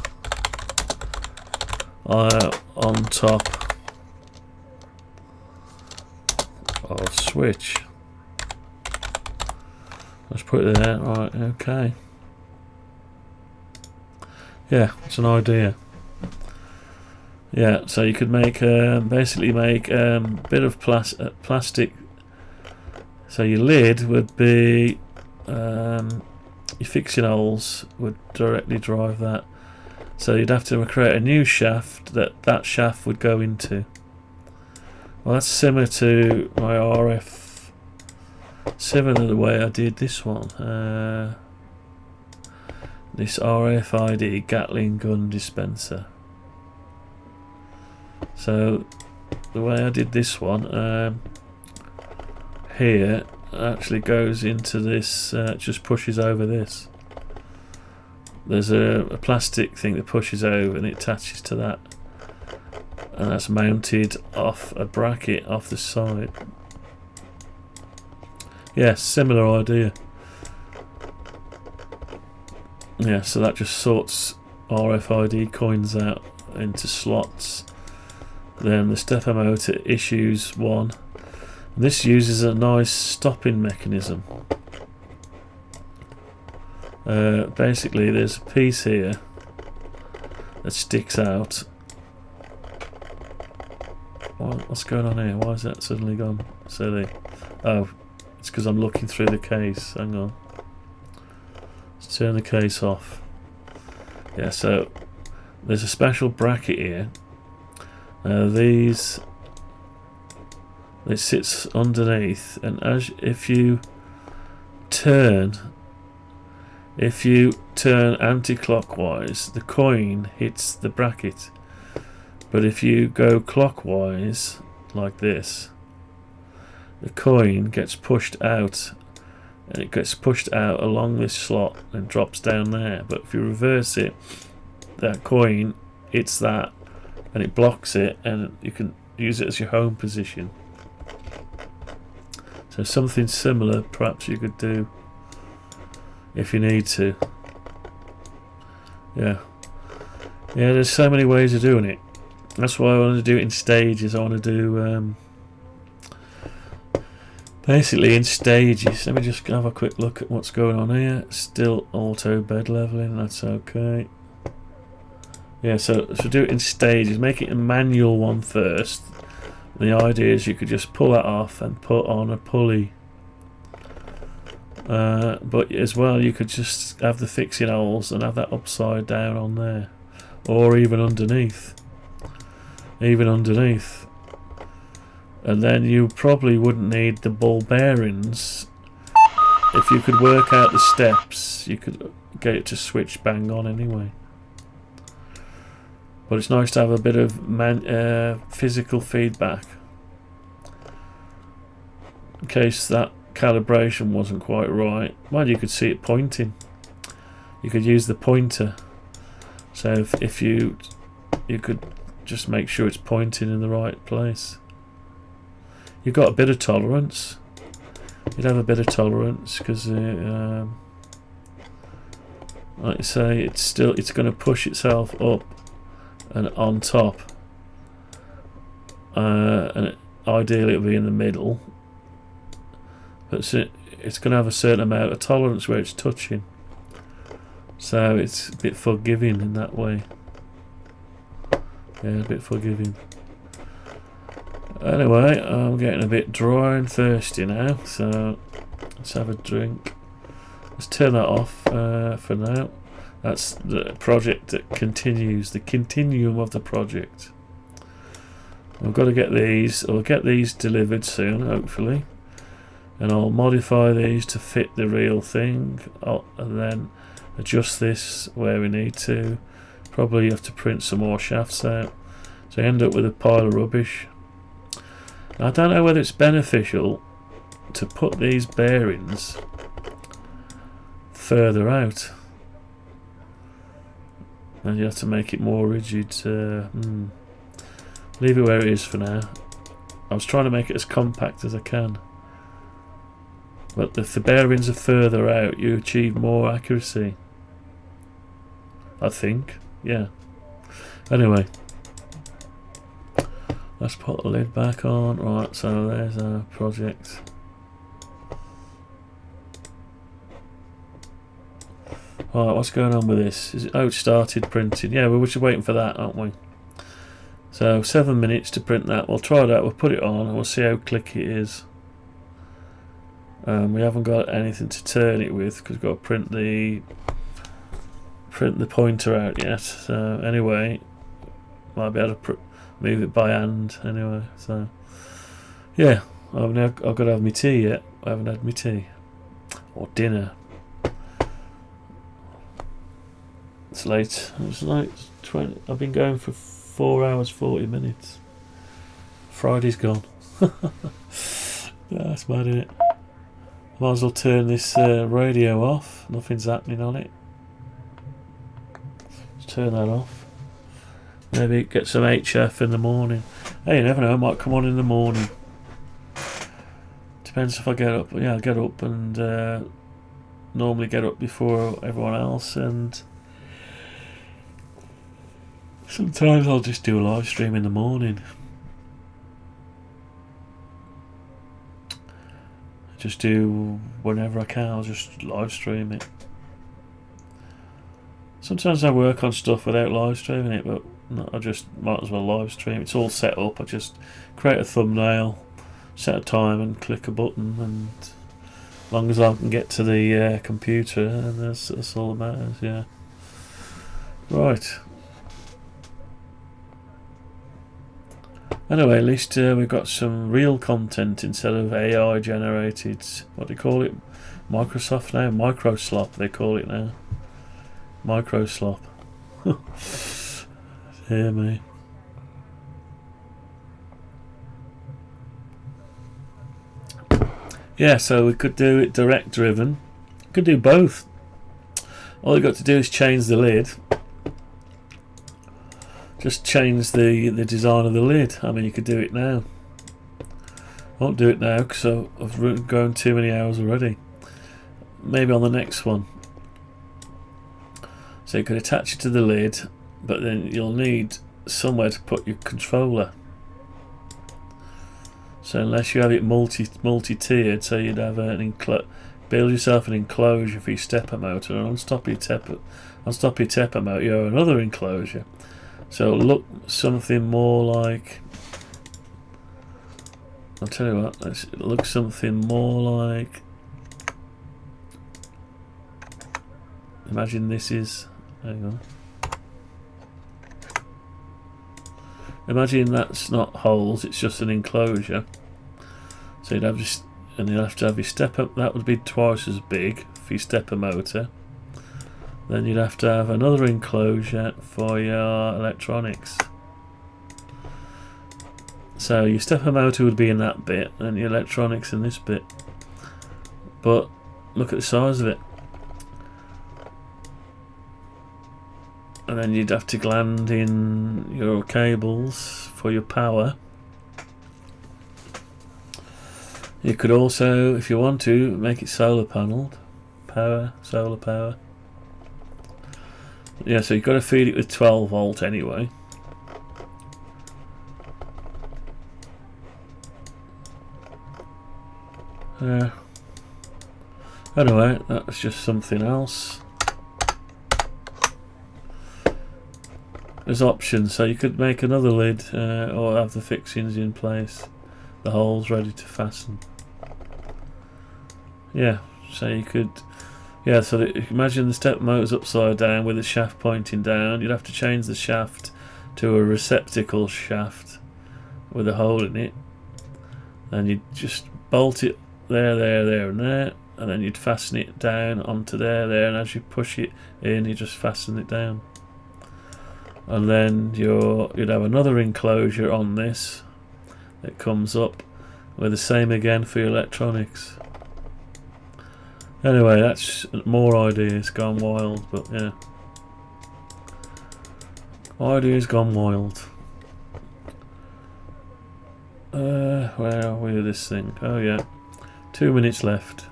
on top of switch. Let's put it there. Right, okay. Yeah, it's an idea. Yeah, so you could make basically make a bit of plastic. So your lid would be your fixing holes would directly drive that. So you'd have to create a new shaft that shaft would go into. Well, that's similar to my RF. Similar to the way I did this one. This RFID Gatling gun dispenser. So the way I did this one here actually goes into this, just pushes over this. There's a plastic thing that pushes over and it attaches to that, and that's mounted off a bracket off the side. Yeah, similar idea. Yeah, so that just sorts RFID coins out into slots. Then the stepper motor issues one. This uses a nice stopping mechanism. Basically there's a piece here that sticks out. What's going on here? Why is that suddenly gone silly? Oh, it's because I'm looking through the case. Hang on. Let's turn the case off. Yeah, so there's a special bracket here. It sits underneath, and if you turn anti-clockwise, the coin hits the bracket. But if you go clockwise like this, the coin gets pushed out, and it gets pushed out along this slot and drops down there. But if you reverse it, that coin hits that and it blocks it, and you can use it as your home position. So something similar perhaps you could do if you need to. Yeah, there's so many ways of doing it. That's why I want to do it in stages. I want to do basically in stages. Let me just have a quick look at what's going on here. Still auto bed leveling, that's okay. Yeah, so do it in stages. Make it a manual one first. The idea is you could just pull that off and put on a pulley. But as well, you could just have the fixing holes and have that upside down on there, or even underneath. And then you probably wouldn't need the ball bearings. If you could work out the steps, you could get it to switch bang on anyway. But it's nice to have a bit of physical feedback in case that calibration wasn't quite right. Well, you could see it pointing. You could use the pointer. So if you could just make sure it's pointing in the right place. You've got a bit of tolerance. You'd have a bit of tolerance because, like you say, it's going to push itself up and on top, and ideally it'll be in the middle, but it's going to have a certain amount of tolerance where it's touching, so it's a bit forgiving in that way. Yeah, a bit forgiving. Anyway, I'm getting a bit dry and thirsty now, so let's have a drink. Let's turn that off for now. That's the project that continues, the continuum of the project. I've got to get these. I'll get these delivered soon, hopefully, and I'll modify these to fit the real thing, and then adjust this where we need to. Probably have to print some more shafts out, so I end up with a pile of rubbish. I don't know whether it's beneficial to put these bearings further out, and you have to make it more rigid. Leave it where it is for now. I was trying to make it as compact as I can, but if the bearings are further out, you achieve more accuracy, I think. Yeah. Anyway, let's put the lid back on. Right, so there's our project. Alright, what's going on with this? Oh, it started printing. Yeah, we're just waiting for that, aren't we? So 7 minutes to print that. We'll try that. We'll put it on and we'll see how quick it is. We haven't got anything to turn it with because we've got to print the pointer out yet. So anyway, might be able to move it by hand anyway. So yeah, I've got to have my tea yet. I haven't had my tea or dinner. It's late. It's like 20. I've been going for 4 hours 40 minutes. Friday's gone. That's mad, isn't it? Might as well turn this radio off. Nothing's happening on it. Let's turn that off. Maybe get some HF in the morning. Hey, you never know. I might come on in the morning. Depends if I get up. Yeah, I get up and normally get up before everyone else, and sometimes I'll just do a live stream in the morning. Just do whenever I can. I'll just live stream it. Sometimes I work on stuff without live streaming it, but no, I just might as well live stream. It's all set up. I just create a thumbnail, set a time, and click a button, and as long as I can get to the computer, and that's all that matters. Yeah. Right. Anyway, at least we've got some real content instead of AI generated. What do you call it? Microsoft now? Microslop they call it now. Microslop. Hear me. Yeah, so we could do it direct driven. We could do both. All you've got to do is change the lid. Just change the design of the lid. I mean, you could do it now. I won't do it now because I've gone too many hours already. Maybe on the next one. So you could attach it to the lid, but then you'll need somewhere to put your controller. So unless you have it multi-tiered, so you'd have build yourself an enclosure for your stepper motor, and on top of your stepper motor, you have another enclosure. So look something more like, I'll tell you what, let's look something more like, imagine this is, hang on, imagine that's not holes, it's just an enclosure. So you'd have just, and you'll have to have your stepper, that would be twice as big for your stepper motor. Then you'd have to have another enclosure for your electronics. So your stepper motor would be in that bit, and your electronics in this bit. But look at the size of it. And then you'd have to gland in your cables for your power. You could also, if you want to, make it solar panelled. Solar power. Yeah, so you've got to feed it with 12 volt anyway. Anyway, that's just something else. There's options, so you could make another lid or have the fixings in place, the holes ready to fasten. Yeah, so you could. Yeah, so imagine the step motor's upside down with the shaft pointing down. You'd have to change the shaft to a receptacle shaft, with a hole in it, and you'd just bolt it there, and there, and then you'd fasten it down onto there, and as you push it in, you just fasten it down. And then you'd have another enclosure on this that comes up with the same again for your electronics. Anyway, that's more ideas gone wild, but yeah. Ideas gone wild. Where are we with this thing? Oh yeah, 2 minutes left.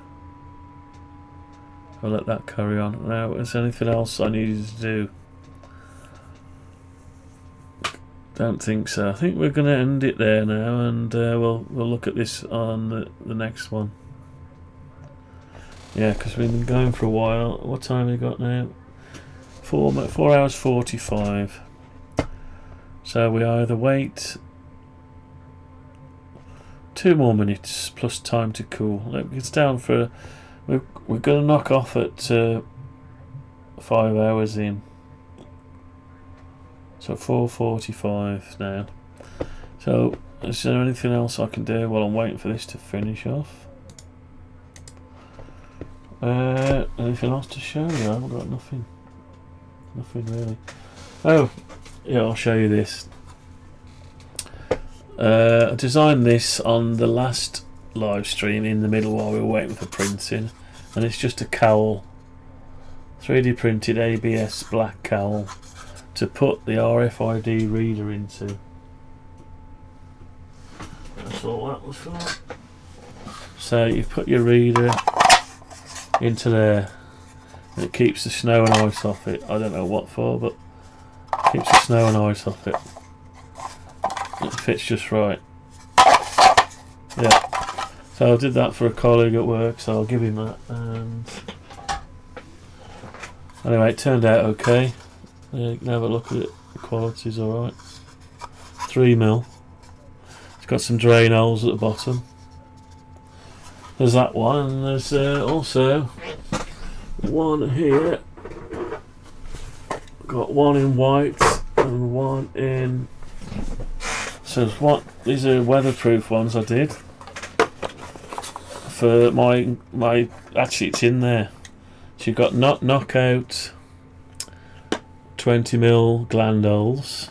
I'll let that carry on. Now, is there anything else I needed to do? Don't think so. I think we're going to end it there now, and we'll look at this on the next one. Yeah, because we've been going for a while. What time have we got now? 4 hours 45. So we either wait 2 more minutes plus time to cool. Look, it's down for. We're going to knock off at 5 hours in. So 4:45 now. So is there anything else I can do while I'm waiting for this to finish off? Anything else to show you? I've got nothing. Nothing really. Oh, yeah, I'll show you this. I designed this on the last live stream in the middle while we were waiting for printing, and it's just a cowl, 3D printed ABS black cowl to put the RFID reader into. That's all that was for. So you put your reader into there, and it keeps the snow and ice off it. I don't know what for, but it keeps the snow and ice off it. It fits just right. Yeah. So I did that for a colleague at work, so I'll give him that. And anyway, it turned out okay. You can have a look at it. The quality's alright. 3mm. It's got some drain holes at the bottom. There's that one, and there's also one here. Got one in white and one in. So what? These are weatherproof ones I did for my. Actually, it's in there. So you've got knockout 20mm gland holes.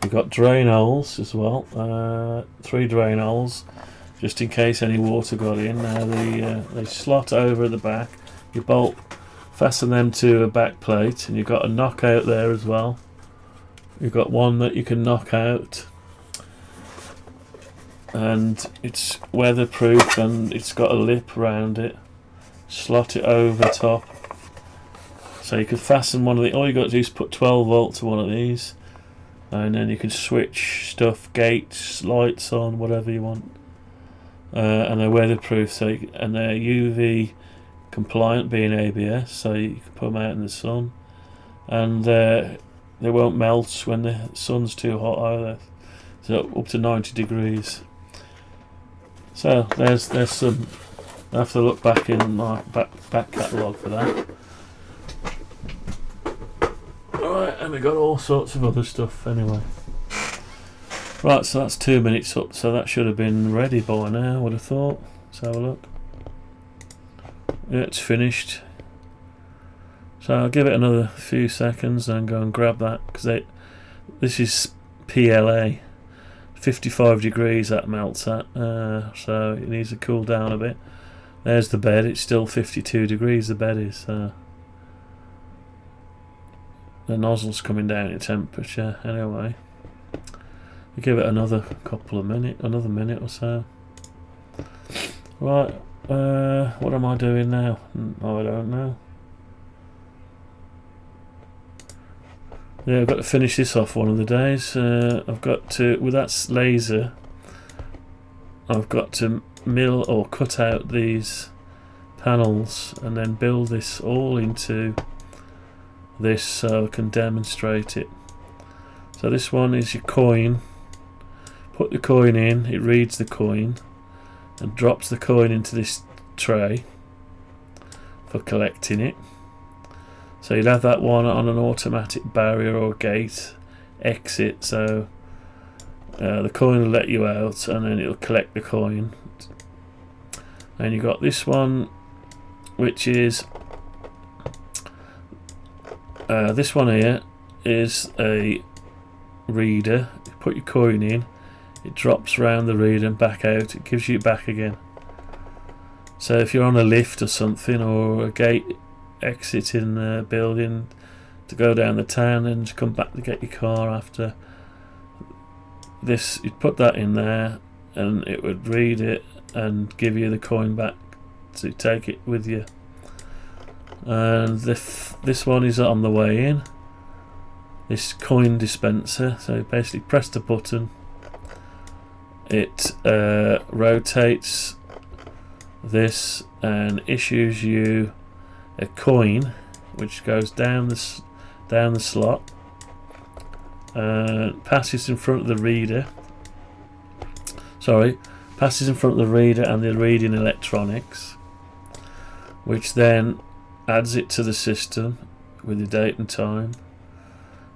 You've got drain holes as well. 3 drain holes, just in case any water got in. Now they slot over at the back. You fasten them to a back plate, and you've got a knockout there as well. You've got one that you can knock out, and it's weatherproof, and it's got a lip around it. Slot it over top, so you could fasten one of the. All you got to do is put 12 volt to one of these, and then you can switch stuff, gates, lights on, whatever you want. And they're weatherproof, so and they're UV compliant, being ABS, so you can put them out in the sun, and they won't melt when the sun's too hot either. So up to 90 degrees. So there's some. I have to look back in my back catalogue for that. Alright, and we got all sorts of other stuff anyway. Right, so that's 2 minutes up, so that should have been ready by now, I would have thought. Let's have a look. Yeah, it's finished. So I'll give it another few seconds and go and grab that, because this is PLA. 55 degrees that melts at, so it needs to cool down a bit. There's the bed, it's still 52 degrees the bed is. The nozzle's coming down in temperature anyway. We'll give it another couple of minutes, another minute or so. Right, what am I doing now? I don't know. Yeah, I've got to finish this off one of the days. I've got to, with that laser, I've got to mill or cut out these panels and then build this all into this so I can demonstrate it. So this one is your coin. Put the coin in, it reads the coin and drops the coin into this tray for collecting it. So you'd have that one on an automatic barrier or gate exit, so the coin will let you out, and then it'll collect the coin. And you got this one, which is this one here is a reader. You put your coin in, it drops around the reader and back out. It gives you it back again. So if you're on a lift or something, or a gate exit in the building to go down the town and to come back to get your car after this, you'd put that in there and it would read it and give you the coin back to take it with you. And this one is on the way in, this coin dispenser. So you basically press the button, it rotates this and issues you a coin which goes down the slot and passes in front of the reader. Passes in front of the reader and the reading electronics, which then adds it to the system with the date and time,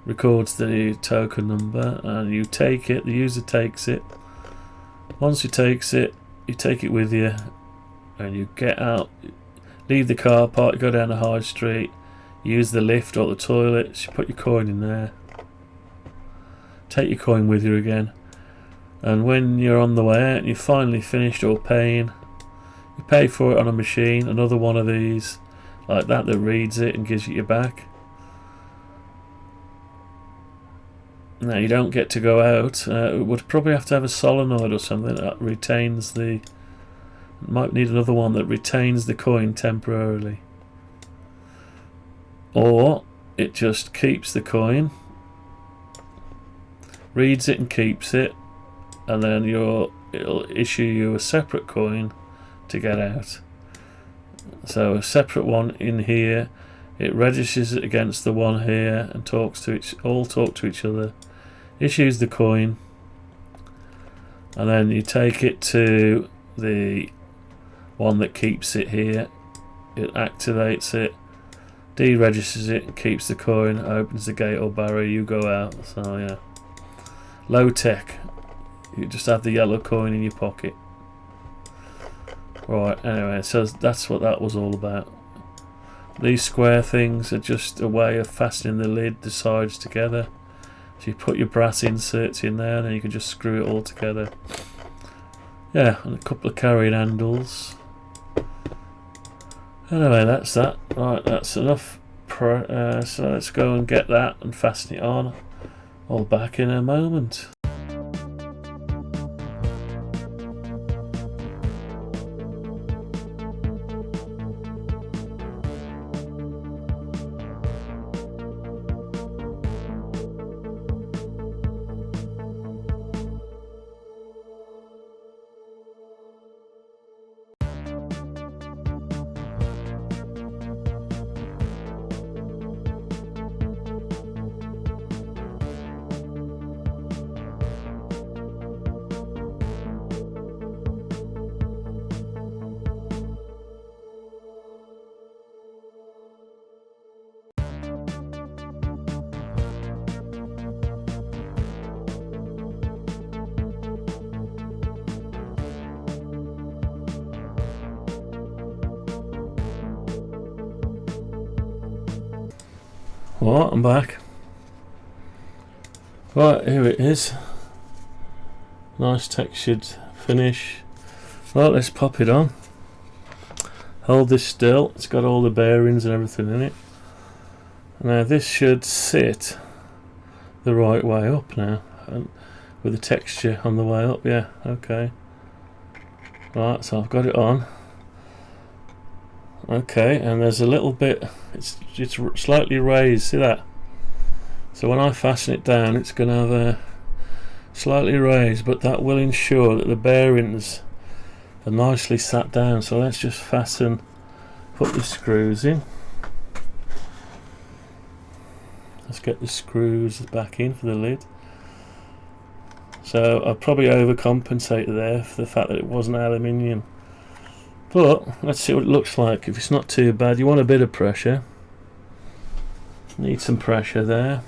records the token number, and you take it. The user takes it. Once he takes it, you take it with you, and you get out, leave the car park, you go down the high street, use the lift or the toilets, you put your coin in there, take your coin with you again, and when you're on the way out and you've finally finished all paying, you pay for it on a machine, another one of these like that reads it and gives it you back. Now you don't get to go out. It would probably have to have a solenoid or something that retains the, might need another one that retains the coin temporarily, or it just keeps the coin, reads it and keeps it, and then it'll issue you a separate coin to get out. So a separate one in here, it registers it against the one here and talk to each other, issues the coin, and then you take it to the one that keeps it here. It activates it, deregisters it, keeps the coin, opens the gate or barrier, you go out. So yeah, low tech. You just have the yellow coin in your pocket. Right, anyway, so that's what that was all about. These square things are just a way of fastening the lid, the sides together. So you put your brass inserts in there and then you can just screw it all together. Yeah, and a couple of carrying handles. Anyway, that's that. Right, that's enough. So let's go and get that and fasten it on. All back in a moment. Right, I'm back. Right, here it is. Nice textured finish. Right, let's pop it on. Hold this still. It's got all the bearings and everything in it. Now this should sit the right way up now, and with the texture on the way up. Yeah, okay. Right, so I've got it on. Okay, and there's a little bit, it's slightly raised, see that? So when I fasten it down, it's going to have a slightly raised, but that will ensure that the bearings are nicely sat down. So let's just put the screws in. Let's get the screws back in for the lid. So I probably overcompensated there for the fact that it wasn't aluminium. But let's see what it looks like. If it's not too bad, you want a bit of pressure. Need some pressure there.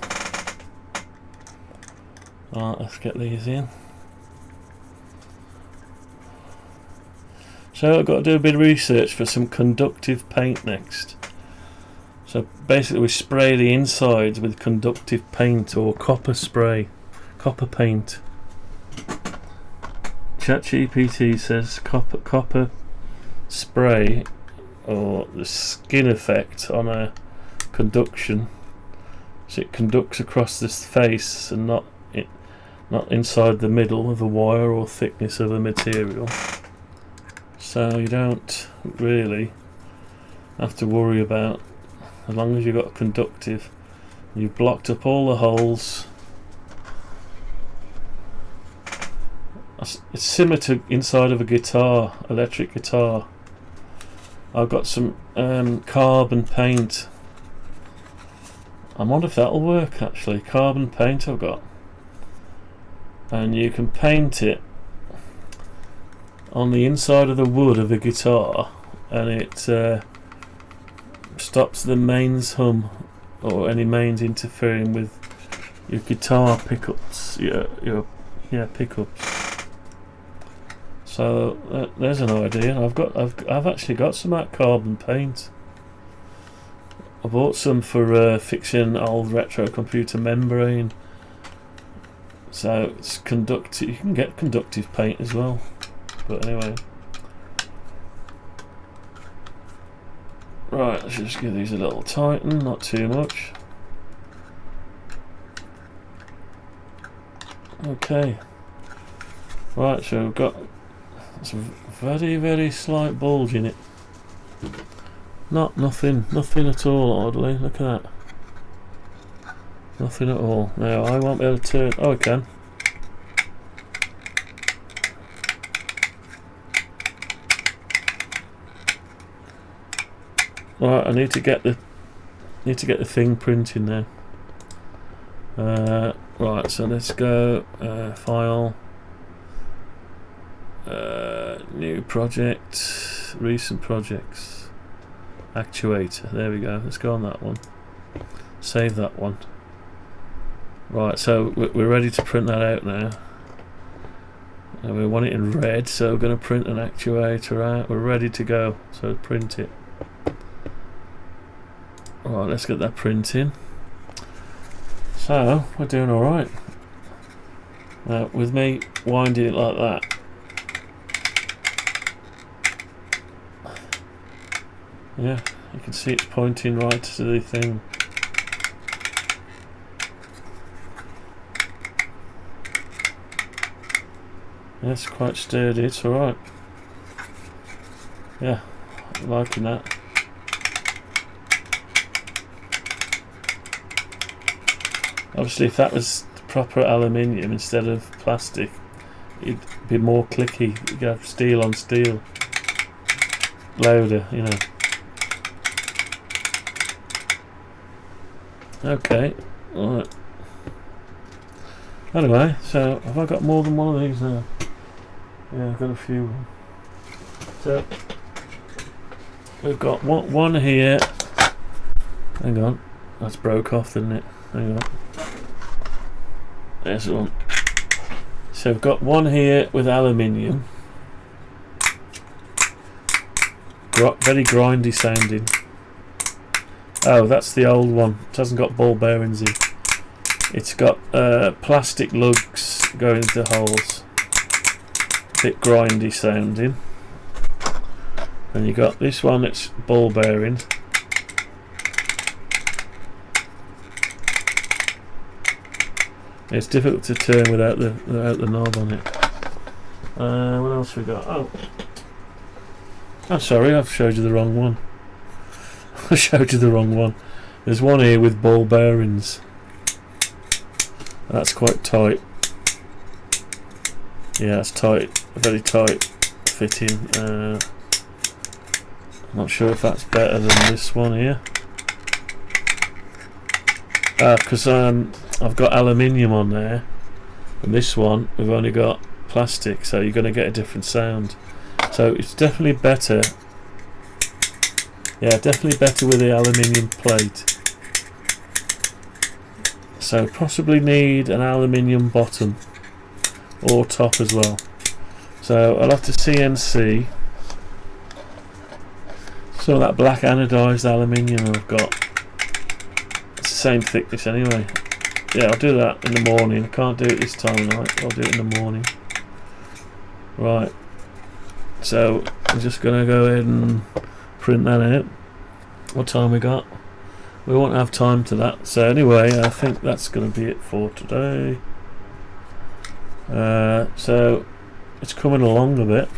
Right, let's get these in. So I've got to do a bit of research for some conductive paint next. So basically we spray the insides with conductive paint or copper spray, copper paint. ChatGPT says copper spray, or the skin effect on a conduction, so it conducts across this face and not inside the middle of a wire or thickness of a material. So you don't really have to worry about, as long as you've got conductive, you've blocked up all the holes. It's similar to inside of a guitar, electric guitar. I've got some carbon paint. I wonder if that'll work actually. Carbon paint I've got. And you can paint it on the inside of the wood of a guitar, and it stops the mains hum or any mains interfering with your guitar pickups, your pickups. So there's an idea. I've actually got some of that carbon paint. I bought some for fixing old retro computer membrane. So it's conductive. You can get conductive paint as well. But anyway, right. Let's just give these a little tighten, not too much. Okay. Right. So we've got some very slight bulge in it. Nothing at all, oddly. Look at that. Nothing at all. Now I won't be able to turn. Oh, I can. Right, I need to get the thing printing now. Right, so let's go file, new project, recent projects, actuator. There we go. Let's go on that one. Save that one. Right, so we're ready to print that out now. And we want it in red, so we're going to print an actuator out. We're ready to go, so print it. Right, let's get that printing. So we're doing all right. Now, with me winding it like that, yeah, you can see it's pointing right to the thing. Yeah, it's quite sturdy. It's all right. Yeah, I'm liking that. Obviously, if that was proper aluminium instead of plastic, it'd be more clicky. You'd have steel on steel, louder, you know. Okay, alright. Anyway, so have I got more than one of these now? Yeah, I've got a few. So we've got one here. Hang on, that's broke off, didn't it? Hang on. There's one. So I've got one here with aluminium. Very grindy sounding. Oh, that's the old one. It hasn't got ball bearings in. It's got plastic lugs going into holes. A bit grindy sounding. And you got this one that's ball bearing. It's difficult to turn without the knob on it. What else we got? Oh, I'm sorry, I've showed you the wrong one. I showed you the wrong one. There's one here with ball bearings. That's quite tight. Yeah, it's tight, very tight fitting. I'm not sure if that's better than this one here. Because I've got aluminium on there, and this one we've only got plastic, so you're going to get a different sound. So it's definitely better. Yeah, definitely better with the aluminium plate. so possibly need an aluminium bottom or top as well. So I'll have to CNC some of that black anodised aluminium I've got. It's the same thickness anyway. Yeah, I'll do that in the morning. I can't do it this time of night. I'll do it in the morning. Right. So I'm just going to go ahead and print that out. What time we got? We won't have time to that. So anyway, I think that's going to be it for today. So it's coming along a bit.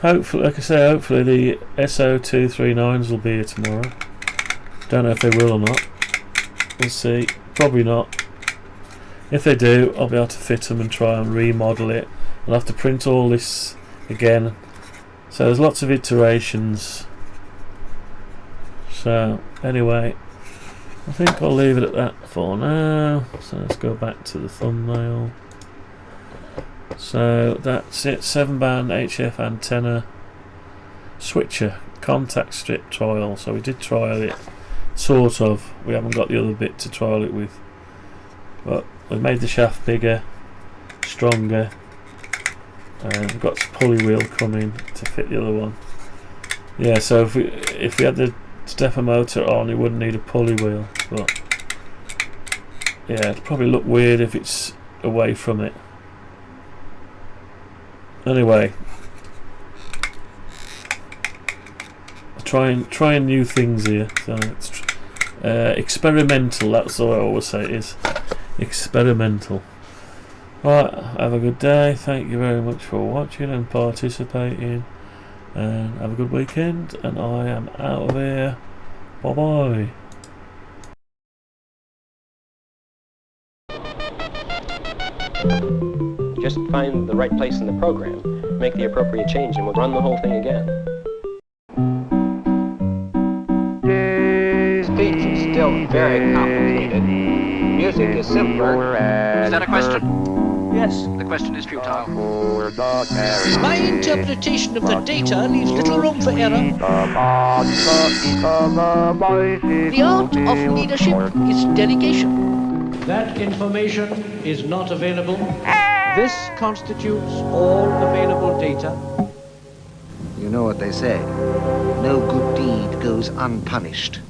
Hopefully, like I say, hopefully the SO239s will be here tomorrow. Don't know if they will or not. We'll see. Probably not. If they do, I'll be able to fit them and try and remodel it. I'll have to print all this again. So there's lots of iterations. So anyway, I think I'll leave it at that for now. So let's go back to the thumbnail. So that's it. 7-band HF antenna switcher contact strip trial. So we did trial it, sort of. We haven't got the other bit to trial it with, but we made the shaft bigger, stronger, and we've got the pulley wheel coming to fit the other one. Yeah, so if we had the stepper motor on, it wouldn't need a pulley wheel, but yeah, it'd probably look weird if it's away from it. Anyway, trying new things here. So it's experimental. That's what I always say it is. Experimental. Right, have a good day. Thank you very much for watching and participating, and have a good weekend. And I am out of here. Bye bye. Just find the right place in the program, make the appropriate change, and we'll run the whole thing again. Speech is still very complicated. Music is simpler. Is that a question? Yes. The question is futile. My interpretation of the data leaves little room for error. The art of leadership is delegation. That information is not available. This constitutes all available data. You know what they say. No good deed goes unpunished.